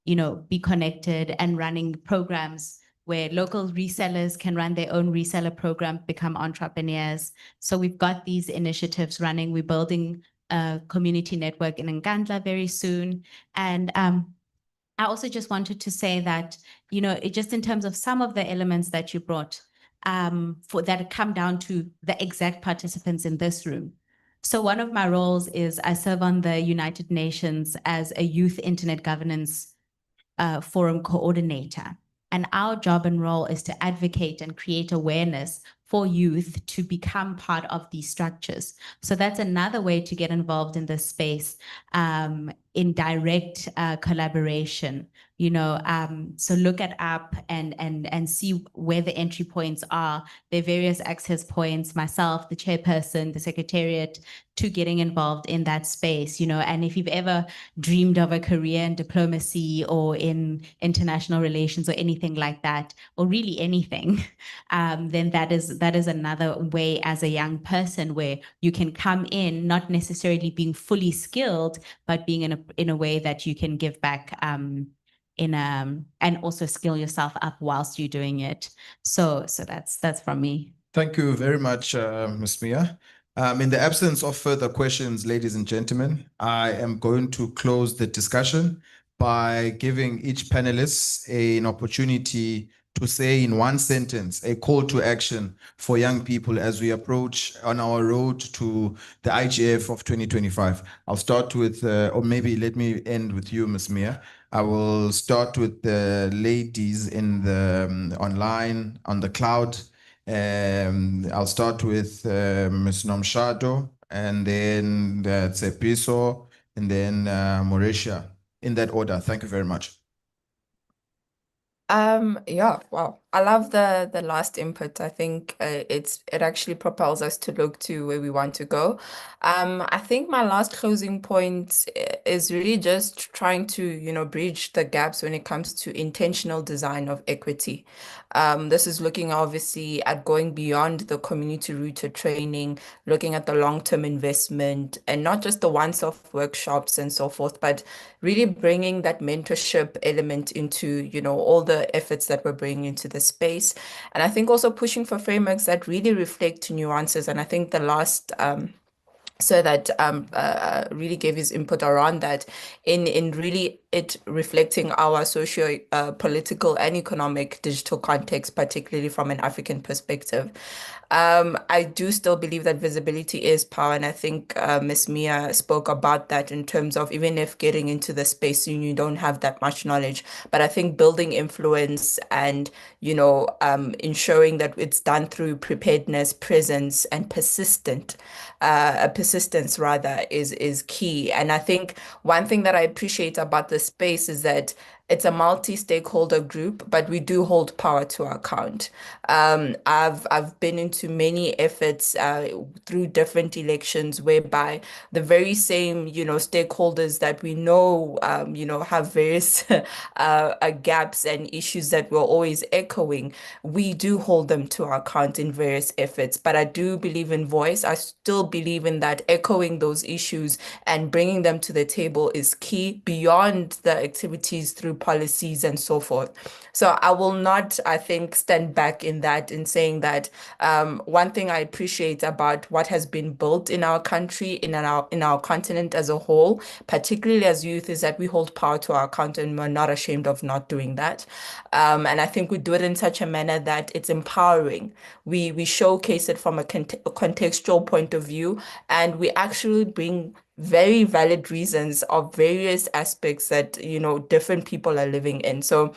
be connected and running programs where local resellers can run their own reseller program, become entrepreneurs. So we've got these initiatives running. We're building a community network in Nkandla very soon. And I also just wanted to say that, just in terms of some of the elements that you brought, for that come down to the exact participants in this room. So one of my roles is I serve on the United Nations as a Youth Internet Governance Forum coordinator. And our job and role is to advocate and create awareness for youth to become part of these structures. So that's another way to get involved in this space in direct collaboration. So look at app and see where the entry points are. There are various access points, myself, the chairperson, the secretariat, to getting involved in that space, and if you've ever dreamed of a career in diplomacy or in international relations or anything like that, or really anything, then that is another way as a young person where you can come in, not necessarily being fully skilled, but being in a way that you can give back and also skill yourself up whilst you're doing it. So that's from me. Thank you very much, Ms. Mia. In the absence of further questions, ladies and gentlemen, I am going to close the discussion by giving each panelist an opportunity to say in one sentence a call to action for young people as we approach on our road to the IGF of 2025. I'll start with, or maybe let me end with you, Ms. Mia. I will start with the ladies in the online, on the cloud. I'll start with Ms. Nomshado, and then Tsepiso, and then Mauritia, in that order. Thank you very much. Yeah, wow. I love the last input. I think it actually propels us to look to where we want to go. I think my last closing point is really just trying to, you know, bridge the gaps when it comes to intentional design of equity. This is looking obviously at going beyond the community-rooted training, looking at the long-term investment, and not just the once-off workshops and so forth, but really bringing that mentorship element into, you know, all the efforts that we're bringing into the space. And I think also pushing for frameworks that really reflect nuances. And I think the last so that really gave his input around that in really it reflecting our socio political and economic digital context, particularly from an African perspective. I do still believe that visibility is power, and I think Ms. Mia spoke about that in terms of even if getting into the space you don't have that much knowledge, but I think building influence and, you know, ensuring that it's done through preparedness, presence, and persistence rather is key. And I think one thing that I appreciate about this space is that it's a multi-stakeholder group, but we do hold power to our account. I've been into many efforts through different elections whereby the very same, you know, stakeholders that we know, you know, have various gaps and issues that we're always echoing, we do hold them to our account in various efforts. But I do believe in voice. I still believe in that echoing those issues and bringing them to the table is key beyond the activities through policies and so forth. So I will not, I think, stand back in that in saying that one thing I appreciate about what has been built in our country, in our continent as a whole, particularly as youth, is that we hold power to our account and we're not ashamed of not doing that. And I think we do it in such a manner that it's empowering. We showcase it from a contextual point of view, and we actually bring very valid reasons of various aspects that, you know, different people are living in. So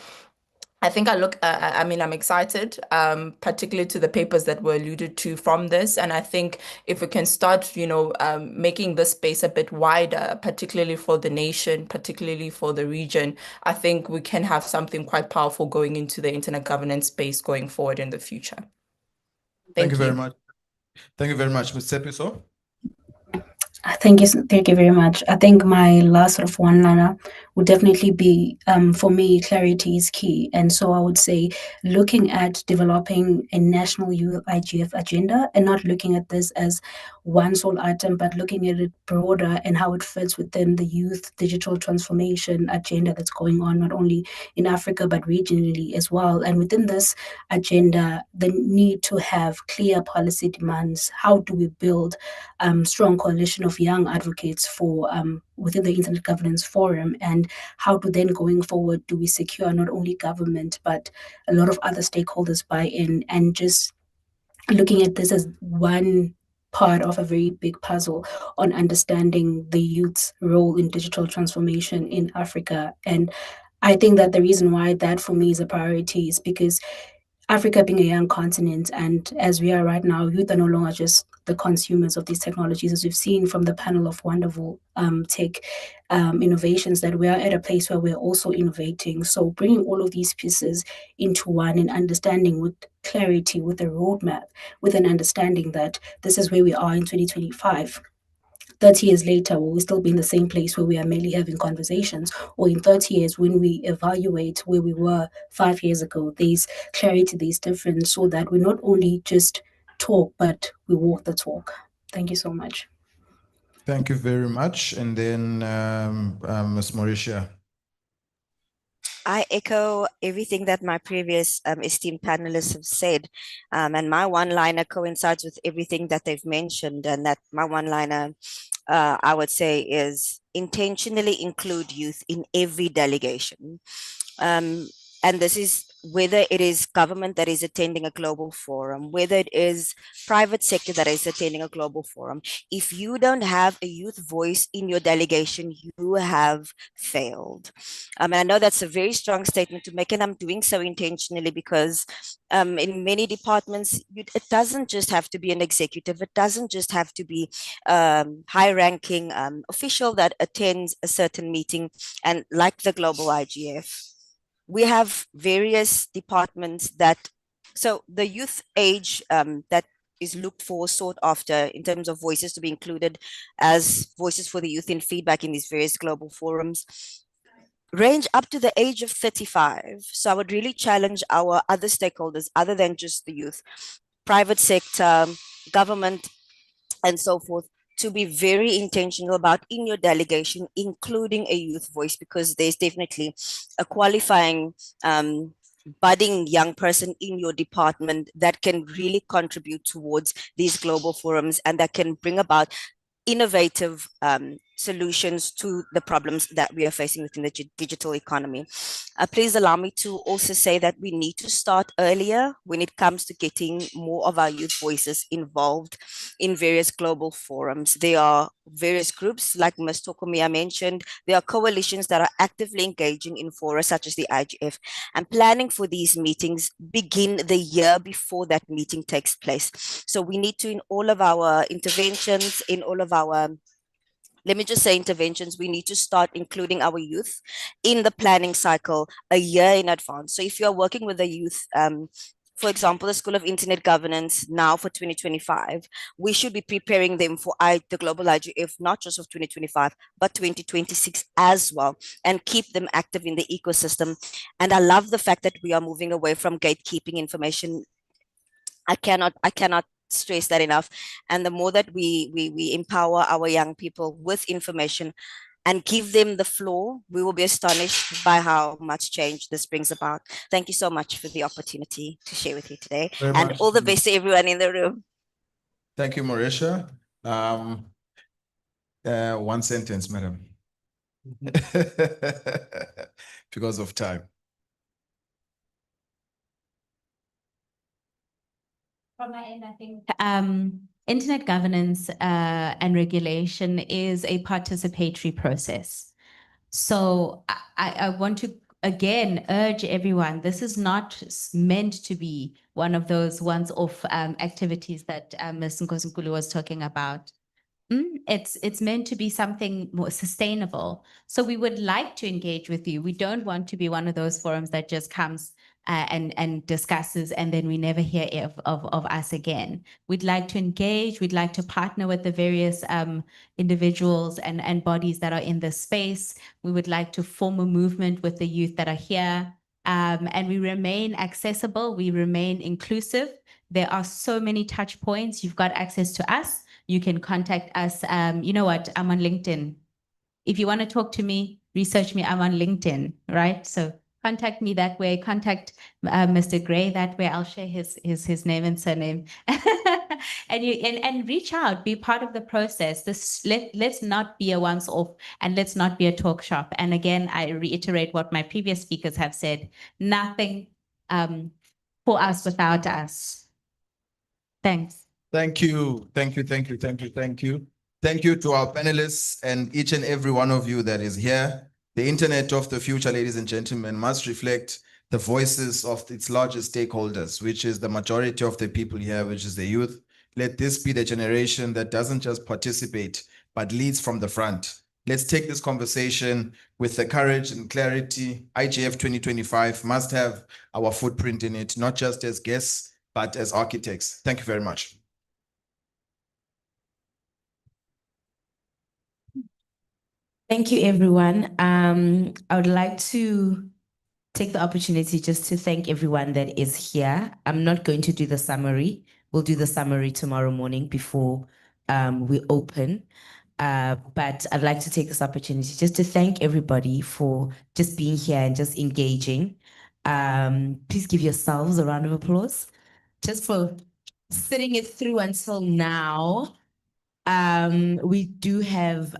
I think I mean, I'm excited, particularly to the papers that were alluded to from this. And I think if we can start, you know, making this space a bit wider, particularly for the nation, particularly for the region, I think we can have something quite powerful going into the internet governance space going forward in the future. Thank you very much. Thank you very much, Ms. Sepiso. Thank you very much. I think my last sort of one-liner would definitely be, for me, clarity is key. And so I would say looking at developing a national youth IGF agenda and not looking at this as one sole item, but looking at it broader and how it fits within the youth digital transformation agenda that's going on, not only in Africa, but regionally as well. And within this agenda, the need to have clear policy demands. How do we build strong coalition of young advocates for within the Internet Governance Forum, and how to then going forward do we secure not only government but a lot of other stakeholders buy-in, and just looking at this as one part of a very big puzzle on understanding the youth's role in digital transformation in Africa. And I think that the reason why that for me is a priority is because Africa being a young continent, and as we are right now, youth are no longer just the consumers of these technologies, as we've seen from the panel of wonderful tech innovations, that we are at a place where we're also innovating. So bringing all of these pieces into one and understanding with clarity, with a roadmap, with an understanding that this is where we are in 2025. 30 years later, will we still be in the same place where we are merely having conversations? Or in 30 years, when we evaluate where we were 5 years ago, there's clarity, there's difference, so that we not only just talk, but we walk the talk. Thank you so much. Thank you very much. And then Ms. Mauritia. I echo everything that my previous esteemed panelists have said. And my one-liner coincides with everything that they've mentioned. And that my one-liner, I would say, is intentionally include youth in every delegation. And this is whether it is government that is attending a global forum, whether it is private sector that is attending a global forum, if you don't have a youth voice in your delegation, you have failed. And I know that's a very strong statement to make, and I'm doing so intentionally because in many departments, it doesn't just have to be an executive, it doesn't just have to be high-ranking official that attends a certain meeting, and like the global IGF. We have various departments that, so the youth age that is looked for, sought after in terms of voices to be included as voices for the youth in feedback in these various global forums, range up to the age of 35. So I would really challenge our other stakeholders other than just the youth, private sector, government, and so forth, to be very intentional about in your delegation, including a youth voice, because there's definitely a qualifying budding young person in your department that can really contribute towards these global forums and that can bring about innovative solutions to the problems that we are facing within the digital economy. Please allow me to also say that we need to start earlier when it comes to getting more of our youth voices involved in various global forums. There are various groups, like Ms. Tokomia mentioned, there are coalitions that are actively engaging in fora such as the IGF, and planning for these meetings begin the year before that meeting takes place. So we need to, in all of our interventions, in all of our let me just say interventions, we need to start including our youth in the planning cycle a year in advance. So if you're working with the youth, for example, the School of Internet Governance now for 2025, we should be preparing them for the global IGF, not just of 2025, but 2026 as well, and keep them active in the ecosystem. And I love the fact that we are moving away from gatekeeping information. I cannot stress that enough. And the more that we empower our young people with information and give them the floor, we will be astonished by how much change this brings about. Thank you so much for the opportunity to share with you today. Very and much. all the best to everyone in the room. Thank you, Mauritia. One sentence, madam. Because of time. From my end, I think internet governance and regulation is a participatory process. So I want to again urge everyone, this is not meant to be one of those once-off activities that Ms. Nkosinkulu was talking about. It's meant to be something more sustainable. So we would like to engage with you. We don't want to be one of those forums that just comes and discusses, and then we never hear of us again. We'd like to engage. We'd like to partner with the various individuals and bodies that are in this space. We would like to form a movement with the youth that are here. And we remain accessible. We remain inclusive. There are so many touch points. You've got access to us. You can contact us. You know what? I'm on LinkedIn. If you want to talk to me, research me. I'm on LinkedIn, right? So contact me that way. Contact Mr. Gray that way. I'll share his name and surname. and reach out. Be part of the process. Let's not be a once-off, and let's not be a talk shop. And again, I reiterate what my previous speakers have said. Nothing for us without us. Thanks. Thank you. Thank you. Thank you. Thank you. Thank you. Thank you to our panelists and each and every one of you that is here. The internet of the future, ladies and gentlemen, must reflect the voices of its largest stakeholders, which is the majority of the people here, which is the youth. Let this be the generation that doesn't just participate, but leads from the front. Let's take this conversation with the courage and clarity. IGF 2025 must have our footprint in it, not just as guests, but as architects. Thank you very much. Thank you, everyone. I would like to take the opportunity just to thank everyone that is here. I'm not going to do the summary. We'll do the summary tomorrow morning before we open. But I'd like to take this opportunity just to thank everybody for just being here and just engaging. Please give yourselves a round of applause just for sitting it through until now. We do have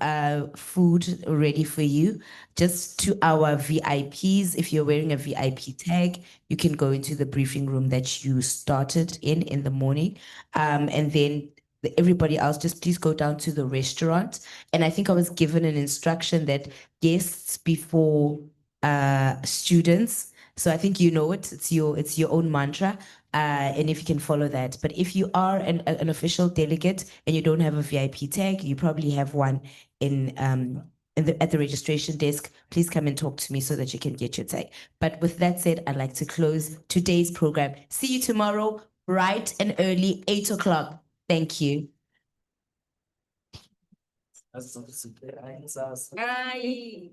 food ready for you. Just to our VIPs, if you're wearing a VIP tag, you can go into the briefing room that you started in the morning. And then everybody else, just please go down to the restaurant. And I think I was given an instruction that guests before students. So I think you know it. It's your own mantra. And if you can follow that. But if you are an official delegate and you don't have a VIP tag, you probably have one at the registration desk. Please come and talk to me so that you can get your tag. But with that said, I'd like to close today's program. See you tomorrow, bright and early, 8 o'clock. Thank you. Bye.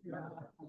Yeah.